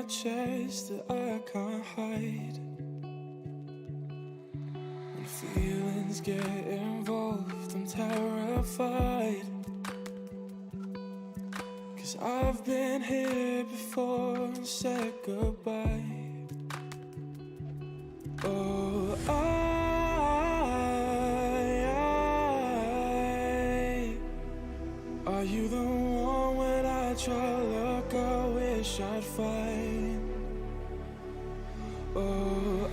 my chest that I can't hide. When feelings get involved, I'm terrified. 'Cause I've been here before and said goodbye. Oh, are you the one when I try to look, I wish I'd find? Oh,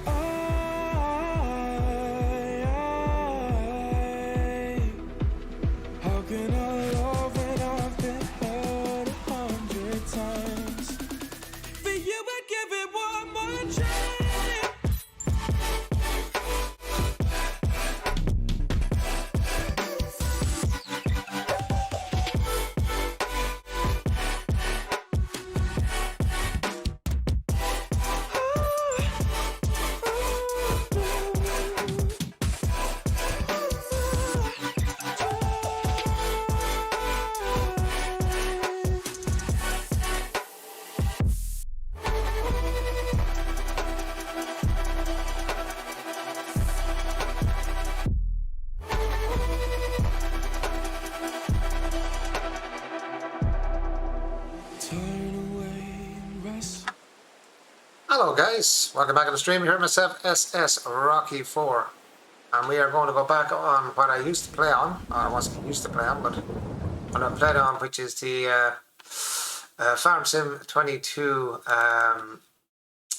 how can I love when I've been hurt 100 times? For you, I'd give it one more chance. Hello guys, welcome back to the stream. Here myself, SS Rocky 4, and we are going to go back on what I used to play on, or I wasn't used to play on, but what I played on, which is the Farm Sim 22. I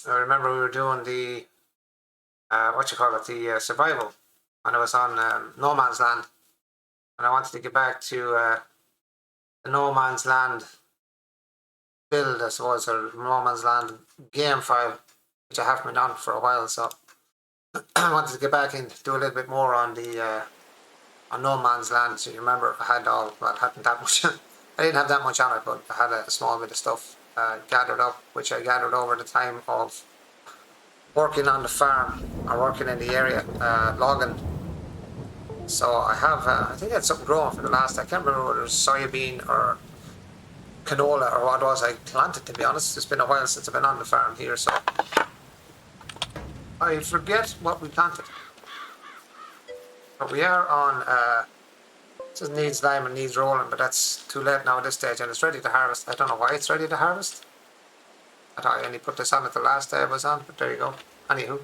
remember we were doing the the survival, and I was on No Man's Land, and I wanted to get back to the No Man's Land build, I suppose, or No Man's Land game file, which I haven't been on for a while, so I wanted to get back and do a little bit more on the on No Man's Land. So you remember, I had I hadn't that much. I didn't have that much on it, but I had a small bit of stuff gathered up, which I gathered over the time of working on the farm or working in the area, logging. So I have, I think I had something growing for the last, I can't remember whether it was soybean or canola or what it was I planted, to be honest. It's been a while since I've been on the farm here, so I forget what we planted. But we are on, it says needs lime and needs rolling, but that's too late now at this stage, and it's ready to harvest. I don't know why it's ready to harvest. I thought I only put this on it the last day I was on, but there you go. Anywho,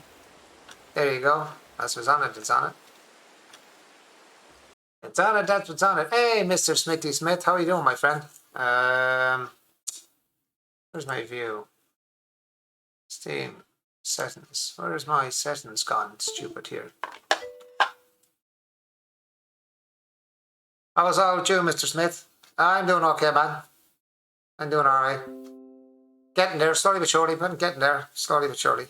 there you go. That's what's on it, it's on it. It's on it, that's what's on it. Hey, Mr. Smithy Smith, how are you doing, my friend? Where's my view? Steam settings. Where's my settings gone? Stupid here. How's all with you, Mr. Smith? I'm doing okay, man. I'm doing alright. Getting there, slowly but surely, but getting there, slowly but surely.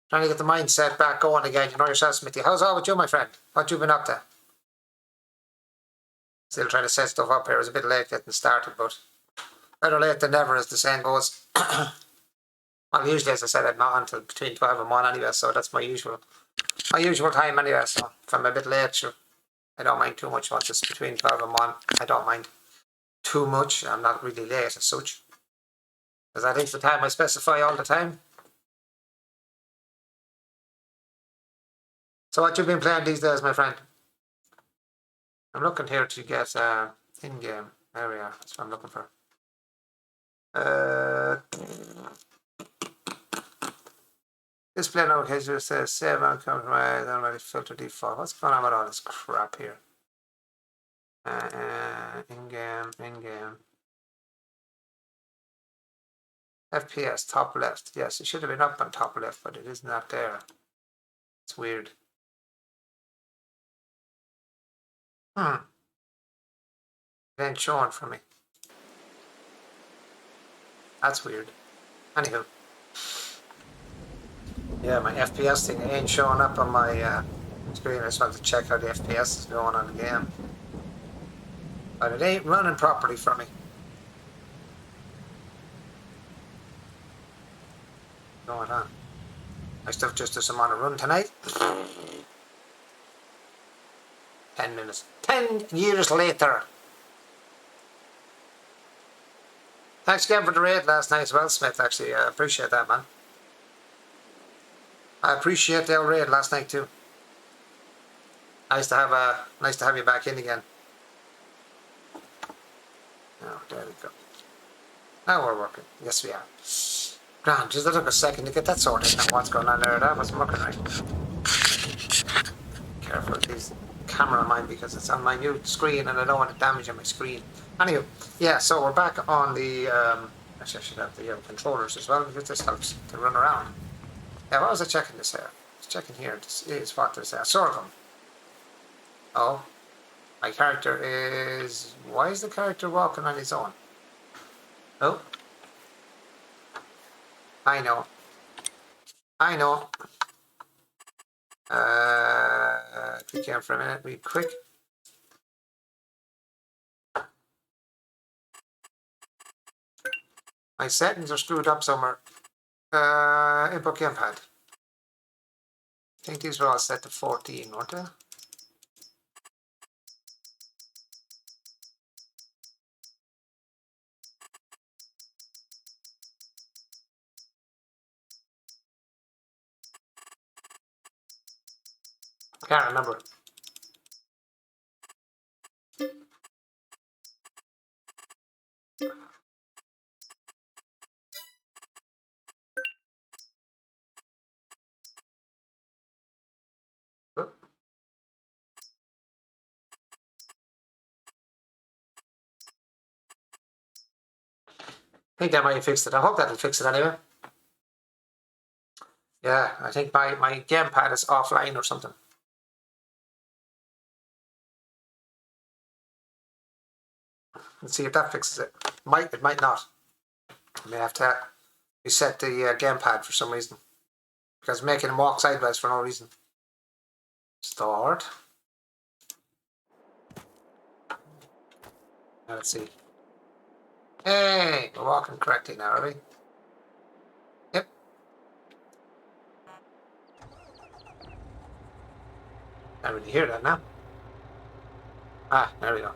Trying to get the mindset back going again. You know yourself, Smithy. How's all with you, my friend? What you been up to? Still trying to set stuff up here. It was a bit late getting started, but better late than never, as the saying goes. Well, usually, as I said, I'm not until between 12 and 1 anyway, so that's my usual time anyway. So if I'm a bit late, sure, I don't mind too much. Once it's between 12 and 1, I don't mind too much. I'm not really late as such, because I think the time I specify all the time. So what you've been playing these days, my friend? I'm looking here to get in-game area. That's what I'm looking for. Display notification says save and compromise, already filter default. What's going on with all this crap here? In-game. FPS, top left. Yes, it should have been up on top left, but it is not there. It's weird. It ain't showing for me. That's weird. Anywho. Yeah, my FPS thing ain't showing up on my screen. I just wanted to check how the FPS is going on the game. But it ain't running properly for me. What's going on? My stuff just doesn't want to run tonight. 10 minutes. 10 years later. Thanks again for the raid last night as well, Smith. Actually, I appreciate that, man. I appreciate the raid last night too. Nice to have you back in again. Oh, there we go. Now we're working. Yes, we are. Grand, just took a second to get that sorted out. What's going on there? That wasn't working right. Careful with these camera of mine because it's on my new screen and I don't want to damage my screen. Anyway, yeah, so we're back on the actually I should have the controllers as well because this helps to run around. Yeah, what was I checking this here? I was checking here. This is what there's there. Sorghum. Oh. My character is... Why is the character walking on his own? Oh. I know. I know. Click here for a minute. Be quick. My settings are screwed up somewhere. Input gamepad. I think these were all set to 14, weren't they? Can't remember. I think that might have fixed it. I hope that'll fix it anyway. Yeah, I think my gamepad is offline or something. Let's see if that fixes it. It might not. I may have to reset the gamepad for some reason. Because I'm making him walk sideways for no reason. Start. Now let's see. Hey, we're walking correctly now, are we? Yep. Can't really hear that now. Ah, there we go.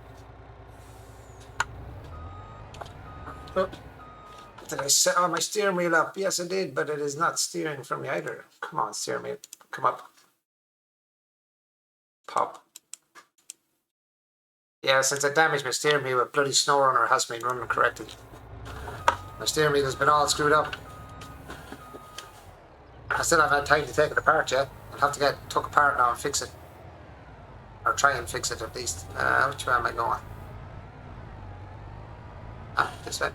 Oh. Did I set my steering wheel up? Yes, I did, but it is not steering for me either. Come on, steering wheel. Come up. Pop. Yeah, since I damaged my steering wheel with bloody SnowRunner has been running correctly. My steering wheel has been all screwed up. I still haven't had time to take it apart yet. I'll have to get it took apart now and fix it. Or try and fix it at least. Which way am I going? Ah, this way.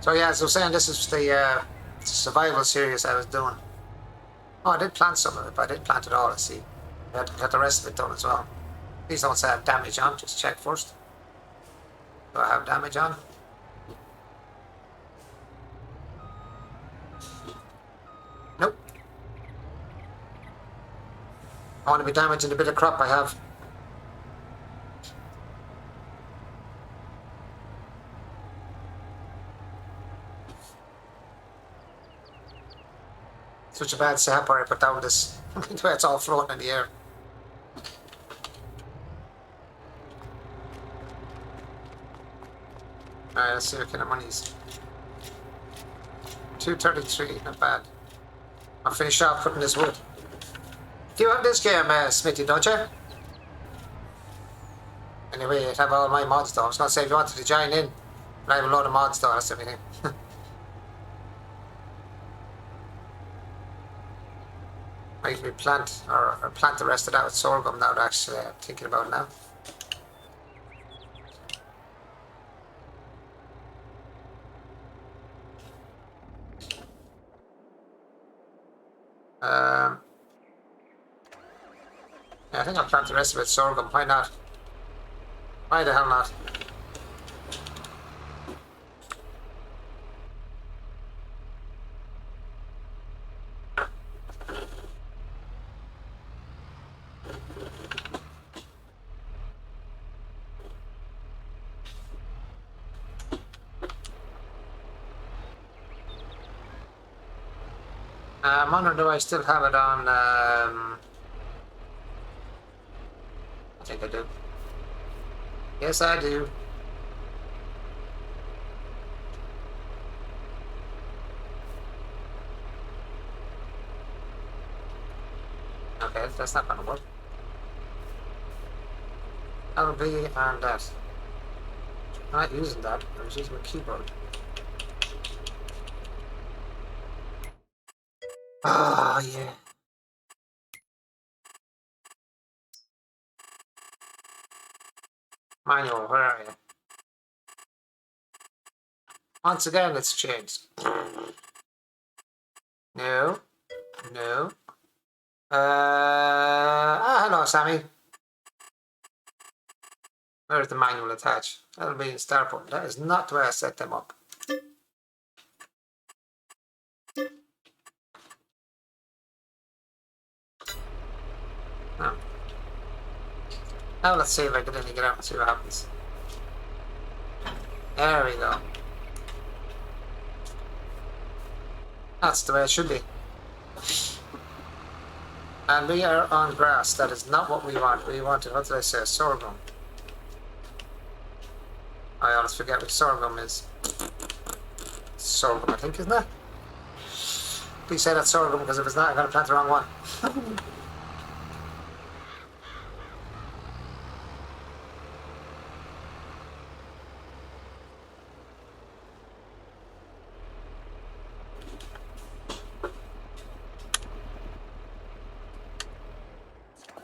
So yeah, as I was saying, this is the survival series I was doing. Oh, I did plant some of it, but I didn't plant it all, I see. I had to get the rest of it done as well. Please don't say I have damage on, just check first. Do I have damage on? Nope. I want to be damaging the bit of crop I have. Such a bad setup where I put down this, the way it's all floating in the air. Alright, let's see what kind of money's. 233, not bad. I'll finish off putting this wood. You have this game, Smithy, don't you? Anyway, I have all my mods though. I was going to say if you wanted to join in, I have a load of mods though, that's everything. Might we plant or plant the rest of that with sorghum now, actually, I'm thinking about it now. Yeah, I think I'll plant the rest of it sorghum. Why not? Why the hell not? I'm wondering, do I still have it on? I think I do. Yes, I do. Okay, that's not gonna work. LB and that. I'm not using that. I was using my keyboard. Ah, yeah. Manual, where are you? Once again, it's changed. No. No. Hello, Sammy. Where's the manual attached? That'll be in start button. That is not the way I set them up. No. Now let's see if I can get out and see what happens. There we go. That's the way it should be. And we are on grass. That is not what we want. We wanted, what did I say? Sorghum. I always forget what sorghum is. Sorghum, I think, isn't it? Please say that's sorghum, because if it's not, I'm going to plant the wrong one.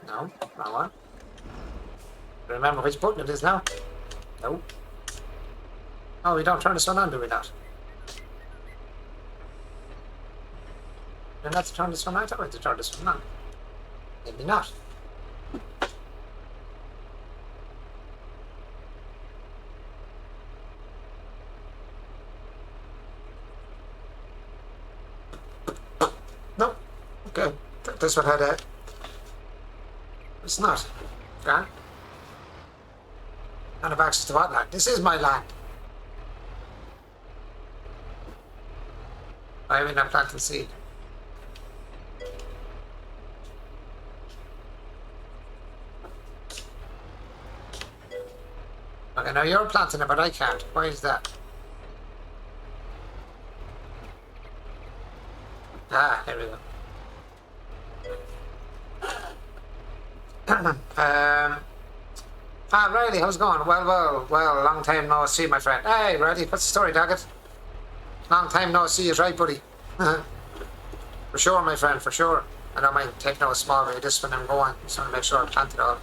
No, wrong one. Remember which button it is now? No. Oh, we don't turn this one on, do we not? Then let's turn this one on. I thought we had to turn this one on. Maybe not. No. Okay. This one had a... It's not. Grant? I don't have access to what land? This is my land. I mean, I'm planting seed. Okay, now you're planting it, but I can't. Why is that? Ah, here we go. Riley, how's it going? Well, long time no see, my friend. Hey, Riley, what's the story, Daggett? Long time no see is right, buddy. For sure, my friend, for sure. I don't mind taking out a small bit of this when I'm going. Just want to make sure I plant it all.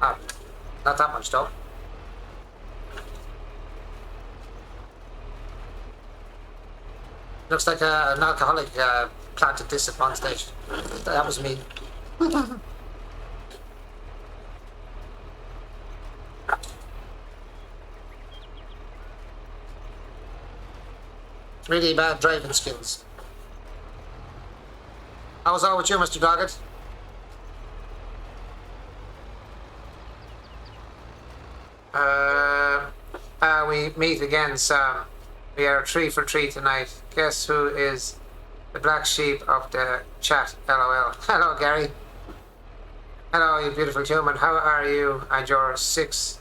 Not that much, though. Looks like an alcoholic planted this at one stage. That was me. Really bad driving skills. How's all with you, Mr. Doggett? We meet again, Sam. We are 3 for 3 tonight. Guess who is the black sheep of the chat? LOL. Hello, Gary. Hello, you beautiful human. How are you and your 6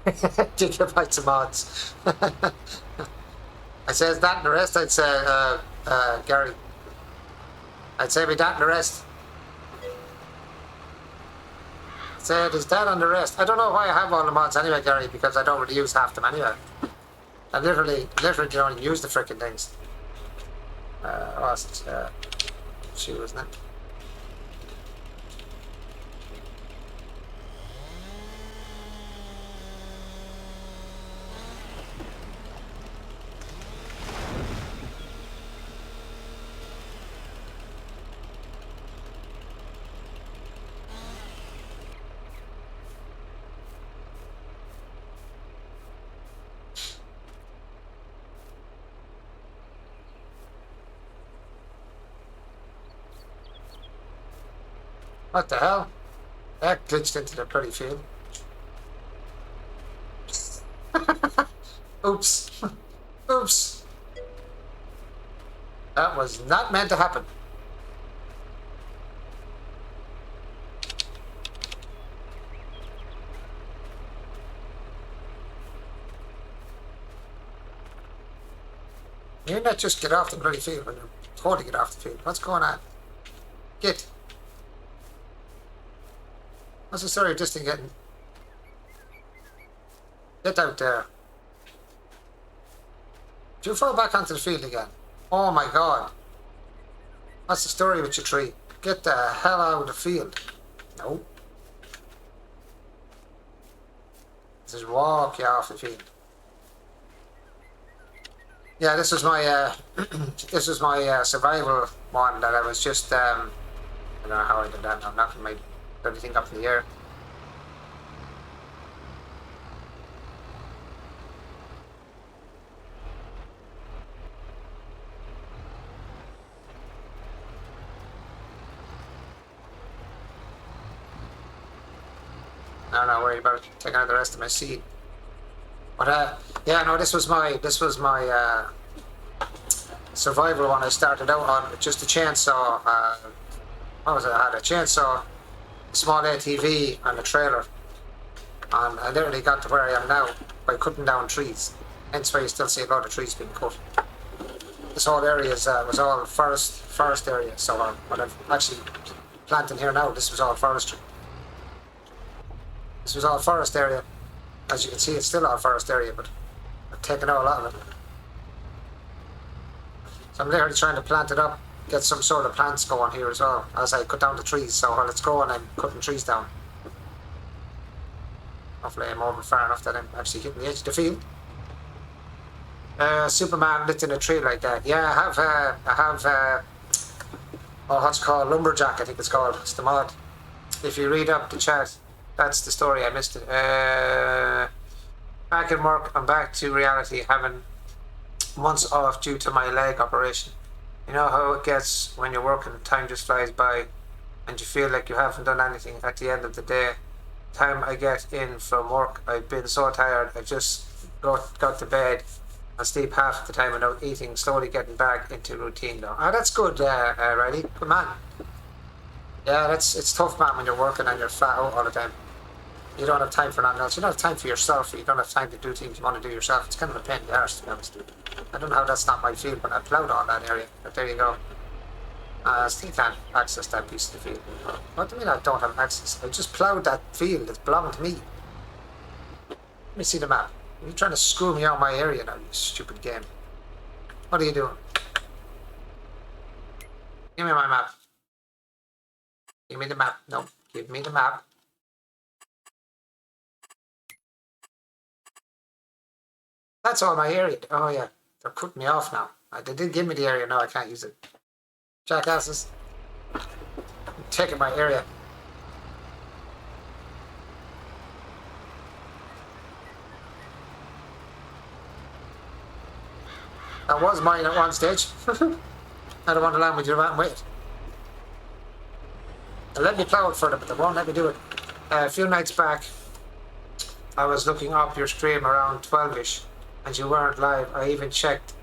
gigabytes of mods? I says that and the rest, I'd say, Gary. I'd say be that and the rest. Said, is that on the rest? I don't know why I have all the mods anyway, Gary, because I don't really use half them anyway. I literally don't use the frickin' things. Was it? She wasn't it? What the hell? That glitched into the bloody field. Oops. Oops. That was not meant to happen. You're not just get off the bloody field when you're told to get off the field. What's going on? Get. What's the story of this thing getting? Get out there. Do you fall back onto the field again? Oh my god. What's the story with your tree? Get the hell out of the field. No. Just walk you off the field. Yeah, this was my this was my survival one that I was just I don't know how I did that. I'm knocking my bloody thing up in the air. I'm not worried about taking out the rest of my seed. But yeah, no, this was my survival one I started out on with just a chainsaw. What was it? I had a chainsaw, a small ATV, and a trailer. And I literally got to where I am now by cutting down trees. Hence why you still see a lot of trees being cut. This whole area was all forest area. So what I'm actually planting here now, this was all forestry. This was all forest area. As you can see, it's still all forest area, but I've taken out a lot of it. So I'm literally trying to plant it up, get some sort of plants going here as well, as I cut down the trees. So while it's growing, I'm cutting trees down. Hopefully I'm over far enough that I'm actually hitting the edge of the field. Superman lit in a tree like that. Yeah, I have oh, what's it called? Lumberjack, I think it's called. It's the mod. If you read up the chat, that's the story. I missed it. Back in work, I'm back to reality, having months off due to my leg operation. You know how it gets when you're working, time just flies by and you feel like you haven't done anything at the end of the day. Time I get in from work, I've been so tired, I just got to bed and sleep half the time without eating, slowly getting back into routine now. Ah, that's good, Riley. Good man. Yeah, it's tough, man, when you're working and you're flat out all the time. You don't have time for nothing else. You don't have time for yourself. You don't have time to do things you want to do yourself. It's kind of a pain in the arse, to be honest. I don't know how that's not my field, but I ploughed all that area. But there you go. I still can't access that piece of the field. What do you mean I don't have access? I just ploughed that field. It's belonging to me. Let me see the map. You're trying to screw me out of my area now, you stupid game. What are you doing? Give me my map. Give me the map. No, give me the map. That's all my area. Oh yeah, they're cutting me off now. They did give me the area. No, I can't use it. Jackasses. I'm taking my area. That was mine at one stage. I don't want to land with your man. Wait. They let me plough it for them, but they won't let me do it. A few nights back, I was looking up your stream around 12ish, and you weren't live. I even checked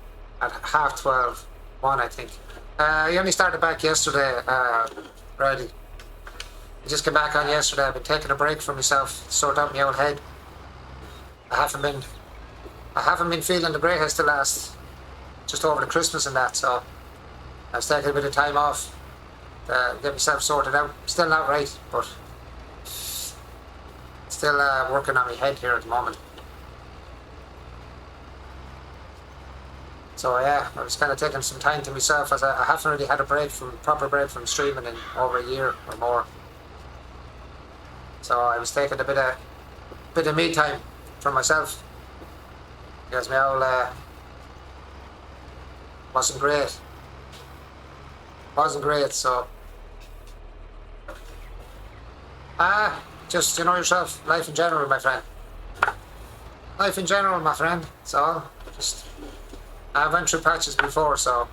at half 12, 1 I think. You only started back yesterday, Riley. I just came back on yesterday. I've been taking a break for myself, sort out my old head. I haven't been feeling the greatest the last, just over the Christmas and that, so I was taking a bit of time off to get myself sorted out. Still not right, but still working on my head here at the moment. So yeah, I was kind of taking some time to myself, as I haven't really had a proper break from streaming in over a year or more. So I was taking a bit of me time for myself, because my old wasn't great, so just, you know yourself, life in general, my friend. Life in general, my friend. So just, I've went through patches before, so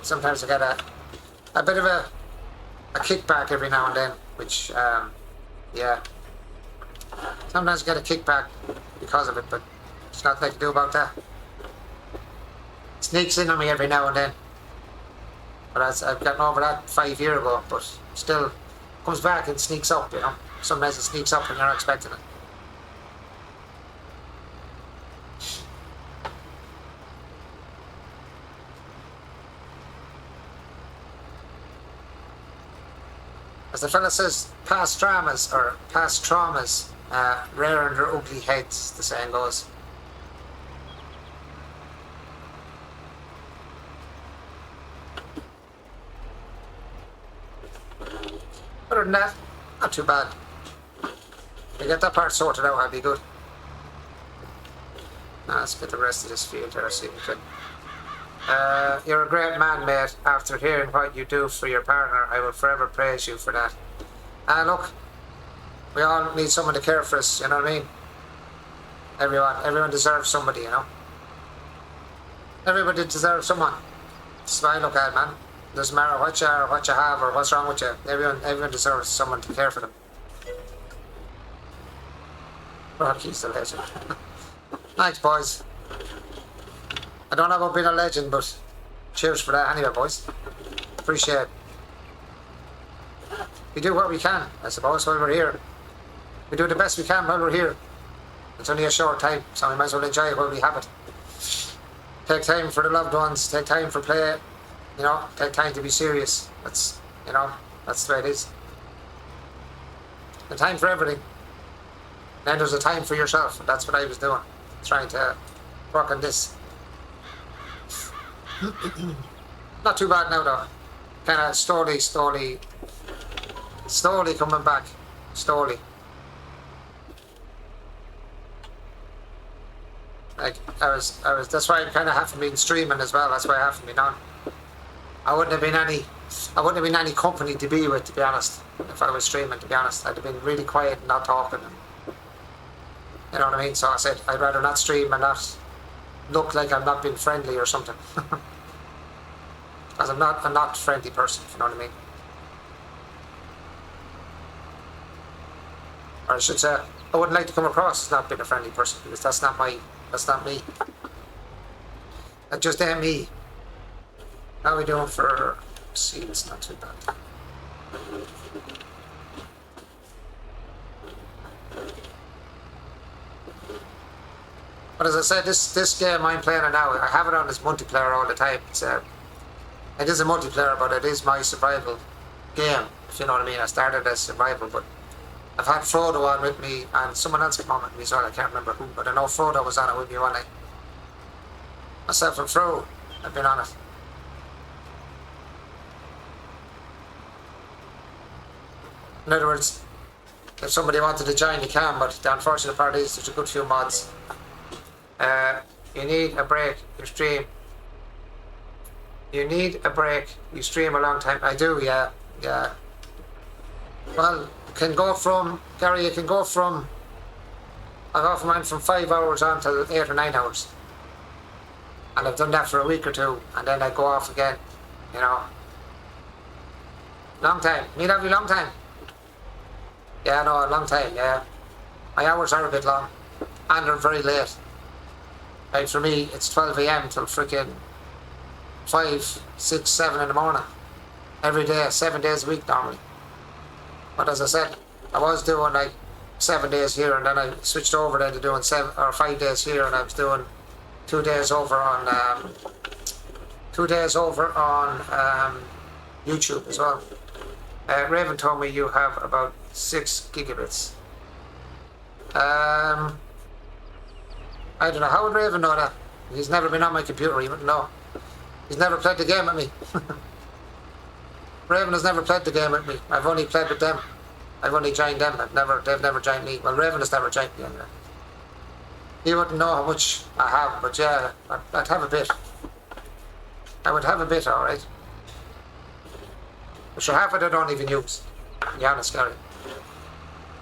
sometimes I get a bit of a kickback every now and then, which yeah, sometimes I get a kickback because of it, but there's nothing I can do about that. It sneaks in on me every now and then, but I've gotten over that 5 years ago, but still comes back and sneaks up, you know. Sometimes it sneaks up when you're not expecting it. As the fella says, past traumas rear in their ugly heads, the saying goes. Other than that, not too bad. If I get that part sorted out, I'll be good. Now let's get the rest of this field there, see if we can. You're a great man, mate. After hearing what you do for your partner, I will forever praise you for that. Look, we all need someone to care for us, you know what I mean? Everyone deserves somebody, you know? Everybody deserves someone. That's what I look at, man. Doesn't matter what you are, or what you have, or what's wrong with you. Everyone deserves someone to care for them. Rocky's the legend. Thanks, boys. I don't know about being a legend, but cheers for that anyway, boys. Appreciate it. We do what we can, I suppose, while we're here. We do the best we can while we're here. It's only a short time, so we might as well enjoy it while we have it. Take time for the loved ones, take time for play, you know, take time to be serious. That's, you know, that's the way it is. A time for everything. Then there's a time for yourself, and that's what I was doing. Trying to work on this. Not too bad now though. Kind of slowly coming back. Slowly. Like I was. That's why I kind of haven't been streaming as well. That's why I haven't been on. I wouldn't have been any company to be with, to be honest. If I was streaming, to be honest, I'd have been really quiet and not talking. You know what I mean? So I said I'd rather not stream and not look like I'm not being friendly or something. Because I'm not a friendly person. If you know what I mean? Or I should say, I wouldn't like to come across as not being a friendly person, because that's not me. That just ain't me. How are we doing for seeds? Not too bad. But as I said, this game I'm playing it now, I have it on as multiplayer all the time. It is a multiplayer, but it is my survival game, if you know what I mean. I started as survival, but I've had Frodo on with me, and someone else came on with me as well. I can't remember who, but I know Frodo was on it with me one night. Myself and Fro have been on it. In other words, if somebody wanted to join, you can, but the unfortunate part is there's a good few mods. You need a break, you stream. You need a break, you stream a long time. I do, yeah. Well, Gary, you can go from, I've often went from 5 hours on to 8 or 9 hours. And I've done that for a week or two, and then I go off again, you know. Long time, me lovely long time. Yeah, no, a long time, yeah. My hours are a bit long, and they're very late. Like for me, it's 12 AM till freaking 5, 6, 7 in the morning. Every day, 7 days a week normally. But as I said, I was doing like 7 days here, and then I switched over then to doing 5 days here, and I was doing 2 days over on YouTube as well. Raven told me you have about 6 gigabits. I don't know, how would Raven know that? He's never been on my computer, he wouldn't know. He's never played the game with me. Raven has never played the game with me. I've only played with them. I've only joined them. They've never joined me. Well, Raven has never joined me anyway. He wouldn't know how much I have, but yeah, I'd have a bit. I would have a bit, alright. But sure, half of it I don't even use. To be honest, Gary.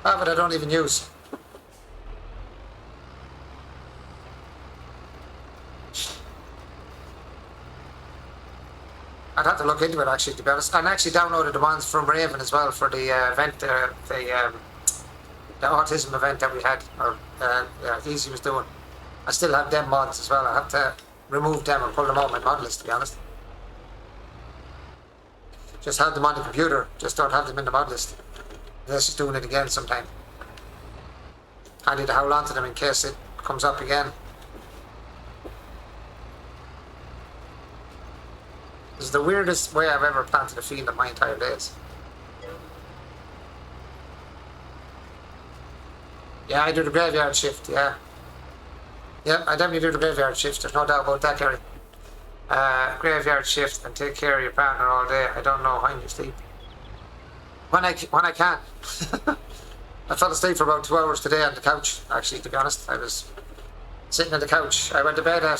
Half of it I don't even use. I'd have to look into it actually, to be honest. And actually downloaded the ones from Raven as well for the event, the autism event that we had, or Easy was doing. I still have them mods as well. I have to remove them and pull them on my mod list, to be honest. Just have them on the computer, just don't have them in the mod list. Unless just doing it again sometime. Handy to hold on to them in case it comes up again. This is the weirdest way I've ever planted a field in my entire days. Yeah, I do the graveyard shift, yeah. Yeah, I definitely do the graveyard shift, there's no doubt about that, Gary. Graveyard shift and take care of your partner all day. I don't know when you sleep. When I can. I fell asleep for about 2 hours today on the couch, actually, to be honest. I was sitting on the couch. I went to bed at...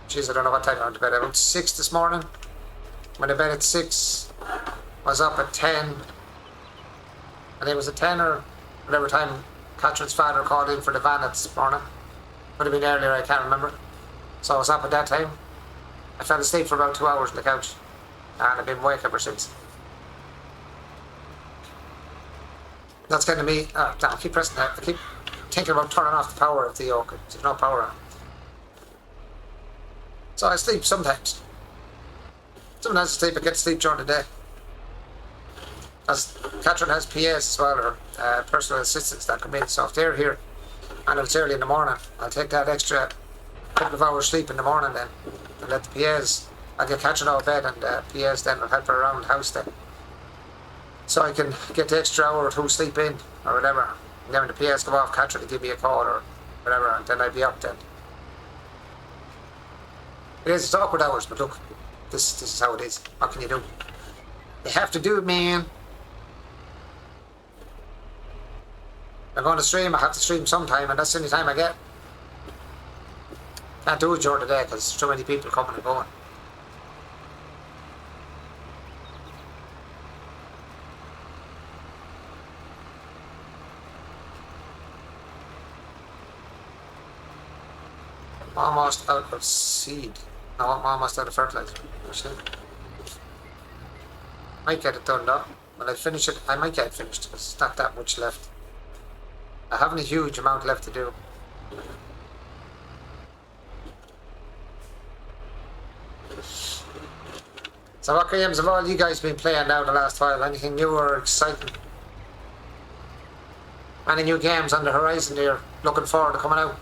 Jeez, I don't know what time I went to bed. I went to 6 this morning. Went to bed at 6. Was up at 10. And it was at 10 or whatever time Catherine's father called in for the van this morning. Could have been earlier, I can't remember. So I was up at that time. I fell asleep for about 2 hours on the couch. And I've been awake ever since. That's kind of me. Damn, I keep pressing that. I keep thinking about turning off the power of the yoke. There's no power on. So I sleep sometimes. Sometimes I sleep, I get to sleep during the day. As Catherine has PAs as well, or personal assistants that come in. So if they're here and it's early in the morning, I'll take that extra couple of hours sleep in the morning then. And let the PAs, I'll get Catherine out of bed and PAs then will help her around the house then. So I can get the extra hour or two sleep in, or whatever. And then when the PAs come off, Catherine will give me a call or whatever, and then I'll be up then. It's awkward hours, but look, this is how it is. What can you do? You have to do it, man. I'm going to stream, I have to stream sometime, and that's the only time I get. Can't do it during the day, because there's too many people coming and going. Almost out of seed. No, I'm almost out of fertilizer. Actually. Might get it done though. When I finish it, I might get it finished because there's not that much left. I haven't a huge amount left to do. So what games have all you guys been playing now the last while? Anything new or exciting? Any new games on the horizon you're looking forward to coming out?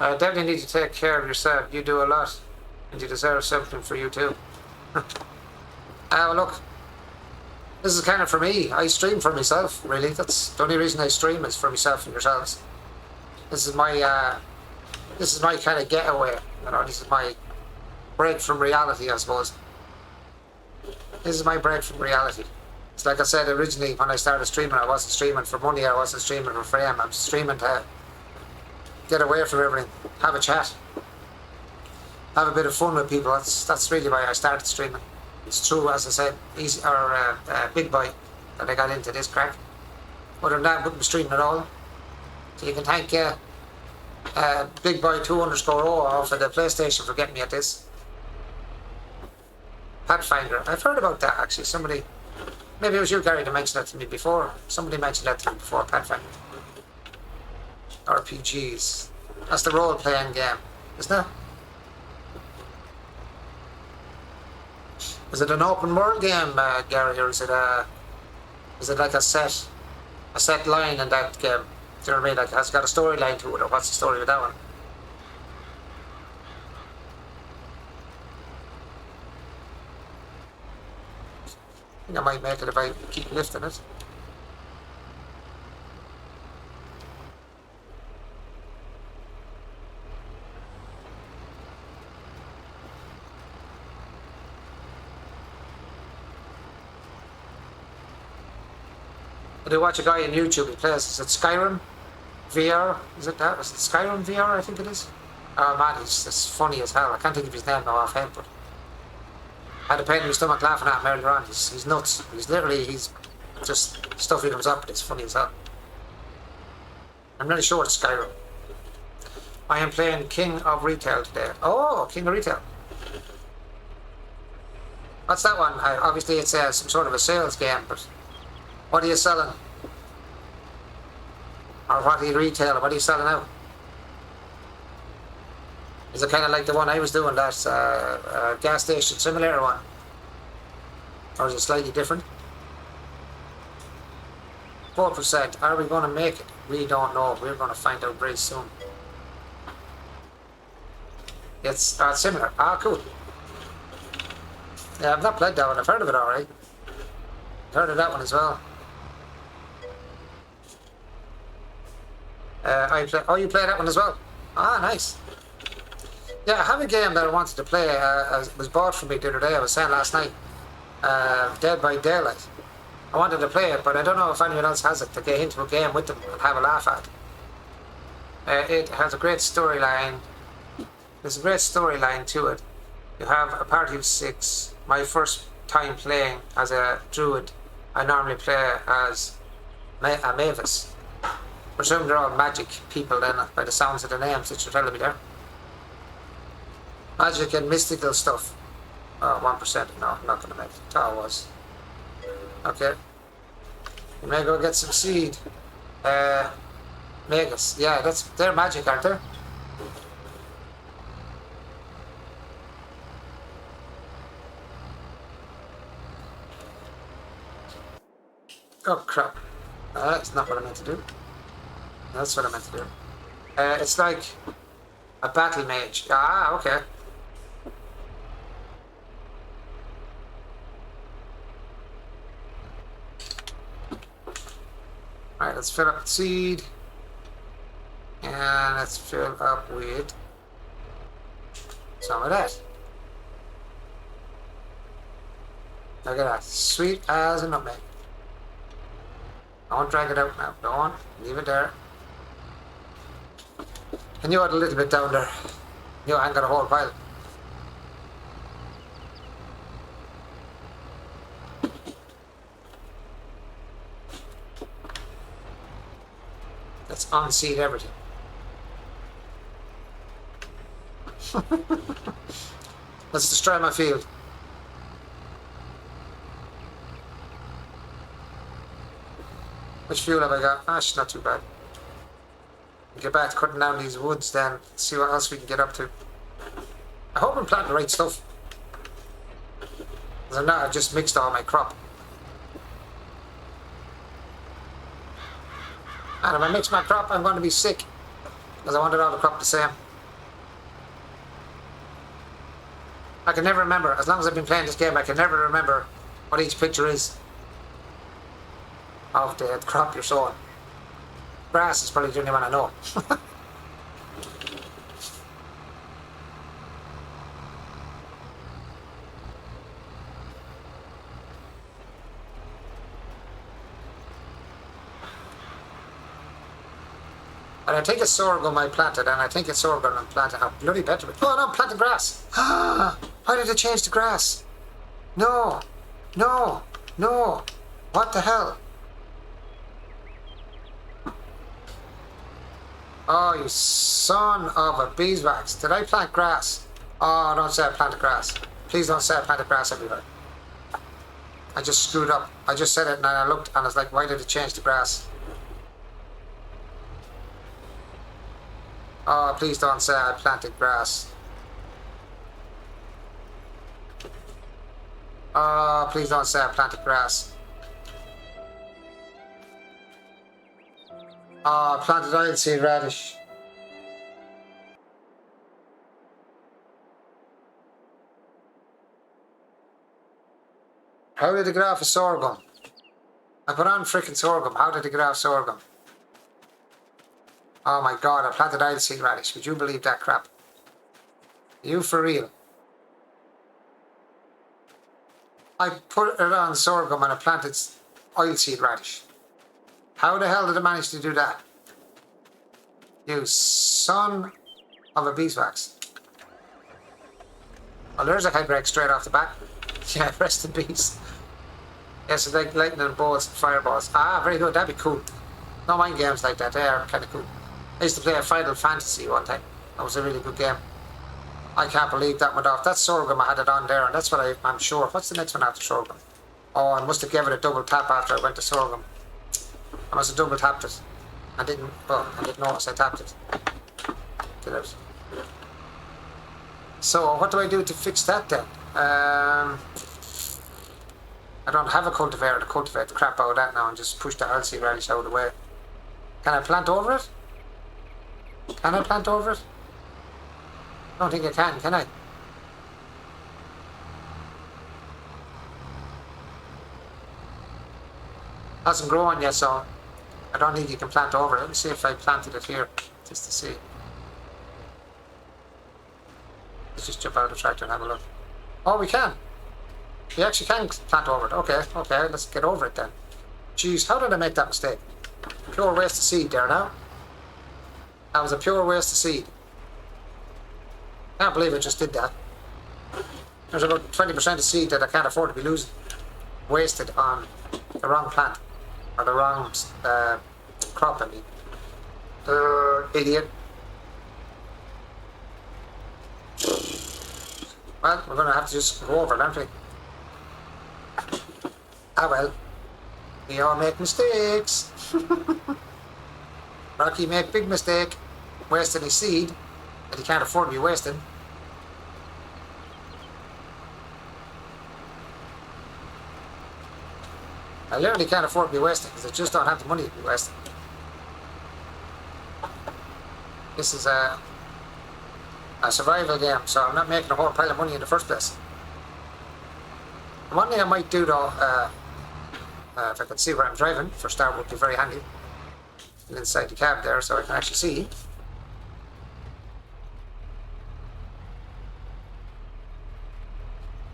I definitely need to take care of yourself. You do a lot, and you deserve something for you too. Well, look, this is kind of for me. I stream for myself, really. That's the only reason I stream is for myself and yourselves. This is my kind of getaway. You know, this is my break from reality, I suppose. This is my break from reality. It's like I said originally when I started streaming. I wasn't streaming for money. I wasn't streaming for fame. I'm streaming to get away from everything, have a chat, have a bit of fun with people. That's really why I started streaming. It's true, as I said, Big Boy, that I got into this crack. Other than that, I wouldn't be streaming at all. So you can thank Big Boy 2_0 off of the PlayStation for getting me at this. Pathfinder, I've heard about that actually. Somebody, maybe it was you, Gary, that mentioned that to me before. Somebody mentioned that to me before, Pathfinder. RPGs. That's the role-playing game, isn't it? Is it an open-world game, Gary, or is it like a set line in that game? Do you know what I mean? Like, has it got a storyline to it, or what's the story with that one? I think I might make it if I keep lifting it. I watch a guy on YouTube, he plays, is it Skyrim VR? Is it that? Is it Skyrim VR, I think it is? Oh man, he's funny as hell. I can't think of his name now offhand, but I had a pain in my stomach laughing at him earlier on. He's nuts. He's just stuff he comes up with, it's funny as hell. I'm really sure it's Skyrim. I am playing King of Retail today. Oh, King of Retail. What's that one? Obviously it's some sort of a sales game, but what are you selling? Or what are you retailing? What are you selling out? Is it kind of like the one I was doing, that gas station simulator one? Or is it slightly different? 4%. Are we going to make it? We don't know. We're going to find out very soon. It's similar. Ah, cool. Yeah, I've not played that one. I've heard of it alright. Heard of that one as well. You play that one as well? Ah, nice. Yeah, I have a game that I wanted to play. It was bought for me the other day. I was saying last night. Dead by Daylight. I wanted to play it, but I don't know if anyone else has it to get into a game with them and have a laugh at. It has a great storyline. There's a great storyline to it. You have a party of 6. My first time playing as a druid, I normally play as a mavis. Presume they're all magic people then, by the sounds of the names that you're telling me there. Magic and mystical stuff. 1%. No, I'm not going to make it. Thought I was. Okay. You may go get some seed. Magus. Yeah, they're magic, aren't they? Oh crap. That's not what I meant to do. That's what I meant to do. It's like a battle mage. Ah, okay. Alright, let's fill up the seed. And let's fill up with some of that. Look at that. Sweet as a nutmeg. Don't drag it out now. Don't. Leave it there. And you add a little bit down there. You ain't got a whole pile. Let's unseed everything. Let's destroy my field. Which fuel have I got? Ah, it's not too bad. Get back to cutting down these woods then, see what else we can get up to. I hope I'm planting the right stuff. Because I'm not, I've just mixed all my crop. And if I mix my crop, I'm going to be sick. Because I wanted all the crop the same. I can never remember, as long as I've been playing this game, I can never remember what each picture is of the crop you're sowing. Grass is probably the only one I know. And I think it's sorghum I planted, and I think it's sorghum I'm planting. How bloody better. Oh no, I'm planting grass. Why did they change the grass? No, no, no. What the hell? Oh, you son of a beeswax. Did I plant grass? Oh, don't say I planted grass. Please don't say I planted grass everywhere. I just screwed up. I just said it and then I looked and I was like, why did it change the grass? Oh, please don't say I planted grass. Oh, please don't say I planted grass. Oh, I planted oilseed radish. How did it get off of sorghum? I put on frickin' sorghum. How did it get off sorghum? Oh my god, I planted oilseed radish. Would you believe that crap? Are you for real? I put it on sorghum and I planted oilseed radish. How the hell did I manage to do that? You son of a beeswax. Well, there's a head break straight off the bat. Yeah, rest in peace. Yes, it's like lightning bolts and fireballs. Ah, very good. That'd be cool. No mind games like that. They are kind of cool. I used to play a Final Fantasy one time. That was a really good game. I can't believe that went off. That's sorghum. I had it on there, and that's what I'm sure. What's the next one after sorghum? Oh, I must have given it a double tap after I went to sorghum. I must have double tapped it. I didn't notice I tapped it. Get out. So, what do I do to fix that then? I don't have a cultivator to cultivate the crap out of that now and just push the oilseed radish out of the way. Can I plant over it? Can I plant over it? I don't think I can I? Hasn't grown yet, so I don't think you can plant over it. Let me see if I planted it here, just to see. Let's just jump out of the tractor and have a look. Oh, we can. We actually can plant over it. Okay, let's get over it then. Jeez, how did I make that mistake? Pure waste of seed there now. That was a pure waste of seed. Can't believe I just did that. There's about 20% of seed that I can't afford to be losing. Wasted on the wrong plant. Or the wrong crop, I mean. Idiot. Well, we're going to have to just go over it, aren't we? Ah well. We all make mistakes. Rocky make big mistake. Wasting his seed that he can't afford to be wasting. I literally can't afford to be wasting because I just don't have the money to be wasting. This is a survival game, so I'm not making a whole pile of money in the first place. One thing I might do though, if I could see where I'm driving, for a start would be very handy. And inside the cab there so I can actually see.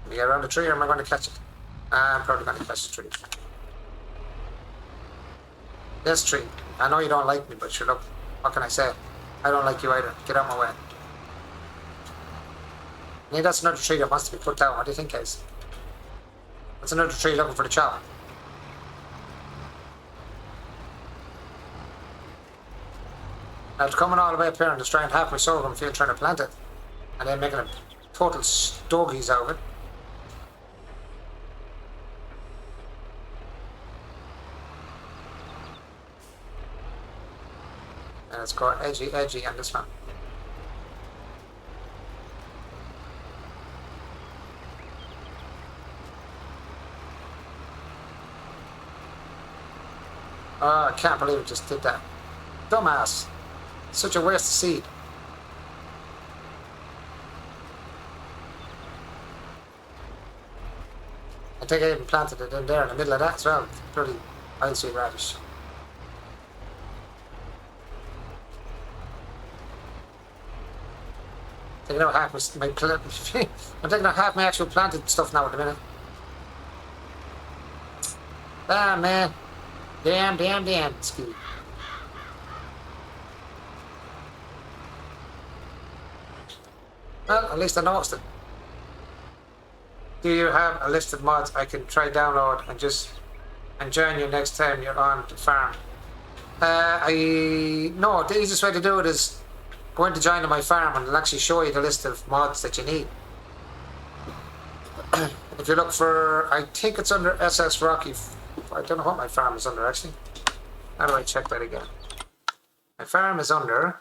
Can we get around the tree or am I going to catch it? I'm probably going to catch the tree. This tree. I know you don't like me, but sure, look, what can I say? I don't like you either. Get out of my way. I think that's another tree that wants to be cut down. What do you think, guys? That's another tree looking for the chop. Now it's coming all the way up here and destroying half my sorghum field trying to plant it. And then making a total stogies out of it. And it's got edgy on this one. Oh, I can't believe it just did that. Dumbass. Such a waste of seed. I think I even planted it in there in the middle of that as well. Bloody oilseed radish. Taking out half my I'm taking out half my actual planted stuff now at the minute. Ah man. Damn, Ski. Well, at least I noticed it. Do you have a list of mods I can try download and join you next time you're on the farm? No, the easiest way to do it is go into join my farm and it'll actually show you the list of mods that you need. If you look for, I think it's under SS Rocky. I don't know what my farm is under actually. How do I check that again? My farm is under.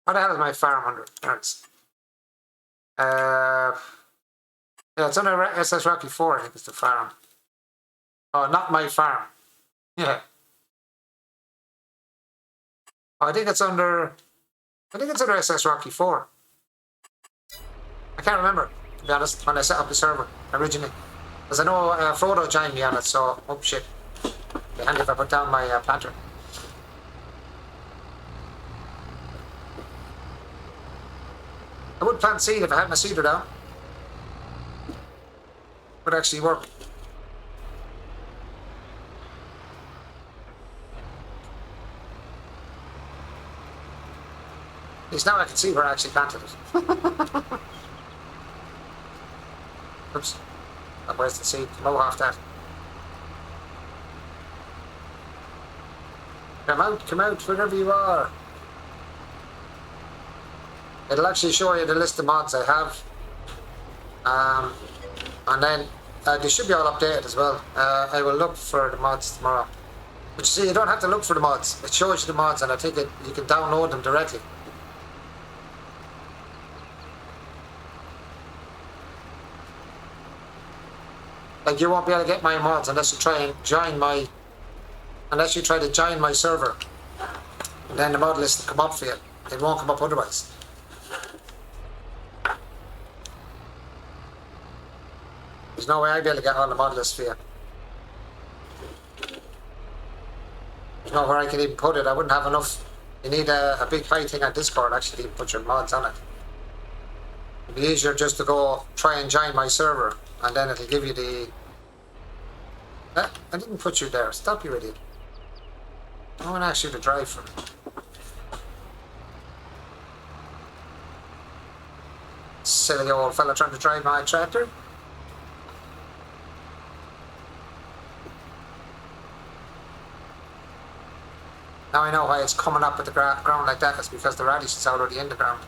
What the hell is my farm under? There it is. Yeah, it's under SS Rocky 4, I think it's the farm. Oh, not my farm. Yeah. Oh, I think it's under SS Rocky 4. I can't remember, to be honest, when I set up the server originally. Because I know Frodo joined me on it, so, oh shit. It'd be handy if I put down my planter. I would plant seed if I had my seeder down. Would actually work. At least now I can see where I actually planted it. Oops. Where's the seed? Low off that. Come out, wherever you are. It'll actually show you the list of mods I have. And then they should be all updated as well. I will look for the mods tomorrow. But you see, you don't have to look for the mods. It shows you the mods and I think you can download them directly. Like you won't be able to get my mods unless you try to join my server. And then the mod list will come up for you. It won't come up otherwise. There's no way I'd be able to get all the mod lists for you. There's nowhere I can even put it. I wouldn't have enough. You need a big high thing on Discord actually to put your mods on it. It'd be easier just to go try and join my server, and then it'll give you the... I didn't put you there. Stop, you idiot. I want to ask you to drive for me. Silly old fella trying to drive my tractor. Now I know why it's coming up at the ground like that. It's because the radish is already in the ground.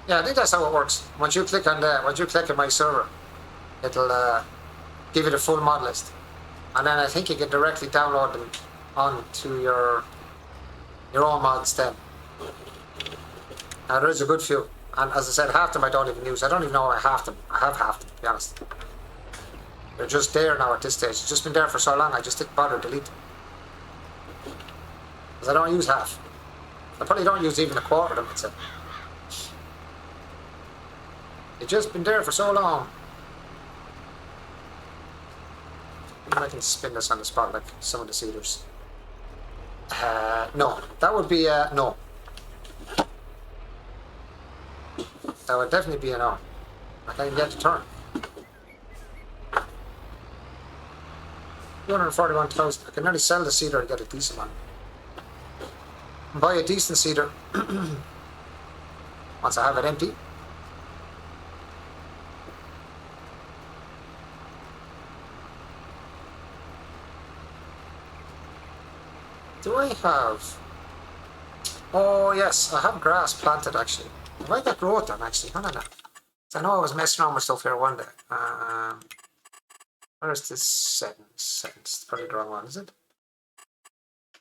Yeah, I think that's how it works. Once you click on my server, it'll give you the full mod list, and then I think you can directly download them onto your own mods then. There is a good few, and as I said, half them I don't even use. I don't even know I have them. I have half them, to be honest. They're just there now at this stage. It's just been there for so long, I just didn't bother to delete them. Because I don't use half. I probably don't use even a quarter of them, I'd say. They've just been there for so long. I can spin this on the spot like some of the seeders. No, that would be a no. That would definitely be a no. I can't even get to turn. 241,000. I can only sell the seeder and get a decent one. Buy a decent seeder once I have it empty. Do I have... Oh yes, I have grass planted actually. Have I got growth done actually? Hold on now. I know I was messing around with stuff here one day. Where's this settings? Settings. Probably the wrong one, is it?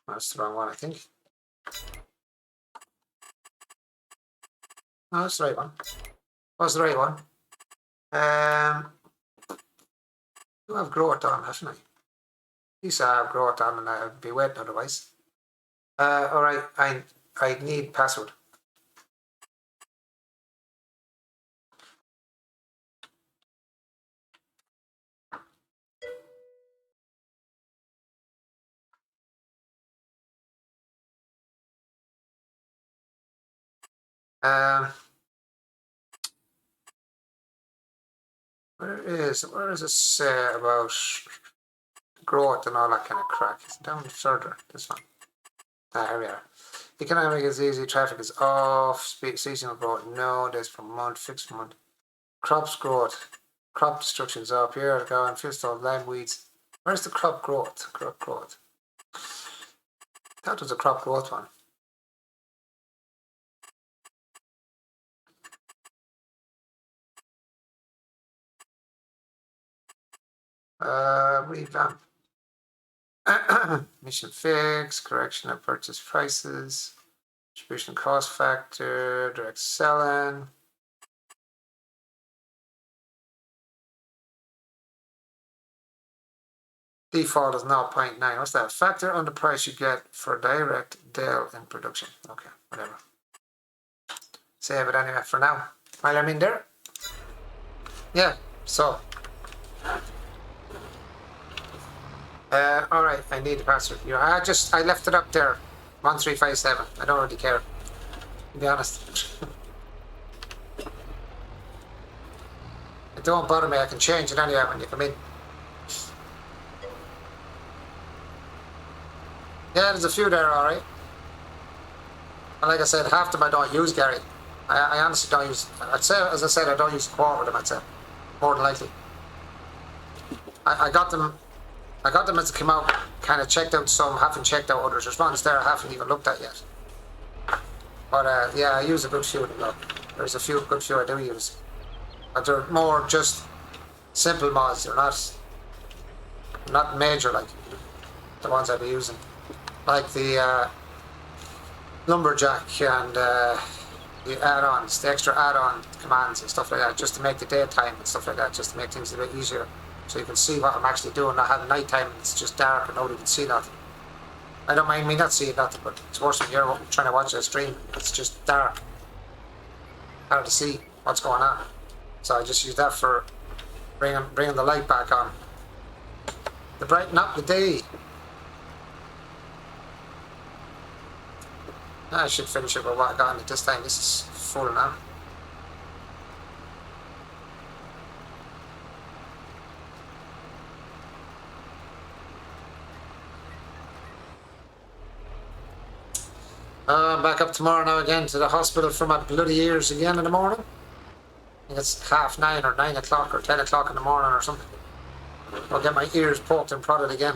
That's the wrong one, I think. No, that's the right one. That's the right one. Do have growth on, haven't I? At least I have growth on and I'd be waiting otherwise. Alright, I need password. Where is it say about growth and all that kind of crack? It's down further, this one. Here we are. Economic is easy, traffic is off, seasonal growth, no, days per month, fixed per month. Crops growth, crop destruction is up here, going, field lime weeds. Where's the crop growth? Crop growth. That was a crop growth one. Revamp. Mission fix, correction of purchase prices, distribution cost factor, direct selling. Default is 0.9. What's that? Factor on the price you get for direct deal in production. Okay, whatever. Save it anyway for now. While I'm in there. Yeah, so. Alright, I need the password. I left it up there. 1357. I don't really care. To be honest. It don't bother me, I can change it anyway when you come in. Yeah, there's a few there, alright. And like I said, half them I don't use, Gary. I honestly don't use... I'd say, as I said, I don't use a quarter of them, I'd say. More than likely. I got them as they came out, kind of checked out some, haven't checked out others. There's ones there I haven't even looked at yet. But yeah, I use a good few of them though. There's a good few I do use. But they're more just simple mods. They're not major like the ones I'd be using. Like the lumberjack and the add-ons, the extra add-on commands and stuff like that, just to make the daytime and stuff like that, just to make things a bit easier. so you can see what I'm actually doing. I have nighttime and it's just dark and nobody can see nothing. I don't mind me not seeing nothing, but it's worse when you're trying to watch a stream. It's just dark. Hard to see what's going on. So I just use that for bringing the light back on. To brighten up the day. I should finish it with what I got at this time. This is full now. I'm back up tomorrow now again to the hospital for my bloody ears again in the morning. I think it's 9:30 or 9 o'clock or 10 o'clock in the morning or something. I'll get my ears poked and prodded again.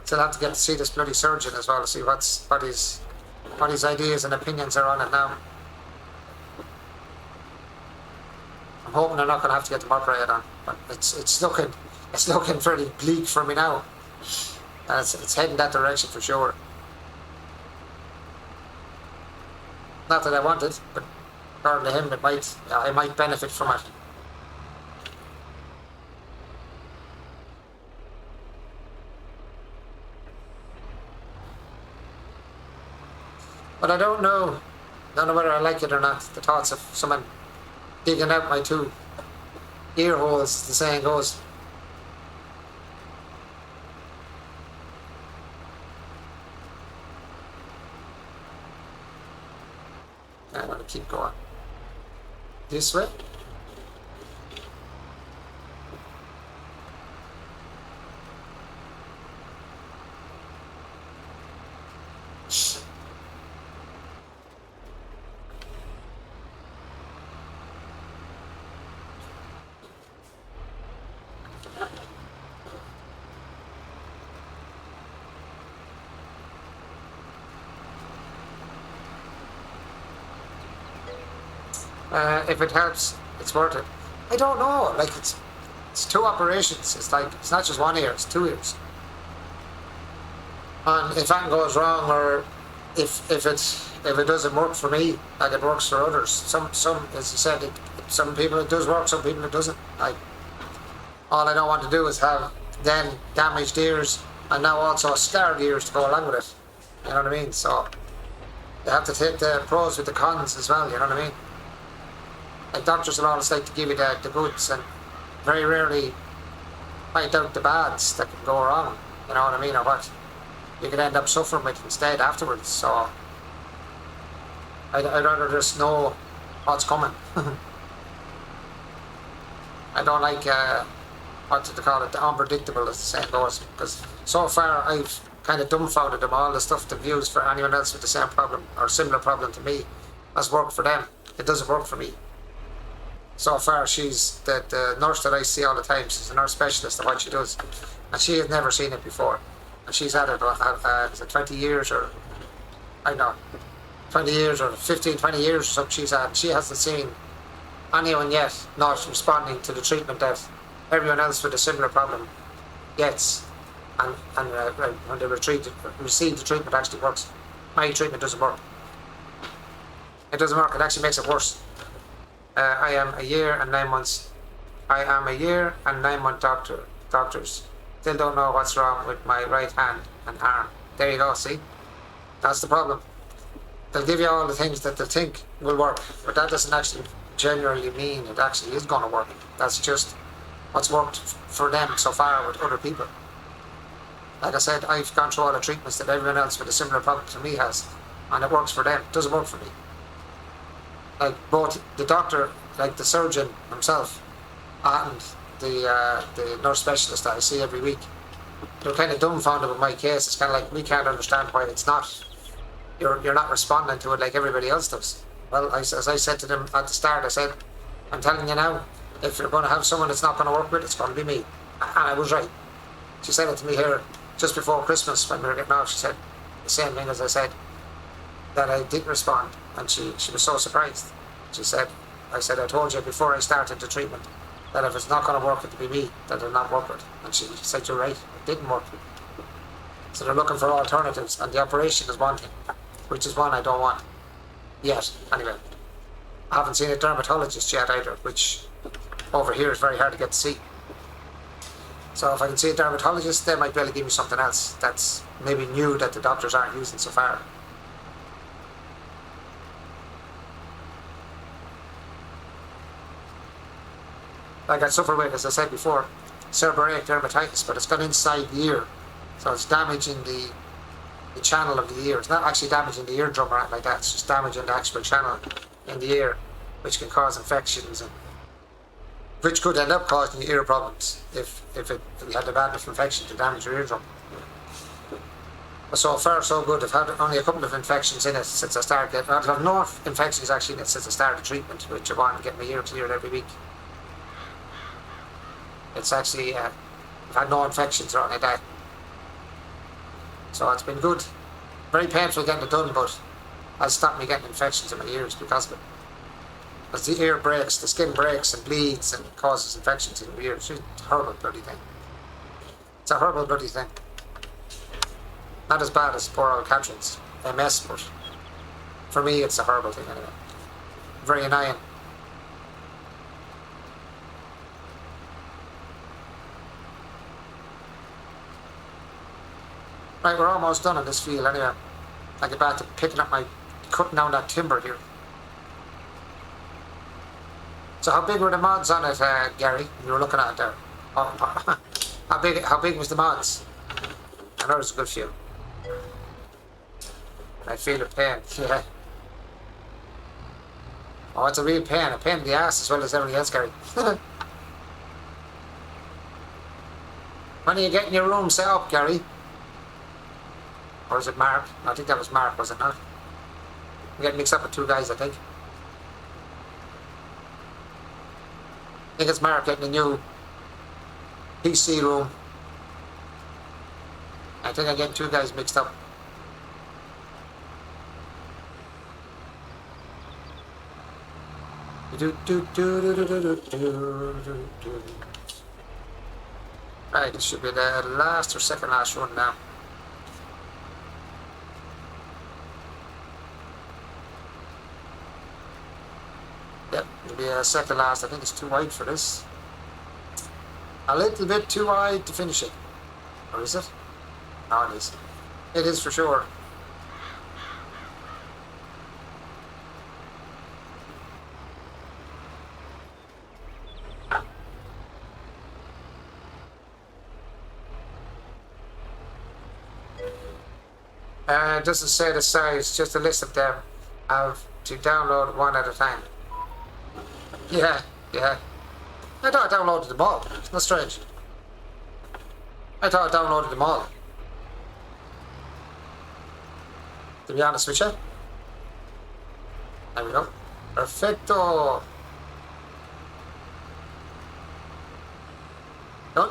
Still have to get to see this bloody surgeon as well to see what his ideas and opinions are on it now. I'm hoping they're not going to have to get them operated on, but it's looking pretty bleak for me now, and it's heading that direction for sure. Not that I want it, but according to him, I might benefit from it. But I don't know whether I like it or not. The thoughts of someone digging out my two ear holes, as the saying goes. I'm going to keep going. This way. If it helps, it's worth it. I don't know. Like it's 2 operations. It's like it's not just 1 ear; it's 2 ears. And if that goes wrong, or if it doesn't work for me, like it works for others. Some as you said, some people it does work, some people it doesn't. Like all I don't want to do is have then damaged ears and now also scarred ears to go along with it. You know what I mean? So you have to take the pros with the cons as well. You know what I mean? Like doctors will always like to give you the goods and very rarely point out the bads that can go wrong. You know what I mean? Or what you could end up suffering with instead afterwards. So I'd rather just know what's coming. I don't like what do they call it, the unpredictable, as the saying goes, because so far I've kind of dumbfounded them. All the stuff they've used for anyone else with the same problem or similar problem to me has worked for them. It doesn't work for me. So far, she's the nurse that I see all the time. She's a nurse specialist at what she does, and she has never seen it before. And she's had it is it 20 years or I don't know, 20 years or 15, 20 years or something. She hasn't seen anyone yet not responding to the treatment that everyone else with a similar problem gets, and when they receive the treatment actually works. My treatment doesn't work. It doesn't work. It actually makes it worse. I am a year and 9 months. I am a year and 9 month doctors. Still don't know what's wrong with my right hand and arm. There you go, see? That's the problem. They'll give you all the things that they think will work, but that doesn't actually generally mean it actually is going to work. That's just what's worked for them so far with other people. Like I said, I've gone through all the treatments that everyone else with a similar problem to me has, and it works for them. It doesn't work for me. Like both the doctor, like the surgeon himself, and the nurse specialist that I see every week, they're kind of dumbfounded with my case. It's kind of like we can't understand why it's not. You're not responding to it like everybody else does. Well, as I said to them at the start, I said, I'm telling you now, if you're going to have someone that's not going to work with, it's going to be me. And I was right. She said it to me here just before Christmas when we were getting off. She said the same thing as I said, that I didn't respond. And she was so surprised. She said, I told you before I started the treatment that if it's not going to work, it'll be me that it'll not work with. And she said, you're right, it didn't work. So they're looking for alternatives, and the operation is one thing, which is one I don't want. Yet, anyway. I haven't seen a dermatologist yet either, which over here is very hard to get to see. So if I can see a dermatologist, they might be able to give me something else that's maybe new that the doctors aren't using so far. Like I suffer with, as I said before, seborrheic dermatitis, but it's gone inside the ear. So it's damaging the channel of the ear. It's not actually damaging the eardrum or anything like that. It's just damaging the actual channel in the ear, which can cause infections, and which could end up causing you ear problems if you had a bad enough infection to damage your eardrum. But so far so good. I've had only a couple of infections in it since I started getting. I've had no infections actually in it since I started treatment, which I want to get my ear cleared every week. It's actually I've had no infections or anything like that. So it's been good. Very painful getting it done, but has stopped me getting infections in my ears because of it. As the ear breaks, the skin breaks and bleeds and causes infections in your ears. It's a horrible bloody thing. It's a horrible bloody thing. Not as bad as poor old Catherine's MS, but for me it's a horrible thing anyway. Very annoying. Right, we're almost done on this field anyway. I get back to picking up cutting down that timber here. So how big were the mods on it, Gary? You were looking at it there. Oh, how big was the mods? I know there's a good few. I feel a pain. Yeah. Oh, it's a real pain. A pain in the ass as well as everything else, Gary. When are you getting your room set up, Gary? Or is it Mark? I think that was Mark, was it not? I'm getting mixed up with two guys, I think. I think it's Mark getting a new PC room. I think I'm getting two guys mixed up. Right, this should be the last or second last one now. Yep, it'll be a second last. I think it's too wide for this. A little bit too wide to finish it. Or is it? No, it is. It is for sure. It doesn't say the size, just a list of them. I have to download one at a time. Yeah. I thought I downloaded them all. It's not strange. I thought I downloaded them all. To be honest with you. There we go. Perfecto. Done.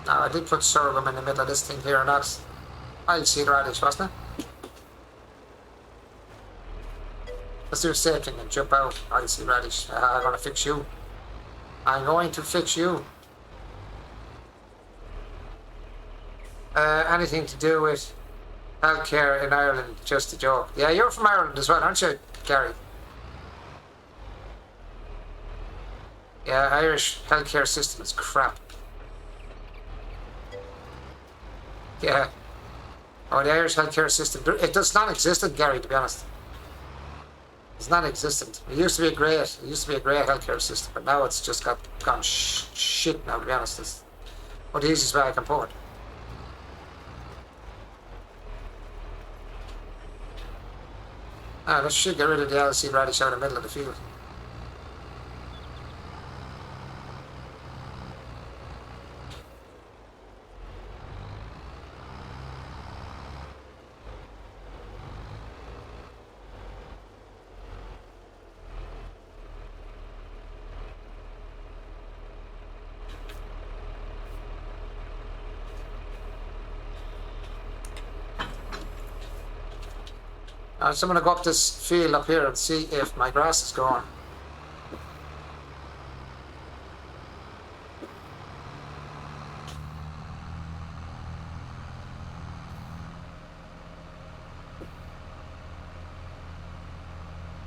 Now I did put sorghum in the middle of this thing here, and that's I'll see the radish, wasn't it? Let's do the same thing and jump out. I'll see radish. I'm gonna fix you. I'm going to fix you. Anything to do with healthcare in Ireland, just a joke. Yeah, you're from Ireland as well, aren't you, Gary? Yeah, Irish healthcare system is crap. Yeah. Oh, the Irish healthcare system, it does not exist, Gary, to be honest. It's non-existent. It used to be a great healthcare system, but now it's just gone shit now, to be honest. It's the easiest way I can put it. Let's should get rid of the LC radish out in the middle of the field. So I'm going to go up this field up here and see if my grass is gone.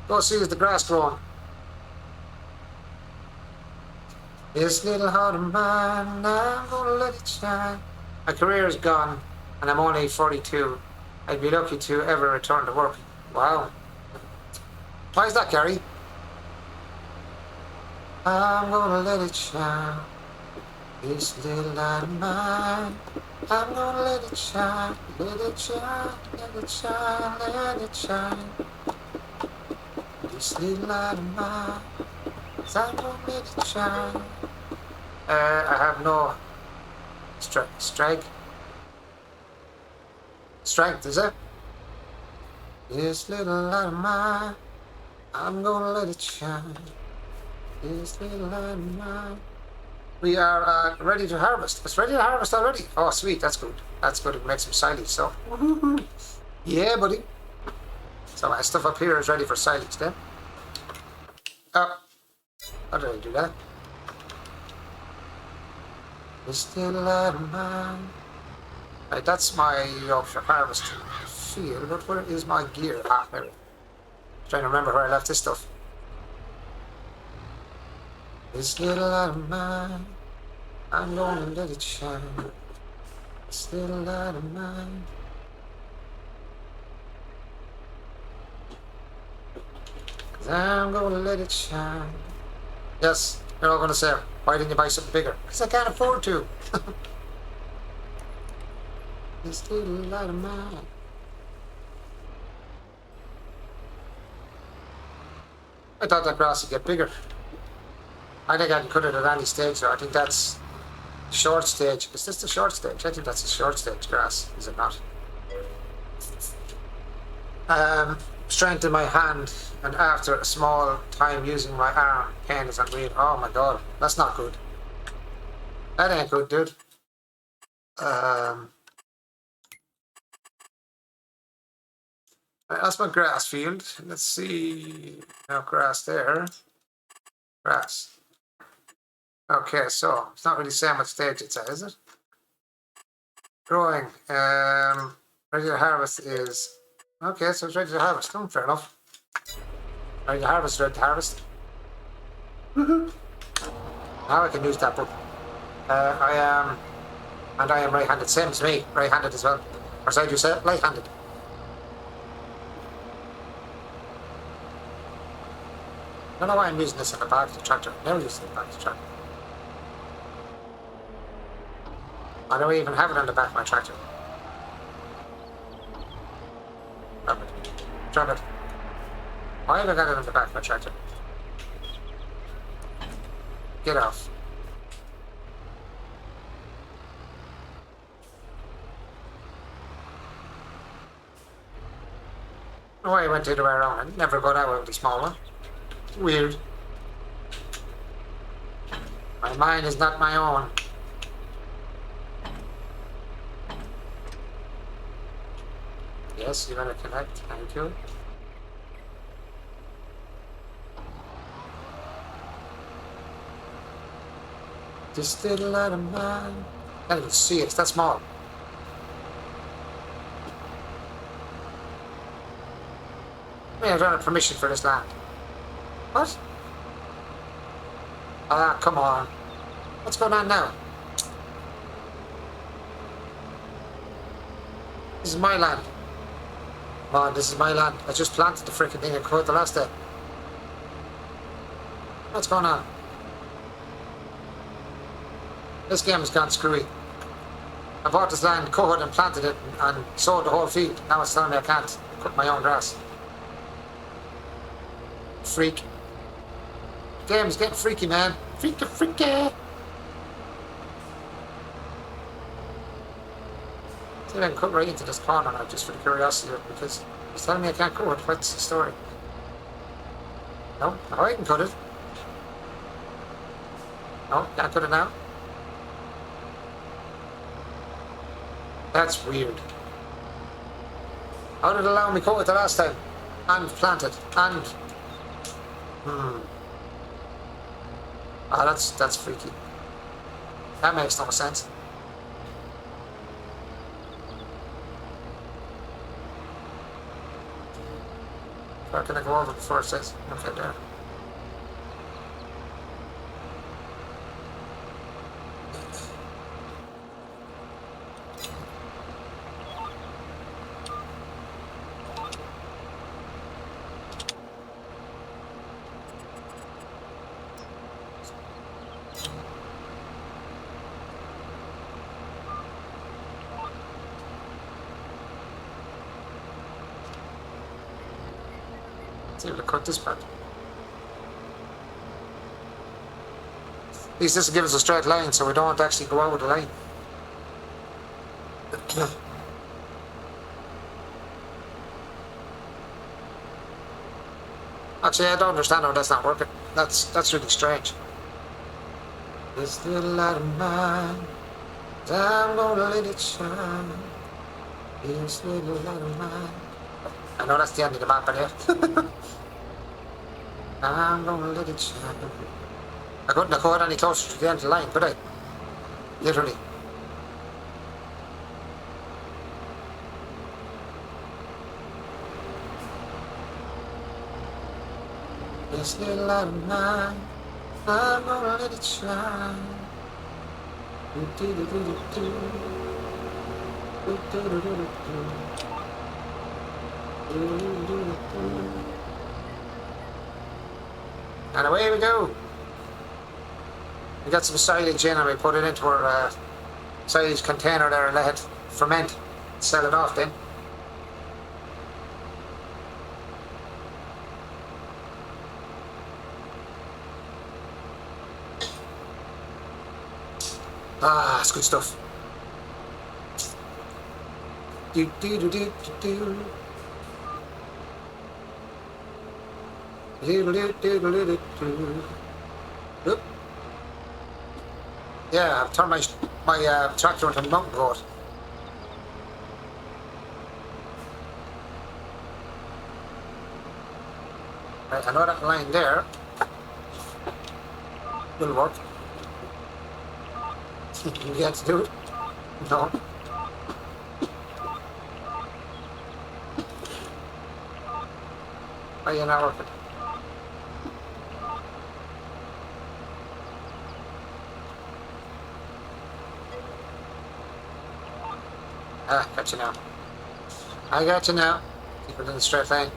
Go see is the grass growing. This little heart of mine, I'm gonna let it shine. My career is gone, and I'm only 42. I'd be lucky to ever return to work. Wow. Why is that, Gary? I'm gonna let it shine. This little light of mine, I'm gonna let it shine. Let it shine, let it shine, let it shine. This little light of mine, I'm gonna let it shine. I have no strength, is it? This little light of mine, I'm gonna let it shine. This little light of mine. We are ready to harvest. It's ready to harvest already. Oh, sweet. That's good. That's good. It makes some silage. So, yeah, buddy. So my stuff up here is ready for silage then. Oh, how did I do that? This little light of mine. Right, that's my Yorkshire harvest field. But where is my gear? Ah, there. Trying to remember where I left this stuff. This little light of mine, I'm gonna let it shine. This little light of mine. Cause I'm gonna let it shine. Yes, you're all gonna say, why didn't you buy something bigger? Because I can't afford to. This little light of mine. I thought that grass would get bigger. I think I can cut it at any stage, so I think that's short stage. Is this the short stage? I think that's a short stage grass, is it not? Strength in my hand, and after a small time using my arm, pain is unreal. Oh my god, that's not good. That ain't good, dude. That's my grass field. Let's see. No grass there. Grass. Okay, so it's not really saying what stage it's at, is it? Growing. Ready to harvest is. Okay, so it's ready to harvest. Oh, fair enough. Ready to harvest, ready to harvest. Now I can use that button. I am right-handed, same as me, right-handed as well. Or sorry, you say right-handed. I don't know why I'm using this in the back of the tractor. Never used it in the back of the tractor. I don't even have it on the back of my tractor. Drop it. Drop it. Why have I got it on the back of my tractor? Get off. Oh, I went the other way around. I never go that way with the small one. Weird. My mind is not my own. Yes, you better connect. Thank you. This little light of mine. I can't even see it. It's that small. I don't have permission for this land. What? Ah, come on. What's going on now? This is my land. Come on, this is my land. I just planted the freaking thing I covered the last day. What's going on? This game has gone screwy. I bought this land, covered and planted it, and sowed the whole field. Now it's telling me I can't cut my own grass. Freak. The game's getting freaky, man. Freaky, freaky. See if I can cut right into this corner now, just for the curiosity of it, because it's telling me I can't cut it. What's the story? No, no, I can cut it. No, can't cut it now. That's weird. How did it allow me to cut it the last time? And plant it. And... Ah, that's freaky. That makes no sense. Where can I go over before it says? Okay, there. See if we cut this back. At least this will give us a straight line, so we don't actually go out of the line. Actually, I don't understand how that's not working. That's really strange. This little light of mine, I'm gonna let it shine. This little light of mine. I know that's the end of the map, but yeah. I'm gonna let it shine. I couldn't have got any closer to the end of the line, could I? Literally. This little light of mine, I'm gonna let it shine. And away we go. We got some silage in and we put it into our silage container there and let it ferment. Sell it off then. Ah, it's good stuff. Do do do do do do. Yeah, I've turned my tractor into a mountain goat. Right, I know that line there will work. You get to do it? No. Why are you not working? Ah, got you now. I got you now. Keep it in the straight line.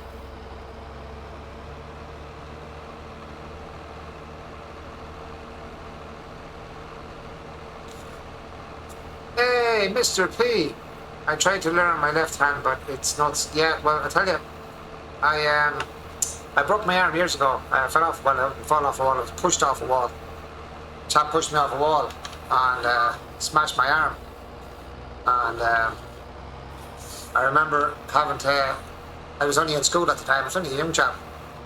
Hey, Mr. P. I tried to learn my left hand, but it's not. Yeah, well, I tell you, I broke my arm years ago. I fell off. Well, I didn't fall off a wall. I was pushed off a wall. Chap pushed me off a wall and smashed my arm. And I remember having to. I was only in school at the time. I was only a young chap.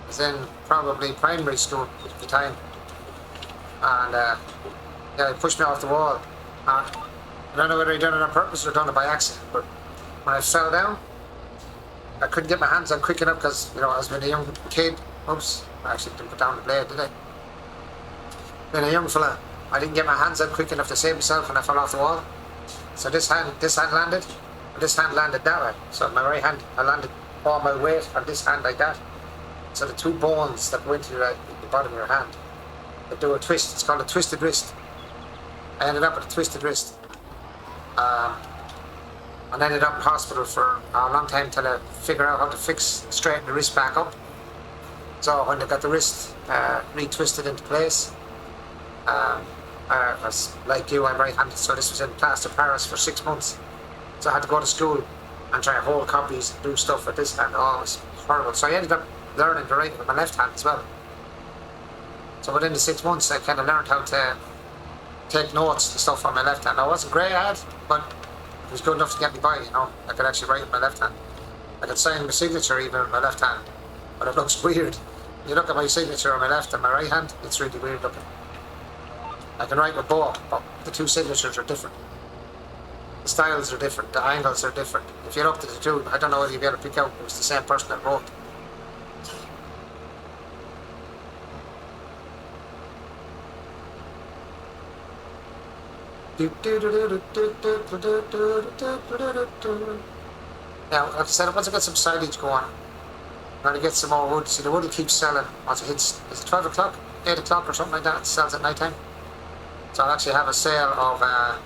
I was in probably primary school at the time. And yeah, he pushed me off the wall. I don't know whether he done it on purpose or done it by accident, but when I fell down, I couldn't get my hands on quick enough because, you know, I was being a young kid. Oops, I actually didn't put down the blade, did I? Being a young fella, I didn't get my hands on quick enough to save myself when I fell off the wall. So this hand landed, and this hand landed that way. So my right hand, I landed all my weight on this hand like that. So the two bones that go into the bottom of your hand, they do a twist. It's called a twisted wrist. I ended up with a twisted wrist. And ended up in hospital for a long time till I figured out how to straighten the wrist back up. So when they got the wrist retwisted into place, I was like you, I'm right-handed, so this was in plaster Paris for 6 months. So I had to go to school and try to hold copies and do stuff with this hand. Oh, it was horrible. So I ended up learning to write with my left hand as well. So within the 6 months, I kind of learned how to take notes and stuff on my left hand. I wasn't great at it, but it was good enough to get me by, you know. I could actually write with my left hand. I could sign my signature even with my left hand, but it looks weird. You look at my signature on my left and my right hand, it's really weird looking. I can write with both, but the two signatures are different. The styles are different, the angles are different. If you looked at the two, I don't know whether you'd be able to pick out it was the same person that wrote. Now, like I said, once I get some silage going, I'm going to get some more wood. See, the wood will keep selling once it hits, is it 12 o'clock, 8 o'clock or something like that? It sells at night time. So I'll actually have a sale of, I'll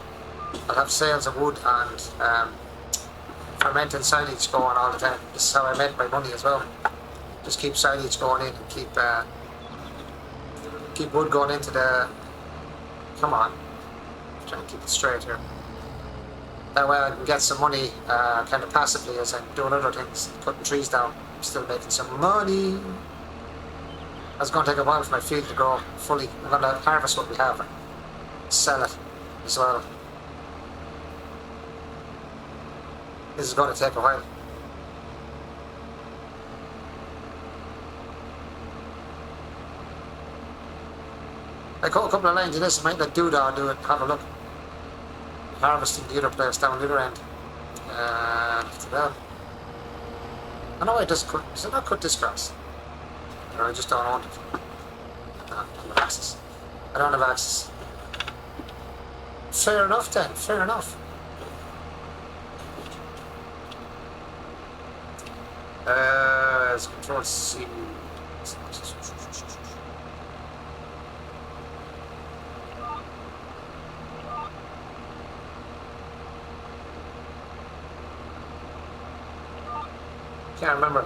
have sales of wood and fermented silage going all the time. This is how I make my money as well. Just keep silage going in and keep wood going into the, come on. Trying to keep it straight here. That way I can get some money kind of passively as I'm doing other things, cutting trees down. still making some money. It's going to take a while for my field to grow fully. I'm going to harvest what we have and sell it as well. This is going to take a while. I got a couple of lines of this. I might let Doodah do it. Have a look. Harvesting the other place down the other end. Well, I know I just cut. Does it not cut this grass? Or I just don't want it. I don't have access. I don't have access. Fair enough then. Fair enough. Let's control C. Can't remember.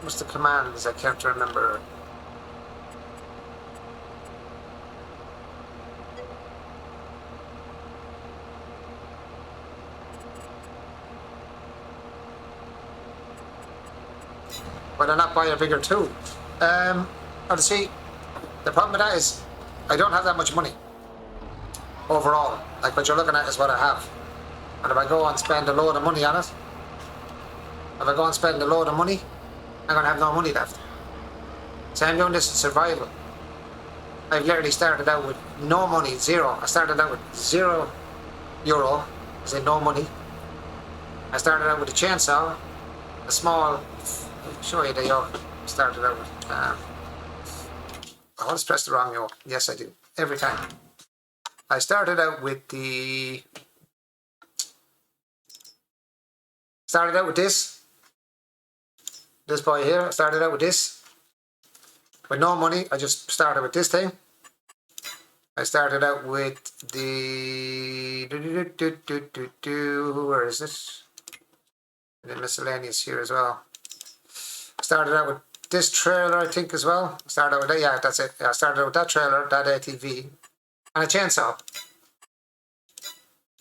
What's the commands? I can't remember. Why not buy a bigger tool? See, the problem with that is I don't have that much money overall. Like what you're looking at is what I have. And if I go and spend a load of money on it, I'm going to have no money left. So I'm doing this in survival. I've literally started out with no money, zero. I started out with €0, as in no money. I started out with a chainsaw, a small, I'll show you the yoke. Started out with, I always press the wrong yoke. Yes, I do. Every time. I started out with the, this boy here. I started out with this. With no money, I just started with this thing. I started out with the, where is it? And then miscellaneous here as well. Started out with this trailer, I think, as well. Started out with that, yeah, that's it. I started out with that trailer, that ATV, and a chainsaw.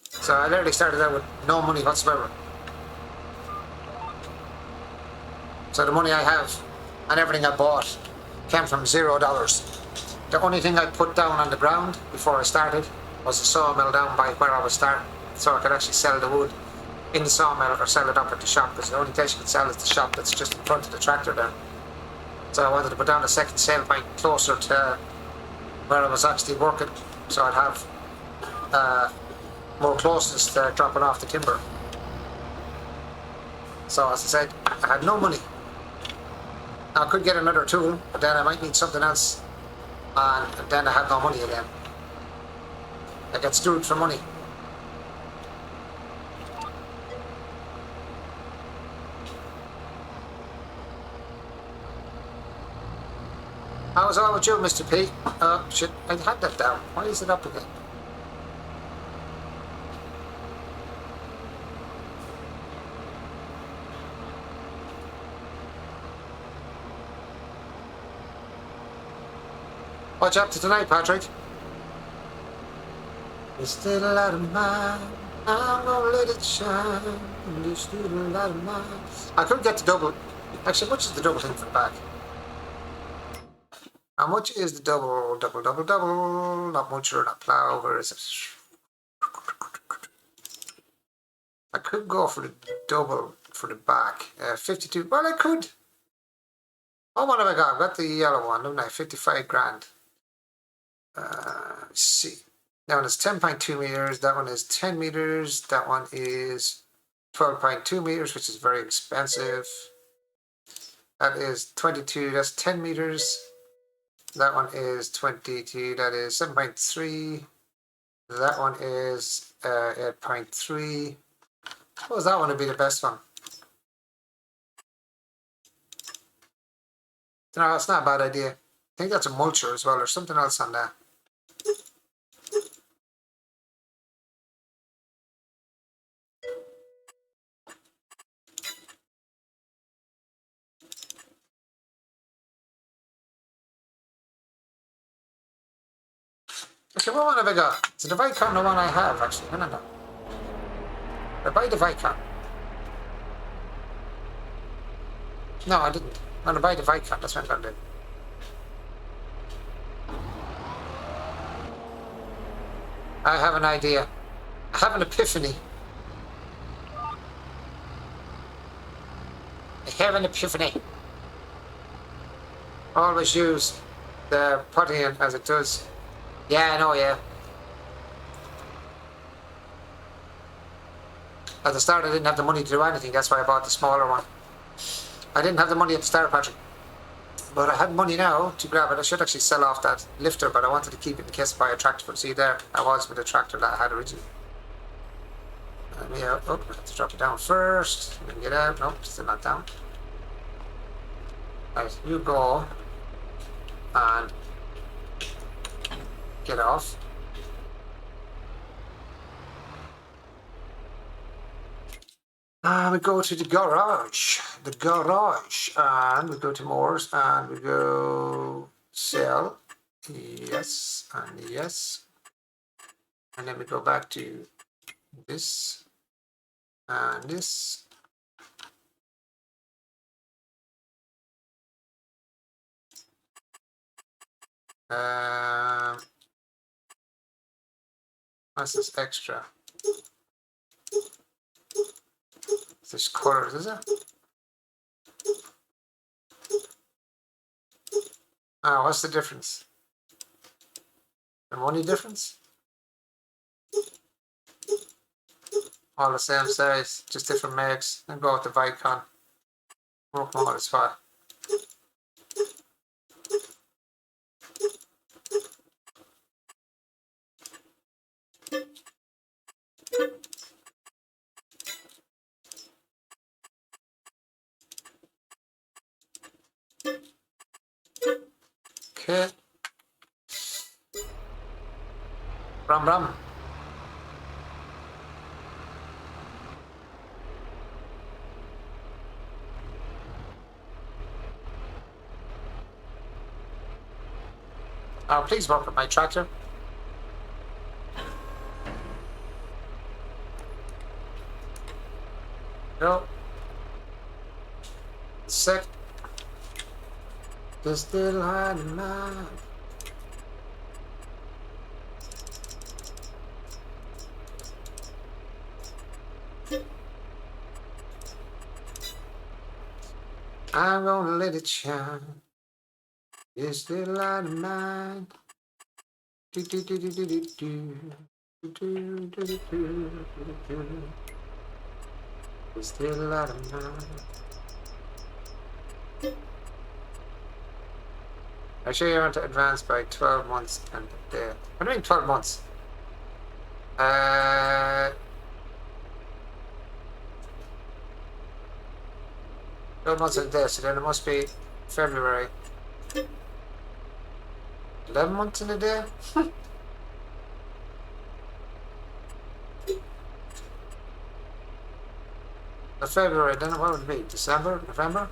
So I literally started out with no money whatsoever. So the money I have and everything I bought came from $0. The only thing I put down on the ground before I started was a sawmill down by where I was starting, so I could actually sell the wood in the sawmill or sell it up at the shop, because the only place you can sell is the shop that's just in front of the tractor there. So I wanted to put down a second sale point closer to where I was actually working, so I'd have more closeness to dropping off the timber. So as I said, I had no money. Now I could get another tool, but then I might need something else, and then I have no money again. I get screwed for money. How's it all with you, Mr. P? Shit, I had that down. Why is it up again? What's you up to tonight, Patrick? This little light of mine, I'm gonna let it shine. This little light of mine. I couldn't get the double. Actually, how much is the double thing for the back? How much is the double? Not much, or not plow. Where is it? I could go for the double for the back. 52. Well, I could. Oh, what have I got? I've got the yellow one, haven't I? 55 grand. Let's see. That one is 10.2 meters. That one is 10 meters. That one is 12.2 meters, which is very expensive. That is 22. That's 10 meters. That one is 22. That is 7.3. That one is 8.3. I suppose that one would be the best one. No, that's not a bad idea. I think that's a mulcher as well, or something else on that. Okay, what one have I got? It's the Vicon, the one I have, actually. No. I buy the Vicon? No, I didn't. I'm gonna buy the Vicon, that's what I'm gonna do. I have an idea. I have an epiphany. I have an epiphany. Always use the putty in as it does. Yeah, I know, yeah. At the start I didn't have the money to do anything, that's why I bought the smaller one. I didn't have the money at the start, Patrick. But I have money now to grab it. I should actually sell off that lifter, but I wanted to keep it in case I buy a tractor. But see there, I was with the tractor that I had originally. Yeah, oh, I have to drop it down first. Then get out. Nope, still not down. Right, you go and get off. And we go to the garage, and we go to Moore's, and we go sell, yes, and yes, and then we go back to this, and this, what's this extra? This colors, is it? Ah, what's the difference? The money difference? All the same size, just different makes. And go with the Vicon. Work more is fine. Okay. Rum rum. Oh, please work with my tractor. No. Sick. There's still hard in mind. I'm gonna let it shine. This little light of mine. Do, do, do, do, do, do, do. Do, do, do, do, do, do. This little light of mine. I show you want to advance by 12 months and a day. What do you mean 12 months? 12 months and a day, so then it must be February. 11 months in a day? February, then what would it be? December? November?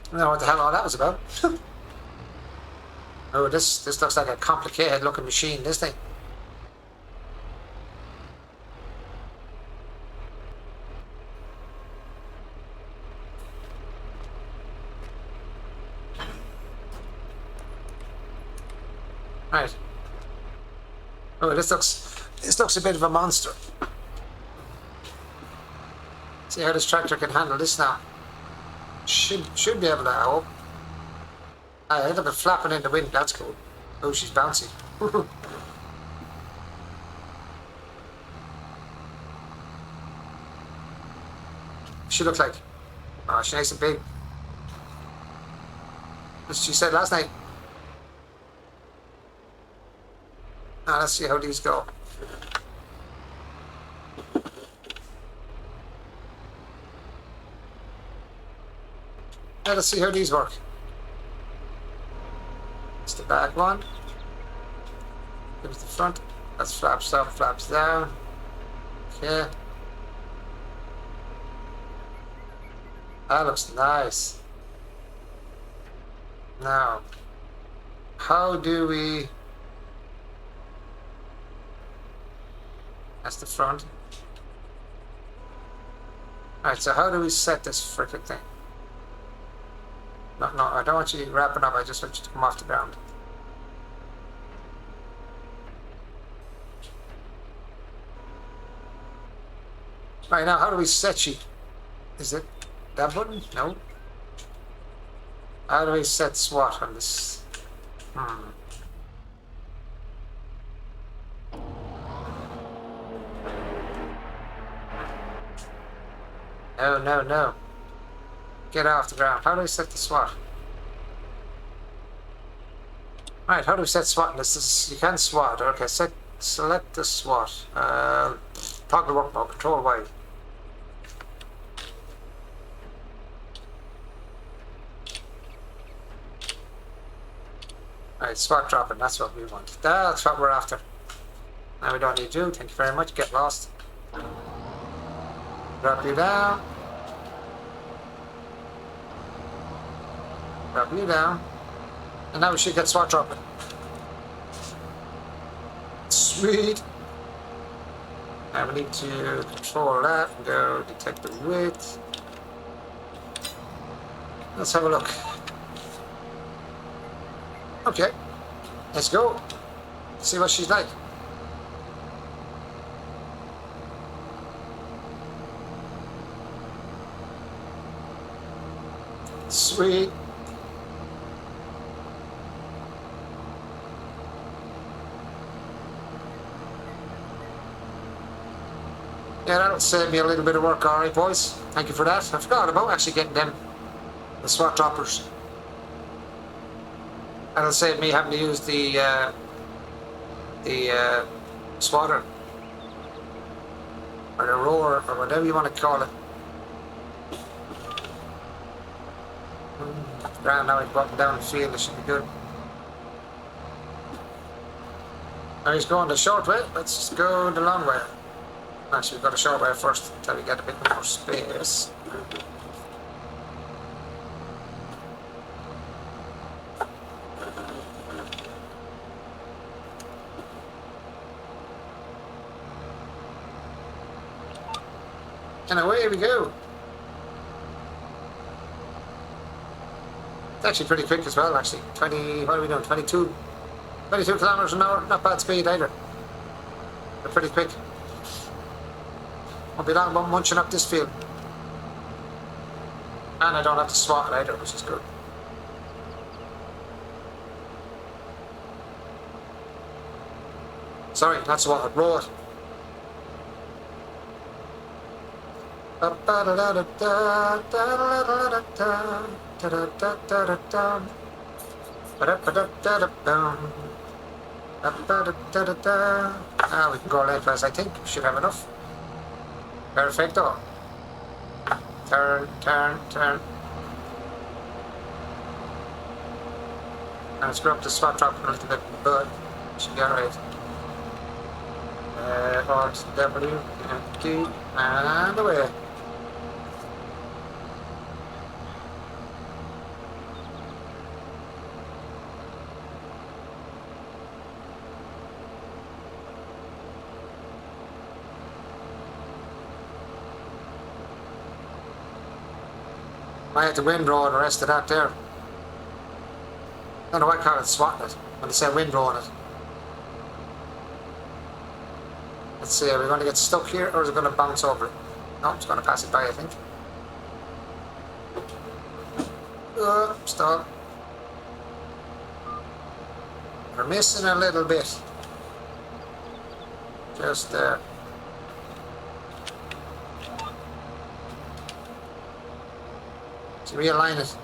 I don't know what the hell all that was about. Oh, this looks like a complicated looking machine, this thing. Right. Oh, this looks a bit of a monster. See how this tractor can handle this now. Should be able to, I hope. I ended up flapping in the wind, that's cool. Oh, she's bouncy. She looks like, oh, she's nice and big. As she said last night. Now let's see how these go. Now let's see how these work. It's the back one. Give us the front. That's flaps up, flaps down. Okay. That looks nice. Now, how do we... That's the front. Alright, so how do we set this frickin' thing? No, I don't want you wrapping up, I just want you to come off the ground. Right, now how do we set you? Is it that button? No. How do we set SWAT on this? No. Get off the ground. How do we set the SWAT? Right, how do we set SWAT? You can SWAT. Okay, select the SWAT. Toggle work mode, control Y. Alright, SWAT dropping, that's what we want. That's what we're after. Now we don't need you, thank you very much, get lost. Drop you down. Drop you down. And now we should get SWAT dropping. Sweet. Now we need to control that and go detect the width. Let's have a look. Okay, let's go. See what she's like. Sweet. Yeah, that'll save me a little bit of work, alright boys. Thank you for that. I forgot about actually getting them, the SWAT droppers. That'll save me having to use the swatter. Or the roar, or whatever you want to call it. Ground now, he's walking down the field, it should be good. Now he's going the short way, let's just go the long way. Actually, we've got a short way first until we get a bit more space. And away we go. It's actually pretty quick as well, actually. 20, what are we doing? 22 kilometers an hour, not bad speed either. But pretty quick. Won't be long about munching up this field. And I don't have to swat it either, which is good. Sorry, not swat it, roll it. We can go lengthwise, I think. Should have enough. Perfecto. Turn. Now screw up the SWAT drop a little bit, but should be alright. Alt W and key and away. I had the windrow and the rest of that there. I don't know why I call it swatting it when they say windrow on it. Let's see, are we going to get stuck here or is it going to bounce over it? No, it's going to pass it by, I think. Stall. We're missing a little bit. Just there. To realign it.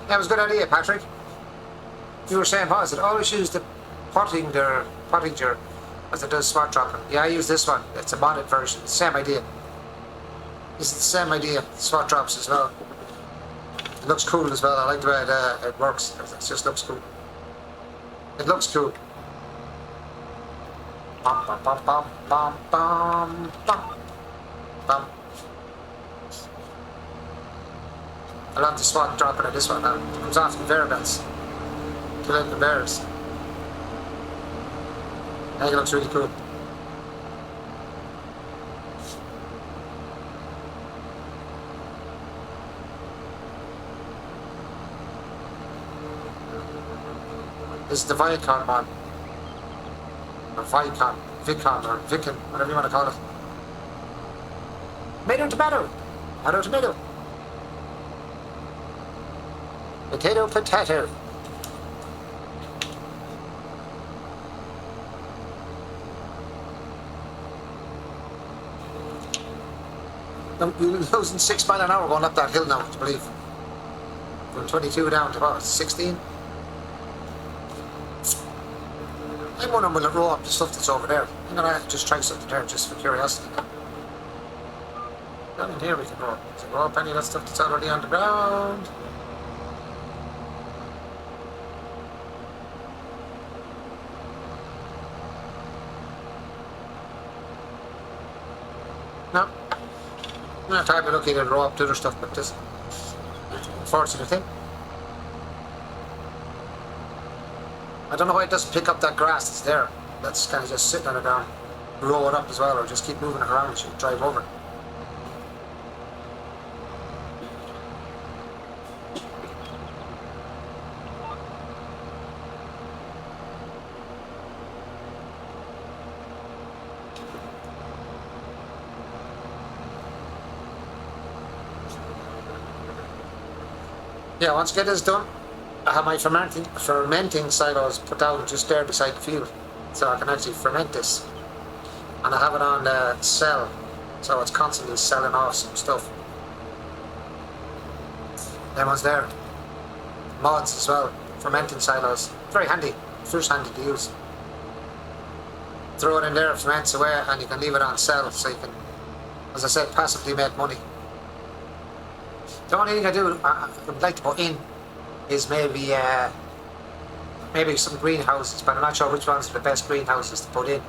That was a good idea, Patrick. You were saying, what is it? Always use the Pottinger as it does SWAT dropping. Yeah, I use this one. It's a modded version. Same idea. This is the same idea. SWAT drops as well. It looks cool as well. I like the way it works. It just looks cool. It looks cool. Bum, bum, bum, bum, bum, bum, bum, bum. I love the SWAT dropping at this one now. It comes off the conveyor belts. Killing the bears. I think it looks really cool. This is the Viacom mod. Or Vicon, or Vicon, whatever you want to call it. Tomato. Tomato. Potato. You're losing 6 miles an hour going up that hill now, I believe. From 22 down to what, 16? I'm wondering will it roll up the stuff that's over there. I'm gonna just try something there just for curiosity. Down in here we can roll. Does it roll up any of that stuff that's already on the ground? No. I'm not entirely looking at roll up to other stuff, but this unfortunate thing. I don't know why it doesn't pick up that grass that's there. That's kind of just sitting on the ground. Roll it up as well, or just keep moving it around and you drive over it. Yeah, once I get this done, I have my fermenting silos put down just there beside the field, so I can actually ferment this. And I have it on the cell, so it's constantly selling off some stuff. Them ones there. Mods as well, fermenting silos. Very handy, first handy to use. Throw it in there, it ferments away, and you can leave it on cell, so you can, as I said, passively make money. The only thing I would like to put in is maybe some greenhouses, but I'm not sure which ones are the best greenhouses to put in.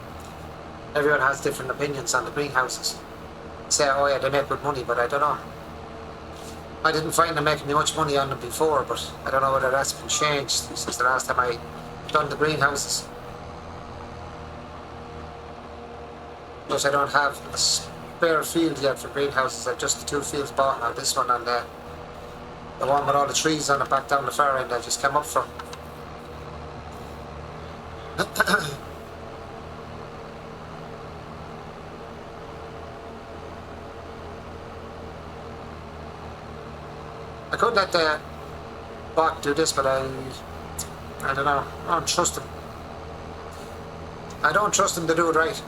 Everyone has different opinions on the greenhouses. Say, oh yeah, they make good money, but I don't know. I didn't find them making me much money on them before, but I don't know whether that's been changed since the last time I done the greenhouses. But I don't have a spare field yet for greenhouses. I've just the 2 fields bought now, this one and the one with all the trees on it back down the far end I just came up from. I could let the bot do this, but I don't know. I don't trust him. I don't trust him to do it right.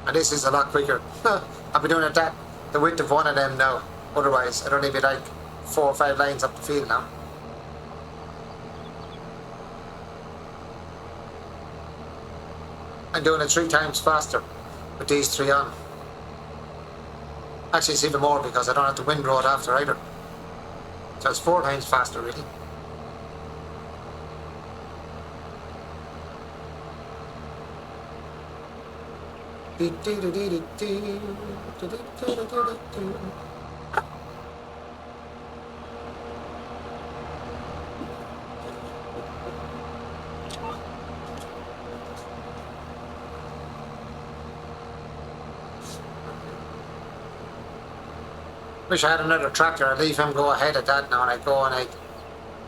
And this is a lot quicker. I'll be doing it at the width of one of them now. Otherwise, I'd only be like 4 or 5 lines up the field now. I'm doing it 3 times faster with these 3 on. Actually, it's even more because I don't have to windrow it after either. So it's 4 times faster, really. Wish I had another tractor. I'd leave him go ahead at that now, and I'd go and I'd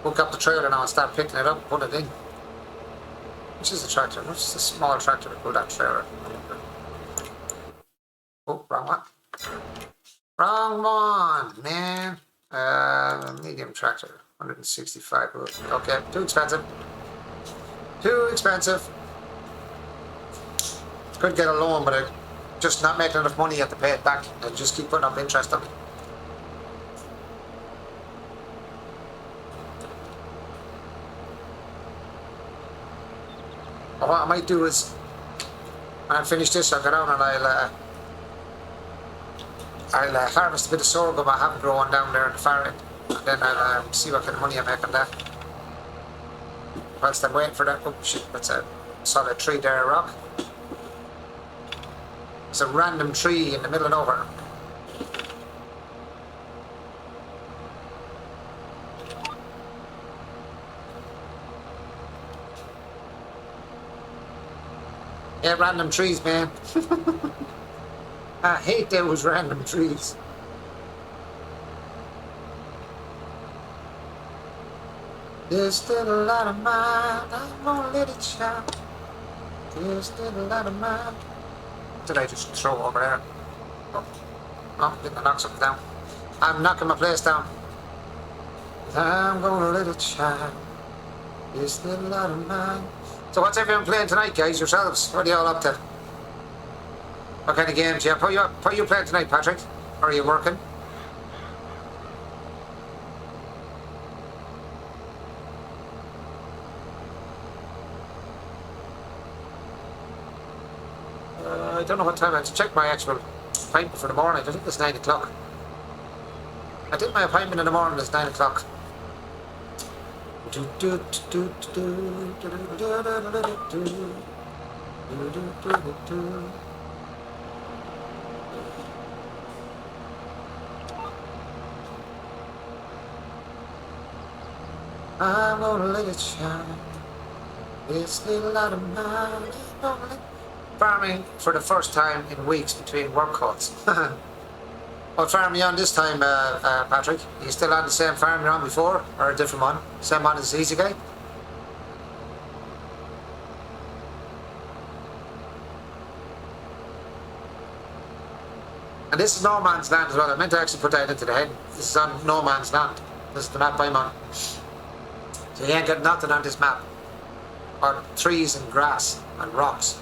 hook up the trailer now and start picking it up and put it in. Which is the tractor? Which is the small tractor to pull that trailer? Oh, wrong one. Wrong one, man. Medium tractor, 165. Okay, too expensive. Too expensive. Could get a loan, but I'm just not making enough money yet to pay it back. I just keep putting up interest on it. What I might do is When I finish this, I'll go down and I'll harvest a bit of sorghum I have growing down there in the far end. And then I'll see what kind of money I make on that. Whilst I'm waiting for that. Oh shit, that's a solid tree there, a rock. It's a random tree in the middle of nowhere. Yeah, random trees, man. I hate those random trees. This little light of mine, I'm gonna let it shine. This little light of mine. Did I just throw over there? Oh, no, didn't knock something down. I'm knocking my place down. I'm gonna let it shine. This little light of mine. So what's everyone playing tonight, guys, yourselves? What are you all up to? What kind of games? Yeah, what are you playing tonight, Patrick? Or are you working? I don't know what time I have to check my actual appointment for the morning. I think it's 9 o'clock. I think my appointment in the morning is 9 o'clock. I'm gonna let it shine. This little light of mine. Farming for the first time in weeks between work calls. What farm are you on this time, Patrick? Are you still on the same farm you're on before, or a different one? Same one as Easy Guy? And this is No Man's Land as well. I meant to actually put that into the head. This is on No Man's Land. This is the map I'm on. So you ain't got nothing on this map. Or trees and grass and rocks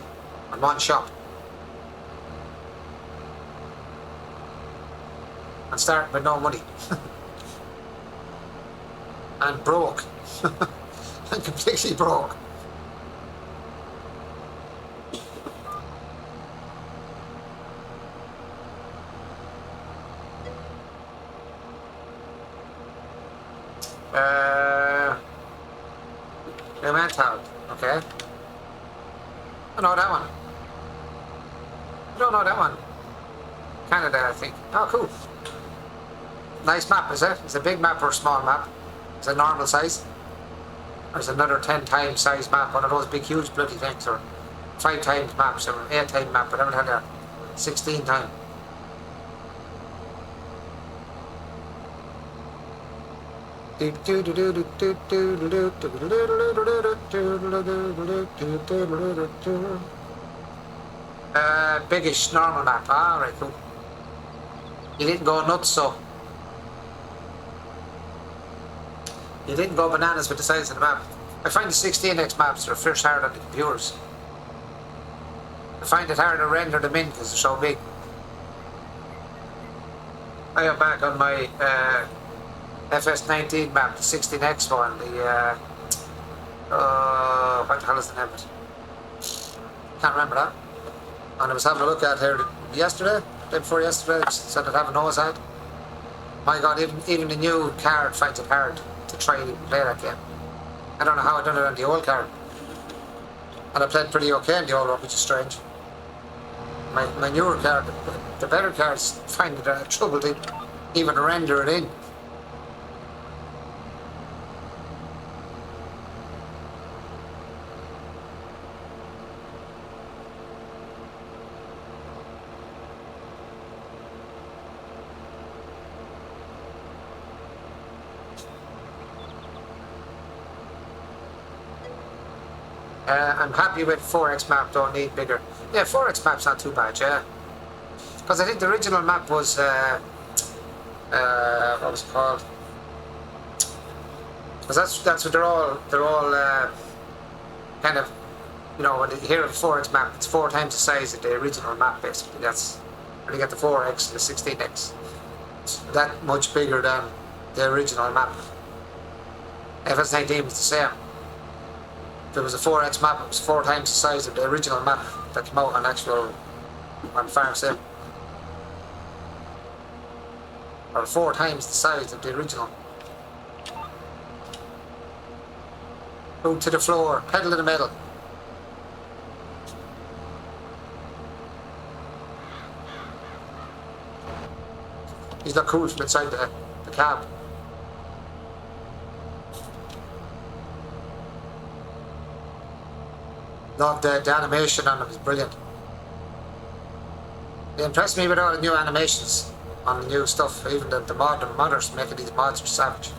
and one shop. And starting with no money. And broke. And completely broke. Mantown, okay. I know that one. I don't know that one. Canada, I think. Oh, cool. Nice map, is it? It's a big map or a small map? It's a normal size? There's another 10 times size map, one of those big huge bloody things, or 5 times maps, or 8 times map, but I haven't had a 16 time. Biggish normal map. Ah, right, cool. You didn't go nuts, so. You didn't go bananas with the size of the map. I find the 16x maps are first hard on the computers. I find it hard to render them in because they're so big. I got back on my FS19 map, the 16x one, the what the hell is the name of it? Can't remember that. And I was having a look at here yesterday, day before yesterday, said I'd have a nose at. My god, even the new card finds it hard to try and play that game. I don't know how I done it on the old card. And I played pretty okay on the old one, which is strange. My newer card, the better cards find it trouble to even render it in. I'm happy with 4x map, don't need bigger. Yeah, 4x map's not too bad, yeah. Because I think the original map was, what was it called? Because that's what they're all kind of, you know, when you hear of 4x map, it's 4 times the size of the original map, basically. That's when you get the 4x and the 16x. It's that much bigger than the original map. FS19 was the same. there was a 4X map. It was 4 times the size of the original map that came out on Farm Sim. Or 4 times the size of the original. Boot to the floor, pedal to the metal. He's not cool from inside the cab. Loved the animation on it, was brilliant. They impressed me with all the new animations on the new stuff, even the modders making these mods were savage.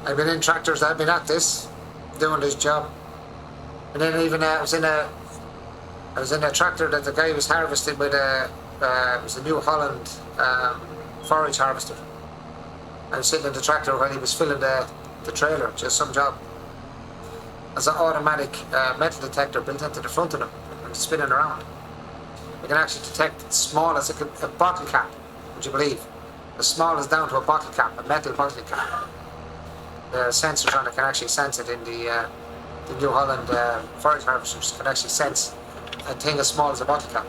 I've been in tractors, I've been at this, doing this job. And then even I was in a tractor that the guy was harvesting with it was a New Holland forage harvester. I was sitting in the tractor while he was filling the trailer, just some job. There's an automatic metal detector built into the front of them and spinning around. You can actually detect as small as a bottle cap, would you believe? As small as down to a bottle cap, a metal bottle cap. The sensors on it can actually sense it in the New Holland forage harvesters can actually sense a thing as small as a bottle cap.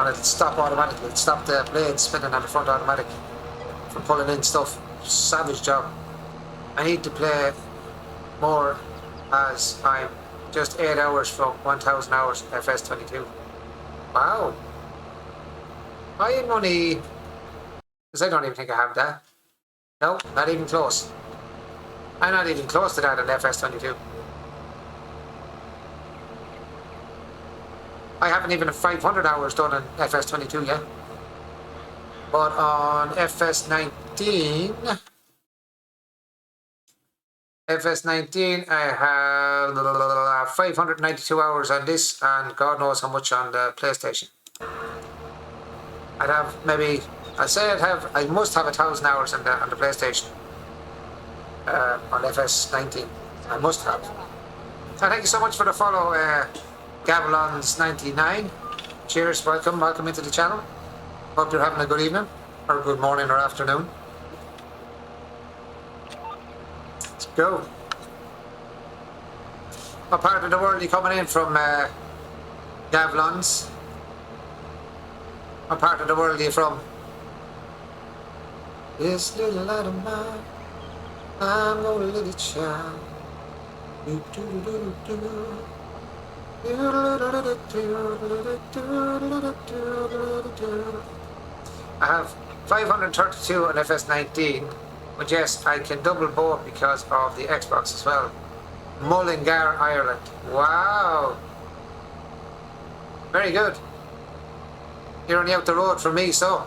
And it'll stop automatically, it'll stop the blade spinning on the front automatic from pulling in stuff. Savage job. I need to play more as I'm just 8 hours from 1000 hours FS22. Wow. My money, because I don't even think I have that. No, not even close. I'm not even close to that on FS22. I haven't even 500 hours done on FS22 yet. But on FS19, I have 592 hours on this, and God knows how much on the PlayStation. I'd have maybe, I must have 1,000 hours on the PlayStation. On FS19, I must have. Thank you so much for the follow, Gavilons99. Cheers, welcome into the channel. Hope you're having a good evening, or good morning or afternoon. Let's go. What part of the world are you coming in from, Gavilons? What part of the world are you from? This little light of mine, I'm gonna let it shine. I have 532 on FS19, but yes, I can double both because of the Xbox as well. Mullingar, Ireland. Wow. Very good. You're only out the road from me, so.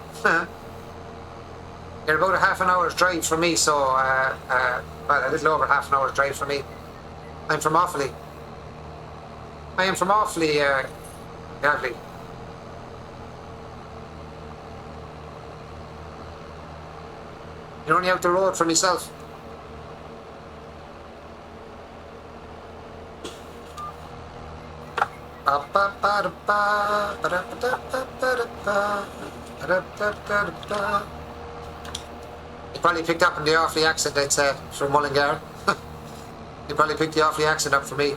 You're about a half an hour's drive from me, so, well, a little over half an hour's drive from me. I'm from Offaly. I am from Offaly, Gavley. You're only out the road from myself. You probably picked up on the Offaly accent, I'd say, from Mullingar. You probably picked the Offaly accent up for me.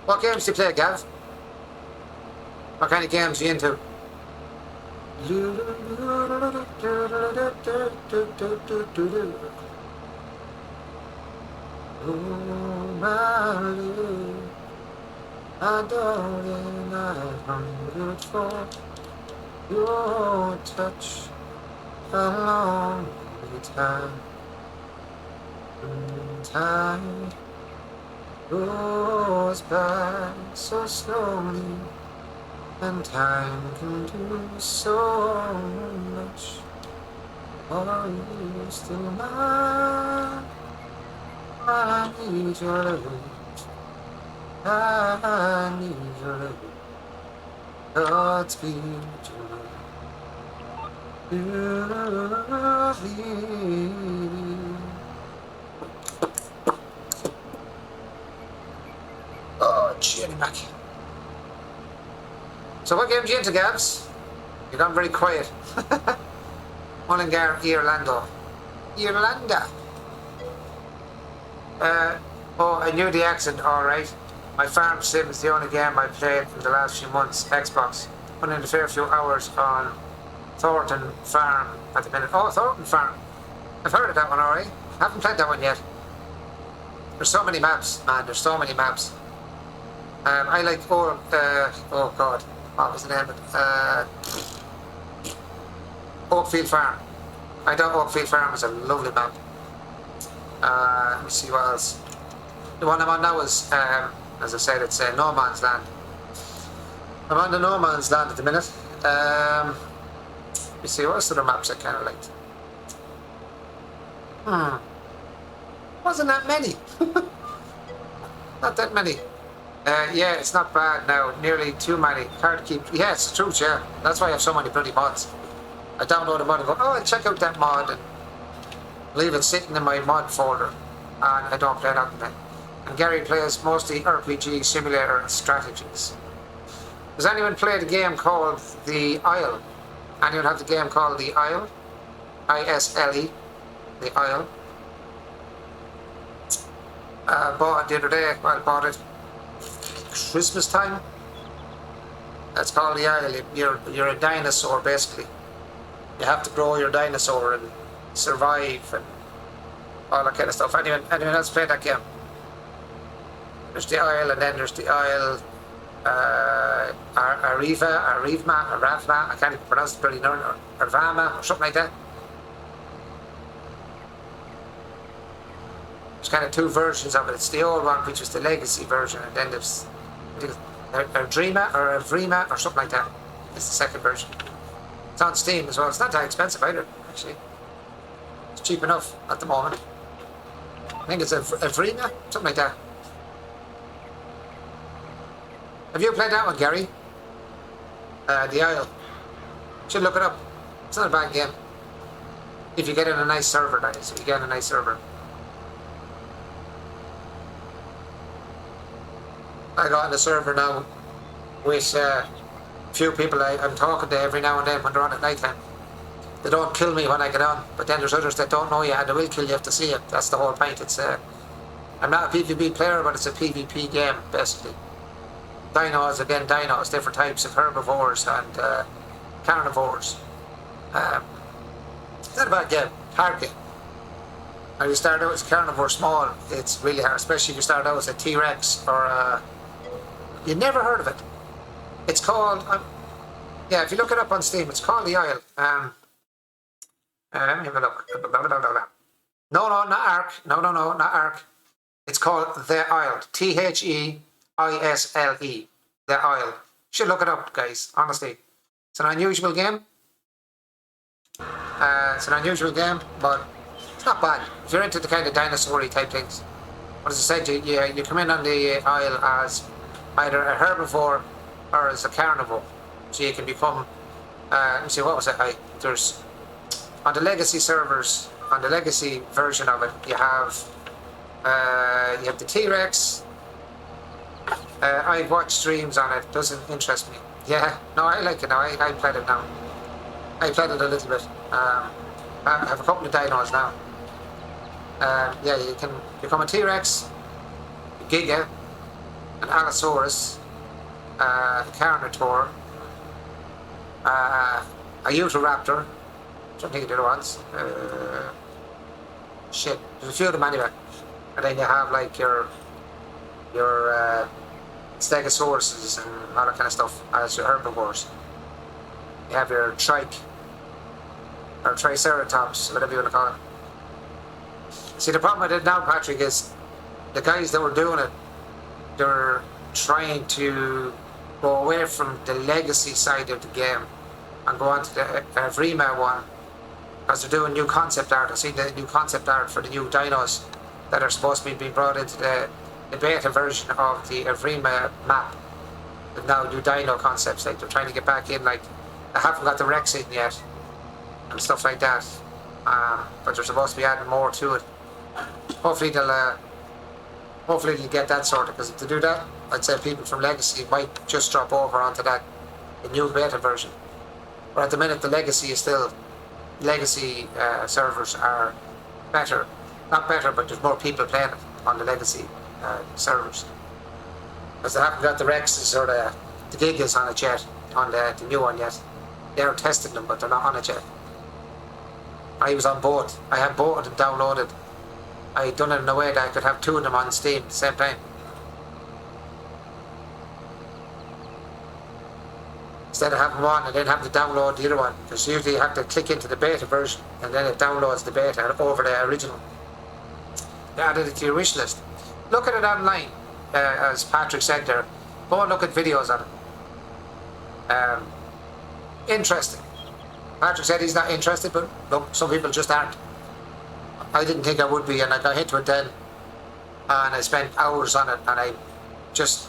What games do you play, Gav? What kind of games are you into? Oh, my love, I darling, I hungered for your touch along the time. Time goes by so slowly, and time can do so much. Are you still mine? I need your love. I need your love. Godspeed your love. Oh, Jenny Mac. So what game are you into, Gabs? You've gone very quiet. Mullingar, Irlanda. Irlanda. Oh, I knew the accent, alright. My Farm Sim is the only game I played in the last few months. Xbox. Put in a fair few hours on Thornton Farm at the minute. Oh, Thornton Farm. I've heard of that one, alright. Haven't played that one yet. There's so many maps, man. There's so many maps. I like oh god, what was the name of it? Oakfield Farm. I thought Oakfield Farm was a lovely map. Let me see what else. The one I'm on now is, as I said, it's No Man's Land. I'm on the No Man's Land at the minute. Let me see, what other maps I kind of liked. Wasn't that many. Not that many. Yeah, it's not bad now. Nearly too many. Hard to keep. Yeah, it's the truth, yeah. That's why I have so many bloody mods. I download a mod and go, oh, I'll check out that mod and leave it sitting in my mod folder. And I don't play that then. And Gary plays mostly RPG, simulator, and strategies. Does anyone play the game called The Isle? Anyone have the game called The Isle? I-S-L-E. The Isle. Bought it the other day. Well, bought it Christmas time. That's called The Isle. You're a dinosaur, basically. You have to grow your dinosaur and survive and all that kind of stuff. Anyone else play that game? There's The Isle, and then there's The Isle, Aravma, I can't even pronounce it, or Arvama, or something like that. There's kind of two versions of it. It's the old one, which was the legacy version, and then there's Ardrima or Avrima or something like that. It's the second version. It's on Steam as well. It's not that expensive either, actually. It's cheap enough at the moment. I think it's Avrima, something like that. Have you played that one, Gary? The Isle. Should look it up. It's not a bad game. If you get in a nice server, that is. If you get in a nice server. I got in a server now with a few people I'm talking to every now and then when they're on at night time. They don't kill me when I get on, but then there's others that don't know you and they will kill you if they see it. That's the whole point. It's I'm not a PvP player, but it's a PvP game, basically. Dinos, again, dinos, different types of herbivores and carnivores. It's not a bad game, hard game. Now you start out as a carnivore small, it's really hard, especially if you start out as a T-Rex or you never heard of it. It's called, yeah, if you look it up on Steam, it's called The Isle. Let me have a look. No, not Ark. No, not Ark. It's called The Isle. Theisle. The Isle. You should look it up, guys, honestly. It's an unusual game. But it's not bad. If you're into the kind of dinosaur-y type things. But as I said, you come in on the Isle as either a herbivore or as a carnivore. So you can become, let me see, what was it? There's, on the legacy servers, on the legacy version of it, you have the T-Rex. I watch streams on it. Doesn't interest me. Yeah, no, I like it now. I played it now. I played it a little bit. I have a couple of dinos now. Yeah, you can become a T-Rex, Giga, an Allosaurus, a Carnotaur, a Utahraptor. I don't think of the other ones. Shit, there's a few of them anyway. And then you have like your Stegosauruses and all that kind of stuff as your herbivores. You have your Trike, or Triceratops, whatever you want to call it. See, the problem with it now, Patrick, is the guys that were doing it, they're trying to go away from the legacy side of the game and go on to the Avrima one, because they're doing new concept art. I see the new concept art for the new dinos that are supposed to be being brought into the beta version of the Avrima map. With now new dino concepts, like they're trying to get back in, like they haven't got the Rex in yet and stuff like that. But they're supposed to be adding more to it. Hopefully they'll get that sorted, because if they do that, I'd say people from Legacy might just drop over onto that the new beta version. But at the minute, the legacy is still legacy servers are better, not better, but there's more people playing it on the legacy servers because they haven't got the Rexes or the Gigas on it yet, on the new one yet. They're testing them, but they're not on it yet. I was on both. I had both of them downloaded. I had done it in a way that I could have two of them on Steam at the same time. Instead of having one and then having to download the other one, because usually you have to click into the beta version and then it downloads the beta over the original. They added it to your wish list. Look at it online, as Patrick said there. Go and look at videos on it. Interesting. Patrick said he's not interested, but look, some people just aren't. I didn't think I would be, and I got into it then, and I spent hours on it, and I just,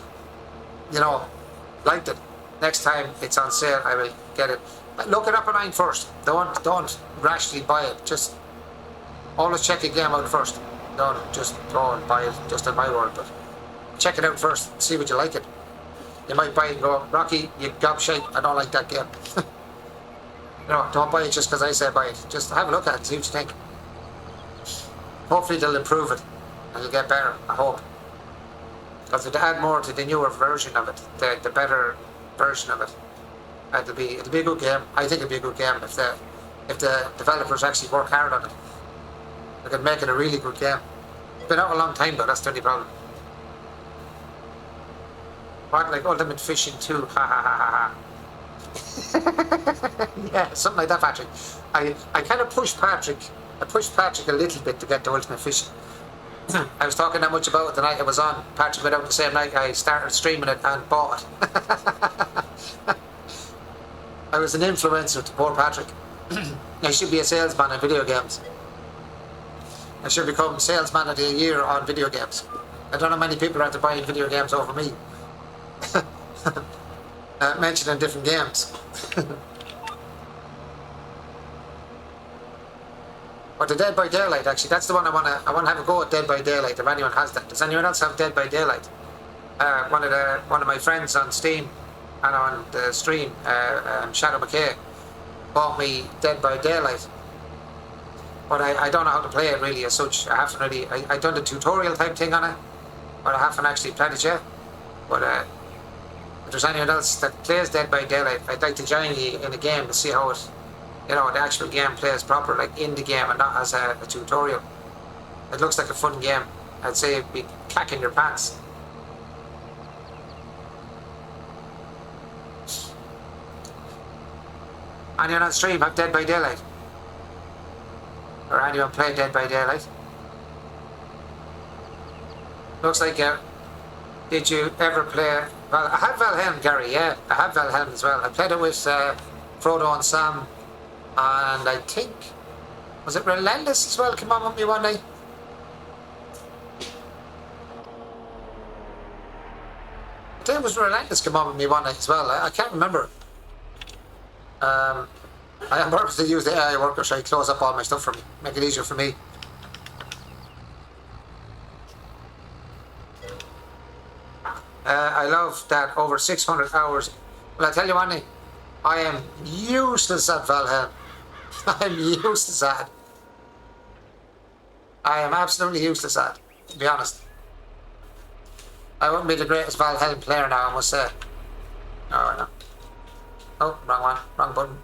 liked it. Next time it's on sale, I will get it. But look it up online first. Don't rashly buy it. Just always check a game out first. Don't just go and buy it, just in my word, but check it out first, see what you like it. You might buy it and go, Rocky, you gobshite, I don't like that game. Don't buy it just because I say buy it. Just have a look at it, see what you think. Hopefully they'll improve it and it'll get better, I hope. Because if they add more to the newer version of it, the better version of it, it'll be a good game. I think it'll be a good game if the developers actually work hard on it. They can make it a really good game. It's been out a long time though, that's the only problem. What, like Ultimate Fishing 2, ha ha ha ha ha. Yeah, something like that, Patrick. I kind of pushed Patrick a little bit to get to Ultimate Fishing. I was talking that much about it the night it was on. Patrick went out the same night I started streaming it and bought it. I was an influencer to poor Patrick. I should be a salesman in video games. I should become salesman of the year on video games. I don't know how many people are out there buying video games over me. Mentioning different games. Or the Dead by Daylight, actually, that's the one I want to have a go at. Dead by Daylight, if anyone has that. Does anyone else have Dead by Daylight? One of my friends on Steam and on the stream, Shadow McKay, bought me Dead by Daylight. But I don't know how to play it really as such. I haven't really, I done the tutorial type thing on it, but I haven't actually played it yet. But if there's anyone else that plays Dead by Daylight, I'd like to join you in a game to see how it, the actual game plays proper, like in the game and not as a tutorial. It looks like a fun game. I'd say it'd be cracking your pants. Anyone on stream have Dead by Daylight? Or anyone play Dead by Daylight? Looks like did you ever play? Well, I have Valheim, Gary. Yeah, I have Valheim as well. I played it with Frodo and Sam, and I think was it Relentless as well? Came on with me one day. I think it was Relentless came on with me one night as well. I can't remember. I am purposely use the AI worker so I close up all my stuff for me, make it easier for me. I love that over 600 hours. Well, I tell you one thing, I am useless at Valheim. I'm useless at it. I am absolutely useless at it, to be honest. I wouldn't be the greatest Valheim player now, I must say. No, no. Oh, wrong one, wrong button.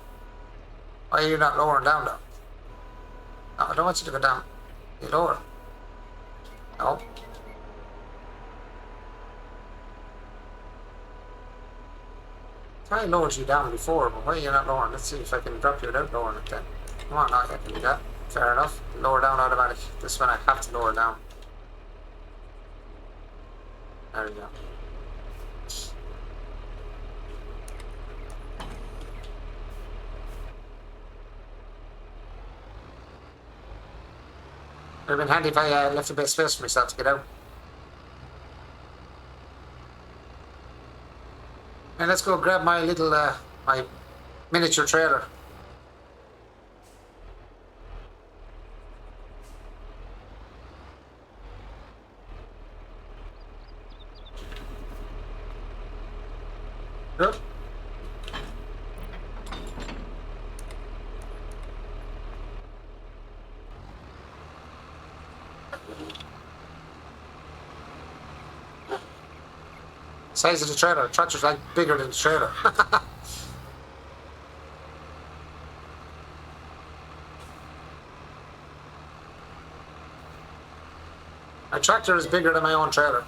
Why are you not lowering down though? No, I don't want you to go down. You lower. No. I lowered you down before, but why are you not lowering? Let's see if I can drop you without lowering it then. Come on, no, I can do that. Fair enough. Lower down automatic. This one I have to lower down. There we go. It would have been handy if I left a bit of space for myself to get out. And let's go grab my little, my miniature trailer. Good. Size of the trailer. The tractor's like bigger than the trailer. My tractor is bigger than my own trailer.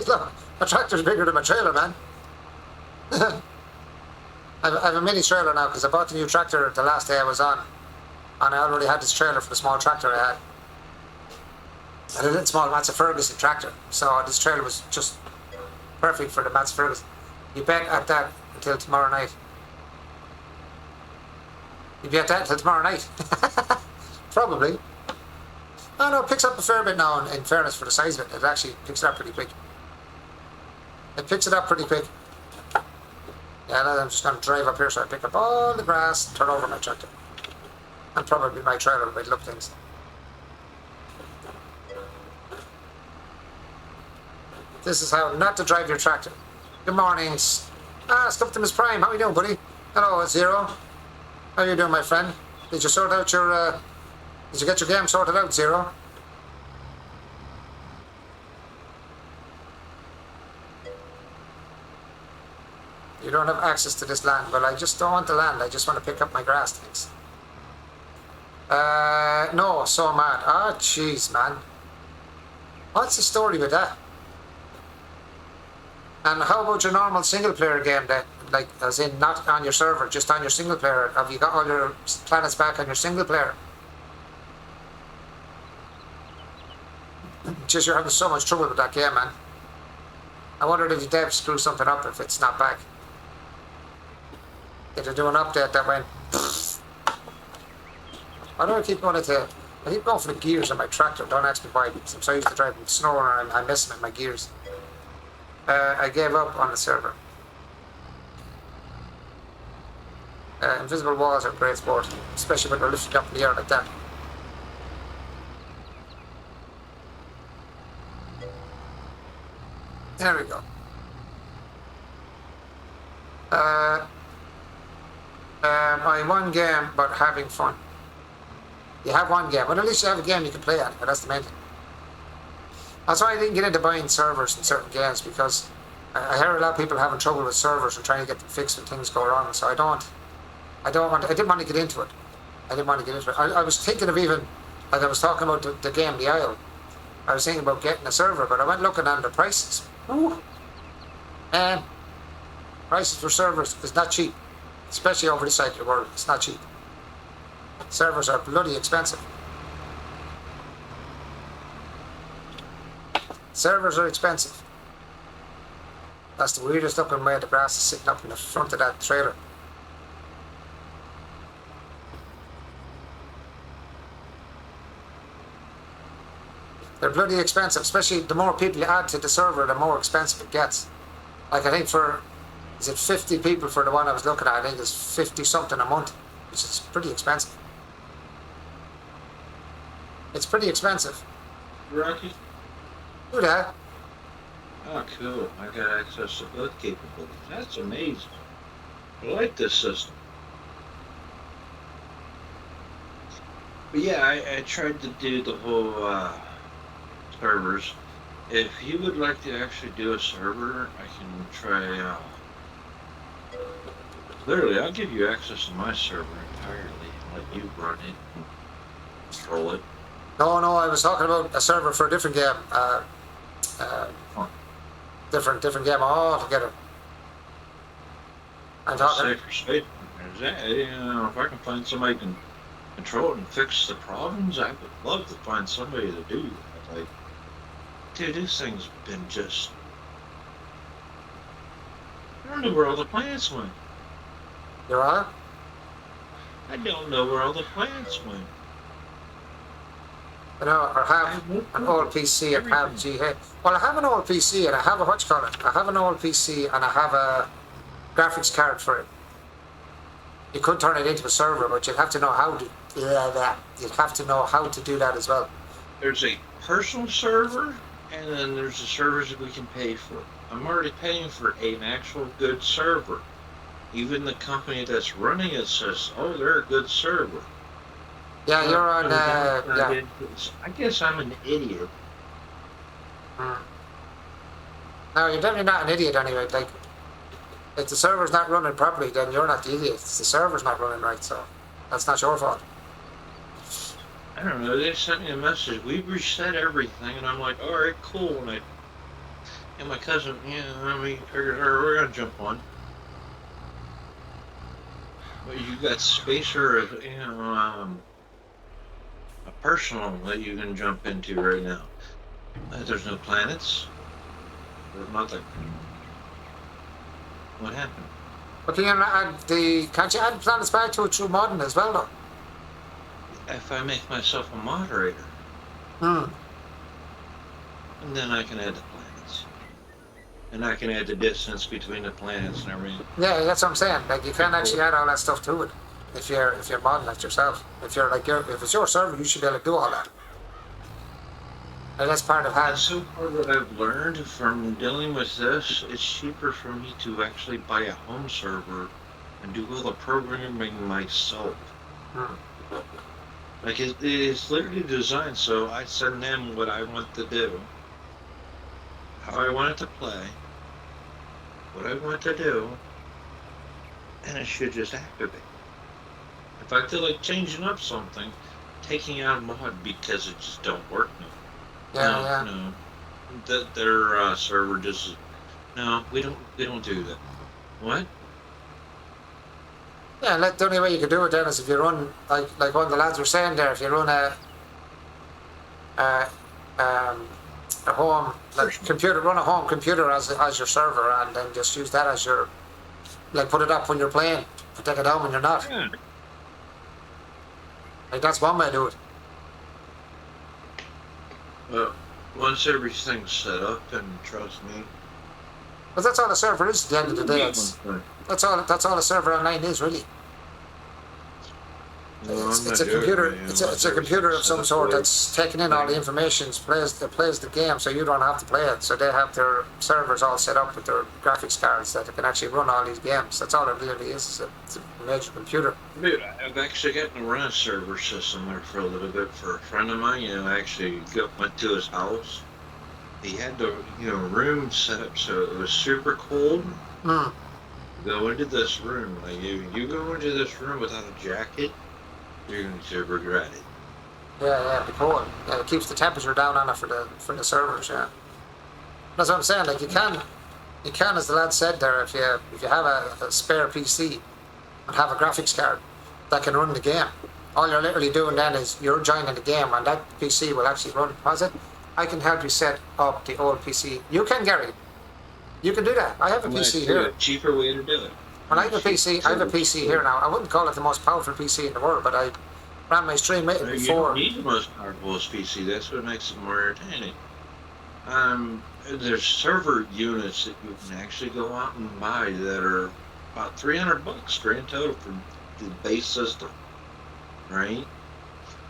Look, my tractor's bigger than my trailer, man. I have a mini trailer now because I bought the new tractor the last day I was on. And I already had this trailer for the small tractor I had. A little small Matsa Ferguson tractor. So this trailer was just perfect for the Matsa Ferguson. You bet at that until tomorrow night. You bet that until tomorrow night. Probably. Oh no, it picks up a fair bit now in fairness for the size of it. It actually picks it up pretty quick. It picks it up pretty quick. Yeah, I'm just going to drive up here so I pick up all the grass and turn over my tractor. And probably my trailer by the look things. This is how not to drive your tractor. Good mornings. Stuptimus Prime, how are you doing, buddy? Hello, Zero. How are you doing, my friend? Did you sort out your, did you get your game sorted out, Zero? You don't have access to this land. Well, I just don't want the land. I just want to pick up my grass, thanks. No, so mad. Ah, jeez, man. What's the story with that? And how about your normal single-player game then? Like, as in, not on your server, just on your single-player. Have you got all your planets back on your single-player? Just you're having so much trouble with that game, man. I wondered if the devs screw something up if it's not back. Did they do an update that went... Why do I keep going into... I keep going for the gears on my tractor. Don't ask me why. I'm so used to driving snow and I'm messing with my gears. I gave up on the server. Invisible walls are great sport, especially when they're lifted up in the air like that. There we go. My one game about having fun. You have one game, but at least you have a game you can play on it, but that's the main thing. That's why I didn't get into buying servers in certain games, because I hear a lot of people having trouble with servers and trying to get them fixed when things go wrong, so I didn't want to get into it. I was thinking of even, like I was talking about the game The Isle, I was thinking about getting a server, but I went looking at the prices. Ooh. And prices for servers is not cheap, especially over this side of the world. It's not cheap. Servers are bloody expensive. Servers are expensive. That's the weirdest looking way the grass is sitting up in the front of that trailer. They're bloody expensive, especially the more people you add to the server, the more expensive it gets. Like I think is it 50 people for the one I was looking at? I think it's 50 something a month, which is pretty expensive. It's pretty expensive. Rocky? Do that. Oh, cool. I got access to both capabilities. That's amazing. I like this system. But yeah, I tried to do the whole servers. If you would like to actually do a server, I can try. Literally, I'll give you access to my server entirely and let you run it and control it. No, I was talking about a server for a different game. Different game altogether. I'm talking. Safer state. If I can find somebody who can control it and fix the problems, I would love to find somebody to do that. Like, dude, this thing's been just... I don't know where all the plants went. You are? I don't know where all the plants went. You know, or have an old PC and have GH. Well, I have an old PC and I have a I have an old PC and I have a graphics card for it. You could turn it into a server, but you'd have to know how to do that. You'd have to know how to do that as well. There's a personal server, and then there's the servers that we can pay for. I'm already paying for an actual good server. even the company that's running it says, "Oh, they're a good server." Yeah, you're on. Yeah. I guess I'm an idiot. Mm. No, you're definitely not an idiot anyway. Like, if the server's not running properly, then you're not the idiot. It's the server's not running right, so that's not your fault. I don't know. They sent me a message. We've reset everything, and I'm like, all right, cool. And my cousin, figured, all right, we're gonna jump on. But you got Spacer, a personal that you can jump into right now. There's no planets. There's nothing. What happened? But can can't you add planets back to it through modding as well, though? If I make myself a moderator, Hmm. and then I can add the planets, and I can add the distance between the planets and everything. Yeah, that's what I'm saying. Like, you can actually add all that stuff to it if you're modding it yourself. If it's your server, you should be able to do all that. And that's part of how. And so far, what I've learned from dealing with this, it's cheaper for me to actually buy a home server and do all the programming myself. Hmm. Like, it's literally designed so I send them what I want to do, how I want it to play, what I want to do, and it should just activate. If I feel like changing up something, taking out a mod because it just don't work no. Yeah. No. Their server just no. We don't do that. What? Yeah, the only way you can do it then is if you run, like one of the lads were saying there, if you run a home computer, run a home computer as your server, and then just use that as your, like, put it up when you're playing, and take it down when you're not. Yeah. Like, that's one way to do it. Well, once everything's set up, and trust me. But that's all a server is at the end of the day. That's all a server online is, really. No, It's a computer. It's a computer of some sort that's taking in all the information, plays the game, so you don't have to play it. So they have their servers all set up with their graphics cards that can actually run all these games. That's all it really is. It's a major computer. Dude, I've actually gotten to run a server system there for a little bit for a friend of mine. I actually went to his house. He had the room set up so it was super cold. Mm. Go into this room. Like, you go into this room without a jacket, you're going to regret it. Yeah, be cold. Yeah, it keeps the temperature down on it for the servers. Yeah, that's what I'm saying. Like, you can, as the lad said there, if you have a spare PC and have a graphics card that can run the game, all you're literally doing then is you're joining the game, and that PC will actually run. How's it? I can help you set up the old PC. You can, Gary. You can do that. I have a PC here. A cheaper way to do it. Well, I have a PC here now. I wouldn't call it the most powerful PC in the world, but I ran my stream with it You before. don't need the most powerful PC. That's what makes it more entertaining. There's server units that you can actually go out and buy that are about $300 grand total for the base system, right?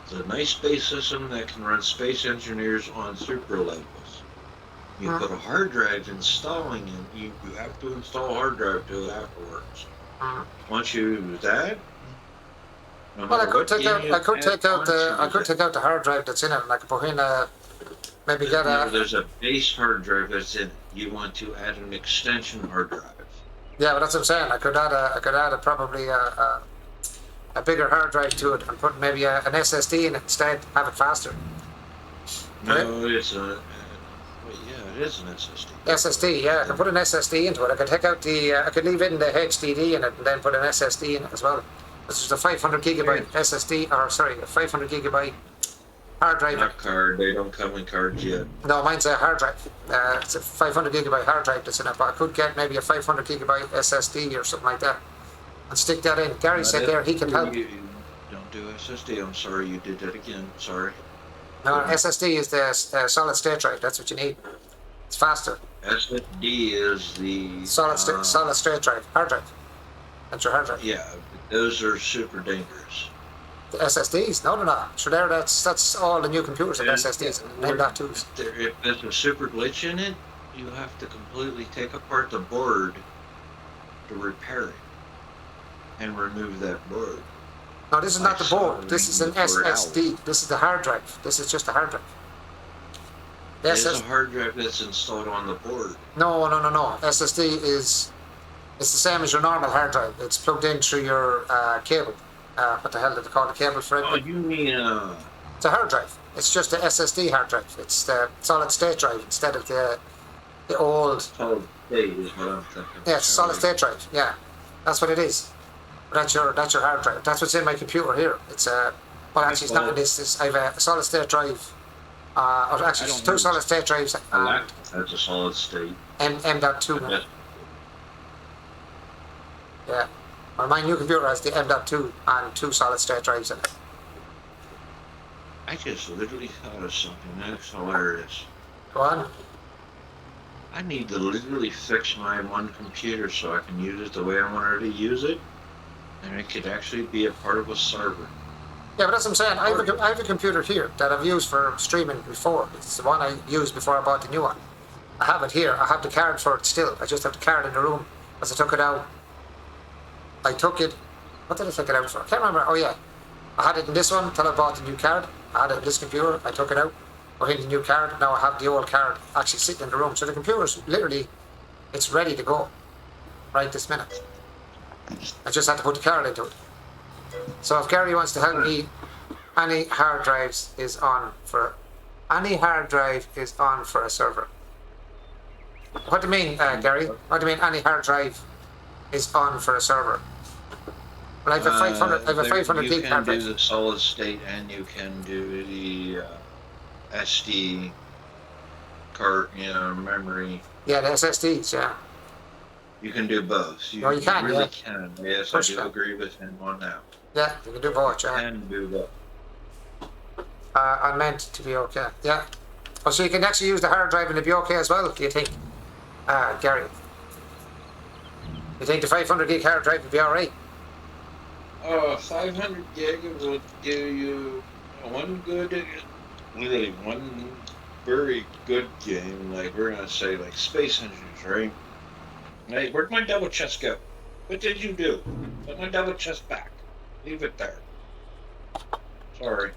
It's a nice base system that can run Space Engineers on super levels. You put a hard drive installing it, you have to install a hard drive to it afterwards. Once you do that, Well, I could take out the hard drive that's in it, and I could put in maybe get a. There's a base hard drive that's in it. You want to add an extension hard drive. Yeah, but that's what I'm saying. I could add probably a bigger hard drive to it and put maybe an SSD in it instead, have it faster. No, it's a. It is an SSD. SSD, yeah. I could put an SSD into it. I could take out I could leave in the HDD in it and then put an SSD in it as well. This is a 500 gigabyte SSD, or sorry, a 500 gigabyte hard drive. Not card. They don't come in cards yet. No, mine's a hard drive. It's a 500 gigabyte hard drive that's in it, but I could get maybe a 500 gigabyte SSD or something like that and stick that in. Gary said there he can help. You don't do SSD. I'm sorry, you did that again. Sorry. No, SSD is the solid state drive. That's what you need. It's faster. SSD is the Solid state drive, hard drive. That's your hard drive. Yeah, those are super dangerous. The SSDs? No, they're not. Sure, that's all the new computers have SSDs. Named that too. If there's a super glitch in it, you have to completely take apart the board to repair it. and remove that board. No, this is not the I saw board. it This is an before it SSD. This is the hard drive. This is just a hard drive. The There's a SS hard drive that's installed on the board. No. SSD is it's the same as your normal hard drive. It's plugged in through your cable. What the hell did they call the cable for it? Oh, you mean It's a hard drive. It's just the SSD hard drive. It's the solid state drive instead of the old. solid state is what I'm thinking. Yeah, it's a solid state drive. Yeah, that's what it is. That's your hard drive. That's what's in my computer here. It's a well, actually, it's not in this. I have a solid state drive. Or actually, it's two solid state drives. A laptop has a solid state. M.2. Yes. Yeah. Well, my new computer has the M.2 and two solid state drives in it. I just literally thought of something that's hilarious. Go on. I need to literally fix my one computer so I can use it the way I wanted to use it, and it could actually be a part of a server. Yeah, but that's what I'm saying. I have a computer here that I've used for streaming before. It's the one I used before I bought the new one. I have it here. I have the card for it still. I just have the card in the room. As I took it out, I took it. What did I take it out for? I can't remember. Oh yeah, I had it in this one until I bought the new card. I had it in this computer. I took it out. I in the new card. Now I have the old card actually sitting in the room. So the computer's literally, it's ready to go right this minute. I just had to put the card into it. So if Gary wants to help me, any hard drive is on for a server. What do you mean, Gary? What do you mean any hard drive is on for a server? Well, I have a 500. I have a 500 gig hard You can drive. do the solid state, and you can do the SD card, memory. Yeah, the SSDs. Yeah. You can do both. You can, really yeah. can. Yes, Push I do that. agree with him on that. Yeah, you can do both. You Yeah. can do both. I meant to be okay. Yeah. Oh, so you can actually use the hard drive and it'll be okay as well. Do you think, Gary? You think the 500 gig hard drive will be all right? 500 gig will do you one very good game. Like we're gonna say, like Space Engines, right? Hey, where'd my double chest go? What did you do? Put my double chest back. Leave it there. Sorry.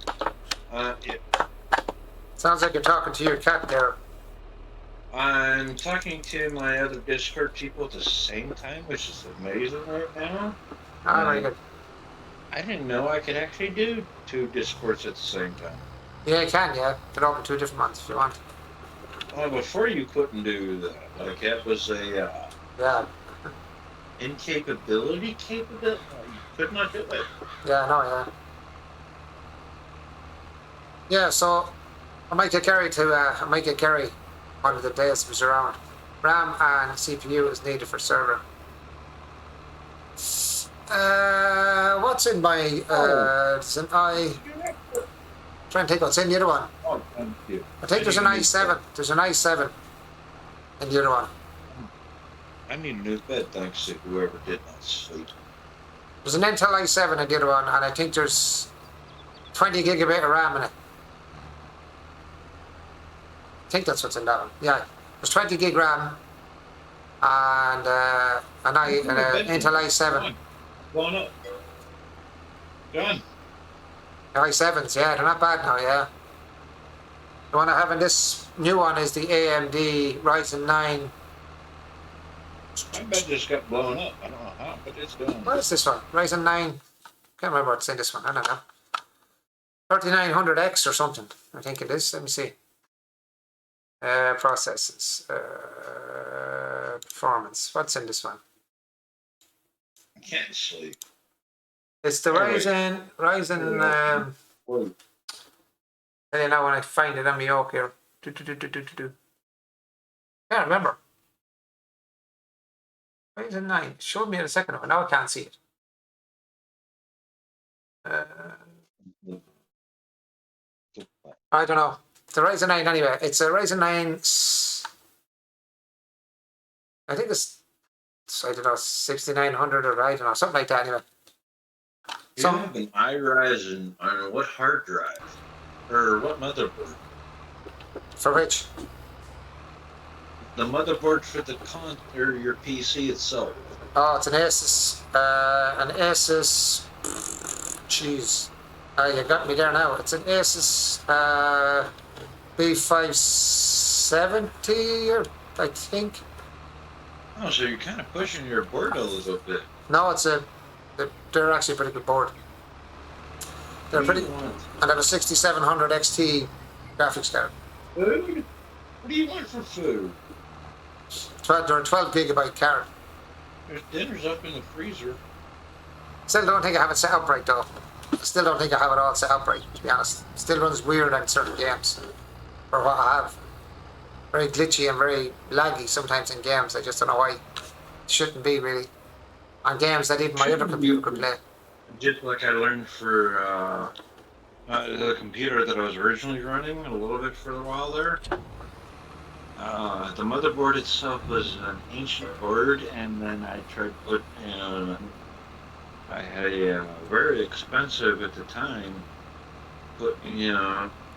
Yeah. Sounds like you're talking to your cat there. I'm talking to my other Discord people at the same time, which is amazing right now. Ah, very good. I didn't know I could actually do two Discords at the same time. Yeah, you can. Yeah, can open two different ones if you want. Well, before you couldn't do that. Like that was a Yeah. incapability capability. You could not do it. Yeah, I know. Yeah. Yeah. So I might get Gary one of the days was around. RAM and CPU is needed for server. What's in my it's an trying to think what's in the other one. Oh, thank you. I think there's an i7. There's an i7 in the other one. I need a new bed, thanks to whoever did not sleep. There's an Intel i7 in the other one, and I think there's 20 gigabit of RAM in it. I think that's what's in that one. Yeah, there's 20 gig RAM and an Intel i7. Go on up. Done. i7s, yeah, they're not bad now, yeah. The one I have in this new one is the AMD Ryzen 9. My bed just got blown up. I don't know how, but it's done. What is this one? Ryzen 9. Can't remember what's in this one. I don't know. 3900X or something. I think it is. Let me see. Processes. Performance. What's in this one? I can't sleep. It's the Ryzen. Wait. I don't know when I find it on my yoke here. Can't remember. Ryzen 9. Showed me in a second ago. Now I can't see it. I don't know. It's a Ryzen 9 anyway. It's a Ryzen 9. I think it's, I don't know, 6900 or I don't know, something like that anyway. You have an iRyzen on what hard drive? Or what motherboard? For which? The motherboard for the or your PC itself. Oh, it's an Asus. Jeez. You got me there now. It's an Asus B570, I think. Oh, so you're kind of pushing your board a little bit. No, they're actually a pretty good board. They're What do pretty, you want? and I have a 6700 XT graphics card. Food? What do you want for food? They're a 12 gigabyte card. There's dinner's up in the freezer. Still don't think I have it set up right though. Still don't think I have it all set up right, to be honest. Still runs weird on certain games. For what I have. Very glitchy and very laggy sometimes in games. I just don't know why. It shouldn't be really. On games that even my other computer could play. Just like I learned for the computer that I was originally running a little bit for a while there. The motherboard itself was an ancient board, and then I tried to put in. I had a very expensive at the time, but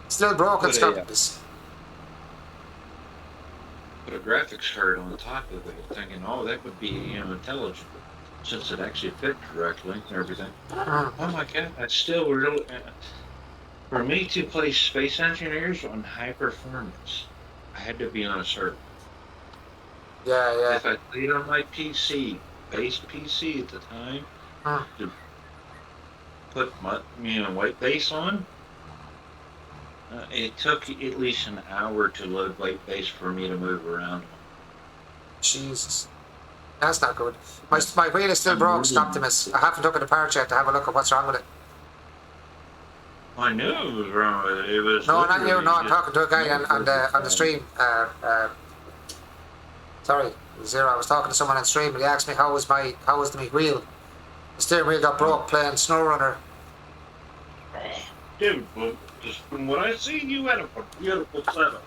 Still broken Put a, stuff. put a graphics card on top of it, thinking, oh, that would be intelligent, since it actually fit correctly and everything. Mm. Oh my god, that's still really. For me to play Space Engineers on high performance, I had to be on a server. Yeah. If I played on my PC, base PC at the time, Mm. to put my white base on, it took at least an hour to load white base for me to move around. Jesus. That's not good. My wheel is still broke, Optimus. I haven't took it apart yet to have a look at what's wrong with it. I knew it was wrong with it. It was No, not you. literally No, I'm just- talking to a guy on the stream. Sorry, Zero. I was talking to someone on stream and he asked me how was my wheel. The steering wheel got broke playing SnowRunner. Dude, well, just from what I see, you had a beautiful setup.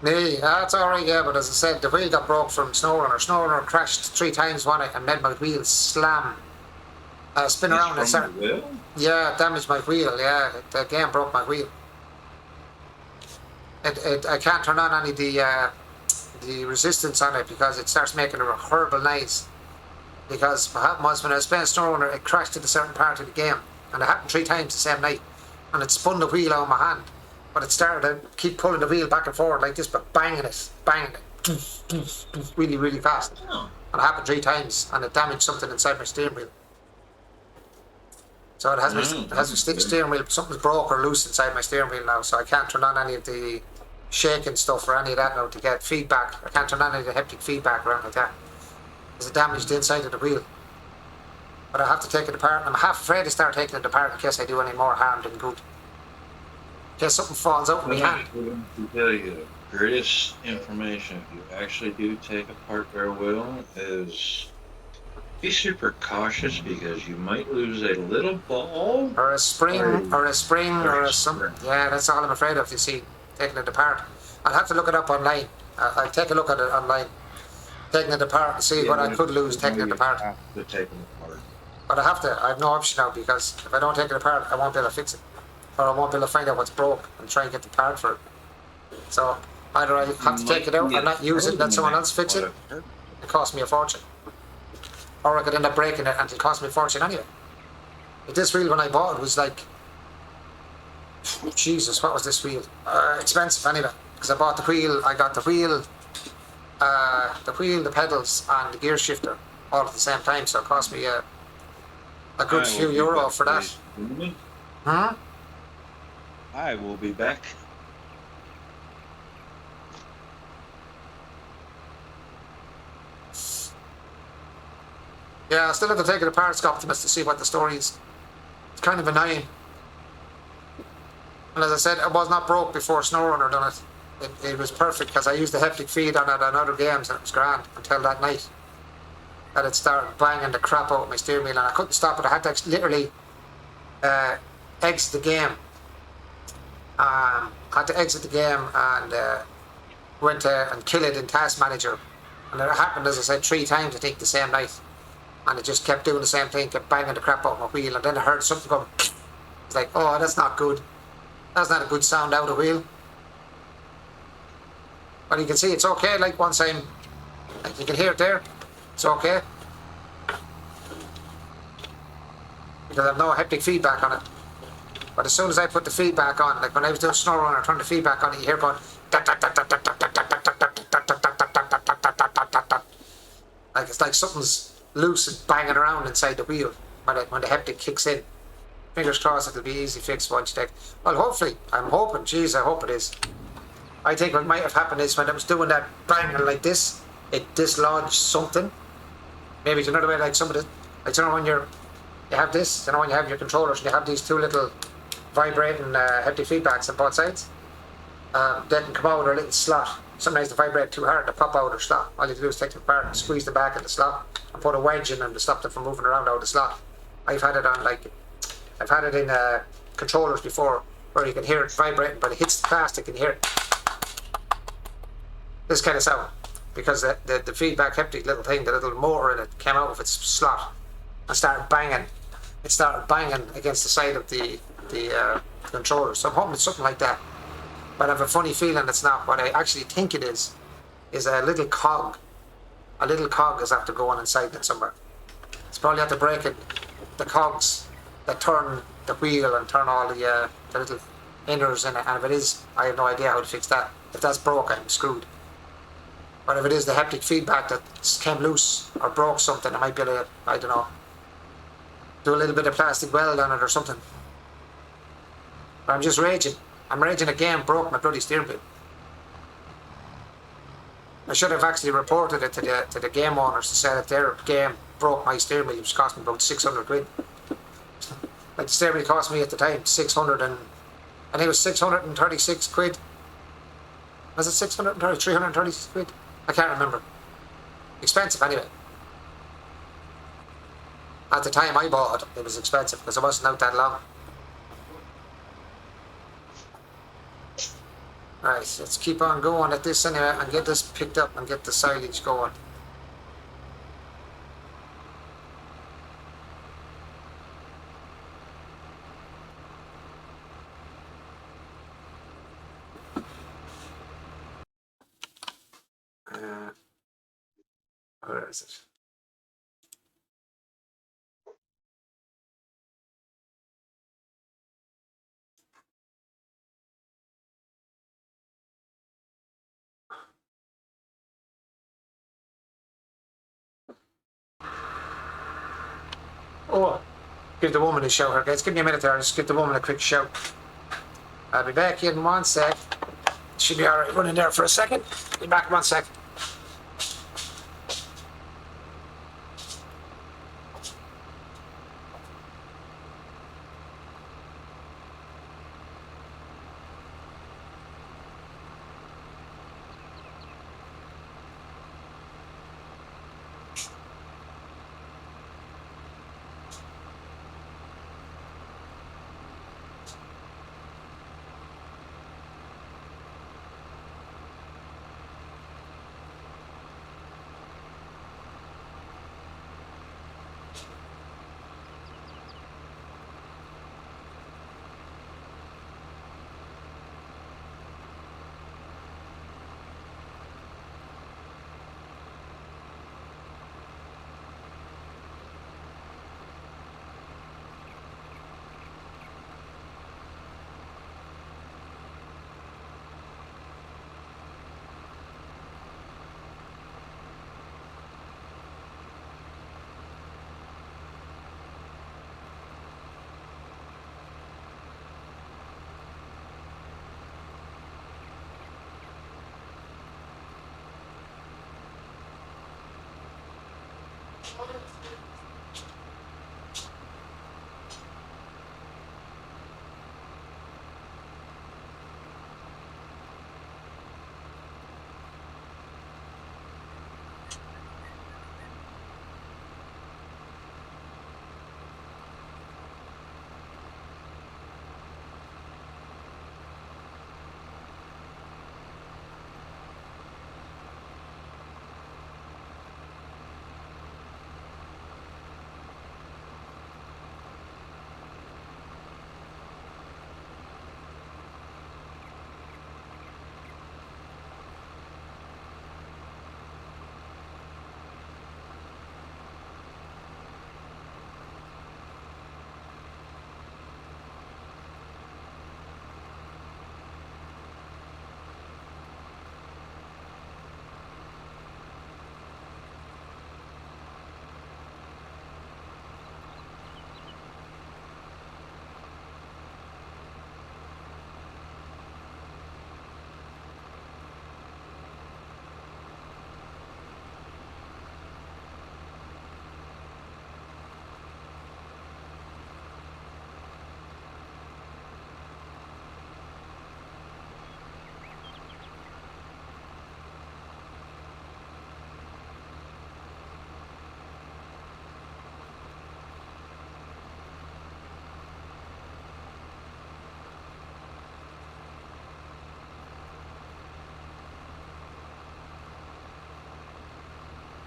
Me, that's alright, yeah, but as I said, the wheel got broke from SnowRunner. SnowRunner crashed 3 times one night and made my wheel slam. Spin around and It's start. from the wheel? Yeah, it damaged my wheel, yeah. The game broke my wheel. I can't turn on any of the resistance on it because it starts making a horrible noise. Because what happened was when I was playing SnowRunner, it crashed at a certain part of the game. And it happened 3 times the same night. And it spun the wheel out of my hand. But it started to keep pulling the wheel back and forward like this, but banging it. Really, really fast. Oh. And it happened 3 times, and it damaged something inside my steering wheel. So it has my steering wheel, something's broke or loose inside my steering wheel now, so I can't turn on any of the shaking stuff or any of that now to get feedback. I can't turn on any of the haptic feedback or anything like that. There's a damage the inside of the wheel. But I have to take it apart. I'm half afraid to start taking it apart in case I do any more harm than good. In case something falls out of my hand. To tell you the greatest information, if you actually do take apart their wheel, is be super cautious because you might lose a little ball. Or a spring, or a spring. Yeah, that's all I'm afraid of, you see, taking it apart. I'll have to look it up online. I'll take a look at it online. Taking it apart and see what I could lose taking it apart. Have to take them apart. But I have no option now because if I don't take it apart, I won't be able to fix it. Or I won't be able to find out what's broke and try and get the part for it. So either I have to take it out and not use it, let someone else fix it. It costs me a fortune. Or I could end up breaking it and it'll cost me a fortune anyway. But this wheel when I bought it was like, Jesus, what was this wheel? Expensive anyway. Because I bought the wheel, I got the wheel, the pedals and the gear shifter all at the same time. So it cost me a good few euro for that. Hmm? I will be back. Yeah, I still have to take it apart, Optimus, to see what the story is. It's kind of annoying. And as I said, it was not broke before SnowRunner done it. It was perfect because I used the haptic feed on it on other games and it was grand until that night. That it started banging the crap out of my steering wheel and I couldn't stop it. I had to literally exit the game. Had to exit the game and went and kill it in Task Manager. And it happened, as I said, 3 times I think the same night. And it just kept doing the same thing, kept banging the crap out of my wheel. And then I heard something go, it's like, oh, that's not good. That's not a good sound out of the wheel. But you can see it's okay, like once like you can hear it there. It's okay. because I have no haptic feedback on it. But as soon as I put the feedback on, like when I was doing SnowRunner, I turned the feedback on, you hear going like it's like something's loose and banging around inside the wheel when the haptic kicks in. Fingers crossed it'll be easy fix once you take. Well, hopefully, I'm hoping. Geez, I hope it is. I think what might have happened is when I was doing that banging like this, it dislodged something. Maybe it's another way, like some of the, like you know when you have this, you know when you have your controllers and you have these two little vibrating haptic feedbacks on both sides. They can come out of a little slot. Sometimes they vibrate too hard to pop out of the slot. All you have to do is take them apart and squeeze them back in the slot and put a wedge in them to stop them from moving around out of the slot. I've had it in controllers before where you can hear it vibrating, but it hits the plastic and you hear it. This kind of sound because the feedback haptic little thing, the little motor in it, came out of its slot and started banging. It started banging against the side of the controller. So I'm hoping it's something like that. But I have a funny feeling it's not. What I actually think it is a little cog. A little cog is after going inside it somewhere. It's probably after breaking the cogs that turn the wheel and turn all the little inners in it. And if it is, I have no idea how to fix that. If that's broke, I'm screwed. But if it is the haptic feedback that came loose or broke something, I might be able to, I don't know, do a little bit of plastic weld on it or something. But I'm just raging. I'm raging again, broke my bloody steering wheel. I should have actually reported it to the game owners to say that their game broke my steering wheel, which cost me about 600 quid. Like the steering wheel cost me at the time 600 and I think it was 636 quid. Was it 336 quid? I can't remember. Expensive anyway. At the time I bought it, it was expensive because it wasn't out that long. Right, let's keep on going at this anyway and get this picked up and get the silage going. Where is it? Oh, give the woman a shout here, guys. Give me a minute there. I'll just give the woman a quick shout. I'll be back in 1 sec. She'll be alright running there for a second. Be back in 1 sec.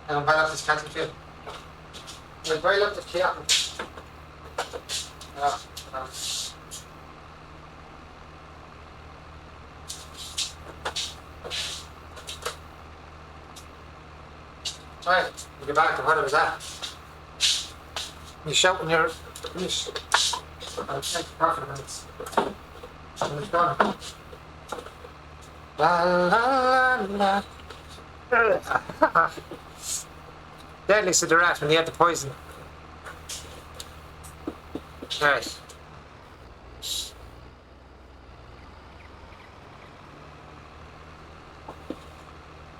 I'm gonna pile up this catching field. We'll pile up the cat. Yeah. Right, we'll get back to what it was at. You shout when you're finished. I'll take the profit minutes. And it's done. La la la la. Deadly said the rat when he had the poison. Right.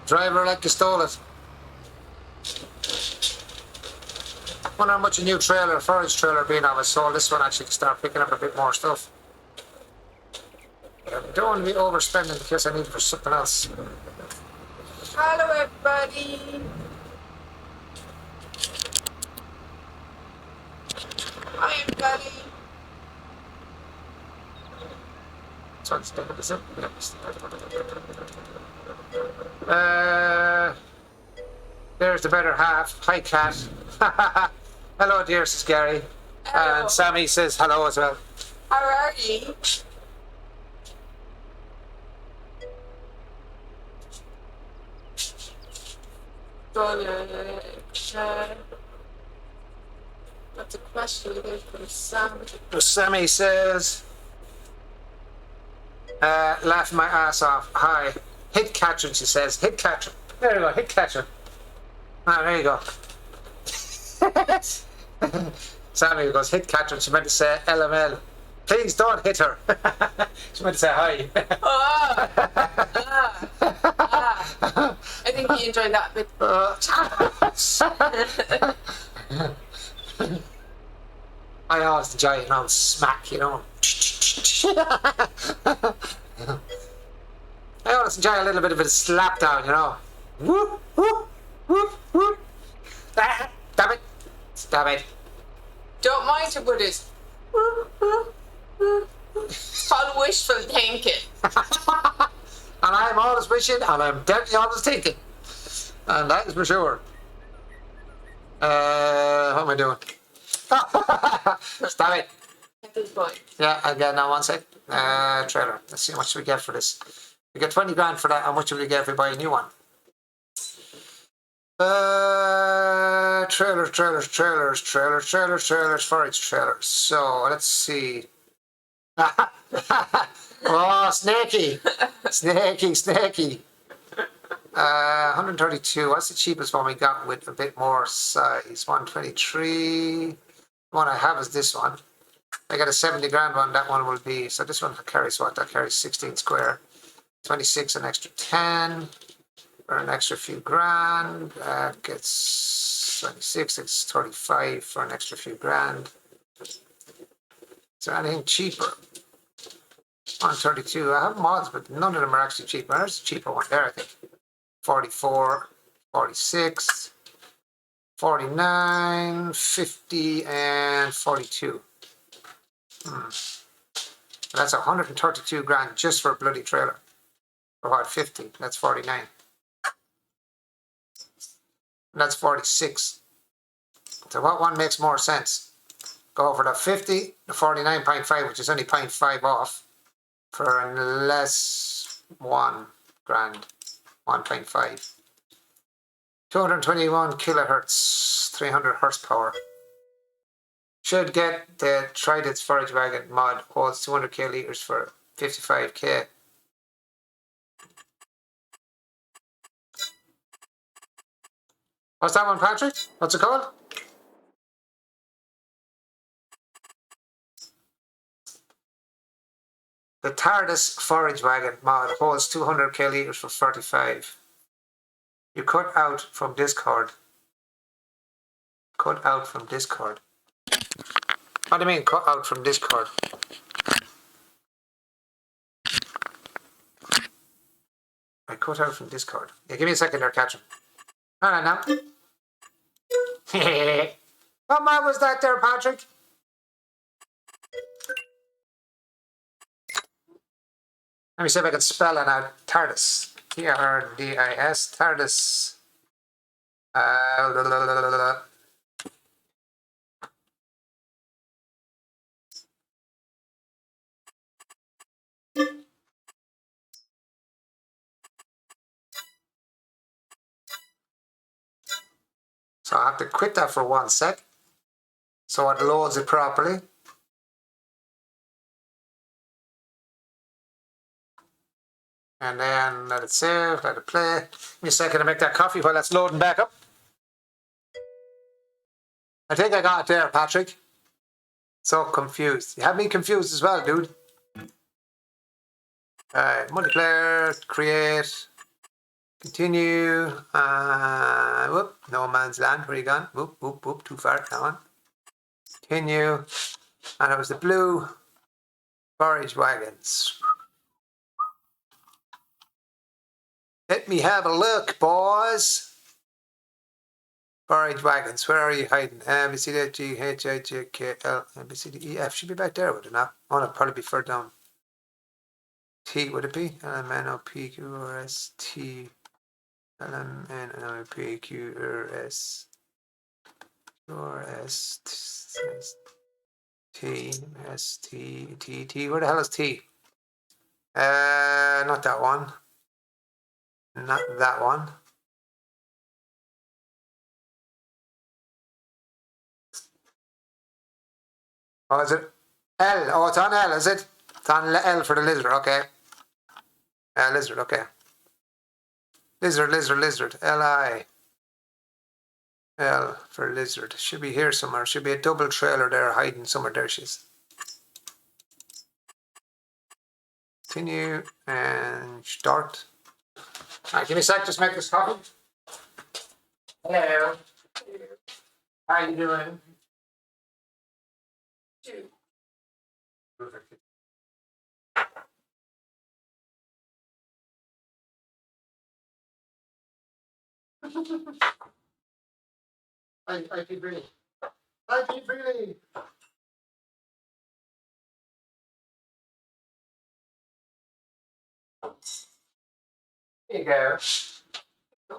Driver like you stole it. Wonder how much a new trailer, forage trailer being on was sold. This one actually can start picking up a bit more stuff. I don't want to be overspending in case I need it for something else. Hello, everybody. Hi, everybody. So it's taking this in. There's the better half. Hi, cat. Hello, dear, says Gary. Hello. And Sammy says hello as well. How are you? That's a question there from Sam. Sammy says, laughing my ass off. Hi. Hit catcher, she says. Hit catcher. There you go, hit catcher. Ah, there you go. Sammy goes, hit catcher. She meant to say LML. Please don't hit her. She meant to say hi. I think you enjoyed that bit. I always enjoy it on smack, you know. I always enjoy a little bit of a slap down, you know. Whoop, whoop, whoop, whoop. Ah, stop it. Stop it. Don't mind her, but it's called wishful thinking. And I'm always wishing, and I'm definitely always thinking. And that is for sure. What am I doing? Stop it. At this point. Yeah, again, now 1 sec. Trailer. Let's see how much we get for this. We get 20 grand for that. How much will we get if we buy a new one? Trailers, forage trailers. So let's see. Oh, snaky. Snaky. 132. What's the cheapest one we got with a bit more size? 123. The one I have is this one. I got a 70 grand one. That one will be. So this one carries what? That carries 16 square. 26, an extra 10. For an extra few grand. That gets 26. It's 35 for an extra few grand. Is there anything cheaper? 132. I have mods, but none of them are actually cheaper. There's a cheaper one there, I think. 44, 46, 49, 50, and 42. That's 132 grand just for a bloody trailer. For what, 50? That's 49. That's 46. So what one makes more sense? Go for the 50, the 49.5, which is only 0.5 off, for a less 1 grand, 1.5. 221 kilohertz, 300 horsepower. Should get the Trident's forage wagon mod, holds 200k liters for 55k. What's that one, Patrick? What's it called? The TARDIS forage wagon mod holds 200k liters for 35. You cut out from Discord. Cut out from Discord. What do you mean, cut out from Discord? I cut out from Discord. Yeah, give me a second there, catch him. Alright now. What mod was that there, Patrick? Let me see if I can spell it out. TARDIS. TRDIS. TARDIS. Uh, So I have to quit that for 1 sec so it loads it properly. And then let it save, let it play. Give me a second to make that coffee while that's loading back up. I think I got it there, Patrick. So confused. You have me confused as well, dude. Multiplayer, create, continue. Whoop, no man's land. Where you gone? Whoop, whoop, whoop. Too far. That one. Continue. And it was the blue forage wagons. Let me have a look, boys. Forage wagons. Where are you hiding? B, C, D, F, G, H, I, J, K, L, M, B, C, D, E, F. Should be back there, would it not? Oh, no, probably be further down. T, would it be? L, M, N, O, P, Q, R, S, T. L, M, N, O, P, Q, R, S. Q, R, S, T, S, T, T, T. Where the hell is T? Not that one. Not that one. Oh, is it L? Oh, it's on L, is it? It's on L for the lizard, okay. Lizard, okay. Lizard, lizard, lizard. L-I. L for lizard. Should be here somewhere. Should be a double trailer there hiding somewhere. There she is. Continue and start. Alright, give me a sec, just make this coffee. Hello. How you doing? Perfect. I keep reading. I keep reading. Here you go. Do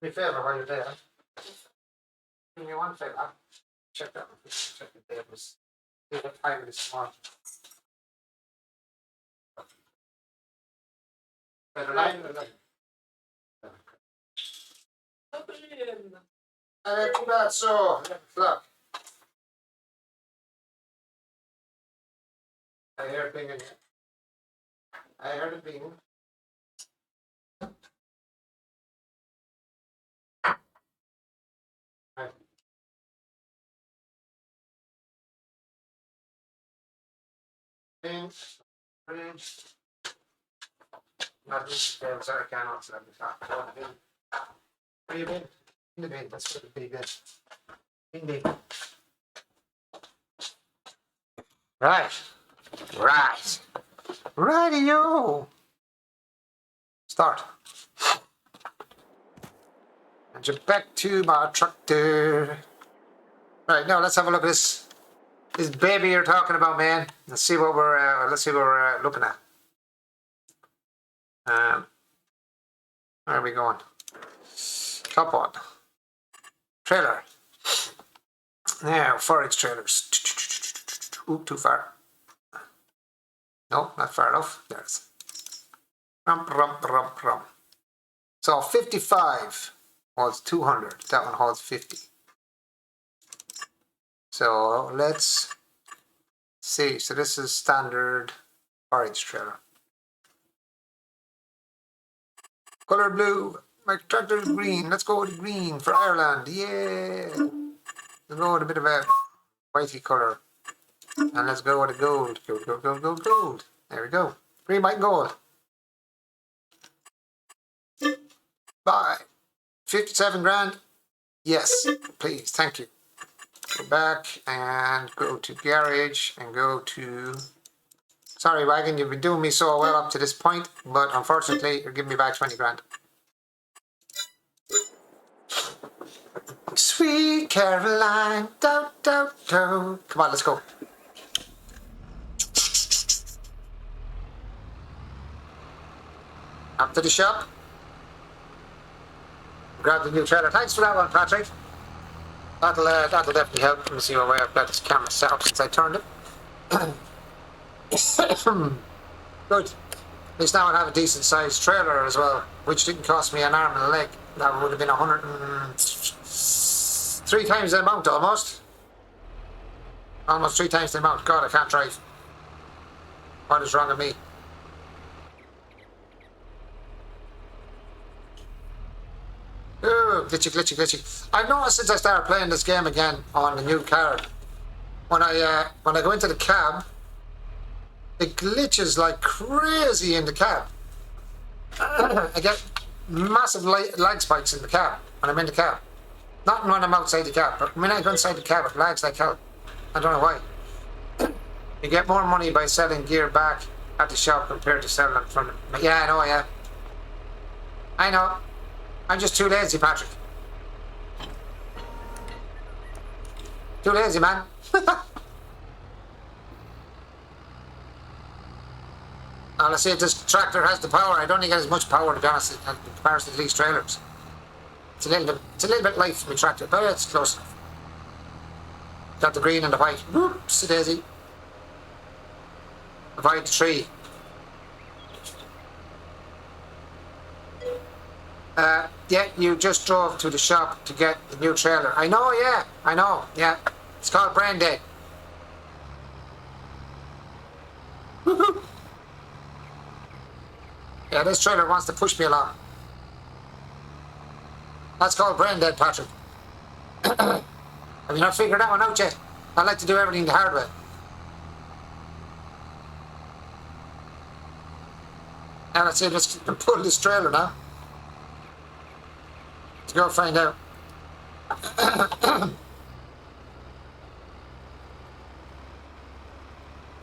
me a favor while you're there. Do me one favor. Check that. Check the papers. See what time it is tomorrow. Better 9 or 11? Too bad, so 11 o'clock. I hear it being in here. I heard it being. Right. Bridge. Not this damn, sorry, I cannot 7 o'clock. Where you been? In the bin, let's put the big bin. In the bin. Right. Right. Righty-o. Start. And jump back to my tractor. Right, now let's have a look at this baby you're talking about, man. Let's see what we're looking at. Where are we going? Top one. Trailer. Now, forage trailers. Ooh, too far. No, not far enough. There's. Rum. So 55 holds 200. That one holds 50. So let's see. So this is standard forage trailer. Color blue. My tractor is green. Let's go with green for Ireland. Yeah. Let's go with a bit of a whitey color. And let's go with a gold. Gold. There we go. Green, white, and gold. Buy. 57 grand. Yes, please. Thank you. Go back and go to garage and go to... Sorry, Wagon, you've been doing me so well up to this point, but unfortunately, you're giving me back 20 grand. Sweet Caroline, do. Come on, let's go. Up to the shop. Grab the new trailer. Thanks for that one, Patrick. That'll definitely help. Let me see what way I've got this camera set up since I turned it. Good. At least now I have a decent sized trailer as well, which didn't cost me an arm and a leg. That would have been 103 times the amount almost. Almost 3 times the amount. God, I can't drive. What is wrong with me? Ooh, glitchy, glitchy, glitchy. I've noticed since I started playing this game again on the new car, when I go into the cab, it glitches like crazy in the cab. I get massive lag spikes in the cab when I'm in the cab. Not when I'm outside the cab, but when I go inside the cab, it lags like hell. I don't know why. You get more money by selling gear back at the shop compared to selling it from... Yeah, I know, yeah. I know. I'm just too lazy, Patrick. Too lazy, man. Now, let's see if this tractor has the power. I don't think it has much power, to be honest, in comparison to these trailers. It's a little bit light for my tractor, but it's close enough. Got the green and the white. Whoops, a daisy. Avoid the tree. Yeah, you just drove to the shop to get the new trailer. I know, yeah. I know, yeah. It's called Brain Day. Woohoo! Yeah, this trailer wants to push me along. That's called Brain Dead, Patrick. Have you not figured that one out yet? I like to do everything the hard way. Now let's see, let's pull this trailer now. Let's go find out.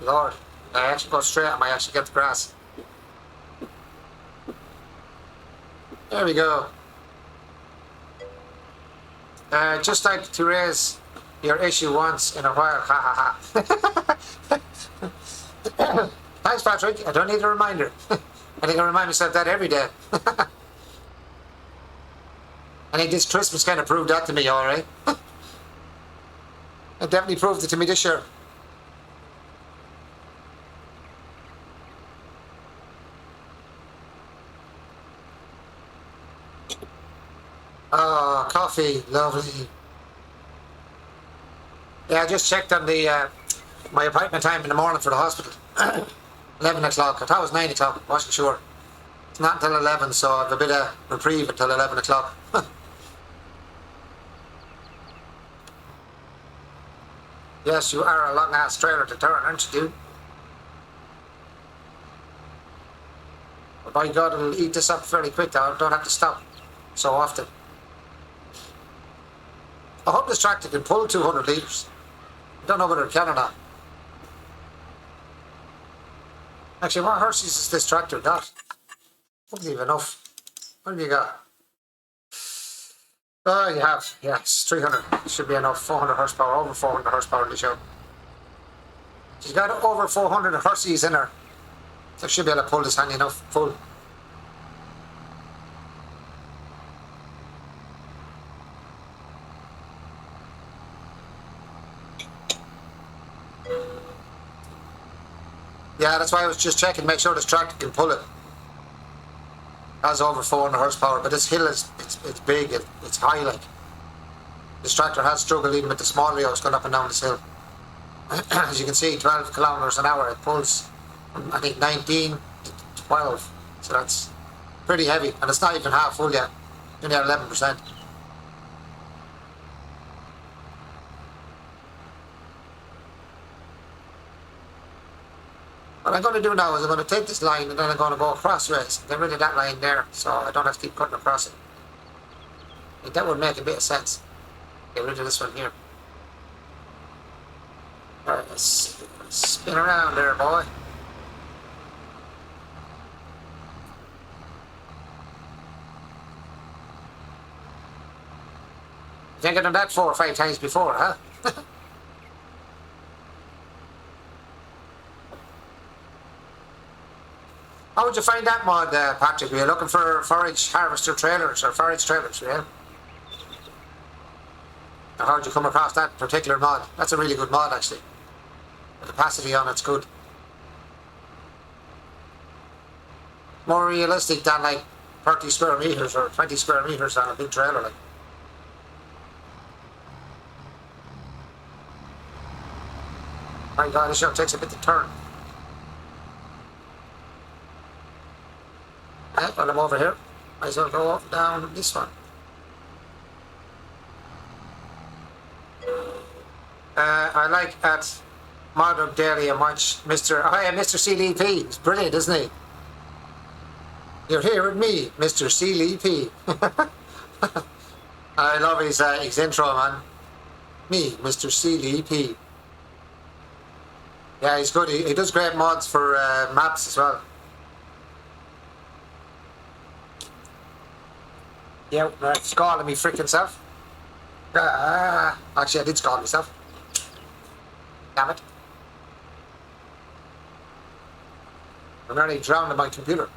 Lord, I actually go straight, I might actually get the grass. There we go. Just like to raise your issue once in a while. Ha ha ha. Thanks, Patrick. I don't need a reminder. I think I remind myself that every day. I think this Christmas kind of proved that to me, alright. It definitely proved it to me this year. Oh, coffee, lovely. Yeah, I just checked on the my appointment time in the morning for the hospital. 11 o'clock. I thought it was 9 o'clock. Wasn't sure. It's not until 11, so I have a bit of reprieve until 11 o'clock. Yes, you are a long-ass trailer to turn, aren't you, dude? But by God, it'll eat this up fairly quick, though. I don't have to stop so often. I hope this tractor can pull 200 litres. I don't know whether it can or not. Actually, what horses has this tractor got? Wouldn't leave enough. What have you got? Oh, you have. Yes, 300. Should be enough. 400 horsepower. Over 400 horsepower in the show. She's got over 400 horses in her. So she'll be able to pull this handy enough. Full. Yeah, that's why I was just checking, make sure this tractor can pull it. Has over 400 horsepower, but this hill is it's big, it's high like. This tractor has struggled even with the small wheels going up and down this hill. As you can see, 12 kilometers an hour, it pulls from, I think, 19 to 12. So that's pretty heavy, and it's not even half full yet. Only at 11%. What I'm going to do now is I'm going to take this line and then I'm going to go crossways. Get rid of that line there so I don't have to keep cutting across it. I think that would make a bit of sense. Get rid of this one here. Alright, let's spin around there, boy. I think I've done that 4 or 5 times before, huh? How would you find that mod, Patrick? Were you looking for forage harvester trailers or forage trailers, yeah? Or how would you come across that particular mod? That's a really good mod, actually. The capacity on it's good. More realistic than like 30 square meters or 20 square meters on a big trailer, like. My God, this show takes a bit to turn. Well, I'm over here. Might as well go up down this one. I like at Modern Daily a much Mr. Oh, yeah, Mr. CDP. He's brilliant, isn't he? You're here with me, Mr. CDP. I love his intro, man. Me, Mr. CDP. Yeah, he's good. He does great mods for maps as well. Yeah, right, scalding me freaking self. Actually, I did scald myself. Damn it. I'm nearly drowning my computer.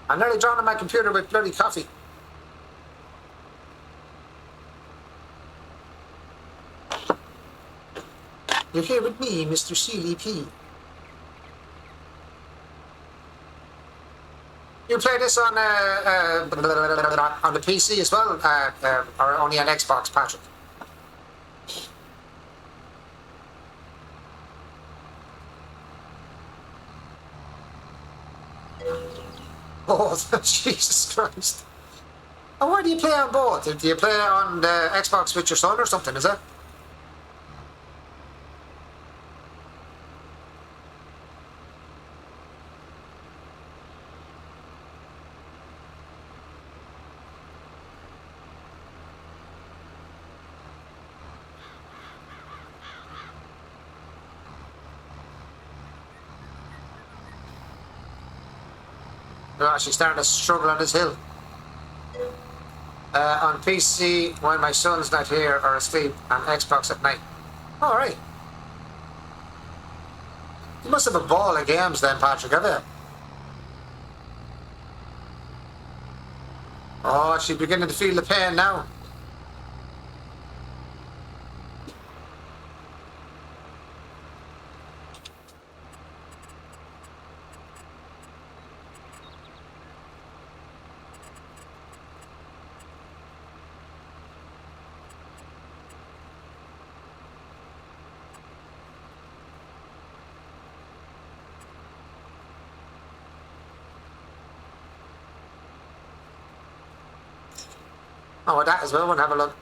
I'm nearly drowning my computer with bloody coffee. You're here with me, Mr. CDP. You play this on the PC as well, or only on Xbox, Patrick? Oh, Jesus Christ! Oh, why do you play on both? Do you play on the Xbox with your son or something? Is it? They're actually starting to struggle on this hill. On PC, when my son's not here or asleep, on Xbox at night. Alright. You must have a ball of games then, Patrick, have you? Oh, she's beginning to feel the pain now. Oh, with that as well, we'll have a look.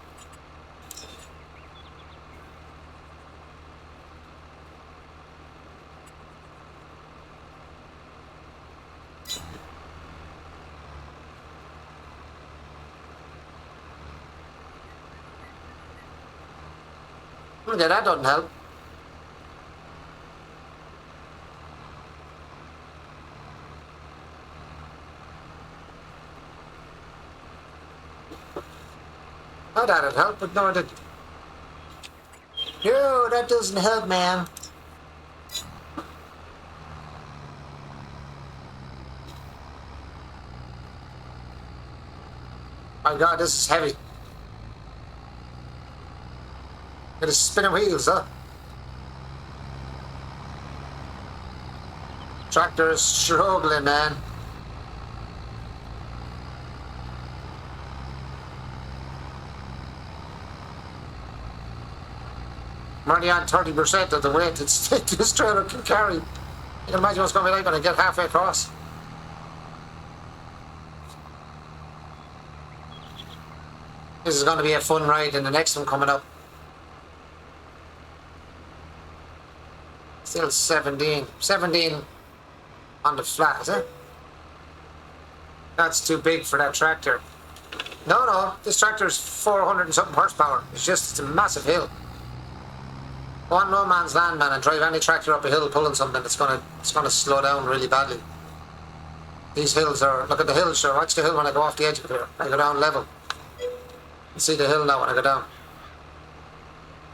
Yeah, that doesn't help. Oh, that'd help, but no, it didn't. No, that doesn't help, man. My God, this is heavy. It is spinning wheels, huh? Tractor is struggling, man. I'm only on 30% of the weight that this trailer can carry. You can imagine what's going to be like when I get halfway across. This is going to be a fun ride in the next one coming up. Still 17. 17 on the flat, is it? That's too big for that tractor. No, this tractor is 400 and something horsepower. It's a massive hill. Go on no man's land, man, and drive any tractor up a hill pulling something, it's gonna slow down really badly. These hills are, look at the hill, sure. Watch the hill when I go off the edge of here. I go down level. You see the hill now when I go down.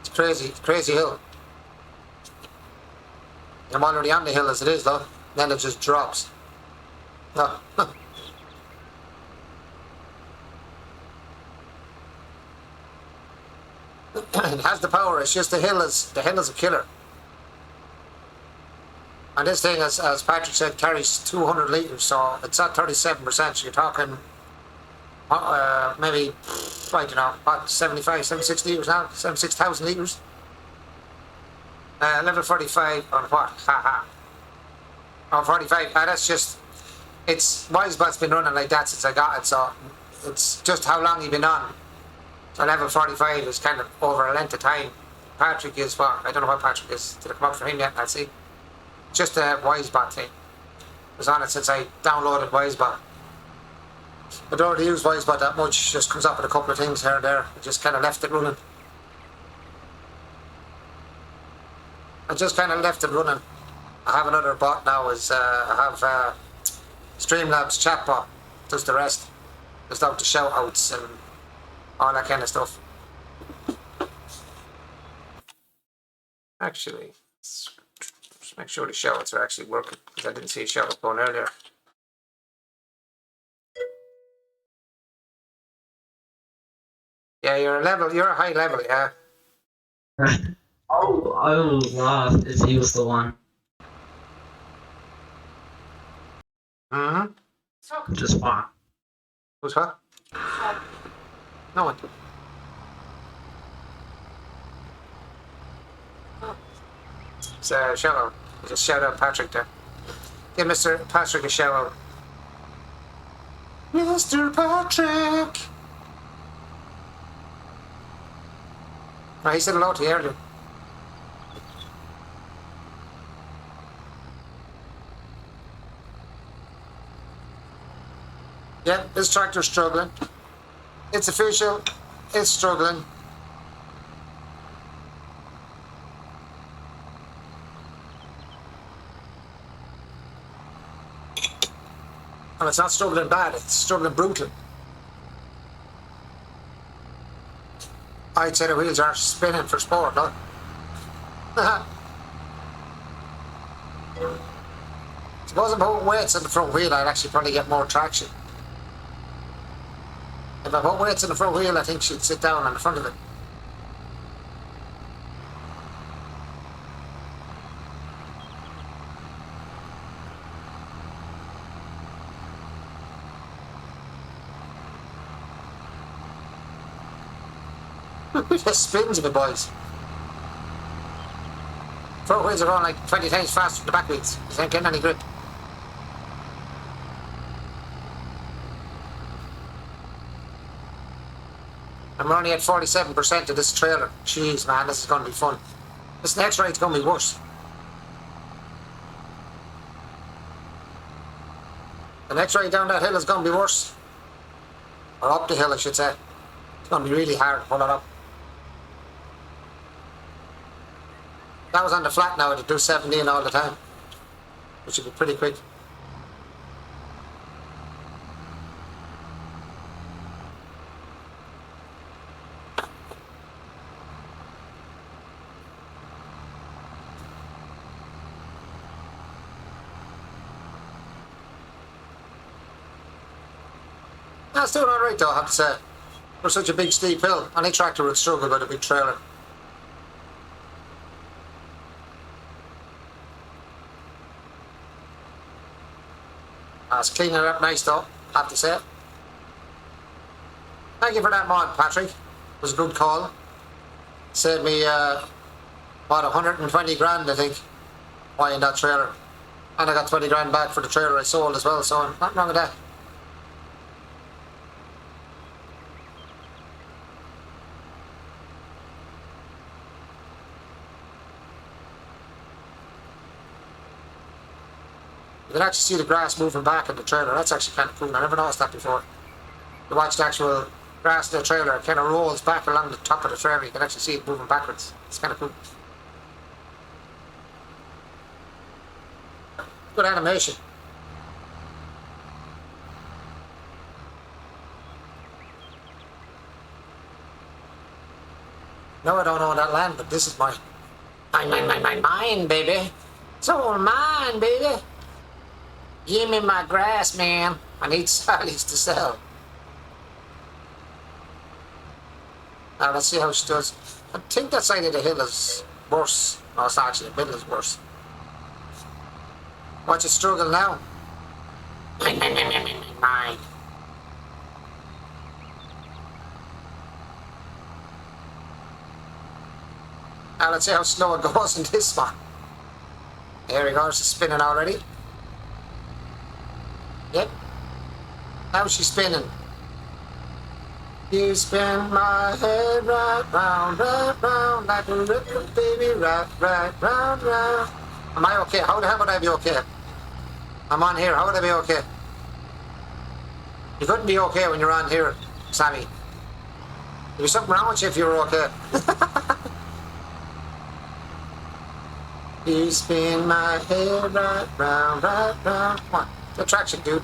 It's crazy hill. I'm already on the hill as it is, though. then it just drops. No. It has the power. It's just the hill is a killer. And this thing, as Patrick said, carries 200 litres, so it's at 37%. So you're talking maybe, I don't know, what, 76 litres now? 76,000 litres? Level 45 on what? Haha. On 45. That's just, it's, Wisebot's been running like that since I got it, so it's just how long you've been on. So level 45 is kind of over a length of time. Patrick is what? I don't know what Patrick is. Did it come up for him yet? I'll see. Just a Wisebot thing. I was on it since I downloaded Wisebot. I don't really use Wisebot that much. It just comes up with a couple of things here and there. I just kind of left it running. I have another bot now. I have Streamlabs chatbot. Does the rest. Just out the shout outs and all that kind of stuff. Actually, let's just make sure the shout outs are actually working, because I didn't see a shout out going earlier. Yeah, you're a high level, yeah. Oh, wow, if he was the one. Mm-hmm. Just fine. Who's what? No one. It's a shout out. Just shout out Patrick there. Give Mr. Patrick a shout out. Mr. Patrick! Oh, he said hello to you earlier. Yeah, this tractor's struggling. It's official. It's struggling. And it's not struggling bad, it's struggling brutal. I'd say the wheels are spinning for sport, no? Suppose I put weights on the front wheel, I'd actually probably get more traction. If I put weights on the front wheel, I think she'd sit down on the front of it. It just spins a bit, boys. Front wheels are going like 20 times faster than the back wheels. They ain't getting any grip. And we're only at 47% of this trailer. Jeez, man, this is going to be fun. This next ride's going to be worse. The next ride down that hill is going to be worse. Or up the hill, I should say. It's going to be really hard to pull it up. That was on the flat now, it'd do 17 all the time. Which would be pretty quick. That's doing alright though, I have to say. For such a big steep hill, any tractor would struggle with a big trailer. It's cleaning it up nice though, I have to say. Thank you for that mod, Patrick. It was a good call. Saved me, what, 120 grand, I think, buying that trailer. And I got 20 grand back for the trailer I sold as well, so nothing wrong with that. You can actually see the grass moving back in the trailer. That's actually kind of cool. I never noticed that before. You watch the actual grass in the trailer, it kind of rolls back along the top of the trailer. You can actually see it moving backwards. It's kind of cool. Good animation. No, I don't own that land, but this is mine. Mine, baby. It's all mine, baby. Give me my grass, man. I need salads to sell. Now let's see how she does. I think that side of the hill is worse. No, it's actually the middle is worse. Watch it struggle now. Mine. Now let's see how slow it goes in this one. There he goes, it's spinning already. Yep. Now she's spinning. You spin my head right round, like a little baby, right round. Am I okay? How the hell would I be okay? I'm on here, how would I be okay? You couldn't be okay when you're on here, Sammy. There'd be something wrong with you if you were okay. You spin my head right round. Come on, the traction, dude.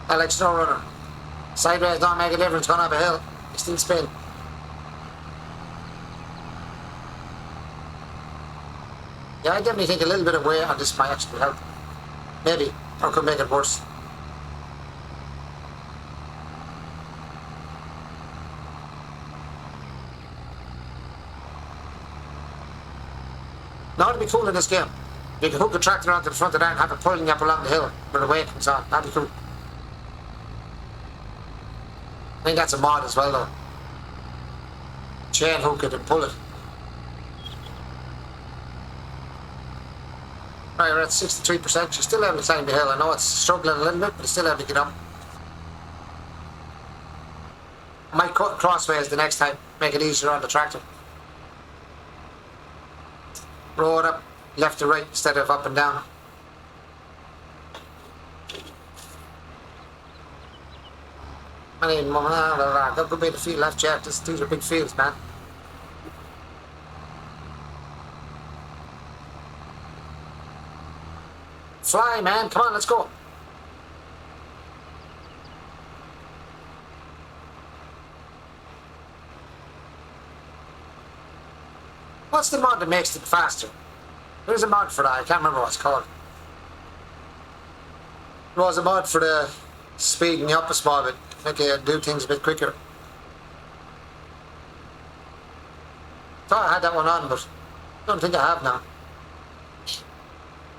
I like snow runner. Sideways don't make a difference going up a hill. You still spin. Yeah, I definitely think a little bit of weight on this might actually help. Maybe, or could make it worse. Now it'd be cool in this game. You can hook a tractor onto the front of that and have it pulling you up along the hill where the weight comes on. That'd be cool. I think that's a mod as well though. Chain hook it and pull it. Right, we're at 63%. She's still able to climb the hill. I know it's struggling a little bit, but it's still able to get up. I might cut crossways the next time, make it easier on the tractor. Roll it up left to right instead of up and down. I need more. That could be the field left, Jack. These are big fields, man. Fly, man. Come on, let's go. What's the mod that makes it faster? There's a mod for that. I can't remember what it's called. There was a mod for the speeding you up a small bit, make you do things a bit quicker. Thought I had that one on, but I don't think I have now.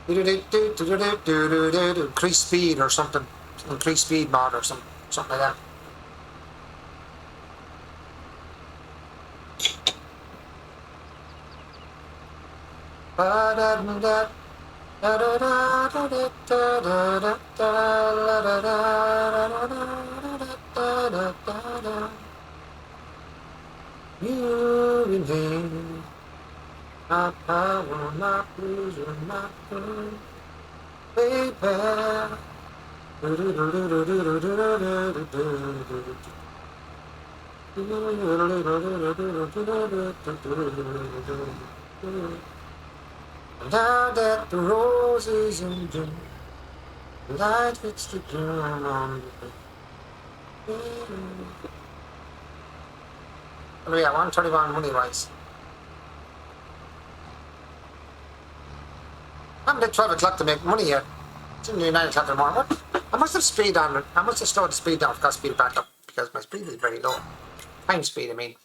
Increase speed or something. Increase speed mod or something like that. You remain my power, my pleasure, my pain, baby. Now that the rose is in bloom, the light hits the ground on the way. What do we got? 121 money wise. I haven't did 12 o'clock to make money yet. It's only 9 o'clock in the morning. What? I must have speed on it. I must have slowed the speed down. I've got to speed it back up because my speed is very low. Time speed, I mean.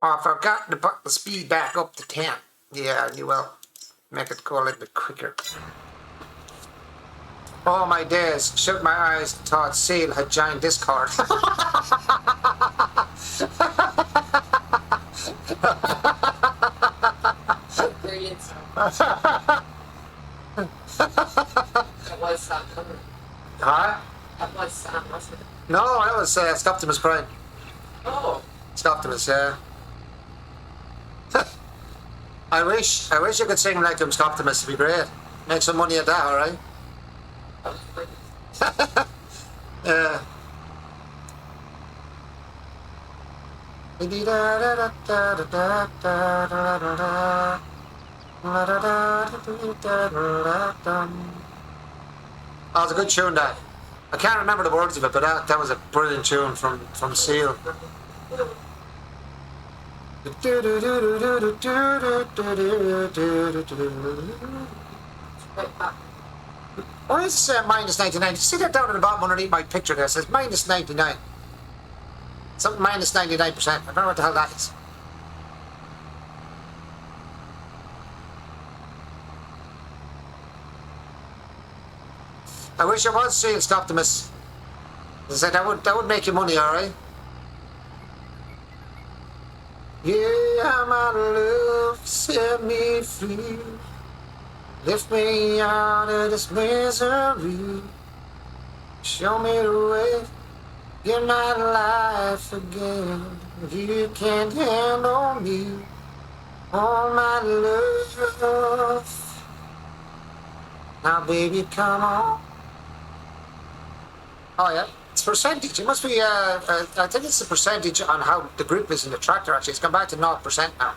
Oh, I forgot to put the speed back up to 10. Yeah, you will. Make it go a little bit quicker. Oh my days, shut my eyes, thought Seal had joined Discord. Brilliant song. That was Sam, wasn't it? Huh? That was Sam, wasn't it? No, that was Scoptimus Prime. Oh. Scoptimus, yeah. I wish you could sing like him, Scoptimus. It'd be great. Make some money at that, alright? That was brilliant. Yeah. Oh, it's a good tune, that. I can't remember the words of it, but that was a brilliant tune from Seal. Right back. Why is it minus 99? You see that down at the bottom underneath my picture there? It says minus 99. Something minus 99%. I don't know what the hell that is. I wish I was Shields Optimus. I said that would make you money, alright? Yeah, my love, set me free. Lift me out of this misery. Show me the way. Give my life again. You can't handle me. Oh, my love. Now, baby, come on. Oh, yeah. It's percentage. It must be, I think it's the percentage on how the grip is in the tractor, actually. It's gone back to 0% now.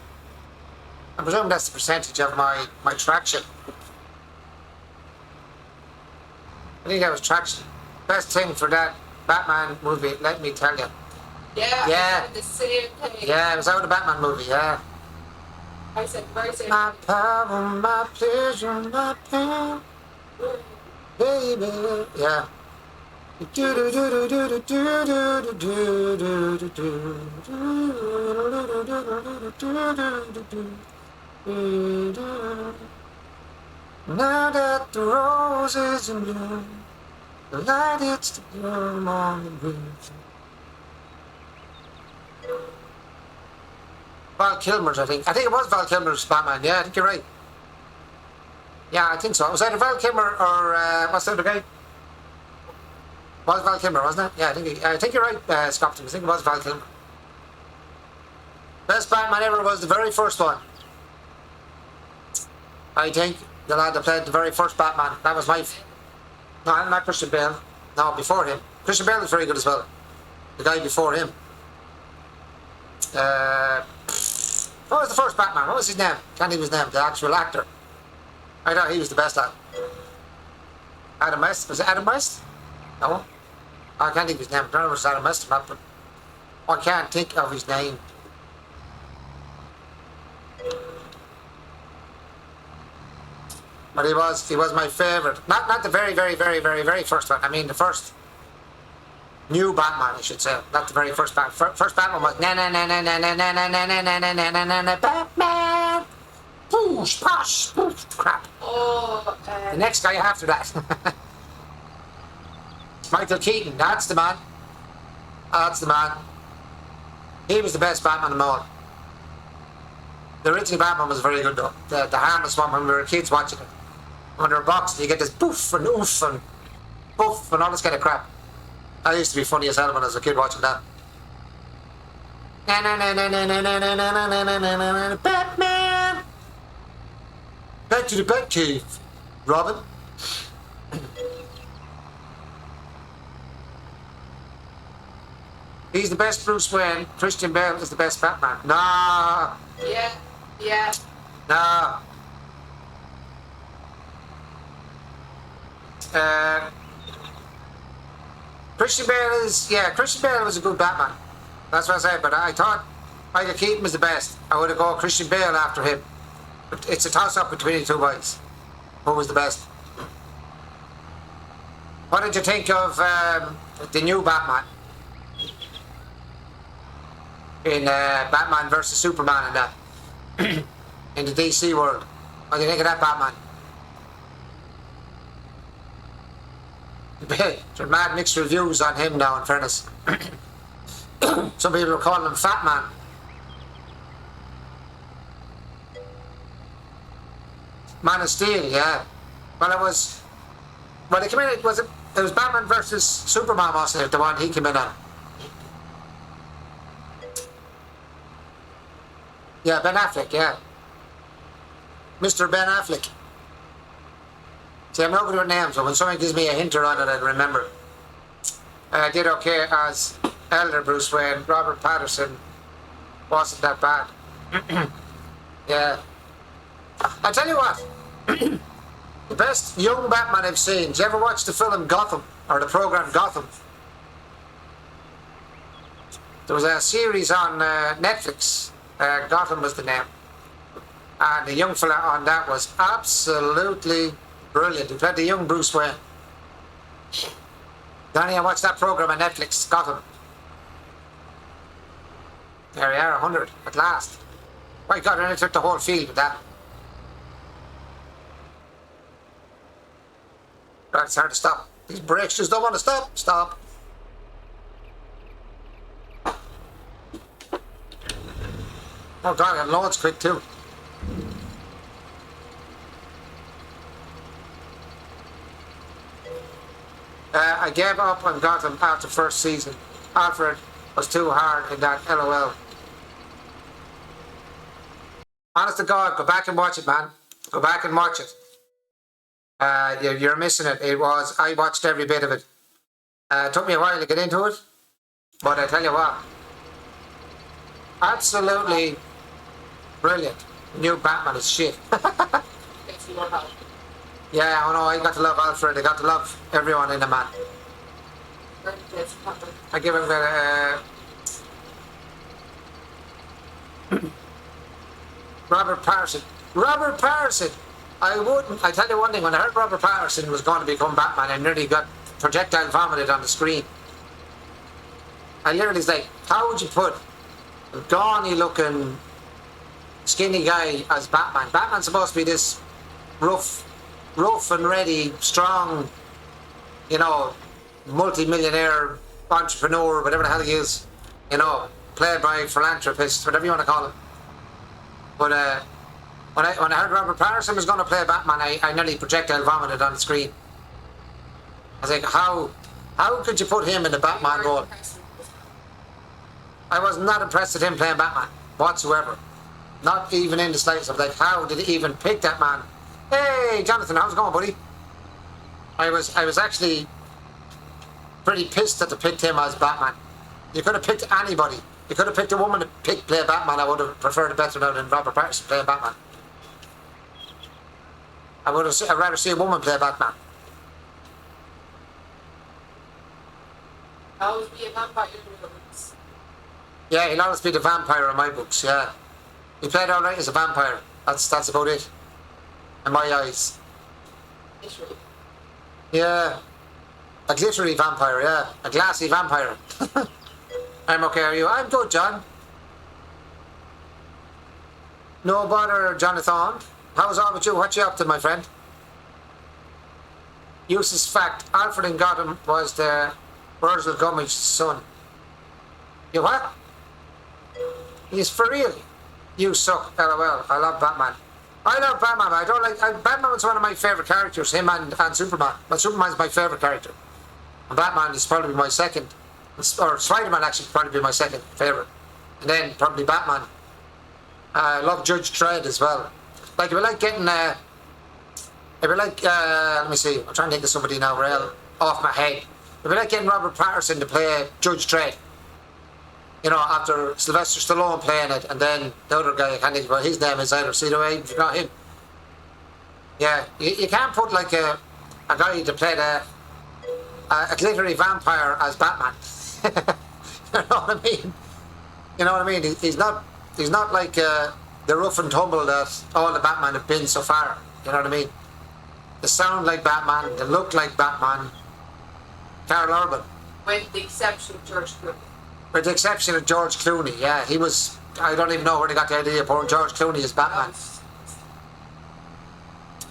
I presume that's the percentage of my traction. I think that was traction. Best thing for that Batman movie, let me tell you. Yeah. Yeah. I said the same thing. Yeah, it was out of the Batman movie, yeah. I said very same My thing. power, my pleasure, my pain, baby, yeah. Now that the rose is in bloom, the light hits the bloom on the bridge. Val Kilmer's, I think. I think it was Val Kilmer's Batman. Yeah, I think you're right. Yeah, I think so. Was either Val Kilmer or what's the other guy? Was Val Kilmer, wasn't it? Yeah, I think you're right, Scott. I think it was Val Kilmer. Best Batman ever was the very first one. I think the lad that played the very first Batman. That was my. No, not Christian Bale. No, before him. Christian Bale was very good as well. The guy before him. What was the first Batman? What was his name? Can't think of his name. The actual actor. I thought he was the best at it. Adam West. Was it Adam West? No? I can't think of his name. I don't know if it was Adam West or not, but I can't think of his name. But he was my favourite. Not the very, very, very, very, very first one. I mean the first new Batman, I should say. Not the very first Batman. First Batman was na na na na na na na na na na na na na na na Batman. Poosh, posh, poosh, crap. Oh, The next guy after that. Michael Keaton, that's the man. That's the man. He was the best Batman of them all. The original Batman was very good though. The harmless one when we were kids watching it. When they were boxing, you get this poof and oof and poof and all this kind of crap. That used to be funny as hell when I was a kid watching that. Batman! Back to the Batcave, Robin. He's the best Bruce Wayne. Christian Bale is the best Batman. Nah, yeah. nah. Christian Bale was a good Batman. That's what I said, but I thought Michael Keaton was the best. I would have gone Christian Bale after him. But it's a toss-up between the two guys. Who was the best? What did you think of the new Batman? In Batman vs Superman and that. In the DC world. What do you think of that Batman? There's mad mixed reviews on him now, in fairness. Some people are calling him Fat Man. Man of Steel, yeah. Well, they came in, it was Batman versus Superman, wasn't it, the one he came in on? Yeah, Ben Affleck, yeah. Mr. Ben Affleck. See, I'm not good with names, but when someone gives me a hint on it, I'd remember. I did okay as Elder Bruce Wayne. Robert Pattinson wasn't that bad. Yeah. I tell you what, the best young Batman I've seen. Did you ever watch the film Gotham, or the program Gotham? There was a series on Netflix Gotham was the name. And the young fella on that was absolutely brilliant. He played the young Bruce Wayne. Danny, I watched that program on Netflix, Gotham. There we are, 100 at last. My God, I nearly took the whole field with that. Right, it's hard to stop. These brakes just don't want to stop. Stop. Oh, God, and loads quick too. I gave up on Gotham after first season. Alfred was too hard in that LOL. Honest to God, go back and watch it, man. Go back and watch it. You're missing it. I watched every bit of it. It took me a while to get into it, but I tell you what, absolutely brilliant. New Batman is shit. Thanks for your help. Yeah, I know. I got to love Alfred. I got to love everyone in the man. I give him Robert Pattinson. Robert Pattinson. I tell you one thing. When I heard Robert Pattinson was going to become Batman, I nearly got projectile vomited on the screen. I literally was like, how would you put a gawny looking skinny guy as Batman? Batman's supposed to be this rough and ready, strong, you know, multi-millionaire entrepreneur, whatever the hell he is, you know, playboy, philanthropist, whatever you want to call him. But when I heard Robert Pattinson was going to play Batman, I nearly projectile vomited on the screen. I was like, how could you put him in the Batman role? I was not impressed with him playing Batman whatsoever. Not even in the slightest. I was like, how did he even pick that man? Hey, Jonathan, how's it going, buddy? I was actually pretty pissed that they picked him as Batman. You could have picked anybody. You could have picked a woman to play Batman. I would have preferred it better now than Robert Pattinson playing Batman. I'd rather see a woman play Batman. Always be a vampire in your books. Yeah, he'll always be the vampire in my books, yeah. He played alright as a vampire. That's about it. In my eyes. Literally. Yeah. A glittery vampire, yeah. A glassy vampire. I'm okay, are you? I'm good, John. No bother, Jonathan. How's all with you? What you up to, my friend? Useless fact. Alfred in Gotham was the Wurzel Gummidge's son. You what? He's for real. You suck, LOL. I love Batman. I love Batman. I don't like... Batman was one of my favourite characters, him and Superman. But Superman's my favourite character. And Batman is probably my second. Or Spider-Man actually probably be my second favourite. And then probably Batman. I love Judge Dredd as well. Like, if you like getting... if you like... let me see. I'm trying to think of somebody now real off my head. If you like getting Robert Pattinson to play Judge Dredd, you know, after Sylvester Stallone playing it, and then the other guy, I can't think of what his name is either. See the way you forgot him? Yeah, you can't put like a guy to play a glittery vampire as Batman. You know what I mean? You know what I mean? He's not like the rough and tumble that all the Batman have been so far. You know what I mean? They sound like Batman, they look like Batman. Carl Urban. With the exception of George Clooney. With the exception of George Clooney, yeah. He was... I don't even know where they got the idea of putting George Clooney as Batman.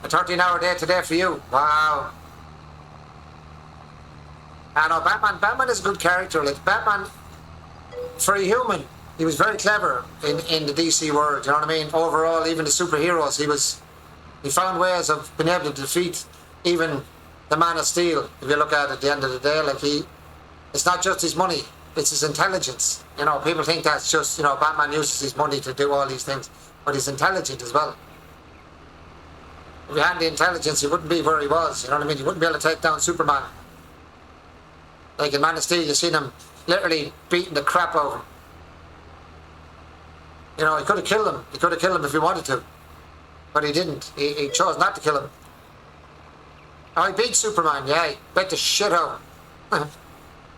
A 13-hour day today for you. Wow. I know, Batman is a good character. Like, Batman, for a human, he was very clever in the DC world, you know what I mean? Overall, even the superheroes, he found ways of being able to defeat even the Man of Steel. If you look at it at the end of the day, like it's not just his money, it's his intelligence. You know, people think that's just, you know, Batman uses his money to do all these things, but he's intelligent as well. If he had the intelligence, he wouldn't be where he was, you know what I mean? He wouldn't be able to take down Superman. Like in Man of Steel, you seen him literally beating the crap out of him. You know, he could have killed him. He could have killed him if he wanted to. But he didn't. He chose not to kill him. Oh, he beat Superman, yeah. He bet the shit out of him.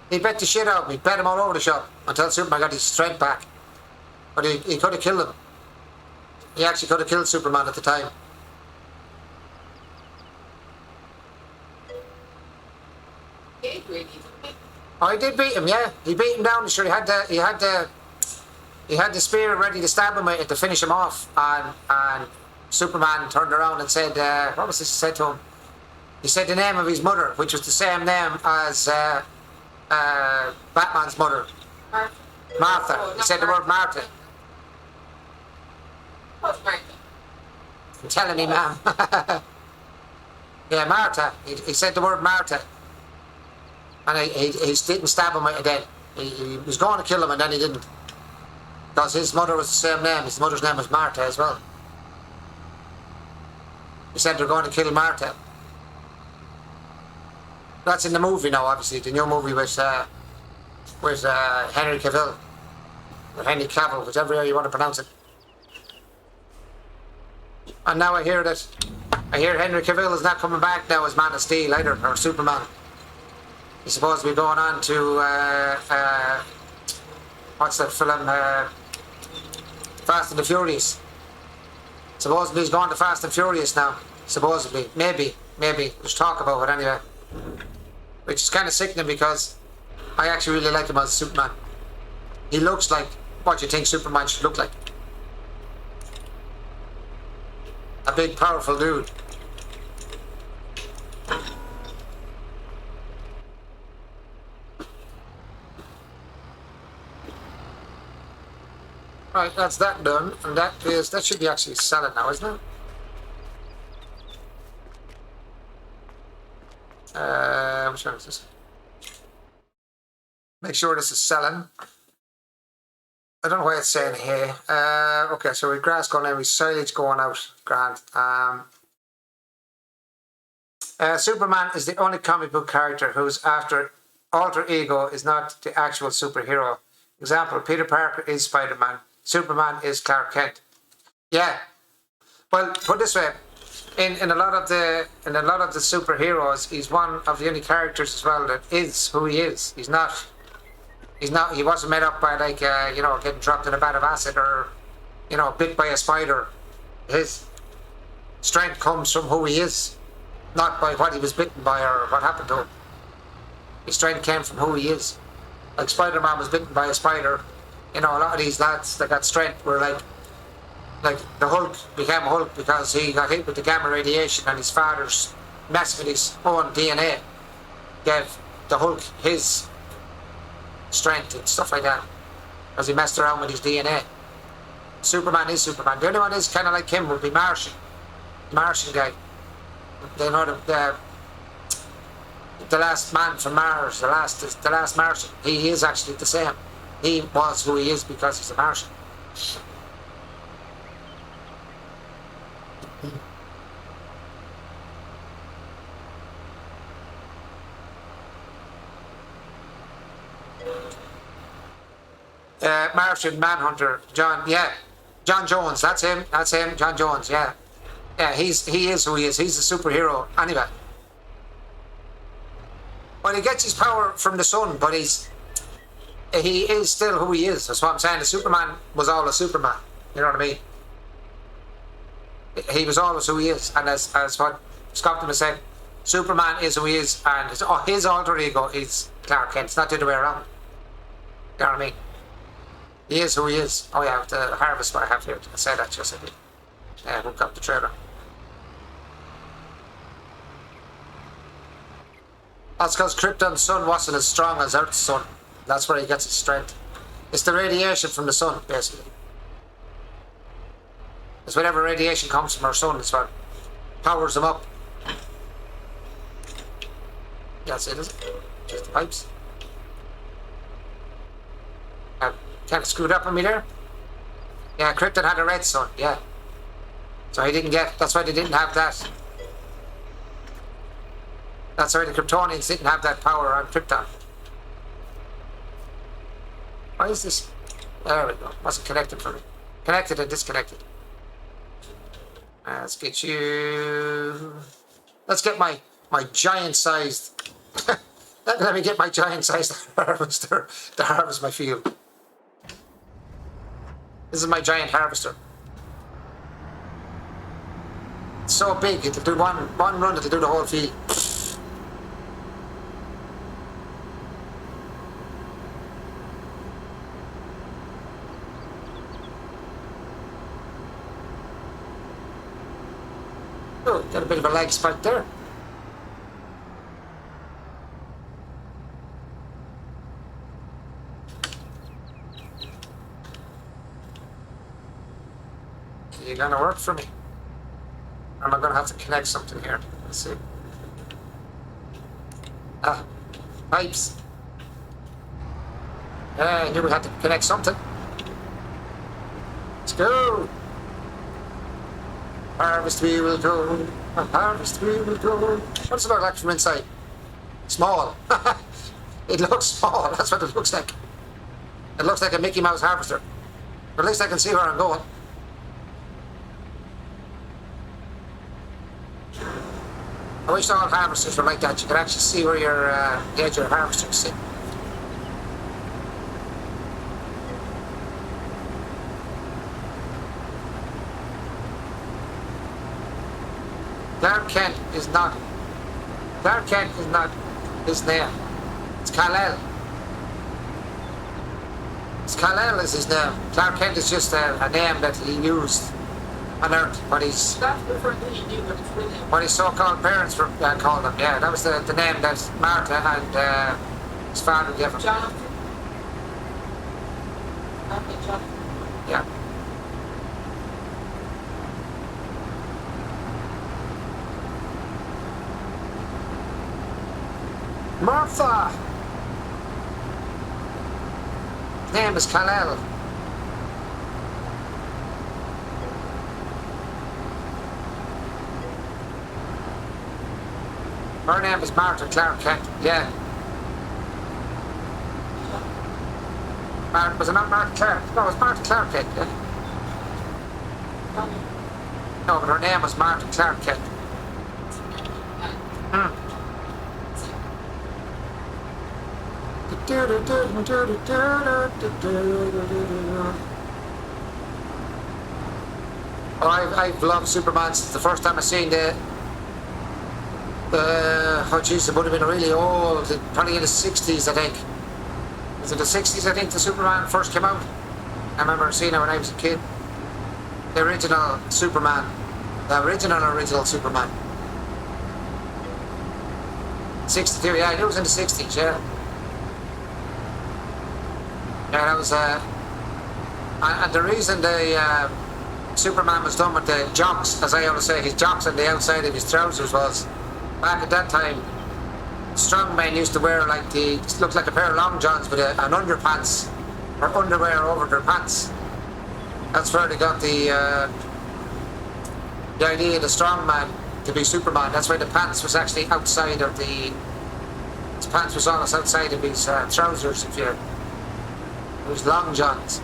He bet the shit out of him. He bet him all over the shop until Superman got his strength back. But he could have killed him. He actually could have killed Superman at the time. He really did. Oh, he did beat him, yeah. He beat him down. Sure, he had the spear ready to stab him with it to finish him off, and Superman turned around and said, what was this he said to him? He said the name of his mother, which was the same name as Batman's mother, Martha. Martha. Oh, He not said the word Martha. What's Martha? I'm telling you, ma'am. Yeah, Martha. He said the word Martha. And he didn't stab him with it then. He was going to kill him and then he didn't. Because his mother was the same name. His mother's name was Martha as well. He said they're going to kill Martha. That's in the movie now, obviously. The new movie with Henry Cavill. Or Henry Cavill, whichever way you want to pronounce it. And now I hear Henry Cavill is not coming back now as Man of Steel either, or Superman. He's supposed to be going on to what's that film? Fast and the Furious. Supposedly he's going to Fast and Furious now. Supposedly, maybe. There's talk about it anyway. Which is kind of sickening because I actually really like him as Superman. He looks like what you think Superman should look like. A big, powerful dude. Right, that's that done, and that should be actually selling now, isn't it? Which one is this? Make sure this is selling. I don't know why it's saying here. Okay, so we've grass going in, we've silage going out. Grand. Superman is the only comic book character whose alter ego is not the actual superhero. Example: Peter Parker is Spider-Man. Superman is Clark Kent. Yeah. Well, put it this way, in a lot of the superheroes, he's one of the only characters as well that is who he is. He wasn't made up by getting dropped in a vat of acid or, bit by a spider. His strength comes from who he is, not by what he was bitten by or what happened to him. His strength came from who he is. Like Spider-Man was bitten by a spider. A lot of these lads that got strength were like the Hulk became Hulk because he got hit with the gamma radiation and his father's mess with his own DNA gave the Hulk his strength and stuff like that because he messed around with his DNA. Superman is Superman. The only one is kind of like him would be Martian. Martian guy. The last man from Mars, the last Martian. He is actually the same. He was who he is because he's a Martian. Martian Manhunter, John Jones, that's him, John Jones, yeah. Yeah, he is who he is, he's a superhero, anyway. Well, he gets his power from the sun, but he is still who he is, that's what I'm saying. The Superman was always Superman, you know what I mean? He was always who he is, and as what Scott was saying, Superman is who he is, and his alter ego is Clark Kent, it's not the other way around. You know what I mean? He is who he is. Oh yeah, the harvest I have here. I said that just a bit. Hook up the trailer. That's because Krypton's sun wasn't as strong as Earth's sun. That's where he gets his strength. It's the radiation from the sun, basically. It's whatever radiation comes from our sun, it's what powers them up. That's it, is it? Just the pipes. Can't screw it up on me there. Yeah, Krypton had a red sun, yeah. So he didn't get, that's why they didn't have that. That's why the Kryptonians didn't have that power on Krypton. Why is this? There we go. Wasn't connected for me. Connected and disconnected. Let's get you. Let's get my giant-sized. Let me get my giant-sized harvester to harvest my field. This is my giant harvester. It's so big, it'll do one run, it'll do the whole field. Oh, got a bit of a lag spike there. You're gonna work for me. Or am I gonna have to connect something here? Let's see. Ah, pipes. I knew we had to connect something. Let's go. Harvest we will go. Harvest we will go. What does it look like from inside? Small. It looks small. That's what it looks like. It looks like a Mickey Mouse harvester. But at least I can see where I'm going. I wish all harvesters were like that. You could actually see where your the edge of your harvester is sitting. Clark Kent is not his name. It's Kal-El. Kal-El is his name. Clark Kent is just a name that he used on Earth when he's That's different than you do, but it's really. what his so-called parents were called him. Yeah, that was the name that Martha and his father gave him. Jonathan. Okay, Jonathan. Yeah. Martha! His name is Kal-El. Her name is Martha Clark Kent, yeah. Was it not Martha Clark? No, it was Martha Clark Kent, yeah. No, but her name was Martha Clark Kent. Oh, I've loved Superman since the first time I seen oh jeez, it would have been really old, probably in the 60s, I think. Was it the 60s, I think, the Superman first came out? I remember seeing it when I was a kid. The original Superman. The original Superman. 62, yeah, I knew it was in the 60s, yeah. Yeah, that was, and the reason the Superman was done with the jocks, as I always say, his jocks on the outside of his trousers was, back at that time, strong men used to wear looked like a pair of long johns with an underpants, or underwear over their pants. That's where they got the idea of the strong man to be Superman. That's why the pants was actually outside of his pants was almost outside of his trousers, it was long johns.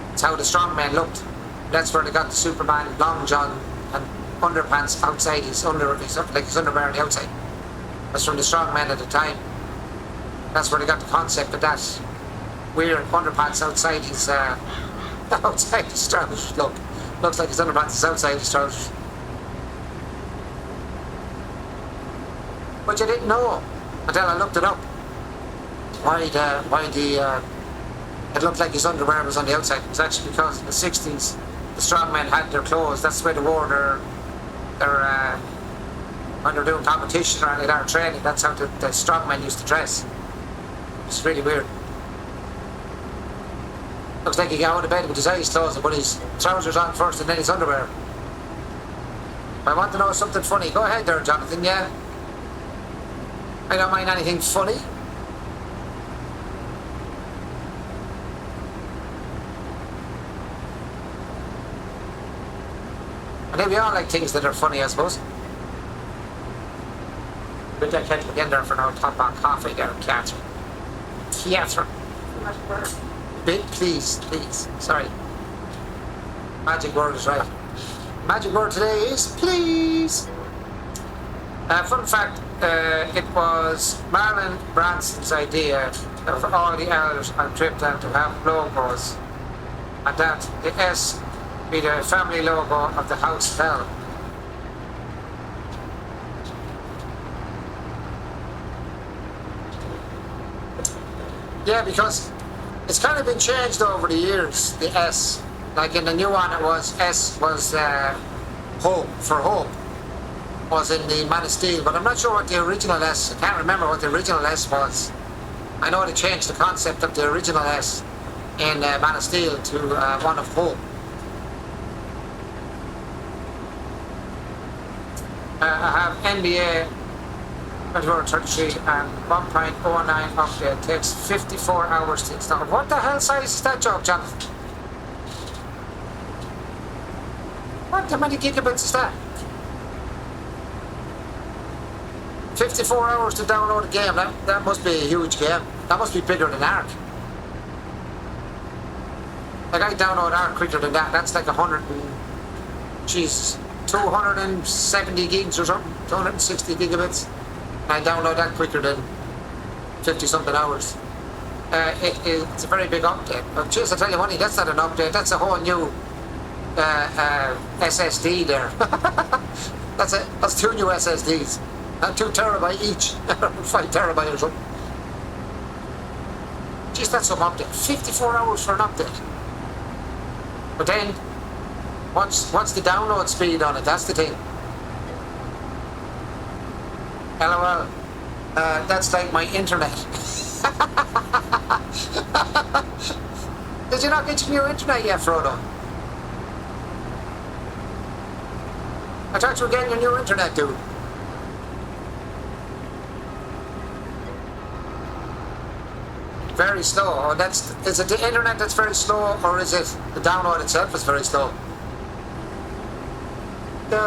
That's how the strong man looked. That's where they got the Superman long john and underpants outside his underwear on the outside. That's from the strong men at the time. That's where they got the concept of that weird underpants outside his outside his trousers. Looks like his underpants is outside his trousers. But you didn't know until I looked it up. Why it looked like his underwear was on the outside. It was actually because in the 60s the strongmen had their clothes. That's the way they wore their when they're doing competition or any of their training. That's how the strongmen used to dress. It's really weird. Looks like he got out of bed with his eyes closed and put his trousers on first and then his underwear. If I want to know something funny, go ahead there, Jonathan, yeah? I don't mind anything funny. I think we all like things that are funny, I suppose. Put that kettle again there for no top on coffee there, Catherine. Catherine. Bit, please. Sorry. Magic word is right. Magic word today is please. Fun fact, it was Marilyn Branson's idea of all the elders on Tripton to have logos and that the S be the family logo of the house Bell. Yeah, because it's kind of been changed over the years, the S. Like in the new one, it was S was Hope, for Hope, was in the Man of Steel, but I'm not sure what the original S, I can't remember what the original S was. I know they changed the concept of the original S in Man of Steel to one of Hope. I have NBA 2433 and 1.09 update. Takes 54 hours to install. What the hell size is that job, Jonathan? What, how many gigabits is that? 54 hours to download a game. That must be a huge game. That must be bigger than Ark. Like I download Ark quicker than that. That's like 270 gigs or something. 260 gigabits. I download that quicker than 50 something hours. It's a very big update. But jeez, I tell you, honey, that's not an update. That's a whole new SSD there. That's 2 new SSDs. And 2 terabyte each. 5 terabyte or something. Jeez, that's some update. 54 hours for an update. But then, what's the download speed on it? That's the thing. LOL. That's like my internet. Did you not get your new internet yet, Frodo? I thought you were getting your new internet, dude. Very slow. Oh, is it the internet that's very slow, or is it the download itself is very slow? Huh?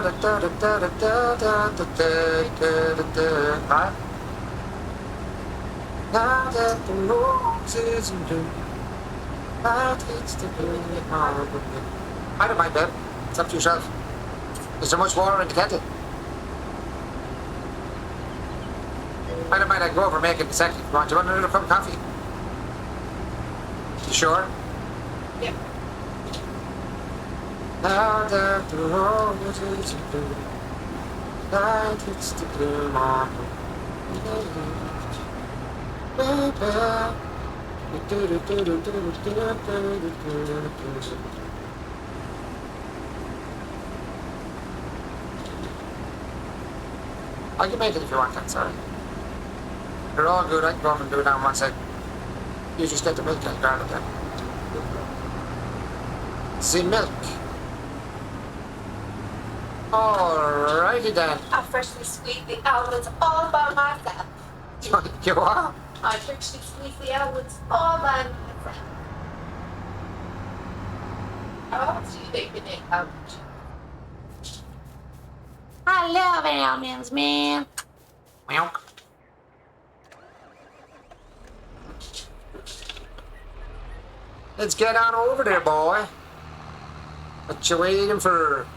Now that the rose is blue, that it's the blue. I don't mind, babe. It's up to yourself. Is there much water in the kettle? I don't mind. I can go over and make it in a second. Do you want another cup of coffee? You sure? Yep. Now that the rose is blue, that it's the blue marble. I can make it if you want that, sorry. They're all good, I can go over and do it now in 1 second. You just get the milk and grab it then. The milk. Alrighty then. I freshly squeezed the almonds all by myself. You are? I freshly squeezed the almonds all by myself. How else do you think you make almonds? I love almonds, man. Milk. Let's get on over there, boy. What you waiting for?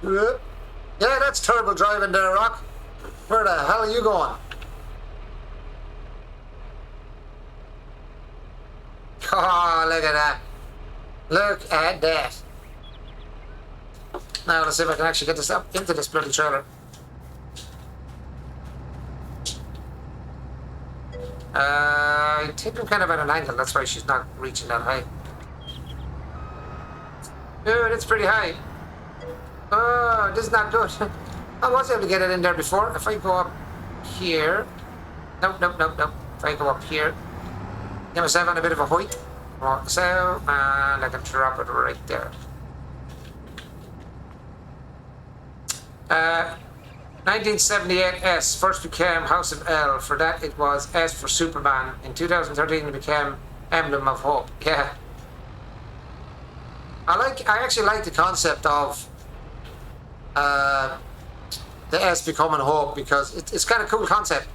Yeah, that's terrible driving there, Rock. Where the hell are you going? Oh, look at that. Look at that. Now let's see if I can actually get this up into this bloody trailer. I think I'm kind of at an angle, that's why she's not reaching that high. Dude, it's pretty high. Oh, this is not good. I was able to get it in there before. If I go up here. Nope. If I go up here. Get myself on a bit of a height. So, and I can drop it right there. 1978 S first became House of L. For that it was S for Superman. In 2013 it became Emblem of Hope. Yeah. I actually like the concept of the S becoming Hope because it's kind of cool concept.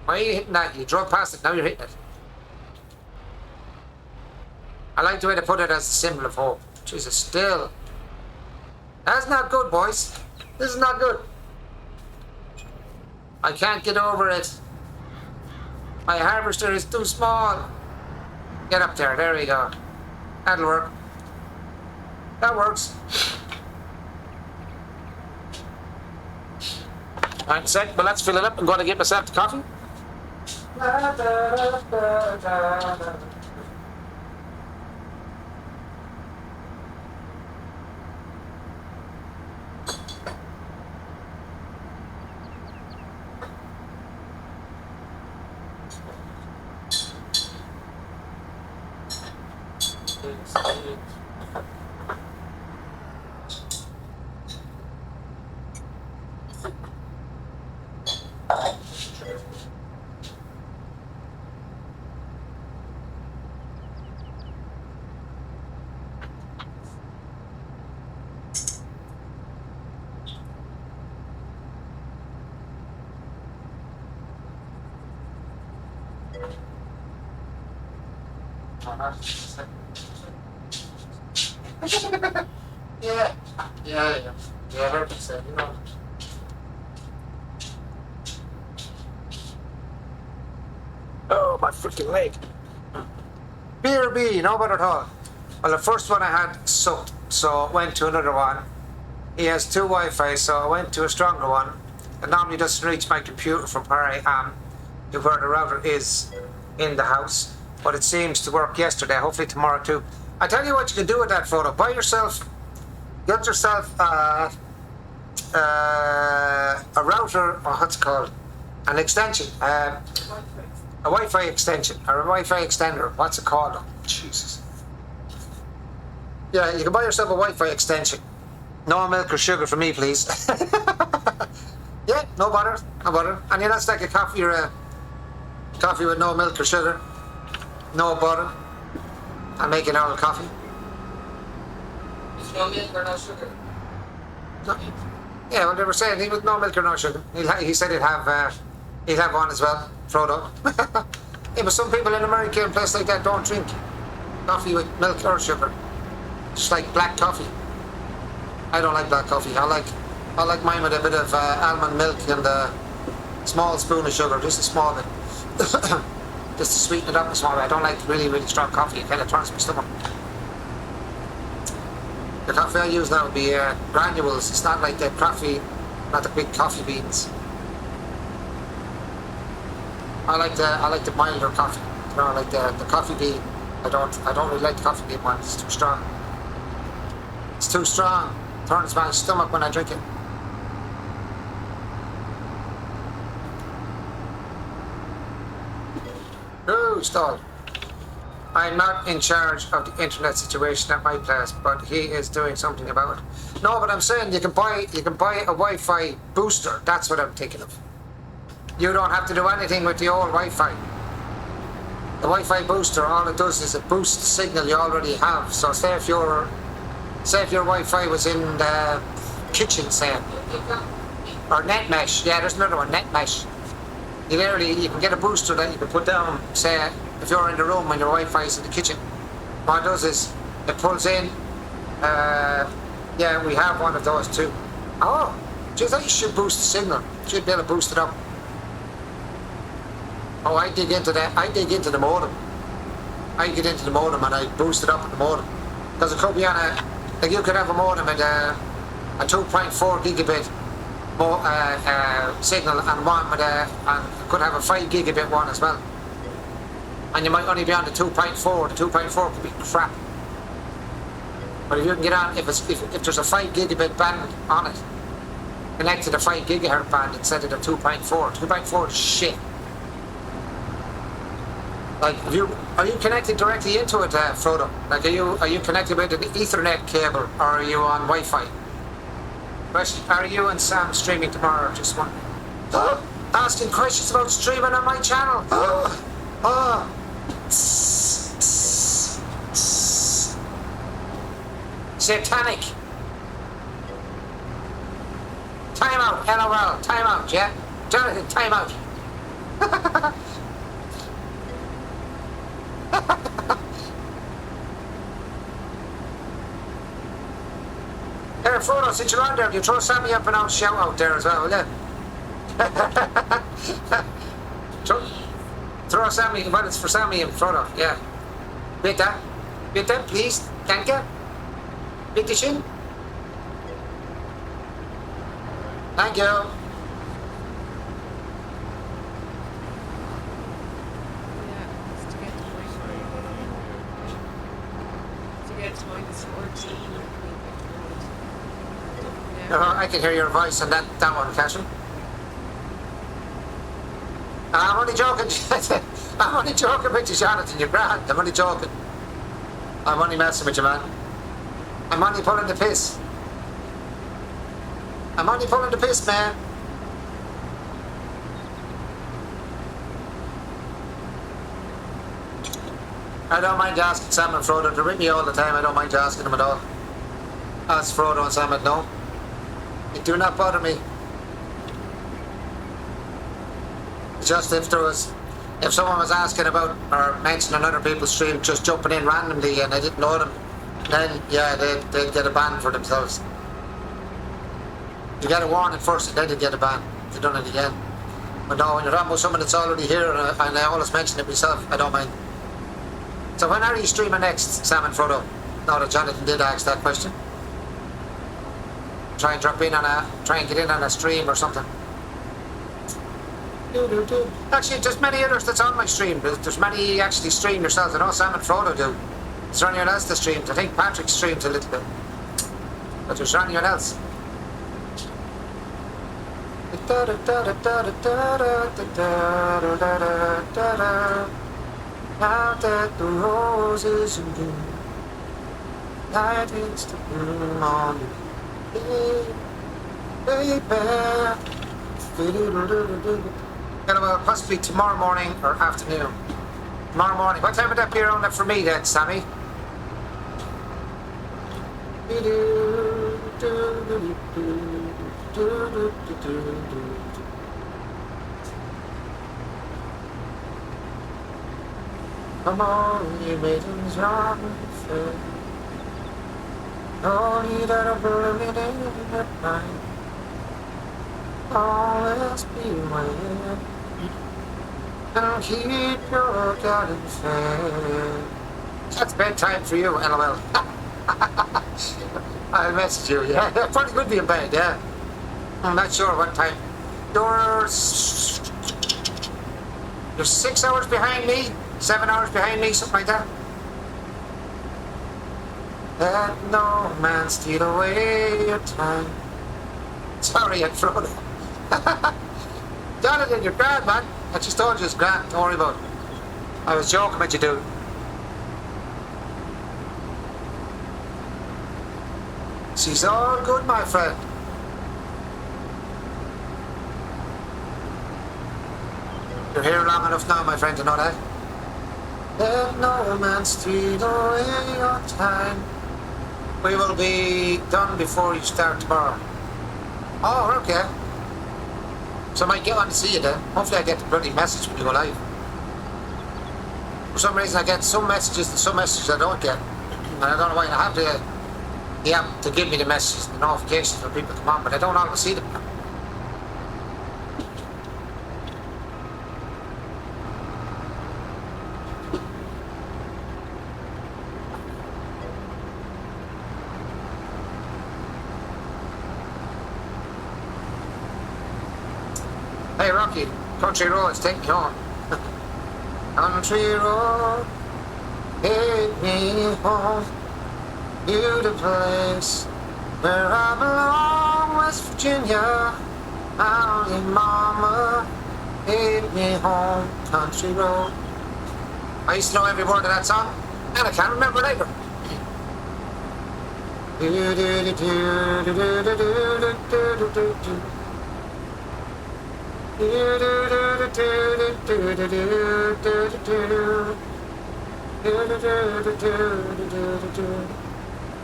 Why are you hitting that? You drove past it, now you're hitting it. I like the way they put it as a symbol of hope. Jesus, still. That's not good, boys. This is not good. I can't get over it. My harvester is too small. Get up there. There we go. That'll work. That works. Alright, sec. Well, let's fill it up. I'm going to get myself the coffee. Yeah, yeah, 100%, you know. Oh, my freaking leg. BRB, no better at all. Well, the first one I had sucked, so I went to another one. He has 2 Wi-Fi, so I went to a stronger one. It normally doesn't reach my computer from where I am to where the router is in the house, but it seems to work yesterday, hopefully tomorrow too. I tell you what you can do with that photo. Get yourself a router, or what's it called? An extension, a Wi-Fi extension, or a Wi-Fi extender. What's it called? Oh, Jesus. Yeah, you can buy yourself a Wi-Fi extension. No milk or sugar for me, please. Yeah, no butter, no butter. And that's like a coffee or a coffee with no milk or sugar, no butter. I'm making all coffee. There's no milk or no sugar. No. Yeah, well, they were saying he was no milk or no sugar. He said he'd have one as well, Frodo. Yeah, but some people in America and places like that don't drink coffee with milk or sugar. Just like black coffee. I don't like black coffee. I like mine with a bit of almond milk and a small spoon of sugar, just a small bit. Just to sweeten it up a small bit. I don't like really, really strong coffee. It kind of turns my stomach. The coffee I use now would be granules. It's not like the coffee, not the big coffee beans. I like the milder coffee. You know, like the coffee bean. I don't really like the coffee bean one. It's too strong. It's too strong. Turns my stomach when I drink it. Ooh, stall. I'm not in charge of the internet situation at my place, but he is doing something about it. No, but I'm saying you can buy a Wi-Fi booster. That's what I'm thinking of. You don't have to do anything with the old Wi-Fi. The Wi-Fi booster, all it does is it boosts the signal you already have. So say if your Wi-Fi was in the kitchen, say, or net mesh. Yeah, there's another one, net mesh. You can get a booster that you can put down, say, if you're in the room when your Wi-Fi is in the kitchen. What it does is, it pulls in, yeah, we have one of those too. Oh, geez, that should boost the signal. Should be able to boost it up. Oh, I dig into the modem. I get into the modem and I boost it up in the modem. Because it could be on like you could have a modem at a 2.4 gigabit signal and one with and could have a 5 gigabit one as well. And you might only be on the 2.4. The 2.4 could be crap. But if you can get on, if there's a 5 gigabit band on it, connect to the 5 gigahertz band instead of the 2.4. 2.4 is shit. Like, are you connected directly into it, Frodo? Like, are you connected with an Ethernet cable, or are you on Wi-Fi? Question: are you and Sam streaming tomorrow? Just one. Asking questions about streaming on my channel. Satanic. Time out. LOL. Time out. Yeah. Jonathan. Time out. There, Frodo, since you're on there, you throw Sammy up and out shout out there as well, will you? throw Sammy, well, it's for Sammy and Frodo, yeah. Bitte, bitte, please, danke. Bitte schön. Thank you. Yeah, it's to get to minus 14. I can hear your voice on that one, Catherine. I'm only joking. I'm only joking with you, Jonathan. You're grand. I'm only joking. I'm only messing with you, man. I'm only pulling the piss. I'm only pulling the piss, man. I don't mind asking Sam and Frodo. They're with me all the time. I don't mind asking them at all. Ask Frodo and Sam, no. It do not bother me. Just if someone was asking about or mentioning other people's stream, just jumping in randomly and I didn't know them, then yeah, they'd get a ban for themselves. You get a warning first and then you get a ban if you've done it again. But no, when you're on with someone that's already here and I always mention it myself, I don't mind. So when are you streaming next, Sam and Frodo? Now that Jonathan did ask that question. Try and get in on a stream or something. Actually, there's many others that's on my stream. There's many actually stream yourselves. I know Sam and Frodo do. Is there anyone else that streams? I think Patrick streams a little bit. But there's anyone else? Now that the roses are blue, light is to bloom on you. Well, possibly tomorrow morning or afternoon. Tomorrow morning. What time would that be around that for me then, Sammy? Come on, you maidens, rock me fair. Only that a burning at night. Always beware and keep your garden fair. That's bedtime for you, LOL. I messaged you, yeah. Probably could be in bed, yeah. I'm not sure what time. You're 6 hours behind me, 7 hours behind me, something like that. Let no man steal away your time. Sorry, I'm Frodo. Jonathan, you're grand, man. I just told you it's grand. Don't worry about it. I was joking with you, dude. She's all good, my friend. You're here long enough now, my friend, to know that. Let no man steal away your time. We will be done before you start tomorrow. Oh, okay. So I might get on to see you then. Hopefully I get the bloody message when you go live. For some reason I get some messages and some messages I don't get. And I don't know why. I have the app to give me the messages and the notifications when people come on, but I don't always see them. Hey Rocky, country roads, take me home. Country road, take me home. You the place where I belong, West Virginia. Only mama, take me home. Country road. I used to know every word of that song, and I can't remember it either.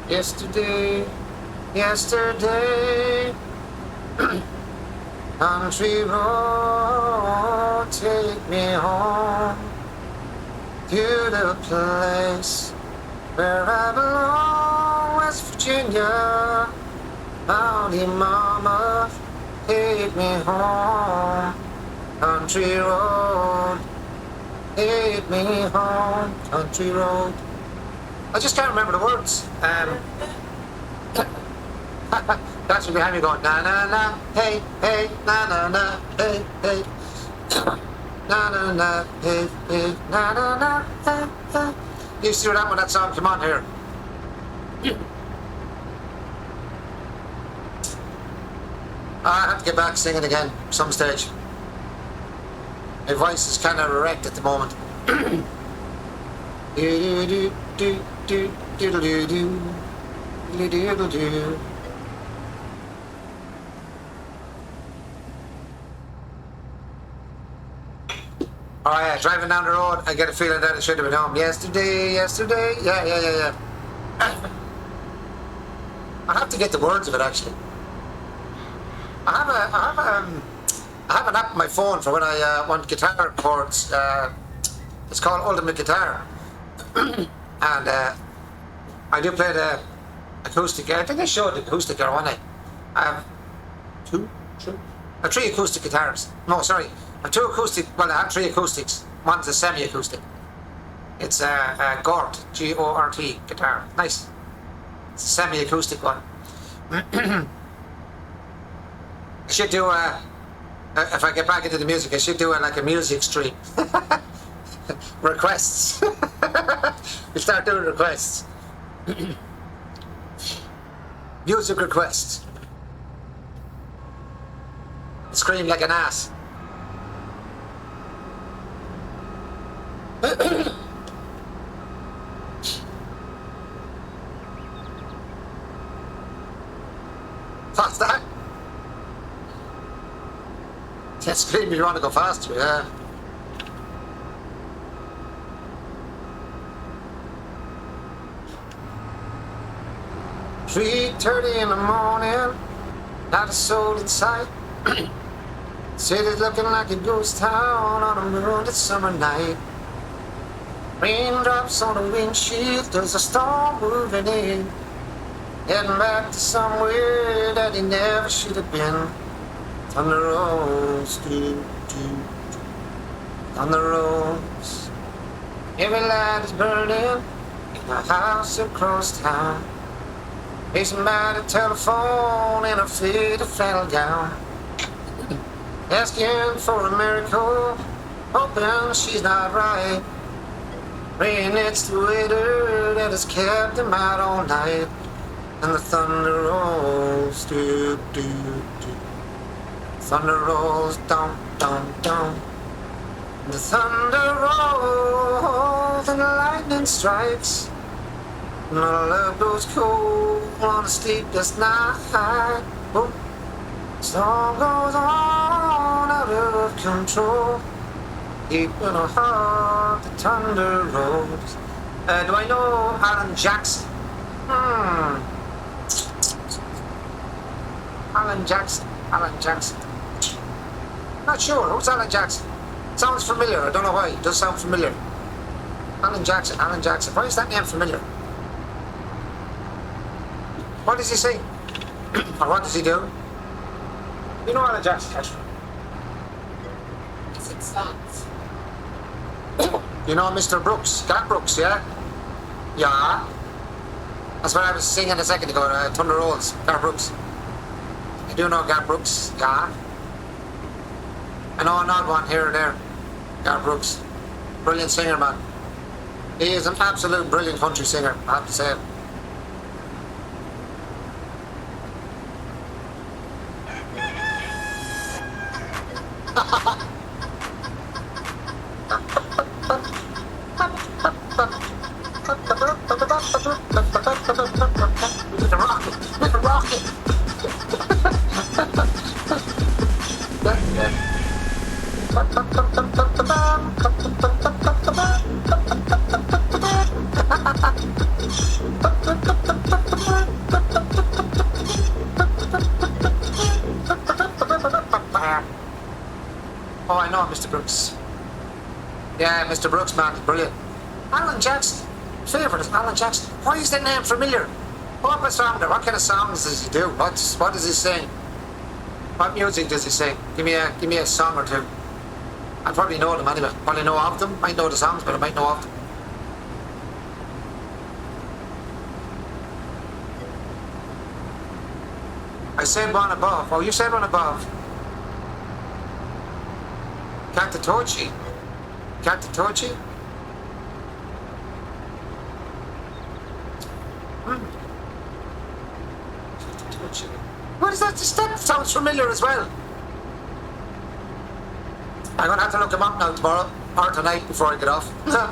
Yesterday, country road, take me home to the place where I belong, West Virginia. Mounty mama, take me home. Country road, take me home. Country road. I just can't remember the words. That's what behind me going, na na na, hey, hey, na na na, hey, hey. Na na na, hey, hey, na na na, hey, hey. You see that when that song came on here? I have to get back singing again some stage. My voice is kind of erect at the moment. Do do do do do do do do do do do. Oh yeah, driving down the road, I get a feeling that I should have been home yesterday. Yeah. I have to get the words of it actually. I have an app on my phone for when I want guitar chords. It's called Ultimate Guitar, and I do play the acoustic. I think I showed the acoustic here one night. I have three acoustic guitars. No, sorry, I have two acoustic. Well, I have three acoustics. One's a semi-acoustic. It's a Gort, G-O-R-T guitar. Nice. It's a semi-acoustic one. I should do if I get back into the music, I should do like a music stream. Requests. We start doing requests. Music requests. Scream like an ass. What's that? Can't scream if you want to go faster, yeah. "3:30 in the morning, not a soul in sight. City's looking like a ghost town on a moonlit summer night. Raindrops on the windshield, there's a storm moving in. Heading back to somewhere that he never should have been. Thunder rolls, thunder rolls. Every light is burning in a house across town. Pacing by the telephone in a faded flannel gown. Asking for a miracle, hoping she's not right. Praying it's the waiter that has kept him out all night. And the thunder rolls, thunder rolls, dum, dum, dum. The thunder rolls and the lightning strikes. My love goes cold on a sleepless night. Oh, song goes on out of control. Deep in our heart, the thunder rolls. Do I know Alan Jackson? Alan Jackson. Not sure. Who's Alan Jackson? Sounds familiar. I don't know why. It does sound familiar. Alan Jackson. Why is that name familiar? What does he sing? Or what does he do? You know Alan Jackson, Catherine? He sings songs. You know Mr. Brooks? Garth Brooks, yeah? Yeah. That's what I was singing a second ago, Thunder Rolls, Garth Brooks. I do know Garth Brooks, yeah. I know an odd one here or there. Garth Brooks. Brilliant singer, man. He is an absolute brilliant country singer, I have to say it. Oh, I know Mr. Brooks. Yeah, Mr. Brooks, man, brilliant. Alan Jackson. Favourite is Alan Jackson. Why is that name familiar? What a song there. What kind of songs does he do? What does he sing? What music does he sing? Give me a song or two. I probably know them anyway. Probably know of them. Might know the songs, but I might know of them. I said one above. Oh, you said one above. Katatochi. Katatochi? Katatochi. What is that? That sounds familiar as well. I'm going to have to look him up now tomorrow or tonight before I get off. I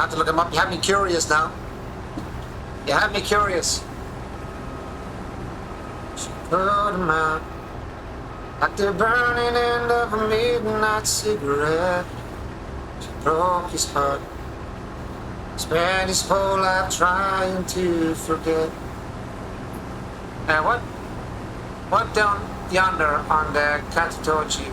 have to look him up. You have me curious now. You have me curious. She put him out at the burning end of a midnight cigarette. She broke his heart. Spent his whole life trying to forget. What down yonder on the Katatochi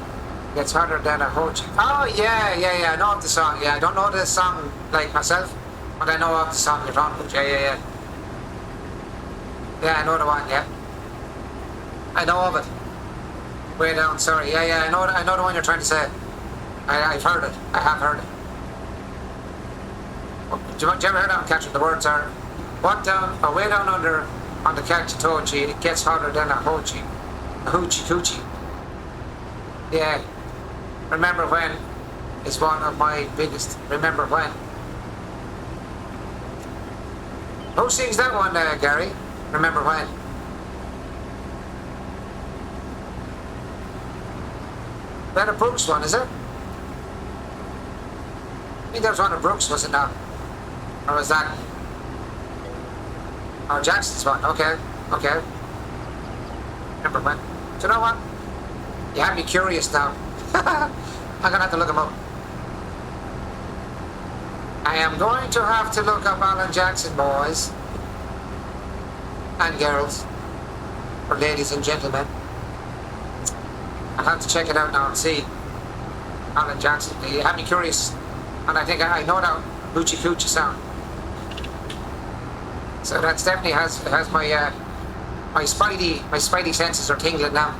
gets harder than a hochi? Oh yeah, I know of the song. Yeah, I don't know the song like myself, but I know of the song you're talking about. Yeah. Yeah, I know the one. Yeah, I know of it. Way down. Sorry. Yeah. I know the one you're trying to say. I've heard it. I have heard it. Do you ever hear that one, Catherine? The words are, what down, or way down under on the Katatochi, it gets hotter than a hochi. A hoochie coochie. Yeah. Remember when is one of my biggest. Remember when. Who sings that one, Gary? Remember when? That a Brooks one, is it? I think that was one of Brooks, was it not? Or was that? Oh, Jackson's one. Okay. Remember when? Do you know what? You have me curious now. I'm gonna have to look him up. I am going to have to look up Alan Jackson, boys and girls, or ladies and gentlemen. I'll have to check it out now and see. Alan Jackson. You have me curious, and I think I know that hoochie coochie sound. So that's definitely has my my spidey senses are tingling now.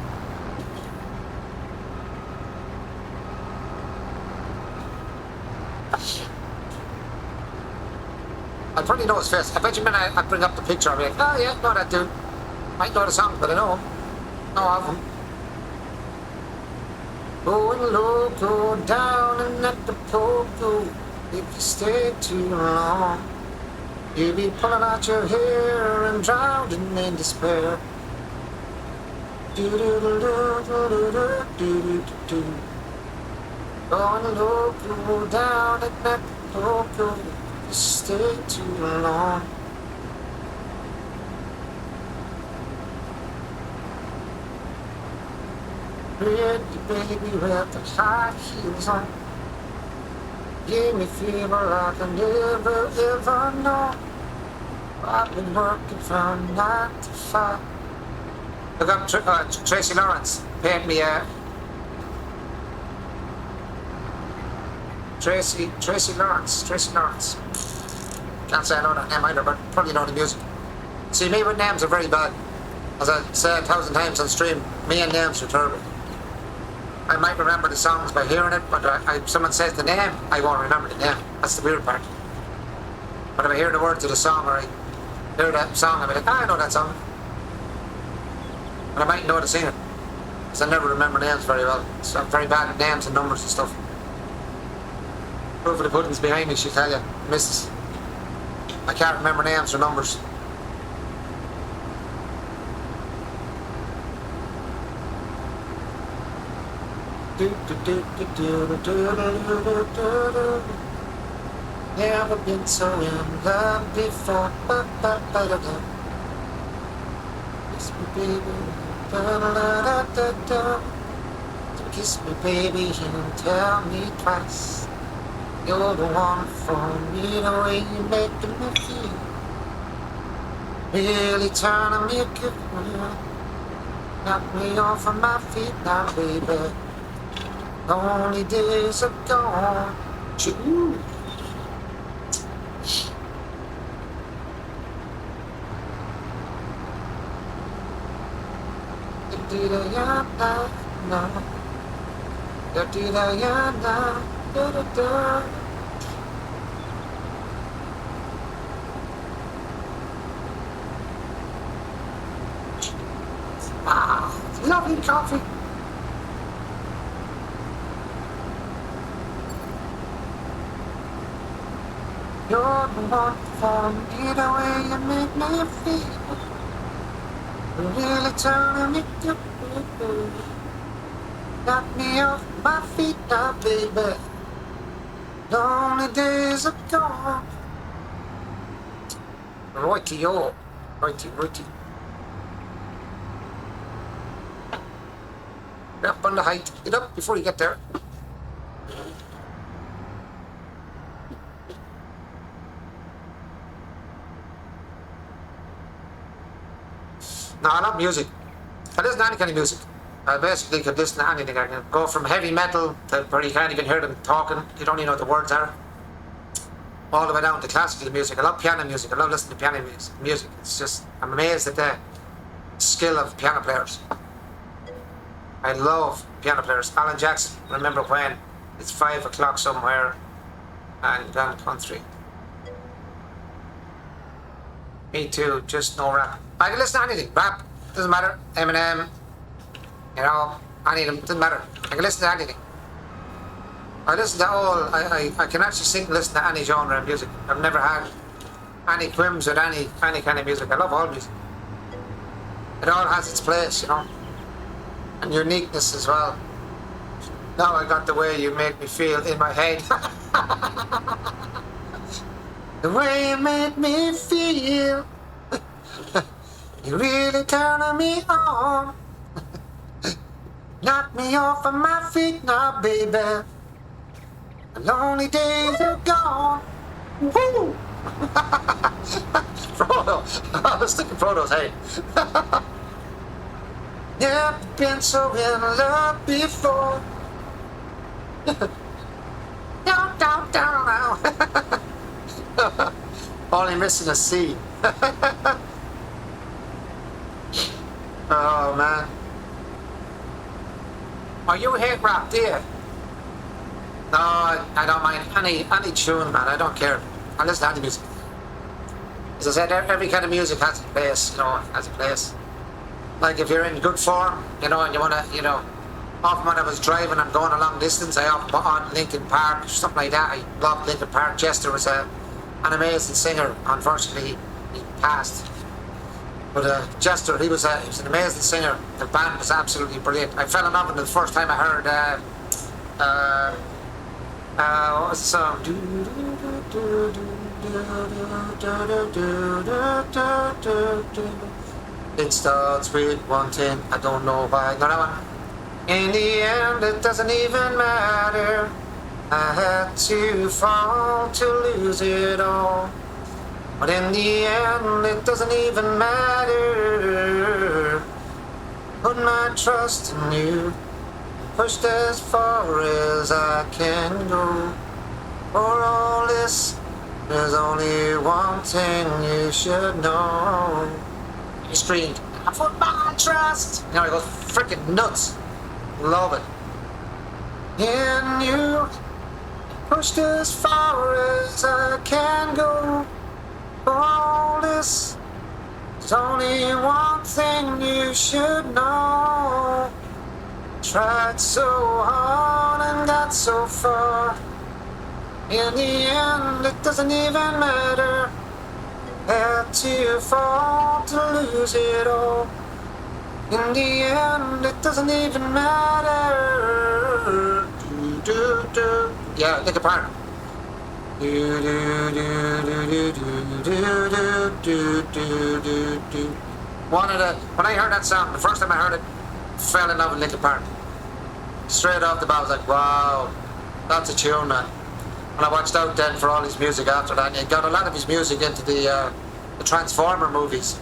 I'll probably know his face. I bet you when I bring up the picture, I'll be like, oh yeah, know that dude. Might know the song, but I know him. Know of him. Going low, go down and let the pole go. If you stay too long, you'll be pulling out your hair and drowning in despair. Do-do-do-do-do-do-do-do-do. Going low, go down and let the pole go. If you stay too long. Pretty baby with the high heels on. Give me fever like I never ever know. I've been working from 9 to 5. Look up Tracy Lawrence. Paid me Tracy Lawrence. Can't say I know that name either, but probably know the music. See, me with names are very bad. As I say 1,000 times on stream, me and names are terrible. I might remember the songs by hearing it, but if someone says the name, I won't remember the name. That's the weird part. But if I hear the words of the song, or I hear that song, I'll be like, I know that song. But I might know the singer, because I never remember names very well. So I'm very bad at names and numbers and stuff. Proof of the pudding's behind me, she'll tell you. Missus. I can't remember names or numbers. Never been so in love before. Kiss me, baby. Kiss me, baby, and tell me twice. You're the one for me, the way you make me feel. Really turning me a good wheel. Knock me off of my feet now, baby. Only days are gone. Choo. Ah, lovely coffee. You're the one for me, the way you make me feel. You're really turning me to got me off my feet now, baby. Lonely days are gone. Righty-o. Righty. Get up on the height. Get up before you get there. No, I love music. I listen to any kind of music. I basically could listen to anything. I can go from heavy metal to where you can't even hear them talking. You don't even know what the words are. All the way down to classical music. I love piano music. I love listening to piano music. It's just, I'm amazed at the skill of piano players. I love piano players. Alan Jackson, remember when? It's 5 o'clock somewhere and down country. Me too, just no rap. I can listen to anything. Rap, doesn't matter. Eminem, you know, any of them, doesn't matter. I can listen to anything. I listen to all, I can actually sing and listen to any genre of music. I've never had any qualms with any kind of music. I love all music. It all has its place, you know. And uniqueness as well. Now I got the way you make me feel in my head. The way you make me feel. You really turning me on. Knock me off of my feet now, baby. The lonely days are gone. Woo! Frodo. I was thinking Frodo's head. Never been so in love before. Down now. Only missing a C. Oh man. Oh, you hate rap, do you? No, I don't mind any tune, man. I don't care. I listen to any music. As I said, every kind of music has a place, you know, has a place. Like if you're in good form, you know, and you want to, you know, often when I was driving and going a long distance, I often put on Linkin Park, something like that. I loved Linkin Park. Chester was an amazing singer. Unfortunately, he passed. But Chester, he was an amazing singer. The band was absolutely brilliant. I fell in love with it the first time I heard, what was the song? It starts with one thing, I don't know why. No, that one. In the end, it doesn't even matter. I had to fall to lose it all. But in the end, it doesn't even matter. Put my trust in you. Pushed as far as I can go. For all this, there's only one thing you should know. He screamed, I put my trust. You know, he goes freaking nuts. Love it. In you, pushed as far as I can go. For all this, there's only one thing you should know. Tried so hard and got so far. In the end, it doesn't even matter. Had to fall to lose it all. In the end, it doesn't even matter. Yeah, Linkin Park. When I heard that song, the first time I heard it, fell in love with Linkin Park. Straight off the bat, I was like, wow, that's a tune, man. And I watched out then for all his music after that, and he got a lot of his music into the Transformer movies.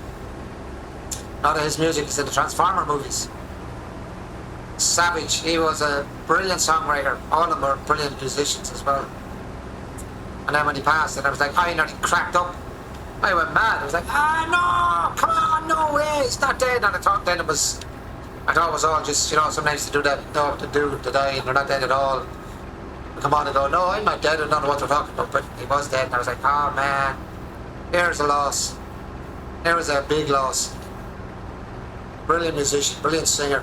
A lot of his music is in the Transformer movies. Savage, he was a brilliant songwriter. All of them were brilliant musicians as well. And then when he passed, and I was like, I nearly cracked up. I went mad. I was like, no, come on, no way, he's not dead. And I thought then it was I thought it was all just, sometimes to do that, no, to die, and they're not dead at all. They come on and go, no, I'm not dead, I don't know what they're talking about, but he was dead, and I was like, oh man, here's a loss. There was a big loss. Brilliant musician, brilliant singer.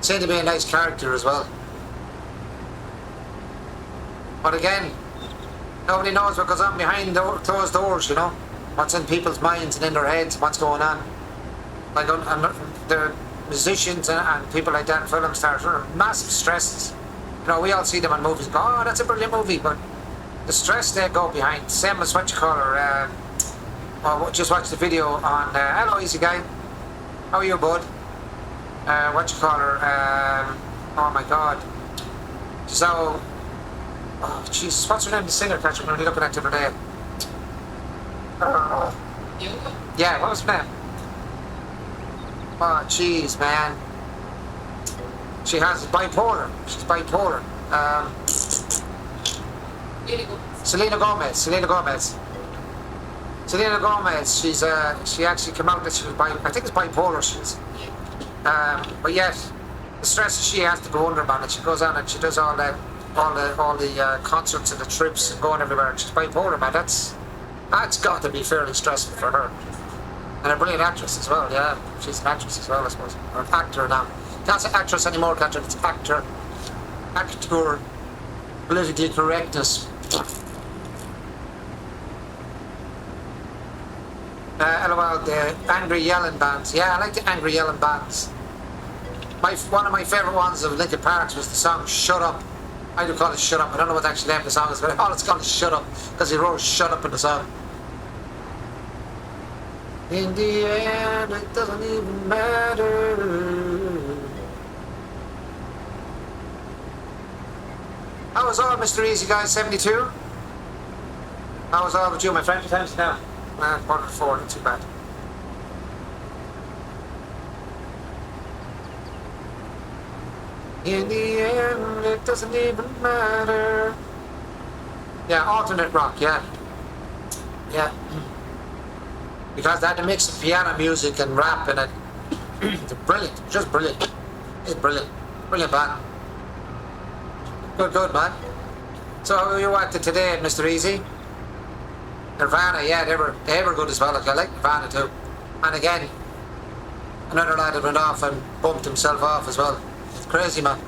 Seemed to be a nice character as well. But again, nobody knows what goes on behind closed doors, what's in people's minds and in their heads, what's going on. Like, the musicians and people like that, film stars, are massive stresses. We all see them on movies and go, oh, that's a brilliant movie, but the stress they go behind, same as what you call her, just watched the video on, hello easy guy, how are you bud? What you call her, oh my god, so, oh jeez, what's her name, the singer, catch me looking at her today. Yeah, what was her name? Oh jeez man. She has bipolar. She's bipolar. Selena Gomez. Selena Gomez. She actually came out that she was I think it's bipolar. She is. But yet, the stress she has to go under, man, and she goes on and she does all the concerts and the trips and going everywhere. And she's bipolar, man. That's got to be fairly stressful for her. And a brilliant actress as well. Yeah, she's an actress as well, I suppose, or an actor now. Can't say actress anymore, Catherine. It's actor. Actor. Politically correctness. LOL, the Angry Yelling Bands. Yeah, I like the Angry Yelling Bands. One of my favourite ones of Linkin Park was the song Shut Up. I do call it Shut Up. I don't know what the actual name of the song is, but all it's called is Shut Up, because he wrote Shut Up in the song. In the end, it doesn't even matter. How was all, Mr. Easy Guy 72? How was all with you, my friend? What time's it now? 1:04, not too bad. In the end, it doesn't even matter. Yeah, alternate rock, yeah. Yeah. Because they had to mix the piano music and rap in it. It's brilliant, just brilliant. It's brilliant. Brilliant band. Good, man. So who you watched today, Mr. Easy? Nirvana, yeah, they were good as well. I like Nirvana too. And again, another lad that went off and bumped himself off as well. It's crazy, man.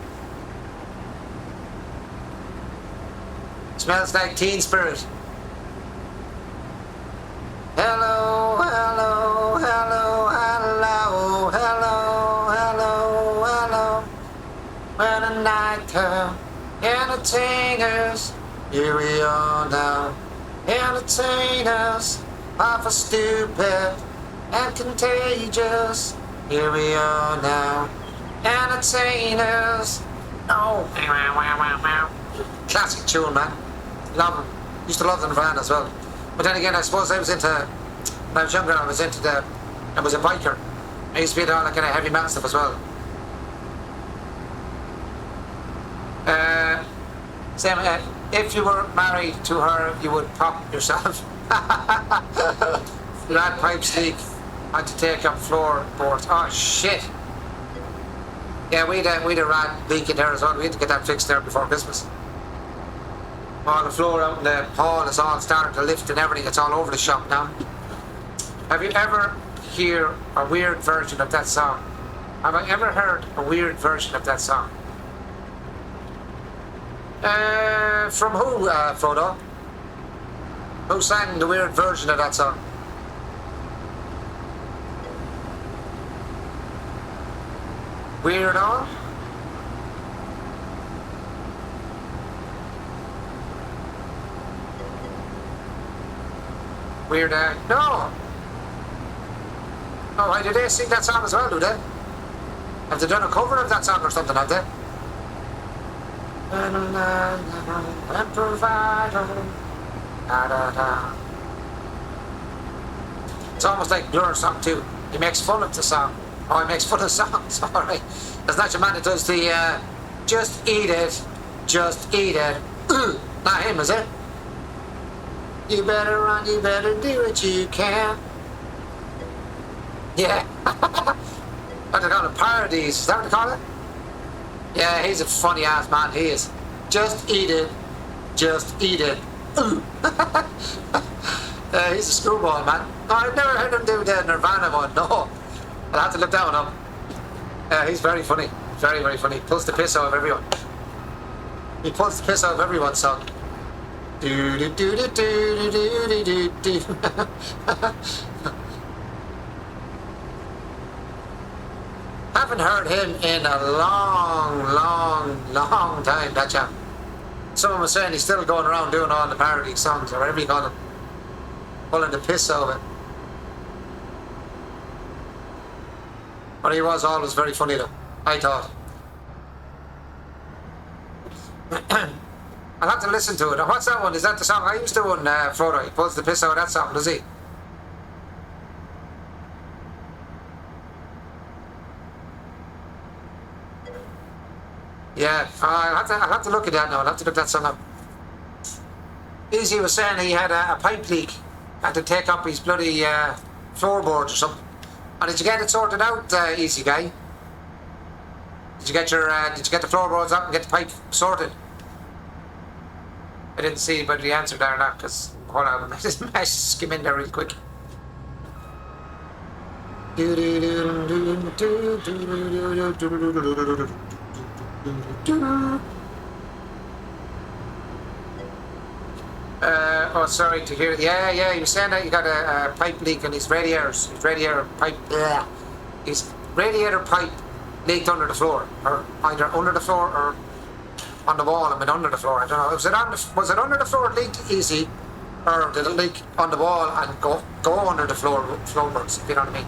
Smells like Teen Spirit. Hello, hello, hello, hello, hello, hello, hello. When the night comes, entertainers, here we are now. Entertainers, awful stupid and contagious. Here we are now. Entertainers. Oh, classic tune, man. Love them. Used to love the Nirvana as well. But then again, I suppose when I was younger, I was a biker. I used to be into all that kind of heavy metal stuff as well. If you were married to her, you would pop yourself. Rat pipes leak. Had to take up floorboards. Oh shit. Yeah, we'd a rat leak in there as well. We had to get that fixed there before Christmas. All the floor out in the hall is all starting to lift and everything. It's all over the shop now. Have you ever heard a weird version of that song? Have I ever heard a weird version of that song? From who, Frodo? Who sang the weird version of that song? Weirdo? Weird, no! Oh, why did they sing that song as well, do they? Have they done a cover of that song or something, have they? And provider. It's almost like Blur's song too. He makes fun of the song. Oh, he makes fun of songs, alright. That's not your man that does the, just eat it. Just eat it. Not him, is it? You better run, you better do what you can. Yeah. What do they call it? Paradise. Is that what they call it? Yeah, he's a funny ass man. He is. Just eat it. Just eat it. Ooh. He's a screwball, man. No, I've never heard him do the Nirvana one. No. I'll have to look that one up. He's very funny. Very, very funny. Pulls the piss out of everyone. He pulls the piss out of everyone's song. Do do do do do do do do do. Haven't heard him in a long time, that chap. Someone was saying he's still going around doing all the parody songs, or whatever you call them. Pulling the piss out of it. But he was always very funny though, I thought. I'll have to listen to it. What's that one? Is that the song I used to one, Frodo? He pulls the piss out of that song, does he? Yeah, I'll have to look at that now. I'll have to look that song up. Easy was saying he had a pipe leak. Had to take up his bloody floorboards or something. And did you get it sorted out, Easy guy? Did you get the floorboards up and get the pipe sorted? I didn't see whether he answered that or not, because hold on, let me just skim in there real quick. Oh, sorry to hear. Yeah, he was saying that you got a pipe leak in his radiators. His radiator pipe. Yeah. His radiator pipe leaked under the floor, or either under the floor or on the wall. I mean, under the floor. I don't know. Was it under the floor? It leaked Easy, or did it leak on the wall and go under the floorboards? If you know what I mean.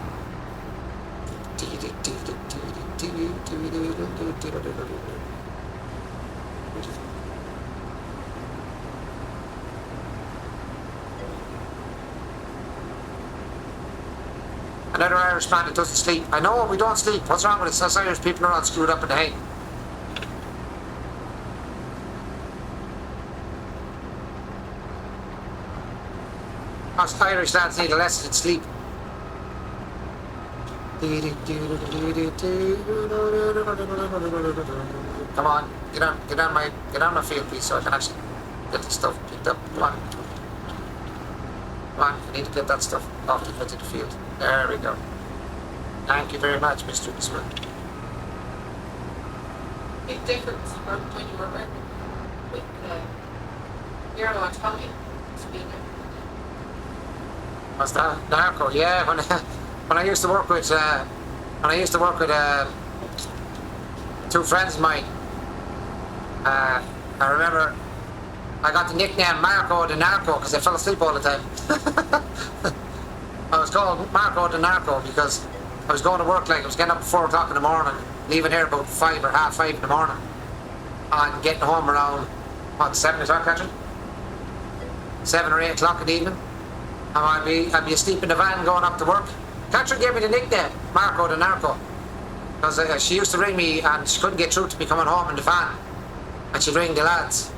Another Irish man that doesn't sleep. I know, we don't sleep. What's wrong with us? Us Irish people are all screwed up in the head. Us Irish lads need a lesson in sleep. Come on, get on my field, please, so I can actually get the stuff picked up. Come on. Come on, I need to get that stuff off the edge of the field. There we go. Thank you very much, Mr. Smith. Big difference from when you were working with you're the one telling me speaking. What's that? Narco, yeah. When I used to work with two friends of mine, I remember I got the nickname Marco the Narco because I fell asleep all the time. I was called Marco the Narco because I was going to work, like I was getting up at 4 o'clock in the morning, leaving here about 5 or half 5 in the morning, and getting home around, 7 o'clock, Catherine? 7 or 8 o'clock in the evening. And I'd be asleep in the van going up to work. Catherine gave me the nickname, Marco the Narco, because she used to ring me and she couldn't get through to me coming home in the van. And she'd ring the lads.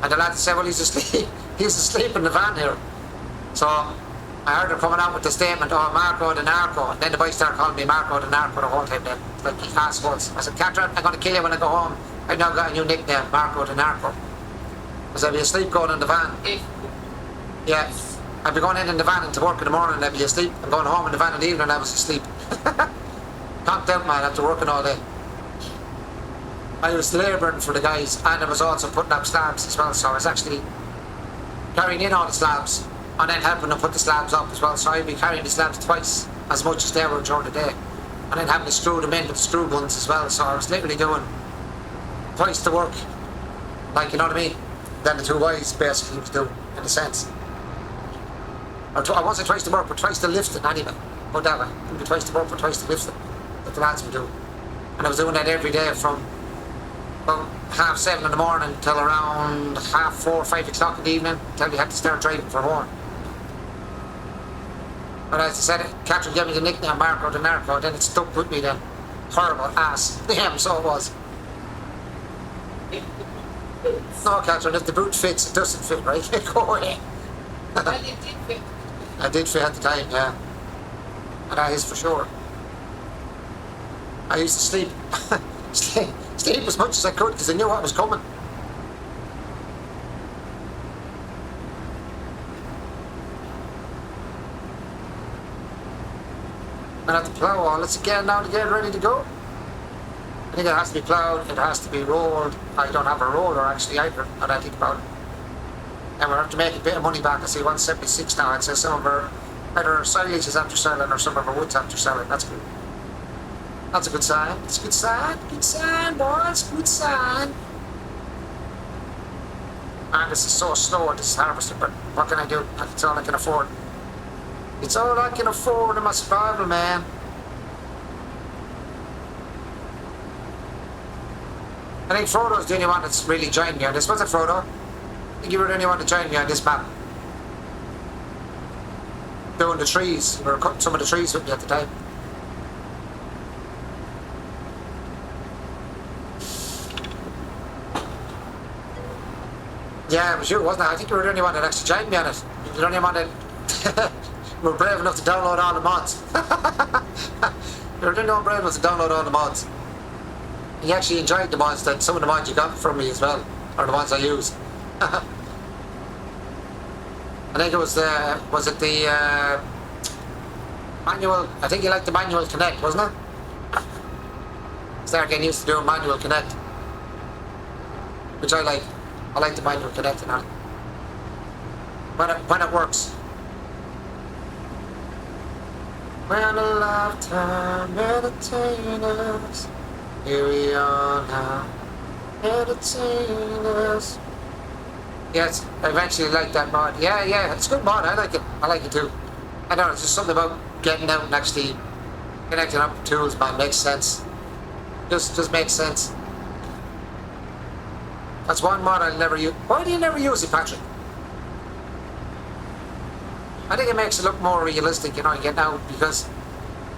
And the lads would say, well, he's asleep in the van here. So I heard her coming out with the statement, oh, Marco the Narco. And then the boys started calling me Marco the Narco the whole time then, like assholes. I said, Catherine, I'm going to kill you when I go home. I've now got a new nickname, Marco the Narco. Because I'd be asleep going in the van. Yeah. I'd be going in the van into work in the morning and I'd be asleep. And going home in the van in the evening and I was asleep. Can't out, man, after working all day. I was labouring for the guys and I was also putting up slabs as well, so I was actually carrying in all the slabs and then helping them put the slabs up as well, so I'd be carrying the slabs twice as much as they were during the day and then having to screw them in with the screw guns as well, so I was literally doing twice the work, like, you know what I mean, than the two guys basically was doing, in a sense. Or I won't say twice the work, but twice the lifting anyway, put that way. It would be twice the work, but twice the lifting that the lads were doing. And I was doing that every day from about 7:30 in the morning till around 4:30, 5 o'clock in the evening, until we had to start driving for home. But as I said, Catherine gave me the nickname Marco the Narco, then it stuck with me then. Horrible ass. Damn, so it was. No, Catherine, if the boot fits, it doesn't fit, right? Go away. Well, it did fit. I did fit at the time, yeah. And that is for sure. I used to sleep, sleep as much as I could because I knew what was coming. And at the plough all, it's again now to get ready to go. I think it has to be ploughed, it has to be rolled. I don't have a roller actually either, now that I think about it. And we're have to make a bit of money back. I see 176 now. I'd say some of our either silage is after selling or some of our wood's after selling. That's good. That's a good sign. It's a good sign. Good sign, boys. Good sign. And this is so slow, this harvester, but what can I do? It's all I can afford. It's all I can afford in my survival, man. I think Frodo's the only one that's really joined me on this. Was it Frodo? I think you were the only one to join me on this map. Doing the trees. You were cutting some of the trees with me at the time. Yeah, it was you, wasn't it? I think you were the only one that actually joined me on it. You were the only one that were brave enough to download all the mods. You were the only one brave enough to download all the mods. You actually enjoyed the mods, that some of the mods you got from me as well, or the ones I use. I think it was it the manual? I think you liked the manual connect, wasn't it? Start getting used to doing manual connect, which I like. I like the manual connect and all. When it works. When a lifetime entertain us, here we are now, entertain us. Yes, I eventually like that mod. Yeah, it's a good mod. I like it. I like it too. I don't know, it's just something about getting out and actually connecting up tools, man. Makes sense. Just makes sense. That's one mod I'll never use. Why do you never use it, Patrick? I think it makes it look more realistic, you know, you get now, because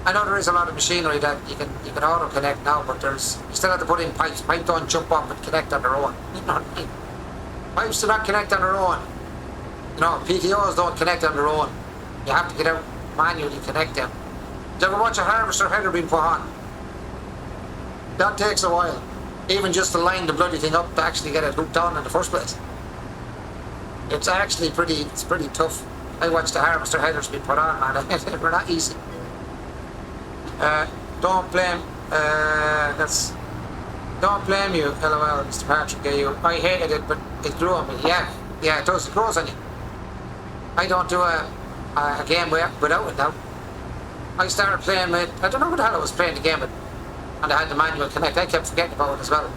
I know there is a lot of machinery that you can auto connect now, but you still have to put in pipes. Pipes don't jump up and connect on their own. You know what I mean? Pipes do not connect on their own. You know, PTOs don't connect on their own. You have to get out manually connect them. Did you ever watch a harvester header being put on? That takes a while. Even just to line the bloody thing up to actually get it hooked on in the first place. It's actually pretty tough. I watched the harvester headers being put on, man. They're not easy. Don't blame you, LOL, Mr. Patrick. I hated it, but it grew on me. Yeah, it does. It grows on you. I don't do a game without it now. I started playing with, I don't know what the hell I was playing the game with, and I had the manual connect. I kept forgetting about it as well.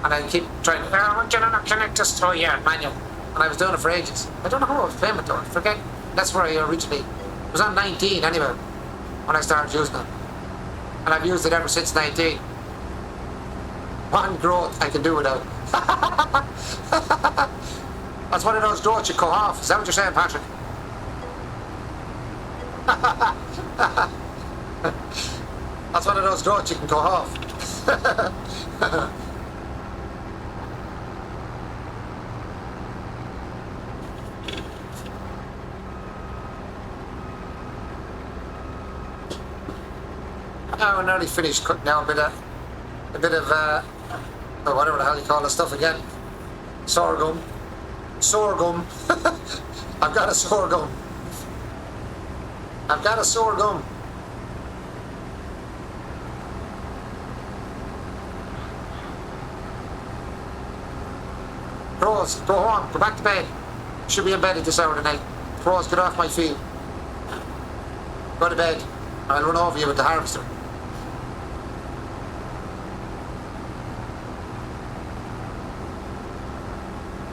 And I keep trying, why can I not connect this through here, manual? And I was doing it for ages. I don't know how I was playing it though. I forget. That's where I originally, it was on 19 anyway, when I started using it. And I've used it ever since 19. One growth I can do without. That's one of those growths you cut off. Is that what you're saying, Patrick? That's one of those growths you can cut off. Now we're nearly finished cutting down a bit of whatever the hell you call this stuff again. Sorghum. I've got a sorghum. Pros, go home, go back to bed. Should be in bed at this hour tonight. Pros, get off my field. Go to bed. I'll run over you with the harvester.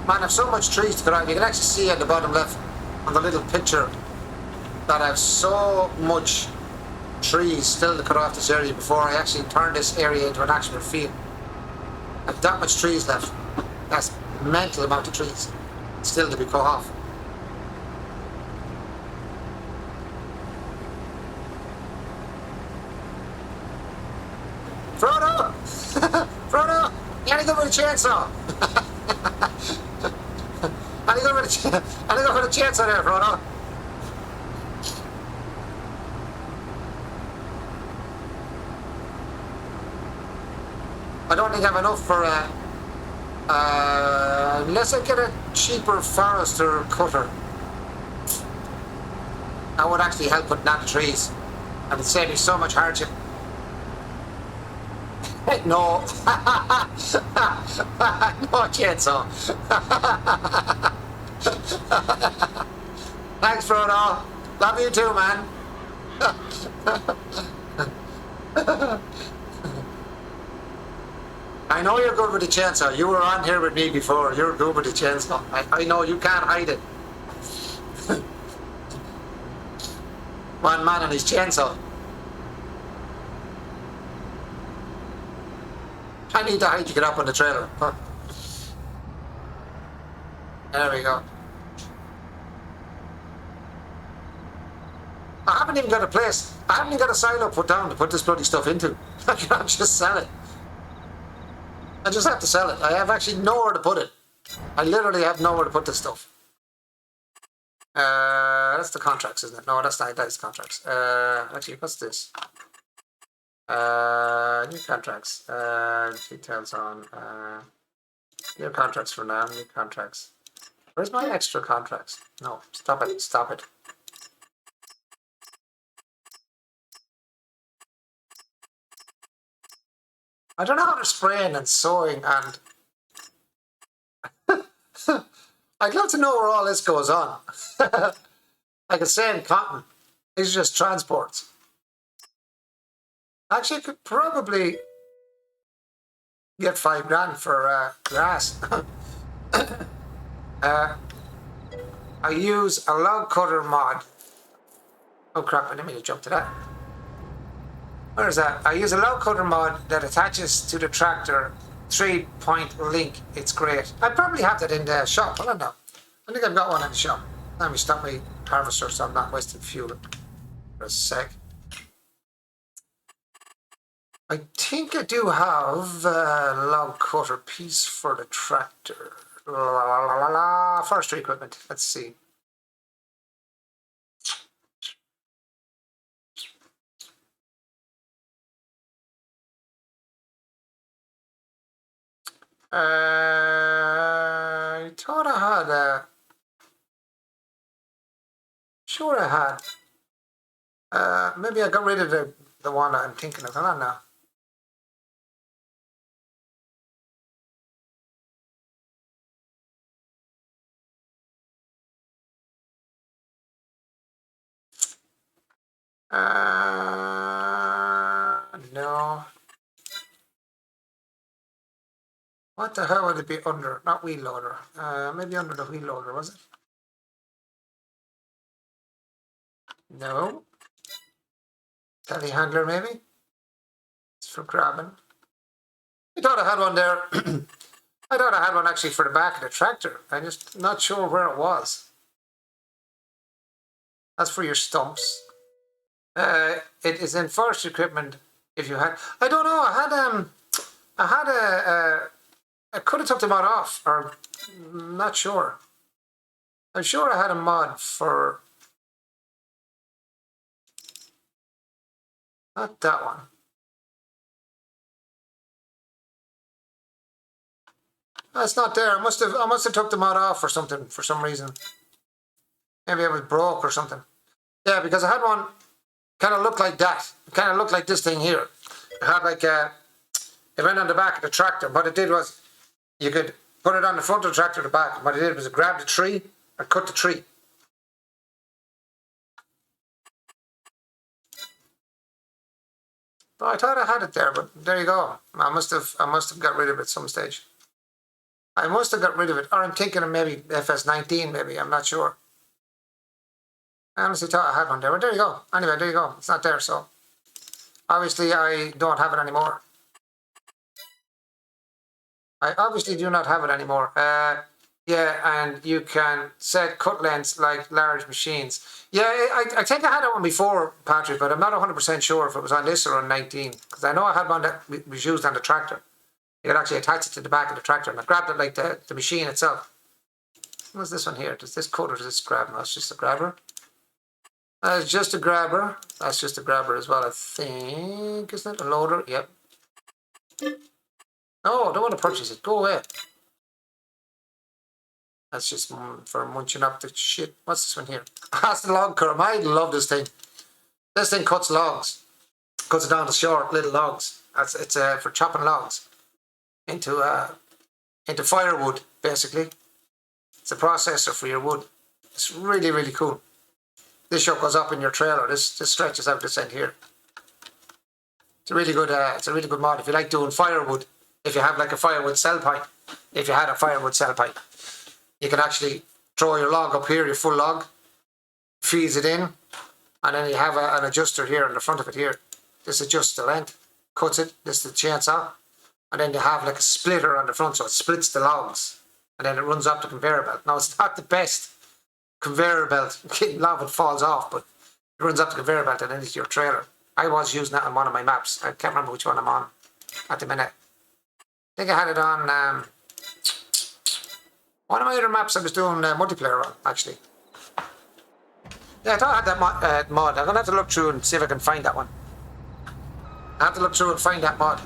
Man, I've so much trees to cut out. You can actually see at the bottom left on the little picture that I have so much trees still to cut off this area before I actually turn this area into an actual field. I have that much trees left. That's a mental amount of trees still to be cut off. Frodo! Frodo! You gotta go with a chainsaw! I need to go with a chainsaw there, Frodo. I don't think I have enough for unless I get a cheaper forester cutter. That would actually help putting down the trees. And it'd save me so much hardship. No. No chainsaw. Thanks, Frodo. Love you too, man. I know you're good with the chainsaw. You were on here with me before. You're good with the chainsaw. I know you can't hide it. One man and his chainsaw. I need to hide to get up on the trailer. Huh. There we go. I haven't even got a place. I haven't even got a silo put down to put this bloody stuff into. I can't just sell it. I just have to sell it. I have actually nowhere to put it. I literally have nowhere to put this stuff. That's the contracts, isn't it? No, that's not. That's contracts. Actually, what's this? New contracts. Details on. New contracts for now. New contracts. Where's my extra contracts? No, stop it. Stop it. I don't know how they're spraying and sewing and I'd love to know where all this goes on. Like it's saying cotton. These are just transports. Actually, I could probably get $5 grand for grass. I use a log cutter mod. Oh crap, I didn't mean to jump to that. Where is that? I use a log cutter mod that attaches to the tractor 3-point link. It's great. I probably have that in the shop. I don't know. I think I've got one in the shop. Let me stop my harvester so I'm not wasting fuel for a sec. I think I do have a log cutter piece for the tractor. Forestry equipment. Let's see. I thought I had a. Sure, I had. Maybe I got rid of the one I'm thinking of. I don't know. No. What the hell would it be under? Not wheel loader. Maybe under the wheel loader, was it? No. Telehandler, maybe? It's for grabbing. I thought I had one there. I thought I had one actually for the back of the tractor. I'm just not sure where it was. That's for your stumps. It is in forestry equipment. If you had, I don't know. I had I could have took the mod off, or not sure. I'm sure I had a mod for not that one. That's not there. I must have took the mod off for something for some reason. Maybe it was broke or something. Yeah, because I had one kind of looked like that. It kind of looked like this thing here. It had like it went on the back of the tractor. What it did was you could put it on the front of the tractor at the back. What it did was it grabbed the tree and cut the tree. Well, I thought I had it there, but there you go. I must have got rid of it at some stage. I must have got rid of it, or I'm thinking of maybe FS19. Maybe I'm not sure. I honestly thought I had one there, but there you go. Anyway, there you go. It's not there, so obviously I don't have it anymore. I obviously do not have it anymore. Yeah, and you can set cut lengths like large machines. Yeah, I think I had that one before, Patrick, but I'm not 100% sure if it was on this or on 19. Because I know I had one that was used on the tractor. You could actually attach it to the back of the tractor, and I grabbed it like the machine itself. What's this one here? Does this cut or does this grab? No, it's just a grabber. It's just a grabber. That's just a grabber as well, I think. Isn't it? A loader? Yep. No, don't want to purchase it. Go away. That's just for munching up the shit. What's this one here? That's the log curve. I love this thing. This thing cuts logs. Cuts it down to short little logs. It's for chopping logs into firewood, basically. It's a processor for your wood. It's really, really cool. This shot goes up in your trailer. This stretches out this end here. It's a really good mod if you like doing firewood. If you have like a firewood cell pipe, if you had a firewood cell pipe, you can actually throw your log up here, your full log, feeds it in, and then you have an adjuster here on the front of it here. This adjusts the length, cuts it. This is the chainsaw, and then you have like a splitter on the front, so it splits the logs, and then it runs up the conveyor belt. Now it's not the best conveyor belt. A lot of it falls off, but it runs up the conveyor belt and then into your trailer. I was using that on one of my maps. I can't remember which one I'm on at the minute. I think I had it on one of my other maps I was doing multiplayer on, actually. Yeah, I thought I had that mod. I'm going to have to look through and see if I can find that one. I have to look through and find that mod.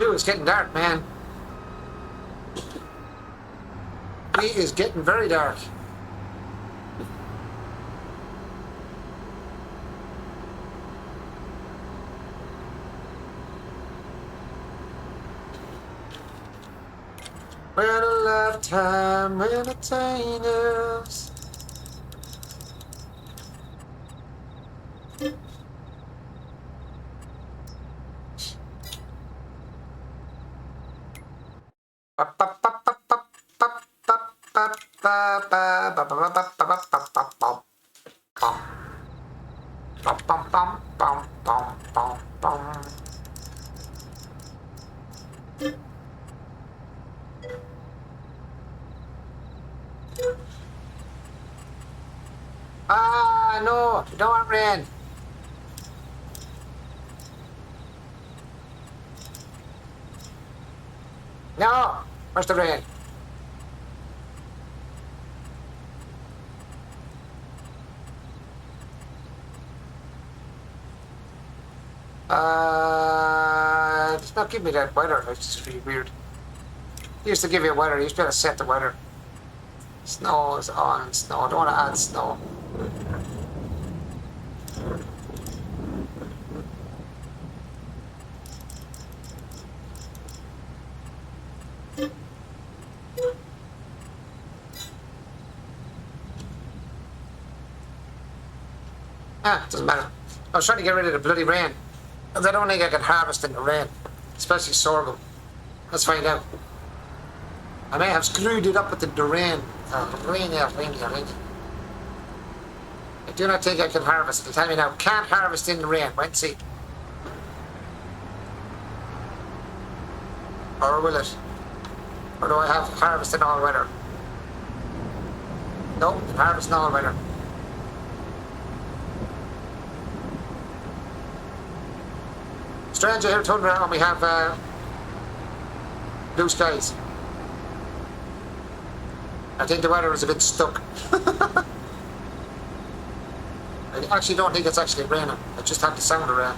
Ooh, it's getting dark, man. It is getting very dark. When a lifetime, when a time is. Ah, no, you don't want rain. No, where's the rain? It's not giving me that weather. It's just really weird. It used to give you weather. You used to be able to set the weather. Snow is on. Snow. I don't want to add snow. Doesn't matter. I was trying to get rid of the bloody rain. And I don't think I can harvest in the rain. Especially sorghum. Let's find out. I may have screwed it up with the rain. Rain. I do not think I can harvest. It'll tell me now. Can't harvest in the rain. Wait and see. Or will it? Or do I have to harvest in all weather? No, harvest in all weather. Stranger here, tundra, and we have blue skies. I think the weather is a bit stuck. I actually don't think it's actually raining. I just have the sound of rain.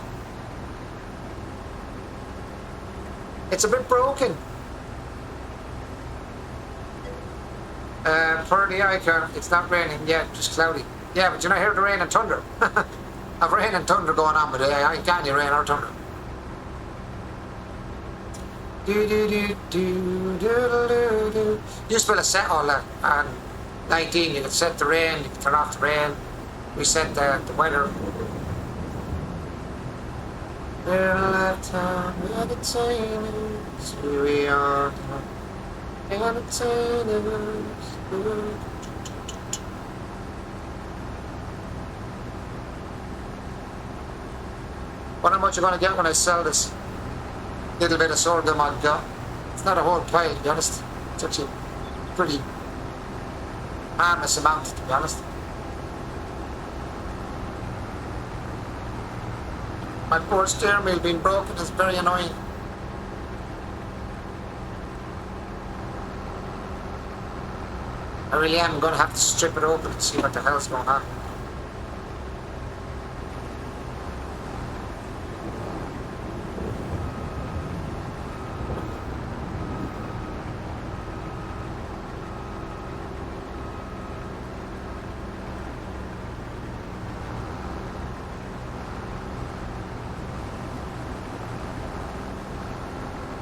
It's a bit broken. Per the icon, it's not raining yet, just cloudy. Yeah, but you not hear the rain and thunder. I've rain and thunder going on, but I can't hear rain or thunder. Do do do do do do do. You used to be able to set all that. On 19, you could set the rain, you could turn off the rain. We set the weather. We're a lifetime, we're the timers, here we are, entertainers. Wonder how much you're going to get when I sell this little bit of sorghum I've got. It's not a whole pile, to be honest. It's actually a pretty harmless amount, to be honest. My poor steering wheel being broken is very annoying. I really am going to have to strip it open and see what the hell's going on.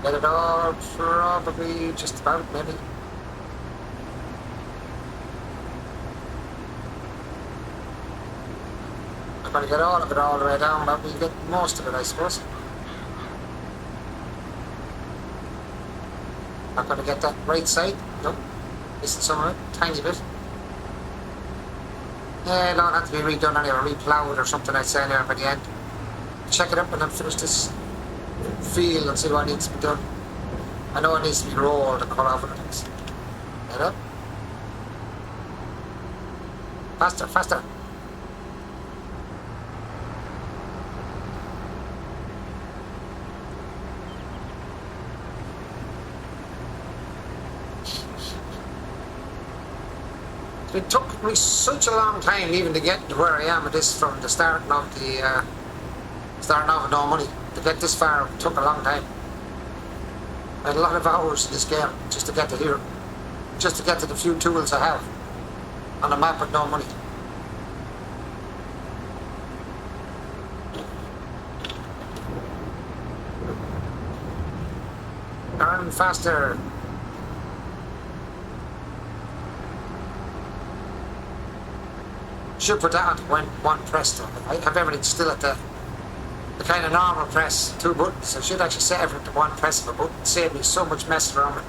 Get it all, probably just about, maybe. I'm going to get all of it all the way down, but we'll get most of it, I suppose. Not going to get that right side. Nope. Missing some of it, tiny bit. Yeah, it don't have to be redone anyway, reploughed or something, I'd say there by the end. Check it up and then finish this field and see what needs to be done. I know it needs to be rolled and cut off and things. Get up. Faster, faster. It took me such a long time even to get to where I am at this from the starting of no money. To get this far took a long time. I had a lot of hours in this game just to get to here. Just to get to the few tools I have on a map with no money. Turn faster. Should put that on one press though. I have everything still at the kind of normal press, 2 buttons. I should actually set everything to one press of a button. Save me so much messing around with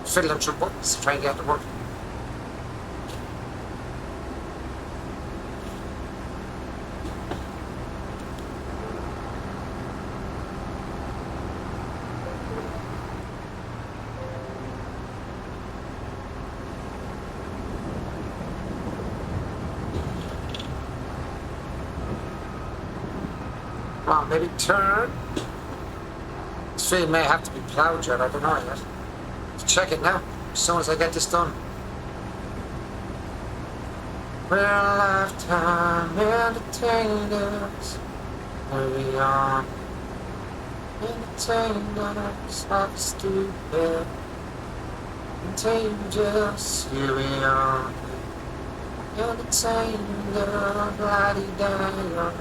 fiddling through buttons to try and get it to work. Come on, maybe turn. This field may have to be ploughed yet, I don't know yet. Let's check it now, as soon as I get this done. Will a lifetime entertain us? Hurry on. Entertain us like stupid. Contagious, here we are. Entertain us, la-di-da-da.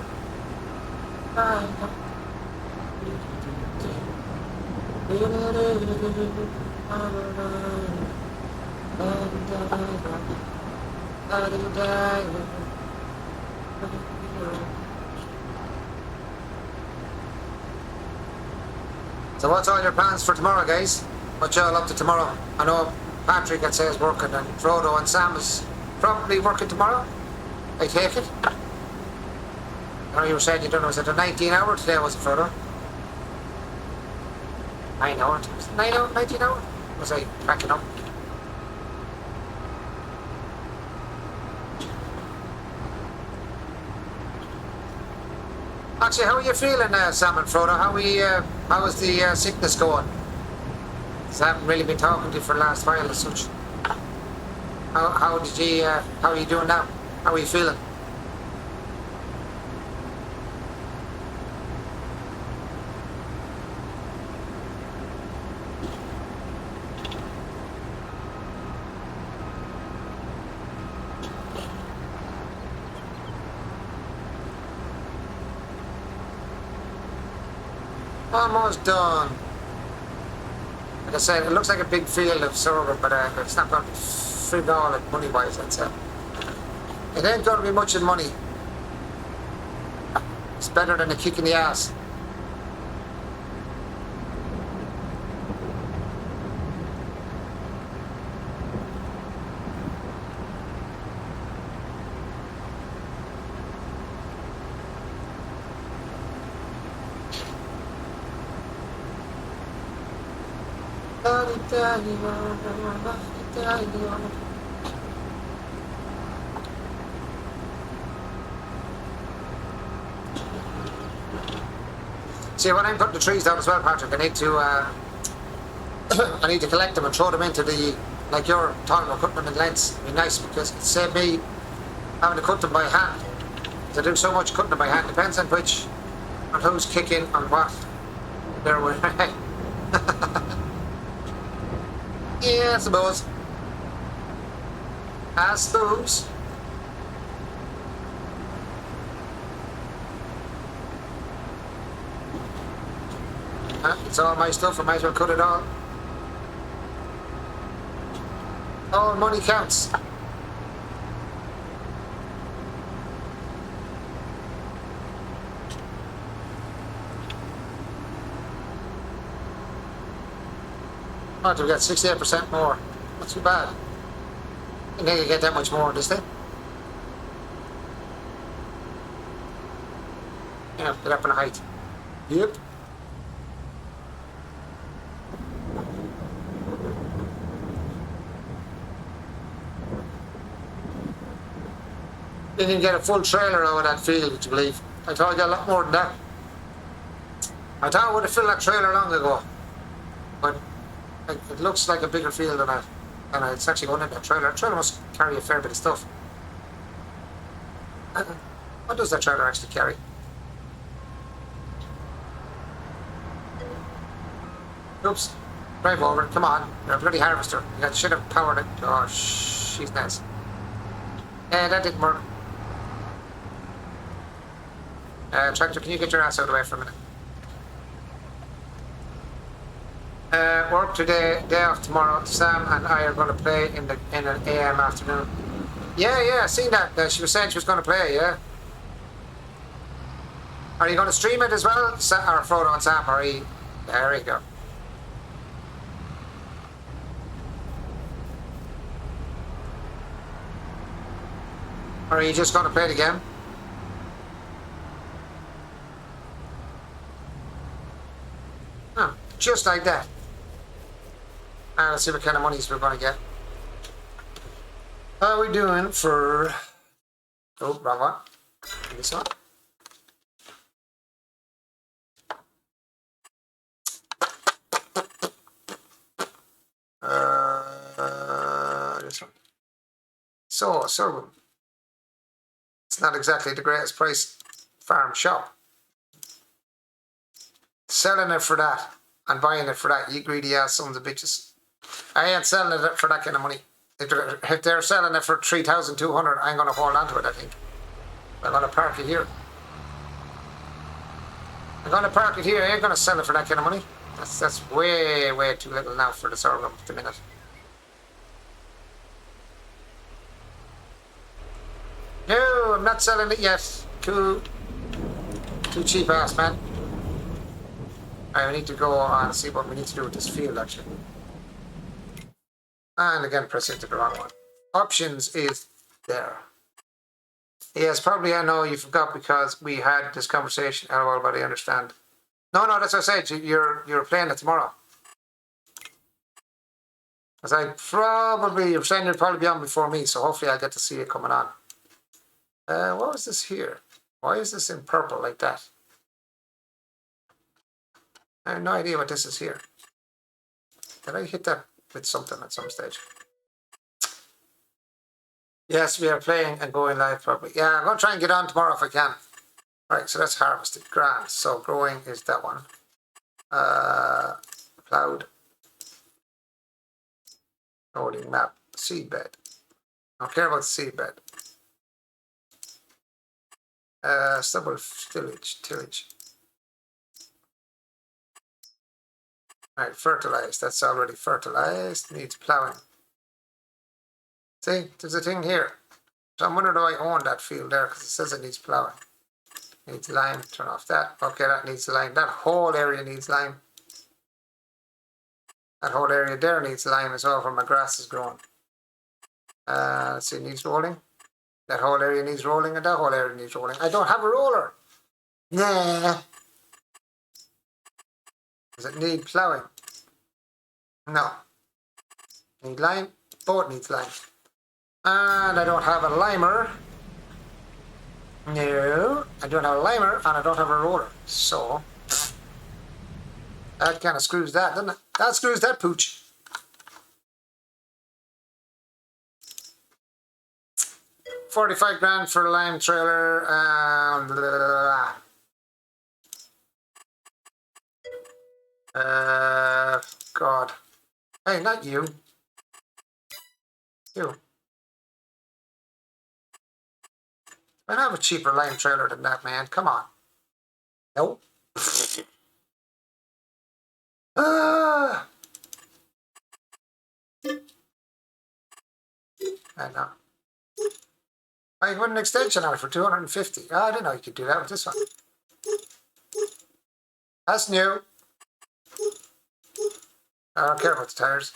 So what's all your plans for tomorrow, guys? What y'all up to tomorrow? I know Patrick, I'd say, is working, and Frodo and Sam is probably working tomorrow. I take it. I know you were saying you done, was it a 19 hour today, was it, Frodo? 9 hours? 9 hours? 19 hours? Was I cracking up? Actually, how are you feeling, Sam and Frodo? How is the sickness going? 'Cause I haven't really been talking to you for the last while as such. How are you doing now? How are you feeling? Almost done. Like I said, it looks like a big field of sorghum, but it's not going to be frig all it money-wise, I'd say. It ain't going to be much in money. It's better than a kick in the ass. See, when I'm putting the trees down as well, Patrick, I need to I need to collect them and throw them into the, like you're talking about putting them in lengths. It'd be nice because it saved me having to cut them by hand. To do so much cutting them by hand depends on who's kicking and what they're with. Yeah, I suppose. I suppose. It's all my stuff. I might as well cut it all. All money counts. Oh, we got 68% more. Not too bad. I didn't think I get that much more this thing. Yeah, get up in height. Yep. Didn't get a full trailer out of that field, would you believe? I thought I got a lot more than that. I thought I would have filled that trailer long ago. But it looks like a bigger field than that. And it's actually going into that trailer. That trailer must carry a fair bit of stuff. What does that trailer actually carry? Oops. Drive over. Come on. You're a bloody harvester. You should have powered it. Oh, she's nice. Yeah, that didn't work. Tractor, can you get your ass out of the way for a minute? Work today, day off tomorrow. Sam and I are going to play in an AM afternoon. Yeah, I seen that. She was saying she was going to play, yeah? Are you going to stream it as well? Or Frodo and Sam, are you? There you go. Or are you just going to play the game? Oh, just like that. Let's see what kind of monies we're going to get. How are we doing for... Oh, wrong one. This one. This one. So, sorghum. It's not exactly the greatest price farm shop. Selling it for that and buying it for that, you greedy ass sons of bitches. I ain't selling it for that kind of money. If they're selling it for 3,200, I'm going to hold on to it, I think. I'm going to park it here. I'm going to park it here. I ain't going to sell it for that kind of money. That's way, way too little now for the sorghum at the minute. No, I'm not selling it yet. Too cheap ass, man. I need to go on and see what we need to do with this field, actually. And again, press into the wrong one. Options is there. Yes, probably I know you forgot because we had this conversation. Oh, well, but I understand. No, that's what I said. You're playing it tomorrow. As you're saying you'll probably be on before me, so hopefully I'll get to see it coming on. What was this here? Why is this in purple like that? I have no idea what this is here. Did I hit that with something at some stage? Yes, we are playing and going live probably. Yeah, I'm going to try and get on tomorrow if I can. Right, so that's harvested. Grand. So growing is that one. Cloud. Loading map. Seedbed. I don't care about seedbed. Stubble tillage. Right, fertilized. That's already fertilized. Needs plowing. See, there's a thing here. So I'm wondering do I own that field there because it says it needs plowing. Needs lime. Turn off that. Okay, that needs lime. That whole area needs lime. That whole area there needs lime as well where my grass is growing. Let's see, it needs rolling. That whole area needs rolling and that whole area needs rolling. I don't have a roller. Nah. Does it need plowing? No. Need lime? Both needs lime. And I don't have a limer. No. I don't have a limer and I don't have a roller. So that kind of screws that, doesn't it? That screws that pooch. $45,000 for a lime trailer. God. Hey, not you. You. I have a cheaper lime trailer than that, man. Come on. Nope. Ah! And now. I got an extension on it for 250. Oh, I didn't know you could do that with this one. That's new. I don't care about the tires.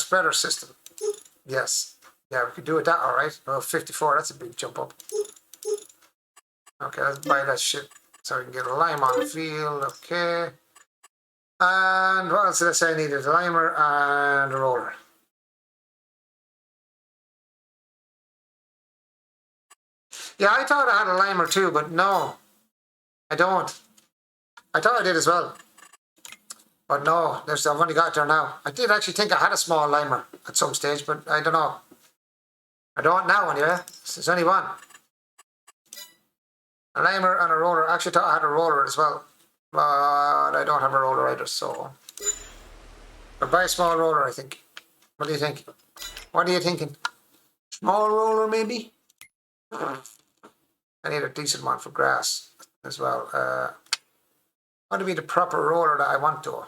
Spreader system. Yes. Yeah, we could do it that alright. Oh, 54, that's a big jump up. Okay, let's buy that shit so we can get a lime on the field. Okay. And what else did I say I needed? A limer and a roller. Yeah, I thought I had a limer too, but no. I don't. I thought I did as well. But no, I've only got it there now. I did actually think I had a small limer at some stage, but I don't know. I don't now anyway. There's only one. A limer and a roller. I actually thought I had a roller as well. But I don't have a roller either, so... I'll buy a small roller, I think. What do you think? What are you thinking? Small roller, maybe? I need a decent one for grass as well. What would be the proper roller that I want to?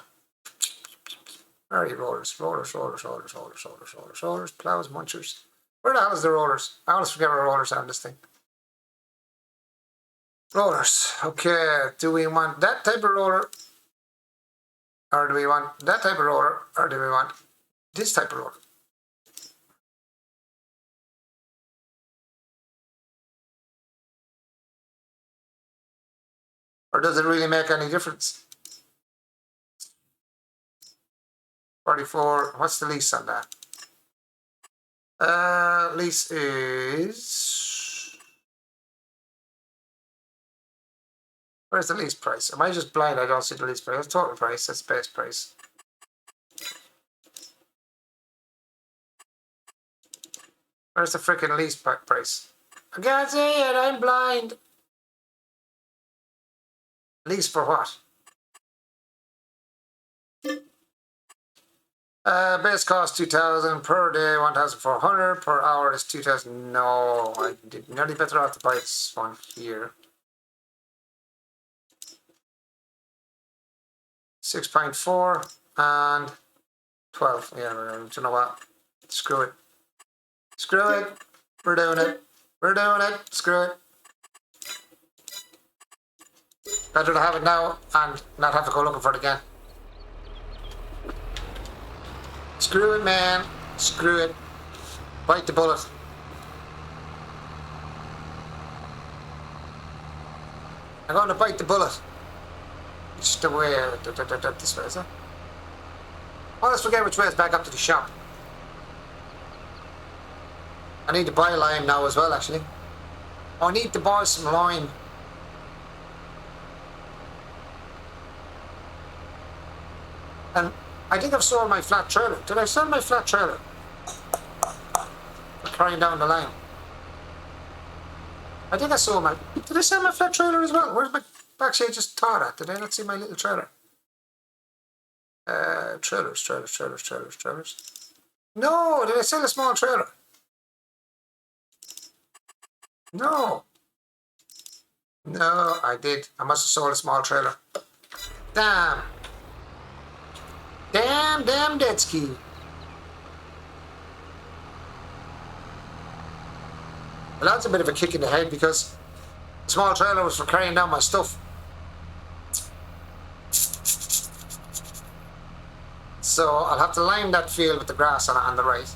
Where are you rollers? Rollers, plows, munchers. Where the hell is the rollers? I always forget where rollers are on this thing. Rollers. Okay, do we want that type of roller? Or do we want that type of roller? Or do we want this type of roller? Or does it really make any difference? 44, what's the lease on that? Lease is... Where's the lease price? Am I just blind? I don't see the lease price. That's total price, that's base price. Where's the freaking lease price? I can't see it, I'm blind. Lease for what? Base cost 2,000 per day, 1,400 per hour is 2,000. No, I did nearly better off to buy this one here. 6.4 and 12. Yeah, you know what? Screw it. Screw it. We're doing it. We're doing it. Screw it. Better to have it now and not have to go looking for it again. Screw it, man. Screw it. Bite the bullet. I'm going to bite the bullet. Just the way this way, is it? Oh, let's forget which way is back up to the shop. I need to buy lime now as well, actually. I need to buy some lime. And I think I've sold my flat trailer. Did I sell my flat trailer? For carrying down the line. I think I sold my... Did I sell my flat trailer as well? Where's my... Actually, I just thought that. Did I not see my little trailer? Trailers. No, did I sell a small trailer? No. No, I did. I must have sold a small trailer. Damn. Damn, dead ski. Well, that's a bit of a kick in the head because the small trailer was for carrying down my stuff. So I'll have to lime that field with the grass on it on the right,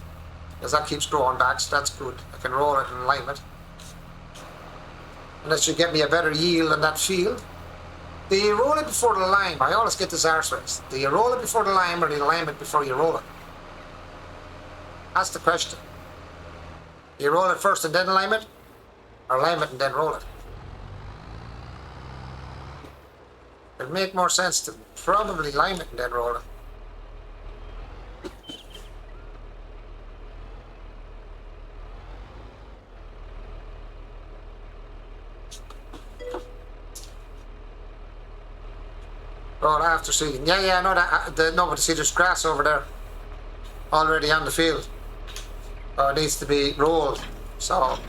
because that keeps growing back, so that's good. I can roll it and lime it. And that should get me a better yield on that field. Do you roll it before the lime? I always get this arse race. Do you roll it before the lime or do you lime it before you roll it? That's the question. Do you roll it first and then lime it? Or lime it and then roll it? It'd make more sense to probably lime it and then roll it. Oh, after seeding. Yeah, no, but see, there's grass over there already on the field. Oh, it needs to be rolled. So,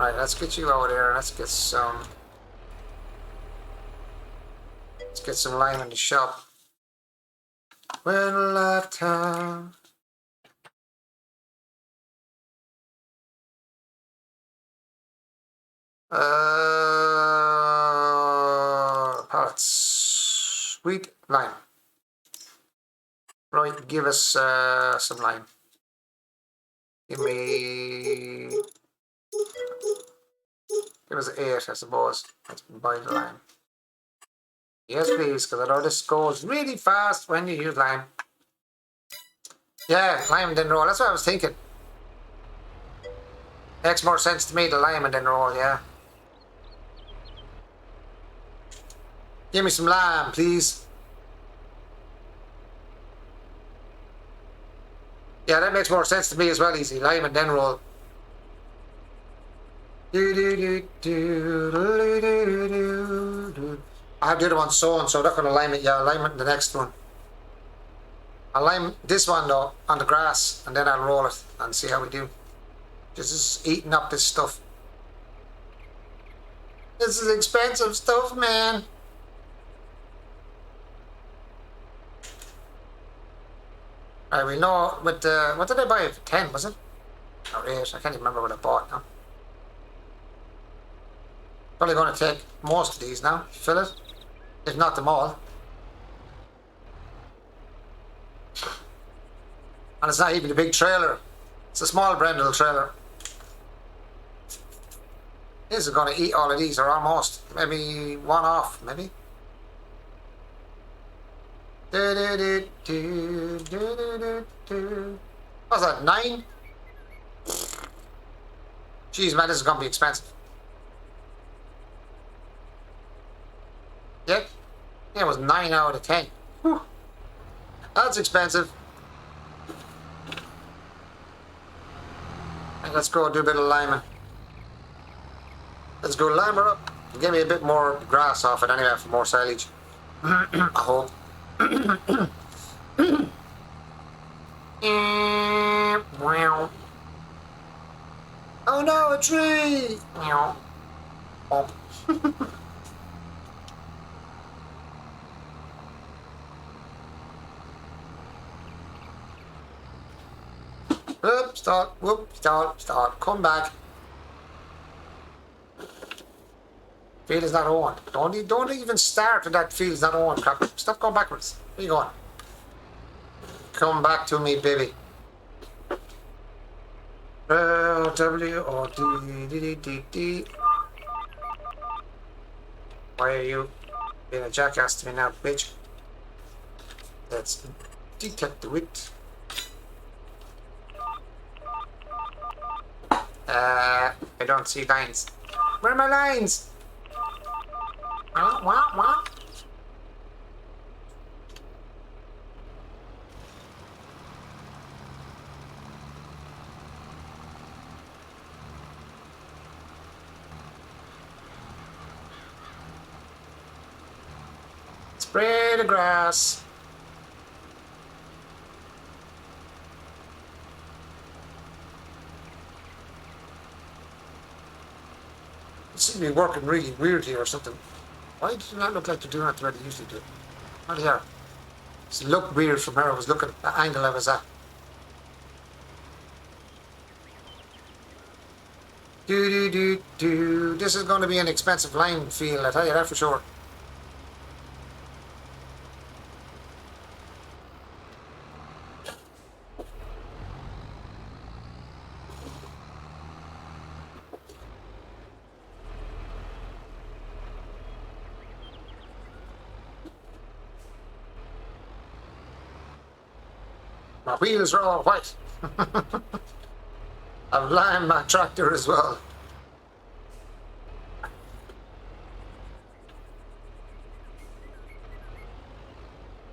right, let's get you out there. Let's get some. Let's get some lime in the shop. When lifetime. Pallets. Sweet lime. Right, give us some lime. Give us 8, I suppose. Let's buy the lime. Yes, please, because I know this goes really fast when you use lime. Yeah, lime and then roll. That's what I was thinking. Makes more sense to me, the lime and then roll, yeah. Give me some lime, please. Yeah, that makes more sense to me as well, easy. Lime and then roll. I have the other one sewn, so I'm not going to lime it. Yeah, I'll lime it in the next one. I'll lime this one though on the grass, and then I'll roll it and see how we do. Just eating up this stuff. This is expensive stuff, man. Alright, we know with the, what did I buy it for? 10, was it? Or 8, I can't even remember what I bought now. Probably going to take most of these now, fill it, if not them all. And it's not even a big trailer, it's a small Brendel trailer. This is going to eat all of these, or almost, maybe one off, maybe. What's that, 9? Jeez man, this is going to be expensive. Yep, yeah, it was 9 out of 10. Whew. That's expensive. And let's go do a bit of liming. Let's go lime her up. Give me a bit more grass off it anyway for more silage. I hope. Wow. Oh no, a tree! Meow. Oh. Whoop, start, whoop, start, come back. Field is not on. Don't even start with that field is not on crap. Stop going backwards. Where you going? Come back to me, baby. W-O-D-D-D-D. Why are you being a jackass to me now, bitch? Let's detect the wit. I don't see lines. Where are my lines? What? Spray the grass. It seems to be working really weirdly or something. Why does it not look like they're doing it the way they usually do? Not here. It looked weird from where I was looking, the angle I was at. This is going to be an expensive lime field, I tell you that for sure. My wheels are all white. I've limed my tractor as well.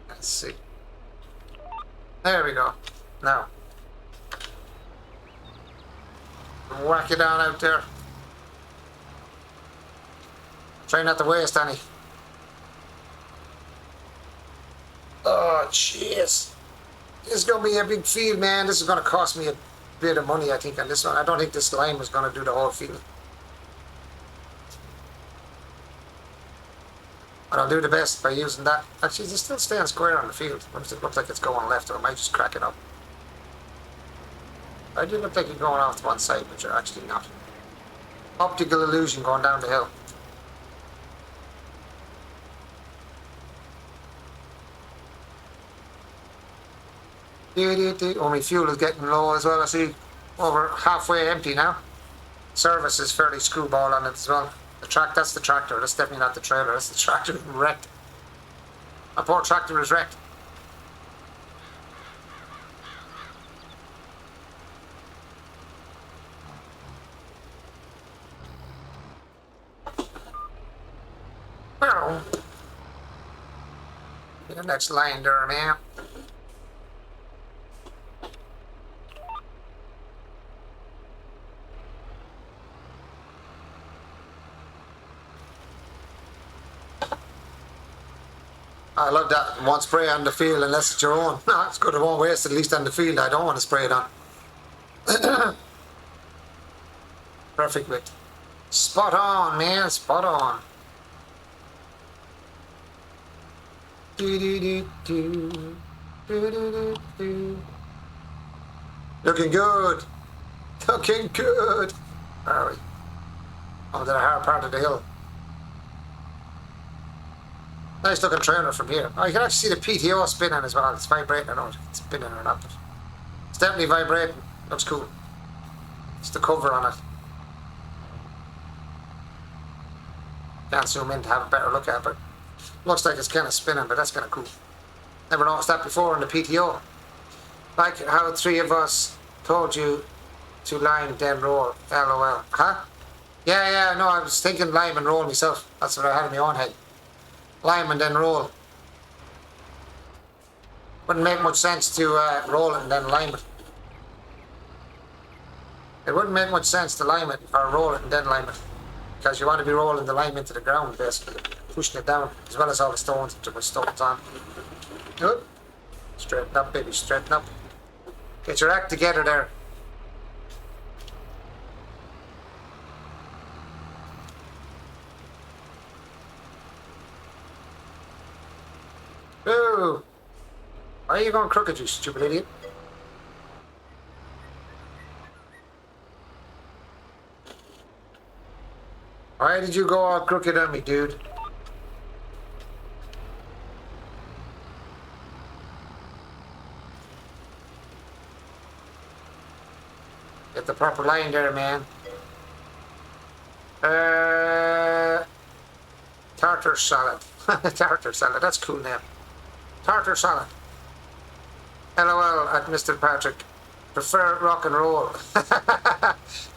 Let's see. There we go. Now. Whack it down out there. Try not to waste any. Oh, jeez. This is going to be a big field, man. This is going to cost me a bit of money, I think, on this one. I don't think this lime is going to do the whole field. And I'll do the best by using that. Actually, it's still staying square on the field. It looks like it's going left, or I might just crack it up. I do look like you're going off to one side, but you're actually not. Optical illusion going down the hill. Oh, my fuel is getting low as well. I see over halfway empty now. Service is fairly screwball on it as well. That's the tractor. That's definitely not the trailer. That's the tractor wrecked. My poor tractor is wrecked. Well, the next line there, man. I love that. One spray on the field unless it's your own. No, it's good. I won't waste it, at least on the field. I don't want to spray it on. Perfect width. Spot on, man. Spot on. Do, do, do, do. Do, do, do, do. Looking good. Looking good. Where are we? Oh, to the hard part of the hill. Nice looking trailer from here. Oh, you can actually see the PTO spinning as well. It's vibrating. I don't know if it's spinning or not, but it's definitely vibrating. Looks cool. It's the cover on it. Can't zoom in to have a better look at it, but looks like it's kind of spinning, but that's kind of cool. Never noticed that before in the PTO. Like how three of us told you to line then roll. LOL. Huh? Yeah, no, I was thinking lime and roll myself. That's what I had in my own head. Lime and then roll. Wouldn't make much sense to roll it and then lime it. It wouldn't make much sense to lime it or roll it and then lime it. Because you want to be rolling the lime into the ground, basically. Pushing it down, as well as all the stones to put stones on. Good. Straighten up, baby, straighten up. Get your act together there. Ooh. Why are you going crooked, you stupid idiot? Why did you go all crooked on me, dude? Get the proper line there, man. Tartar salad. Tartar salad, that's a cool name. Tartar salad. LOL at Mr. Patrick. Prefer rock and roll.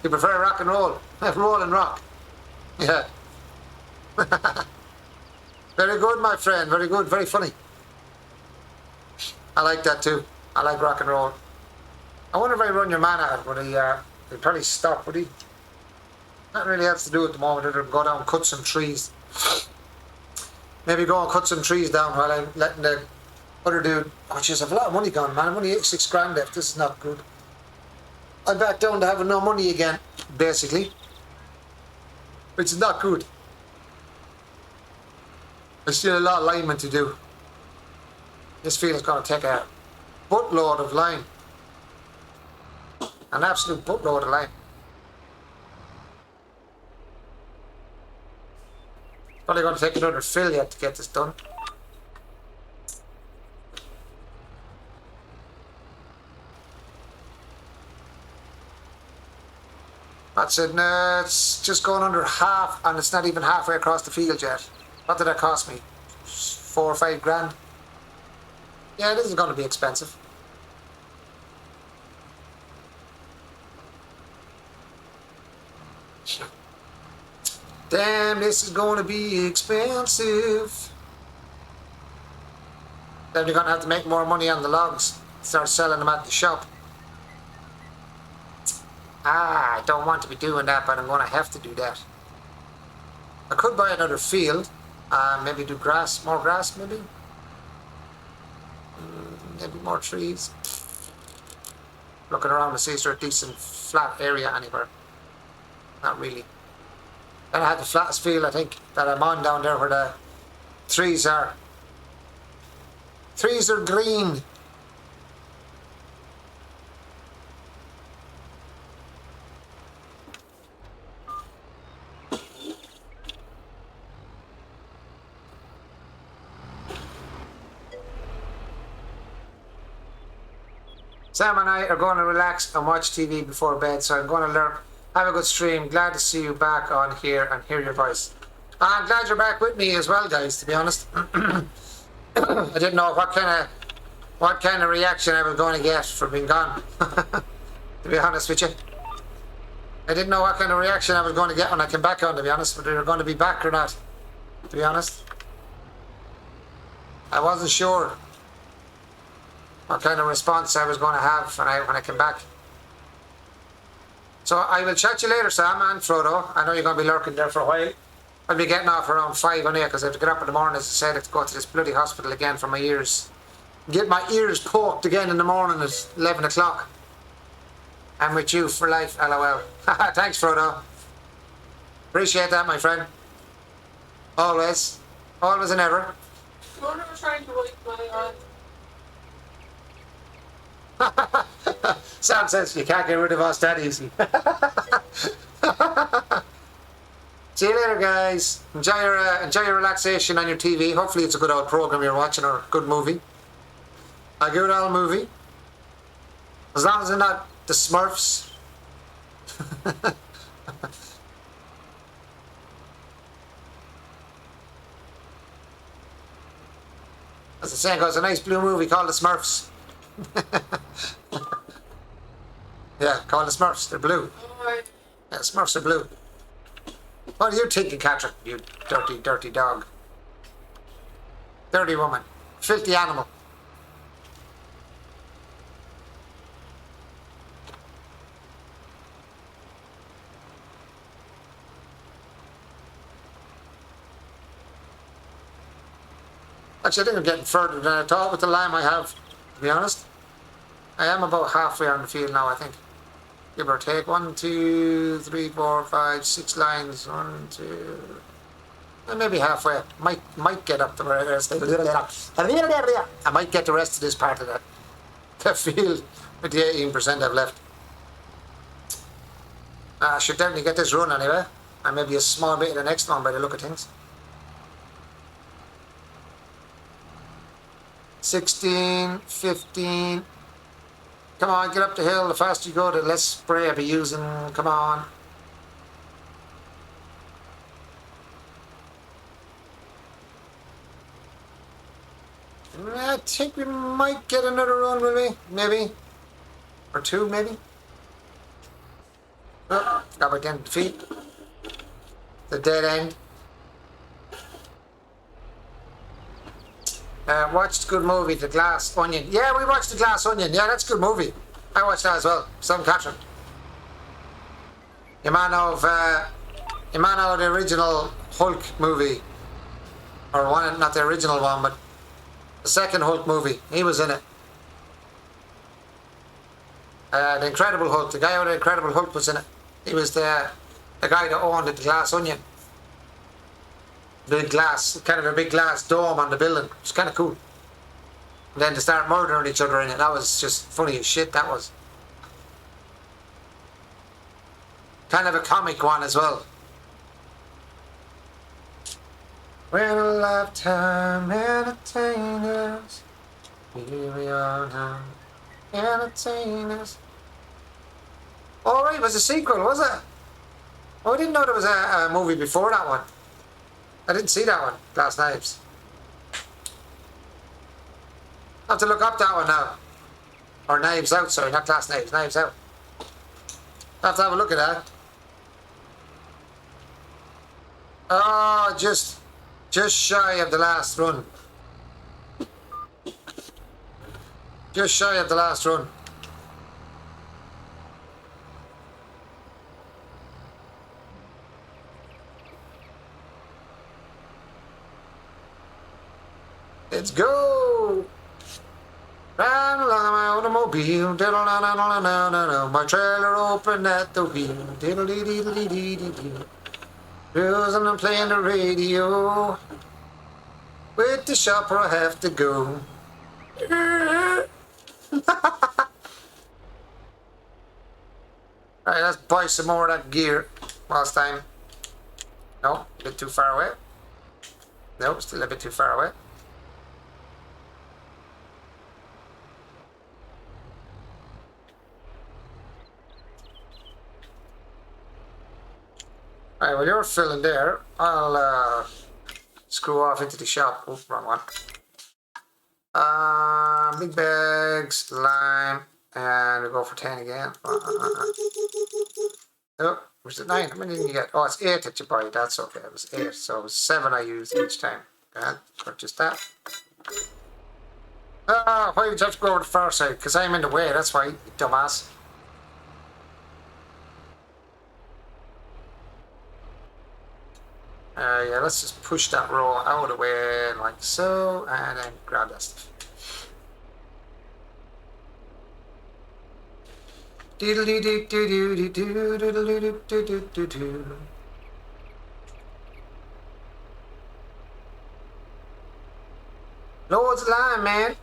You prefer rock and roll? Roll and rock. Yeah. Very good, my friend. Very good. Very funny. I like that too. I like rock and roll. I wonder if I run your man out, would he'd probably stop, would he? Not really else to do at the moment other than go down and cut some trees. Maybe go and cut some trees down while I'm letting the other dude... Oh jeez, I've a lot of money gone, man. I've only 6 grand left. This is not good. I'm back down to having no money again, basically. Which is not good. There's still a lot of linemen to do. This field is going to take a buttload of line. An absolute buttload of line. Probably going to take another fill yet to get this done. That's it. It's just going under half, and it's not even halfway across the field yet. What did that cost me? 4 or 5 grand? Yeah, this is going to be expensive. Damn, this is going to be expensive. Then you're going to have to make more money on the logs. Start selling them at the shop. I don't want to be doing that, but I'm going to have to do that. I could buy another field. Maybe do grass, more grass maybe. Maybe more trees. Looking around to see is there a decent flat area anywhere. Not really. And I had the flattest field, I think, that I'm on down there where the Threes are green. Sam and I are going to relax and watch TV before bed, so I'm going to lurk. Have a good stream. Glad to see you back on here and hear your voice. I'm glad you're back with me as well, guys, to be honest. I didn't know what kind of reaction I was going to get for being gone. To be honest with you. I didn't know what kind of reaction I was going to get when I came back on, to be honest, whether you were going to be back or not, to be honest. I wasn't sure what kind of response I was going to have when I came back. So I will chat you later, Sam and Frodo. I know you're going to be lurking there for a while. I'll be getting off around 5 on here because I have to get up in the morning, as I said, I have to go to this bloody hospital again for my ears. Get my ears poked again in the morning at 11 o'clock. I'm with you for life, LOL. Thanks, Frodo. Appreciate that, my friend. Always. Always and ever. Frodo was trying to wipe my Sam says you can't get rid of us that easy. See you later, guys. Enjoy your relaxation on your TV. Hopefully it's a good old program you're watching or a good movie. A good old movie. As long as it's not the Smurfs. As the saying goes, a nice blue movie called The Smurfs. Yeah, call the Smurfs. They're blue. Yeah, Smurfs are blue. What are you thinking, Catherine? You dirty, dirty dog. Dirty woman. Filthy animal. Actually, I think I'm getting further than I thought with the lamb I have, to be honest. I am about halfway on the field now, I think. Give or take. 1, 2, 3, 4, 5, 6 lines. 1, 2. Maybe halfway. Might get up the rest. I might get the rest of this part of the field with the 18% I've left. I should definitely get this run anyway. And maybe a small bit of the next one by the look of things. 16, 15. Come on, get up the hill. The faster you go, the less spray I'll be using. Come on. I think we might get another run, will we? Maybe. Or two, maybe. Oh, got back down to the feet. The dead end. Watched a good movie, The Glass Onion. Yeah, we watched The Glass Onion. Yeah, that's a good movie. I watched that as well. Some Catherine. You man of the original Hulk movie. Or one, not the original one, but the second Hulk movie. He was in it. The Incredible Hulk. The guy with the Incredible Hulk was in it. He was the guy that owned the Glass Onion. Big glass, kind of a big glass dome on the building. It's kind of cool. And then to start murdering each other in it, that was just funny as shit, that was. Kind of a comic one as well. When a lifetime entertainers, here we are now, entertainers. Oh right, it was a sequel, was it? Oh, I didn't know there was a movie before that one. I didn't see that one, Glass Knives. I'll have to look up that one now. Or Knives Out, sorry, not Glass Knives, Knives Out. I'll have to have a look at that. Oh, just shy of the last run. Just shy of the last run. Let's go! Ran along my automobile, diddle-na-na-na-na-na-na, my trailer open at the wheel, diddle-dee-dee-dee-dee-dee-dee, cruising and playing the radio. With the shopper I have to go. Alright, let's buy some more of that gear whilst I'm... No, a bit too far away. No, still a bit too far away. Alright, well you're filling there. I'll screw off into the shop. Oh, wrong one. Big bags, lime, and we'll go for 10 again. Oh, was it 9? How many did you get? Oh, it's 8 that you buy. That's okay. It was 8. So it was 7 I used each time. And purchase that. Why would you have to go over the far side? Because I'm in the way. That's why, you dumbass. Yeah, let's just push that roll out of the way like so, and then grab that stuff. Loads of lime, man.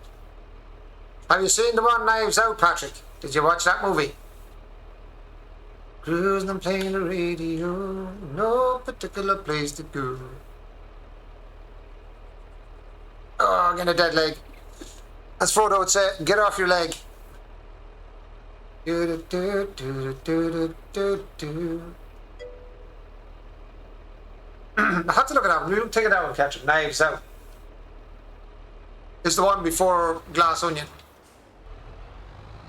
Have you seen the one Knives Out, Patrick? Did you watch that movie? Cruising and playing the radio, no particular place to go. Oh, I'm getting a dead leg. As Frodo would say, get off your leg. I have to look it up. We'll take it out and catch it. Knives Out. It's the one before Glass Onion.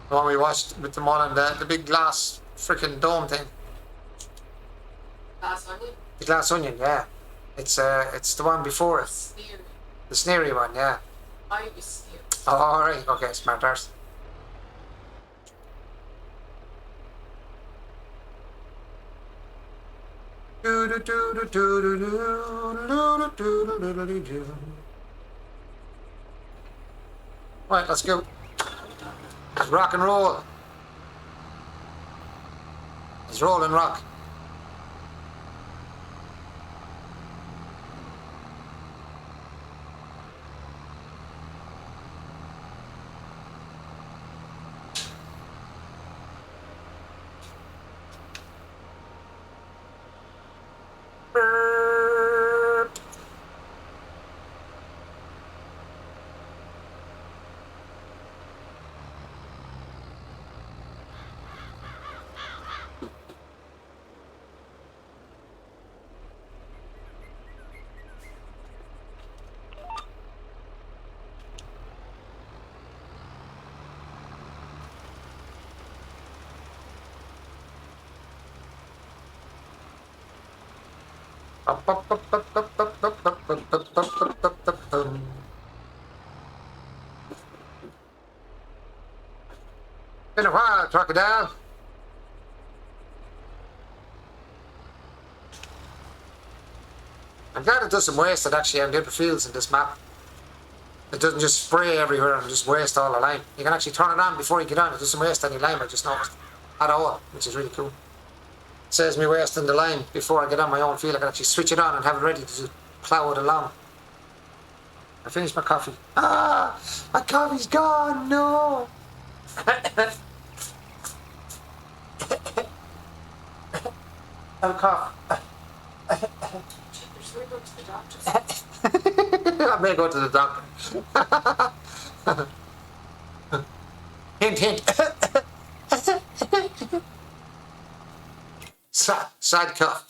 The one we watched with the one and the big glass freaking dome thing. Glass onion? The Glass Onion, yeah. It's the one before it. Sneery. The Sneery one, yeah. I was sneery. Oh, alright, okay, smart arse. Right, let's go. Let's rock and roll. Let's roll and rock. Been a while, crocodile. I'm glad it doesn't waste it actually on different fields in this map. It doesn't just spray everywhere and just waste all the lime. You can actually turn it on before you get on. It doesn't waste any lime, I just noticed. At all, which is really cool. It saves me wasting the lime before I get on my own field. I can actually switch it on and have it ready to just plow it along. I finished my coffee. Ah! My coffee's gone! No! I'm cough. Should we go to the doctor? I may go to the doctor. Hint, hint. Side cough.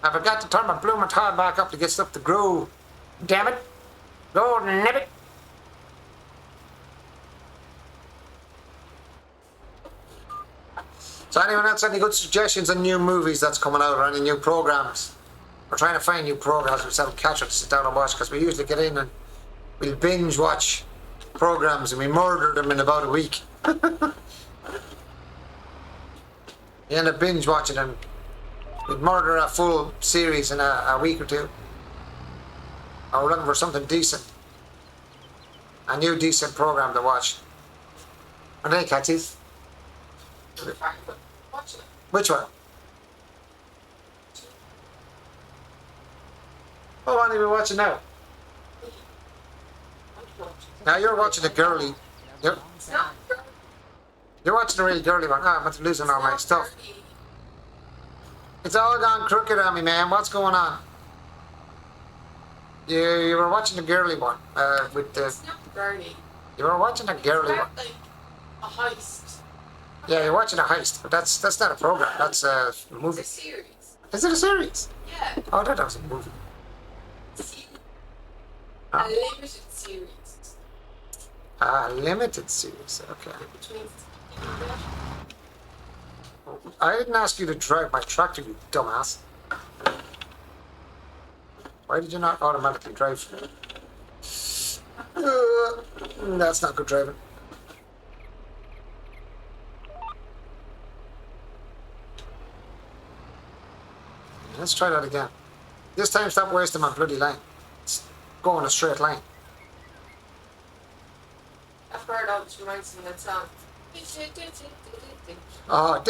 I forgot to turn my bloomer tile back up to get stuff to grow. Damn it. Lord nibbit. So anyone else any good suggestions on new movies that's coming out or any new programs? We're trying to find new programs we sell catch up to sit down and watch because we usually get in and we'll binge watch programs and we murder them in about a week. You end up binge watching them. We'd murder a full series in a week or two. Or we're looking for something decent. a new decent program to watch. Are they catches? Watch it. Which one? What one are you watching now? Now you're watching the girly. You're, It's not girly. you're watching the really girly one. Ah, I'm losing all my stuff. It's all gone crooked on me, man. What's going on? You were watching the girly one with the. It's not girly. You were watching a It's girly one. about like a heist. Yeah, you're watching a heist, but that's not a program. That's a It's movie. a series. Is it a series? Yeah. Oh, I thought that was a movie. A limited series. Ah, limited series. Okay. Which means I didn't ask you to drive my tractor, you dumbass. Why did you not automatically drive? That's not good driving. Let's try that again. This time, stop wasting my bloody line. It's going a straight line. that bird always reminds me of that song. Oh,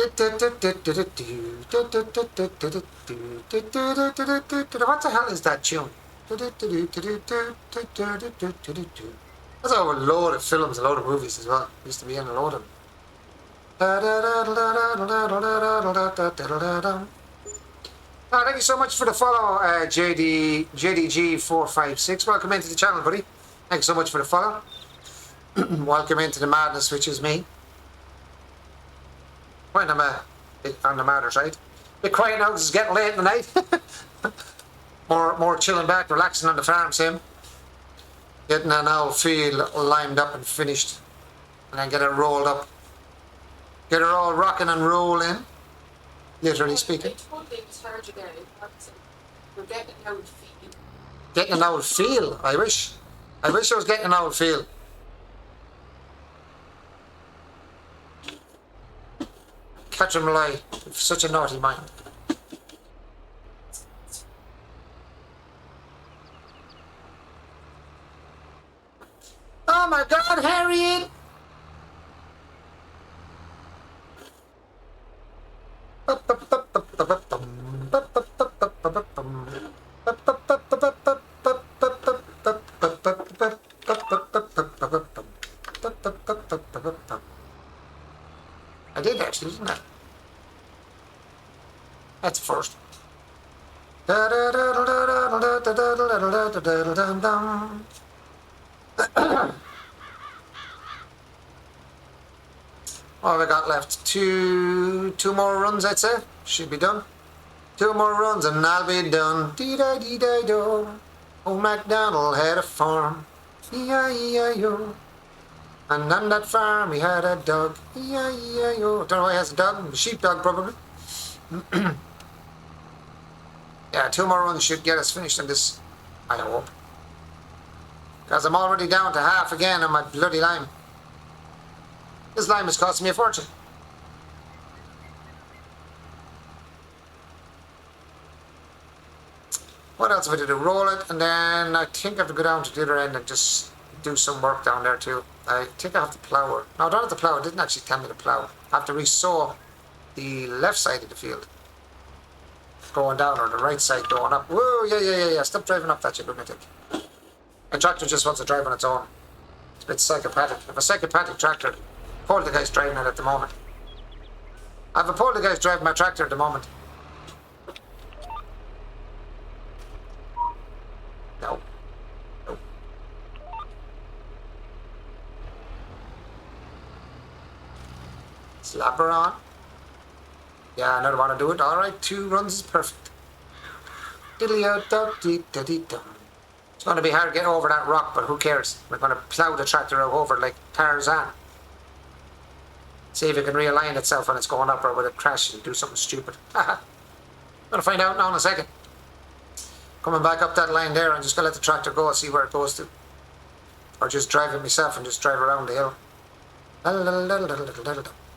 what the hell is that tune? That's a load of films, a load of movies as well. Used to be in a load of them. Oh, thank you so much for the follow, JDG456. Welcome into the channel, buddy. Thanks so much for the follow. Welcome into the madness, which is me. When I'm on the matter side. Bit quiet now because it's getting late in the night. more chilling back, relaxing on the farm, Sim. Getting an old field limed up and finished. And then get it rolled up. Get it all rocking and rolling. Literally speaking. I told you it was hard to get it. We're getting an old feed. Getting an old feel, I wish. I wish I was getting an old feel. Catch him lie. Such a naughty mind. Oh my God, Harriet! I did actually, didn't I? That's first. What have I got left? Two more runs, I'd say. Should be done. 2 more runs and I'll be done. Dee-da-dee-da-do. Old MacDonald had a farm. E-I-E-I-O. And on that farm he had a dog. E-I-E-I-O. Don't know why he has a dog. A sheepdog, probably. Yeah, 2 more runs should get us finished on this, I hope. Because I'm already down to half again on my bloody lime. This lime is costing me a fortune. What else have I to do? Roll it, and then I think I have to go down to the other end and just do some work down there too. I think I have to plough it. No, I don't have to plough. It didn't actually tell me to plough. I have to resow the left side of the field. Going down, or the right side going up. Whoa, yeah. Stop driving up that, you lunatic. A tractor just wants to drive on its own. It's a bit psychopathic. I have a psychopathic tractor. Paul the guy's driving it at the moment. I have a Paul the guy's driving my tractor at the moment. No. Slap her on. Yeah, I don't want to do it. Alright, 2 runs is perfect. Diddly-o-dum-dee-da-dee-dum. It's going to be hard to get over that rock, but who cares? We're going to plough the tractor over like Tarzan. See if it can realign itself when it's going up, or will it crash and do something stupid. I'm going to find out now in a second. Coming back up that line there, I'm just going to let the tractor go and see where it goes to. Or just drive it myself and just drive around the hill.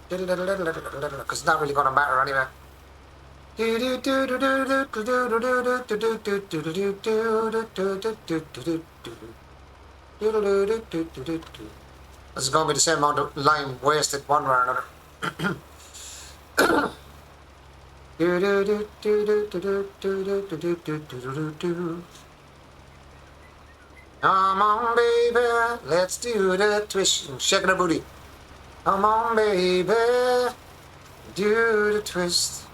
Because it's not really going to matter anyway. Do-do-do-do-do-do-do. This is going to be the same amount of lime wasted one way or another. Do-do-do-do-do-do-do-do-do-do-do-do-do. Come on, baby, let's do the twist. Shaking her booty. Come on, baby, do the twist.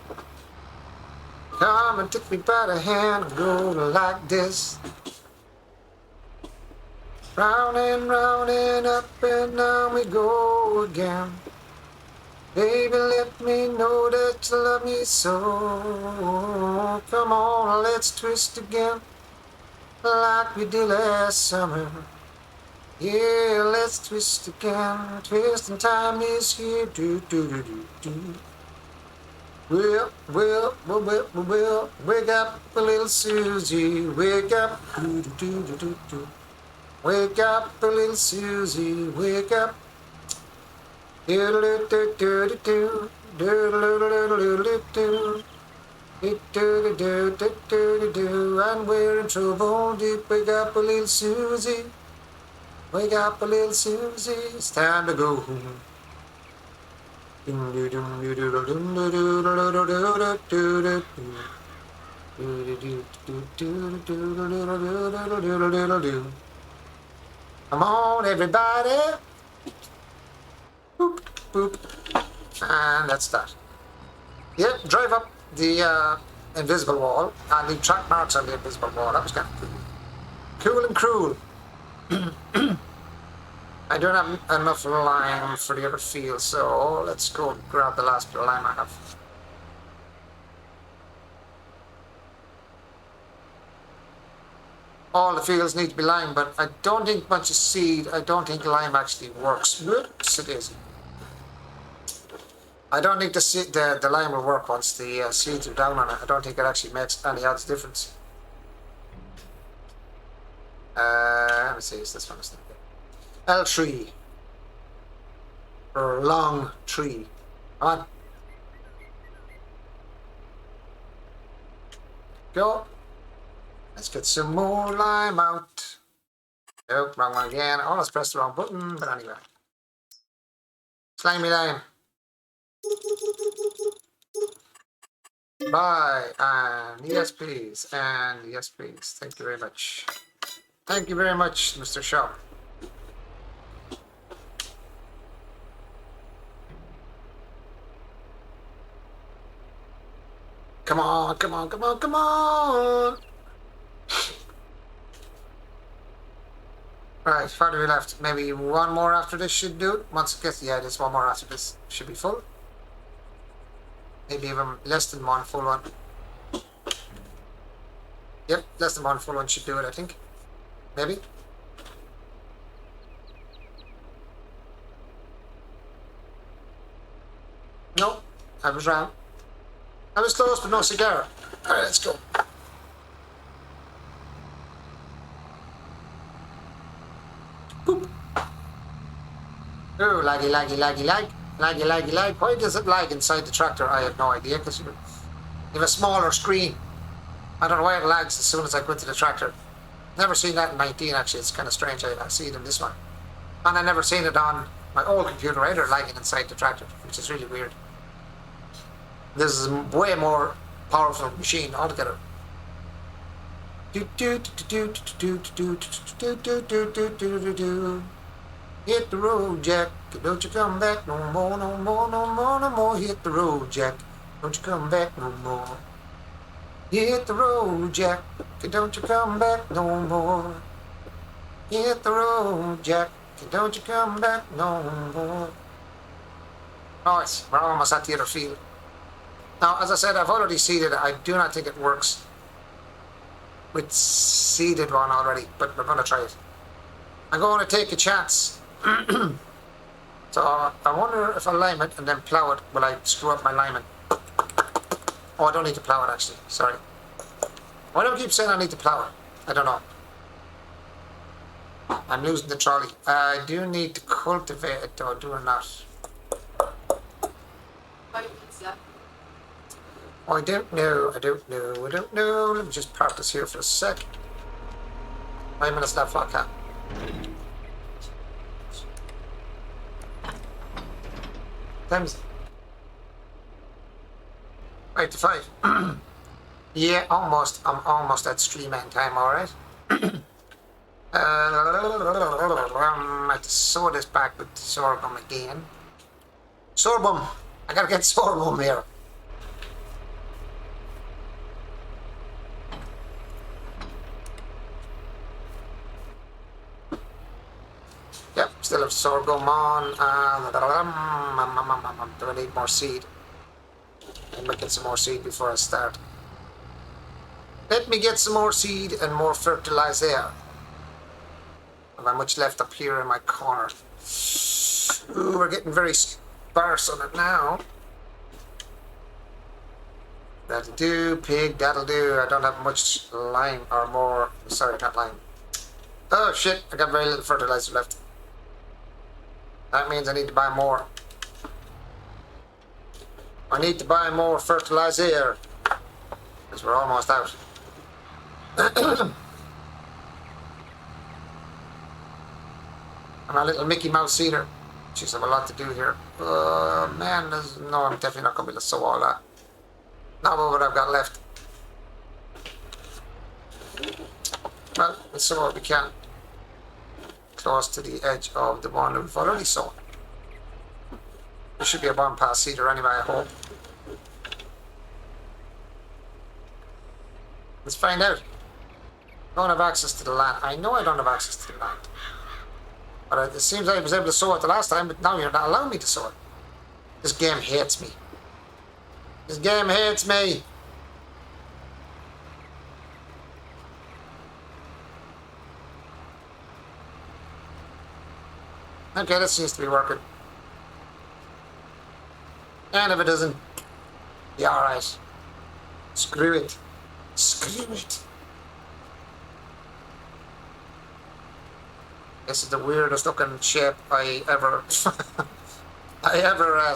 Come and take me by the hand and go like this. Round and up and down we go again. Baby, let me know that you love me so. Come on, let's twist again, like we did last summer. Yeah, let's twist again. Twisting time is here. Do do do do do. Well, wake up, little Susie. Wake up, do do do do do do. Wake up, little Susie. Wake up. Do do do do do do. Do do do do do. Do do do do do do. And we're in trouble deep. Wake up, little Susie. Wake up, little Susie. It's time to go home. Come on, everybody. Boop, boop. And let's start. Yep, drive up the invisible wall and leave track marks on the invisible wall. That was kind of cool. Cool and cruel. I don't have enough lime for the other field, so let's go grab the last bit of lime I have. All the fields need to be lime, but I don't think much of seed. I don't think lime actually works. Whoops, it is. I don't think the lime will work once the seeds are down on it. I don't think it actually makes any odds difference. Let me see, is this one? L3 or long tree. Come on. Go. Let's get some more lime out. Nope, wrong one again. I almost pressed the wrong button, but anyway. Slimy lime. Bye, and yes please, and yes please. Thank you very much. Thank you very much, Mr. Shaw. Come on, come on, come on, come on! Right, farther we left. Maybe one more after this should do it. Once it gets, yeah, there's one more after this. Should be full. Maybe even less than one full one. Yep, less than one full one should do it, I think. Maybe. No, I was wrong. I was close, but no cigar. Alright, let's go. Boop. Oh, laggy, laggy, laggy, lag. Laggy, laggy, lag. Why does it lag inside the tractor? I have no idea, because you have a smaller screen. I don't know why it lags as soon as I go into the tractor. Never seen that in 19, actually. It's kind of strange. I see it in this one. And I never seen it on my old computer either, lagging inside the tractor, which is really weird. This is a way more powerful machine altogether. Hit the road, Jack. Don't you come back no more, no more, no more, no more. Hit the road, Jack. Don't you come back no more. Hit the road, Jack. Don't you come back no more. Hit the road, Jack. Don't you come back no more. Nice. We're almost at the other field. Now, as I said, I've already seeded it. I do not think it works with seeded one already, but we're going to try it. I'm going to take a chance. So I wonder if I lime it and then plow it, will I screw up my liming? Oh, I don't need to plow it actually, sorry. Why do I keep saying I need to plow it? I don't know. I'm losing the trolley. I do need to cultivate it though, do I not? Oh, I don't know, I don't know, I don't know. Let me just park this here for a sec. 5 minutes left, fuck that. Times 5 to 5. Yeah, almost. I'm almost at stream end time, alright? I have to sew this back with sorghum again. Sorghum! I gotta get sorghum here. Yep, still have sorghum on. Do I need more seed? Let me get some more seed before I start. Let me get some more seed and more fertilizer. Have I much left up here in my corner? Ooh, we're getting very sparse on it now. That'll do, pig, that'll do. I don't have much lime or more. Sorry, not lime. Oh shit, I got very little fertilizer left. That means I need to buy more. I need to buy more fertilizer. Because we're almost out. And my little Mickey Mouse seeder. Jeez, I have a lot to do here. Man, no, I'm definitely not going to be able to sew all that. Not with what I've got left. Well, let's sew what we can. Close to the edge of the one we've already sewn. There should be a one pass seeder anyway, I hope. Let's find out. I don't have access to the land. I know I don't have access to the land. But it seems like I was able to sew it the last time, but now you're not allowing me to sew it. This game hates me. This game hates me. Okay, that seems to be working. And if it doesn't, yeah, alright. Screw it. Screw it. This is the weirdest looking shape I ever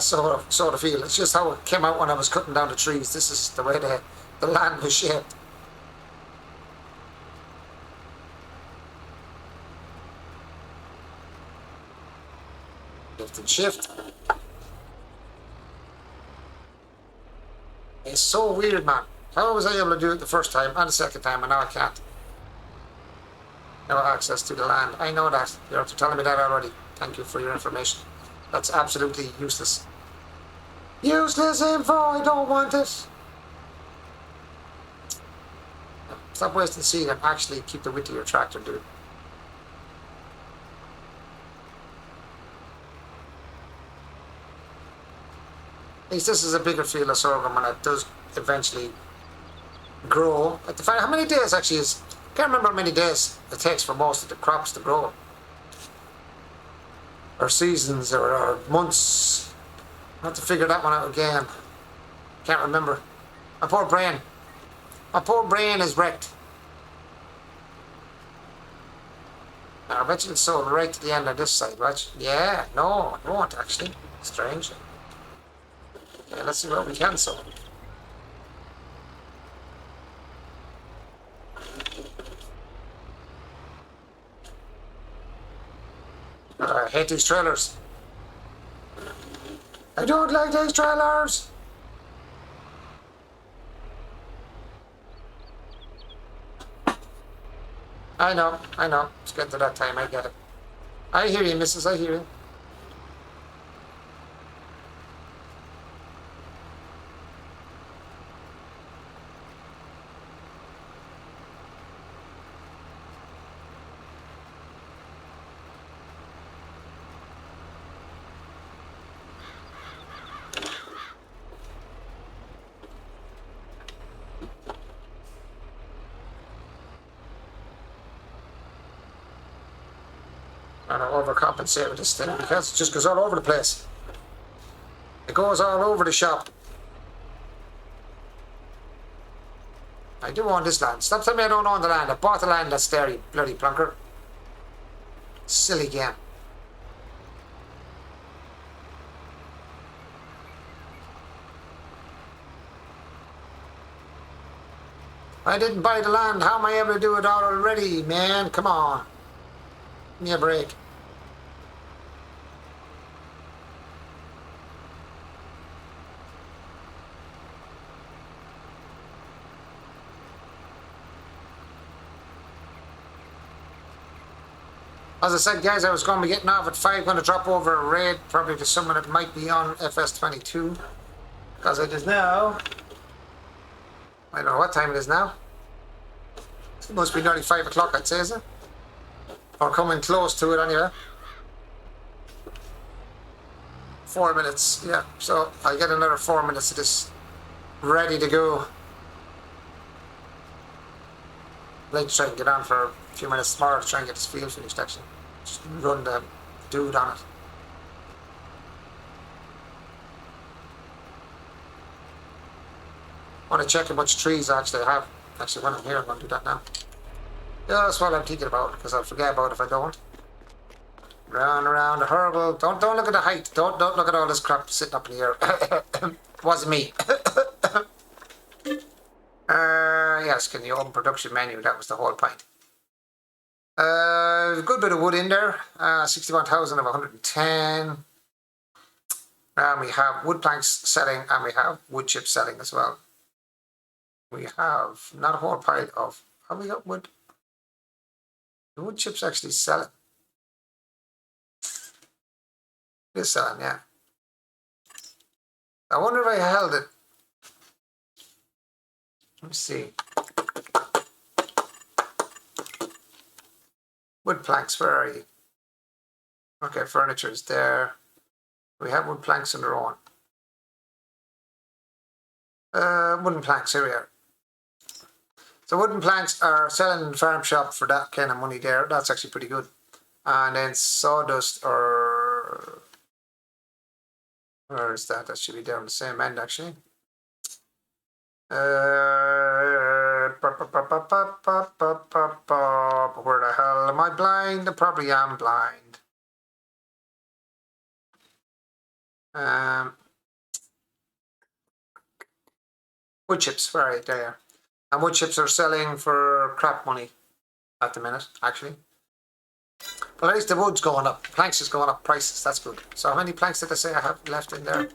sort of feel. It's just how it came out when I was cutting down the trees. This is the way the land was shaped. Lift and shift. It's so weird, man. How was I able to do it the first time and the second time, and now I can't? No access to the land. I know that. You're after telling me that already. Thank you for your information. That's absolutely useless. Useless info! I don't want it! Stop wasting seed and actually keep the width of your tractor, dude. At least this is a bigger field of sorghum when it does eventually grow. How many days actually is... I can't remember how many days it takes for most of the crops to grow. Or seasons or months. I have to figure that one out again. Can't remember. My poor brain. My poor brain is wrecked. Now, I bet you can sew right to the end of this side, right? Yeah, no, it won't actually. Strange. Okay, let's see what we can sew. I hate these trailers. I don't like these trailers. I know. It's getting to that time, I get it. I hear you, missus, I hear you. I don't overcompensate with this thing because it just goes all over the place. It goes all over the shop. I do own this land. Stop telling me I don't own the land. I bought the land that's there, you bloody plunker. Silly game. I didn't buy the land. How am I able to do it all already, man? Come on. Give me a break. As I said, guys, I was going to be getting off at 5, going to drop over a raid, probably to someone that might be on FS22. Because it is now, I don't know what time it is now. It must be nearly 5 o'clock, I'd say, is it? Or coming close to it anyway. 4 minutes, yeah. So I'll get another 4 minutes of this ready to go. I'd like to try and get on for a few minutes tomorrow to try and get this field finished, actually. Just run the dude on it. I want to check how much trees actually I have. Actually, when I'm here, I'm going to do that now. Yeah, that's what I'm thinking about, because I'll forget about it if I don't. Round around the horrible. Don't look at the height. Don't look at all this crap sitting up in the air. Wasn't me. Yes, can you open production menu? That was the whole point. A good bit of wood in there. 61,000 of 110. And we have wood planks selling, and we have wood chips selling as well. We have not a whole pile of. Have we got wood? The wood chips actually selling. It is selling, yeah. I wonder if I held it. Let me see. Wood planks, where are you? Okay, furniture is there. We have wood planks in their own. Wooden planks, here we are. So wooden planks are selling in the farm shop for that kind of money there. That's actually pretty good. And then sawdust, or where is that? That should be down the same end actually. Where the hell am I blind? I probably am blind. Wood chips, right there. And wood chips are selling for crap money at the minute, actually. But at least the wood's going up. Planks is going up prices, that's good. So how many planks did I say I have left in there?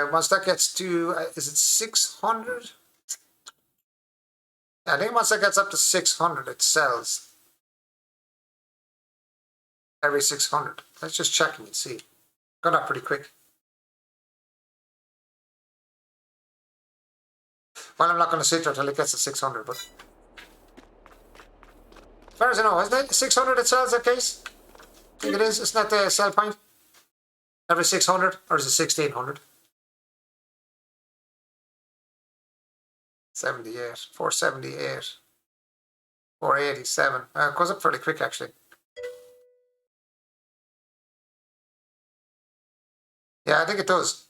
Once that gets to, is it 600? Yeah, I think once that gets up to 600, it sells. Every 600. Let's just check and see. Got up pretty quick. Well, I'm not going to sit there until it gets to 600, but as far as I know, isn't it 600 it sells that case? I think it is. Isn't that the sell point? Every 600, or is it 1600? 78, 478, 487. It goes up fairly quick actually. Yeah, I think it does.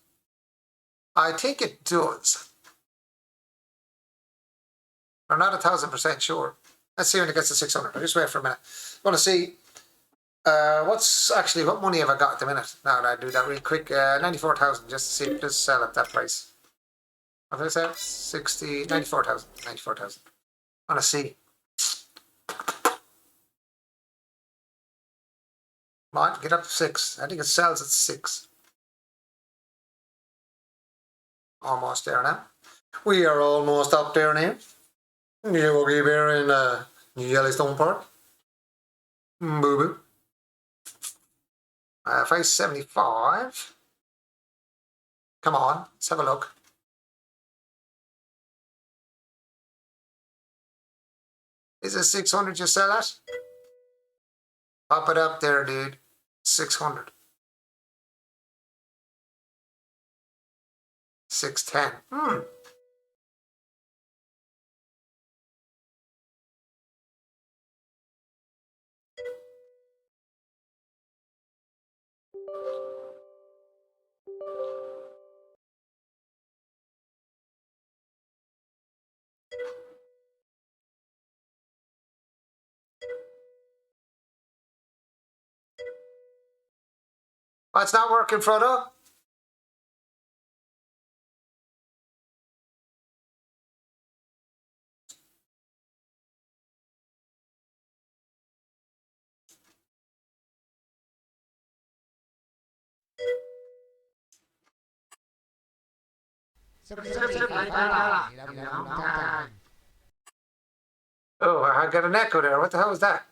I think it does. I'm not 1,000% sure. Let's see when it gets to 600. I'll just wait for a minute. I want to see what money have I got at the minute. Now that I do that real quick. 94,000 just to see if it does sell at that price. What did I say? 60, 94,000. 94,000. I want to see. Come on, get up to 6. I think it sells at 6. Almost there now. We are almost up there now. Yogi Bear in Yellowstone Park. Boo boo. 575. Come on, let's have a look. Is it 600 you sell at? Pop it up there, dude. 600. 610. Oh, it's not working, Frodo. Oh, I got an echo there. What the hell was that?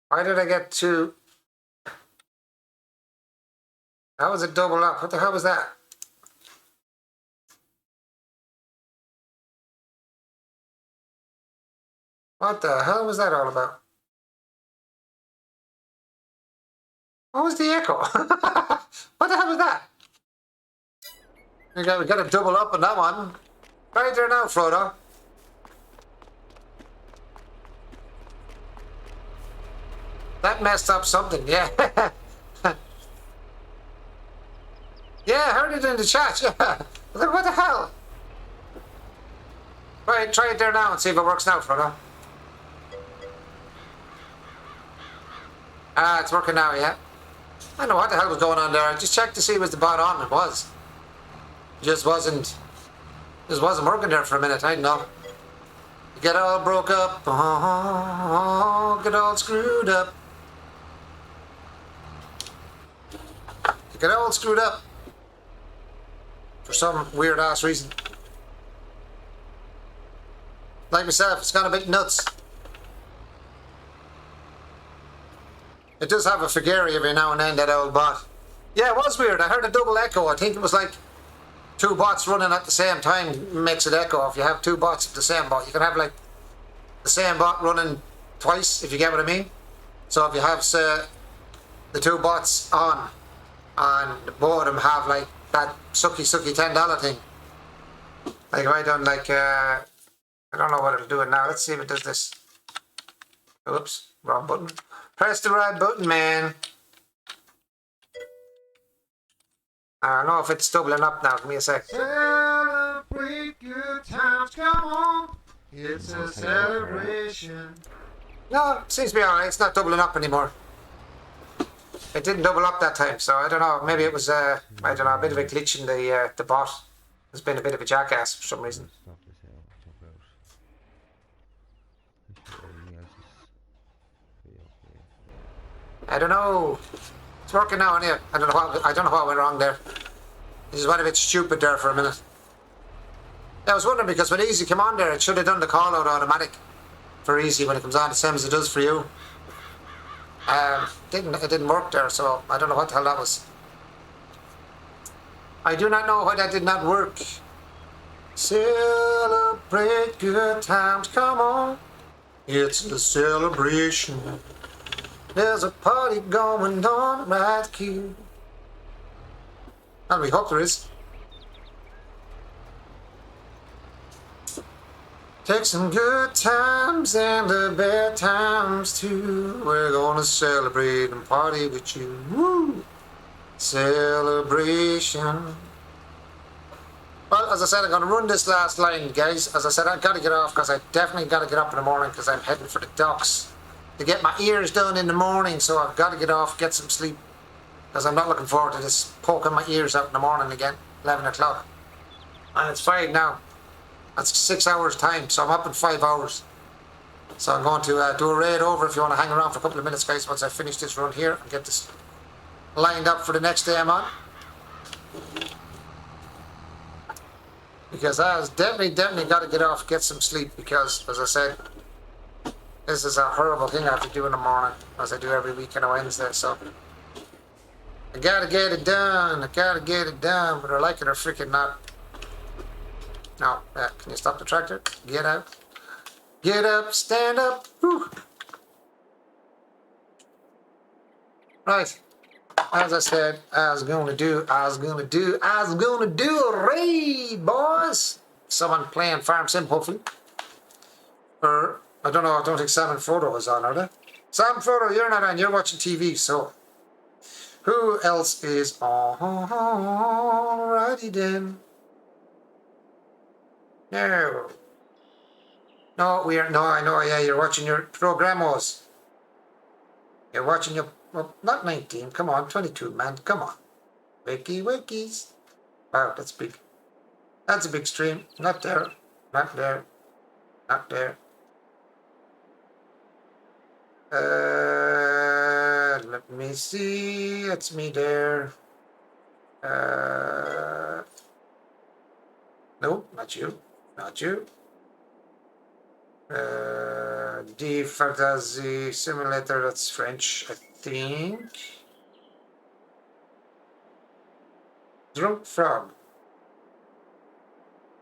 Why did I get two? How was it double up? What the hell was that? What the hell was that all about? What was the echo? What the hell was that? We got to double up on that one. Right there now, Frodo. That messed up something, yeah. Yeah, I heard it in the chat, yeah. What the hell? Right, try it there now and see if it works now, Frodo. Ah, it's working now, yeah. I don't know what the hell was going on there. I just checked to see was the bot on. It was. Just wasn't working there for a minute. I don't know. You get all broke up. Oh, get all screwed up. You get all screwed up. For some weird ass reason. Like myself, it's gone a bit nuts. It does have a Figari every now and then, that old bot. Yeah, it was weird. I heard a double echo. I think it was like two bots running at the same time makes it echo. If you have two bots of the same bot, you can have like the same bot running twice, if you get what I mean. So if you have, say, the two bots on, and both of them have like that sucky $10 thing. Like if I done like, I don't know what it'll do it now. Let's see if it does this. Oops, wrong button. Press the right button, man. I don't know if it's doubling up now. Give me a sec. Celebrate good times, come on. It's a celebration. No, it seems to be alright. It's not doubling up anymore. It didn't double up that time, so I don't know. Maybe it was, I don't know, a bit of a glitch in the bot. It's been a bit of a jackass for some reason. I don't know. It's working now, anyway. I don't know what went wrong there. This is went a bit stupid there for a minute. I was wondering because when Easy came on there, it should have done the call out automatic for Easy when it comes on, the same as it does for you. It didn't work there, so I don't know what the hell that was. I do not know why that did not work. Celebrate good times, come on. It's a celebration. There's a party going on right here. And we hope there is. Take some good times and the bad times too. We're gonna celebrate and party with you. Woo! Celebration. Well, as I said, I'm gonna run this last line, guys. As I said, I've got to get off because I definitely got to get up in the morning because I'm heading for the docks to get my ears done in the morning. So I've got to get off, get some sleep, because I'm not looking forward to this poking my ears out in the morning again, 11 o'clock. And it's 5 now. That's 6 hours time, so I'm up in 5 hours. So I'm going to do a raid over if you want to hang around for a couple of minutes, guys, once I finish this run here and get this lined up for the next day I'm on. Because I definitely got to get off, get some sleep, because, as I said, this is a horrible thing I have to do in the morning, as I do every week on a Wednesday, so I gotta get it done, whether I like it or freaking not. No, can you stop the tractor? Get out. Get up, stand up. Whew. Right. As I said, I was gonna do a raid, boys. Someone playing Farm Sim, hopefully. Or, I don't know, I don't think Sam and Frodo is on, are they? Sam and Frodo, you're not on, you're watching TV, so. Who else is on? Alrighty then. No. No, I know, yeah, you're watching your programos. You're watching your, well, not 19, come on, 22, man, come on. Wikis. Wow, that's big. That's a big stream. Not there, not there, not there. Let me see, it's me there. No, not you. Not you. D for the simulator, that's French, I think. Drunk Frog.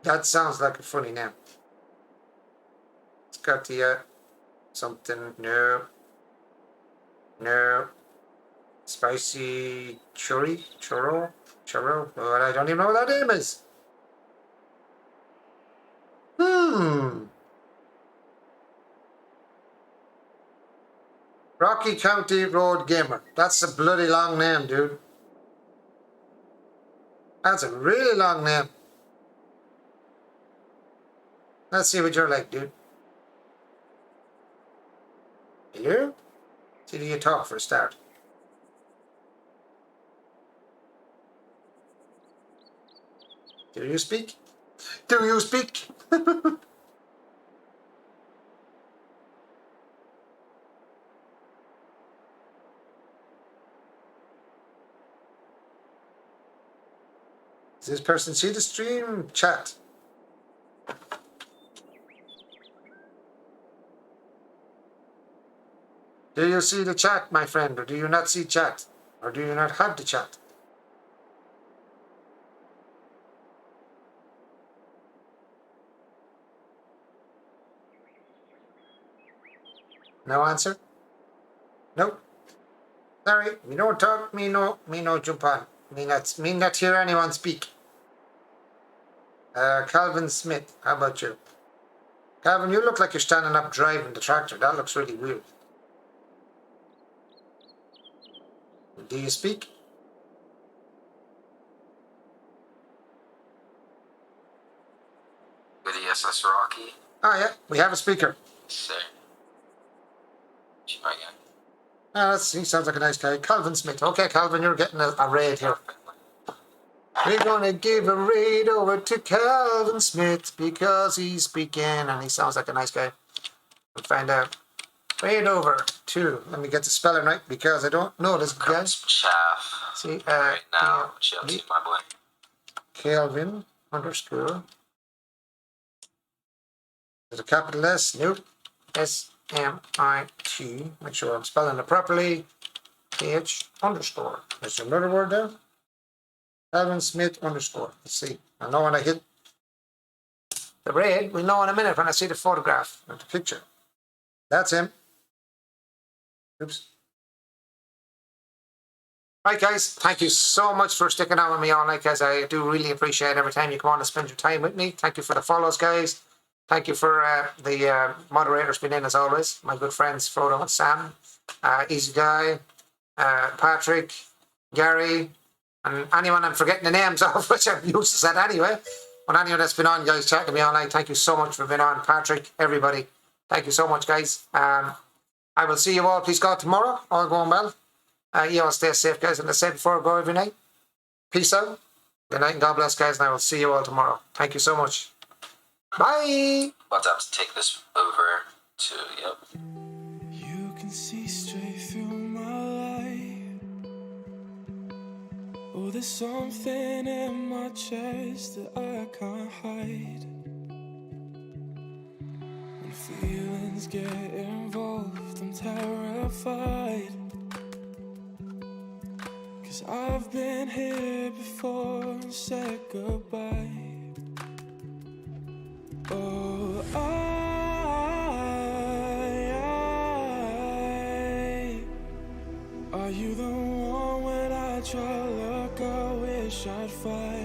That sounds like a funny name. It's got the something. No. No. Spicy churro. Well, I don't even know what that name is. Rocky County Road Gamer. That's a bloody long name, dude. That's a really long name. Let's see what you're like, dude. Hello? See, do you talk for a start? Do you speak? Do you speak? Does this person see the stream? Chat. Do you see the chat, my friend, or do you not see chat? Or do you not have the chat? No answer? Nope. Sorry, me no talk, me no jump on. Me not hear anyone speak. Calvin Smith, how about you? Calvin, you look like you're standing up driving the tractor. That looks really weird. Do you speak? Good ESS Rocky. Oh yeah, we have a speaker. Sir. Oh, yeah. He sounds like a nice guy. Calvin Smith. Okay, Calvin, you're getting a raid here. We're gonna give a raid over to Calvin Smith because he's speaking and he sounds like a nice guy. We'll find out. Raid over to, let me get the spelling right because I don't know this guy. Chaff. See, Right now, what you up to, my boy? Calvin _ There's a capital S. Nope. SMIT. Make sure I'm spelling it properly. PH _. There's another word there. Calvin Smith _ Let's see. I know when I hit the raid, we'll know in a minute when I see the photograph or the picture. That's him. Oops. Right, guys. Thank you so much for sticking on with me all night, guys. I do really appreciate every time you come on and spend your time with me. Thank you for the follows, guys. Thank you for the moderators being in as always. My good friends Frodo and Sam, Easy Guy, Patrick, Gary, and anyone I'm forgetting the names of, which I'm used to said anyway. But anyone that's been on, guys, chatting me all night, thank you so much for being on. Patrick, everybody, thank you so much, guys. I will see you all, please God, tomorrow. All going well. You all stay safe, guys. And I say before I go every night, peace out. Good night and God bless, guys. And I will see you all tomorrow. Thank you so much. Bye. About to have to take this over to, yep. You can see straight through my life. Oh, there's something in my chest that I can't hide. When feelings get involved, I'm terrified. 'Cause I've been here before and said goodbye. Oh, are you the one when I try to look, I wish I'd fight?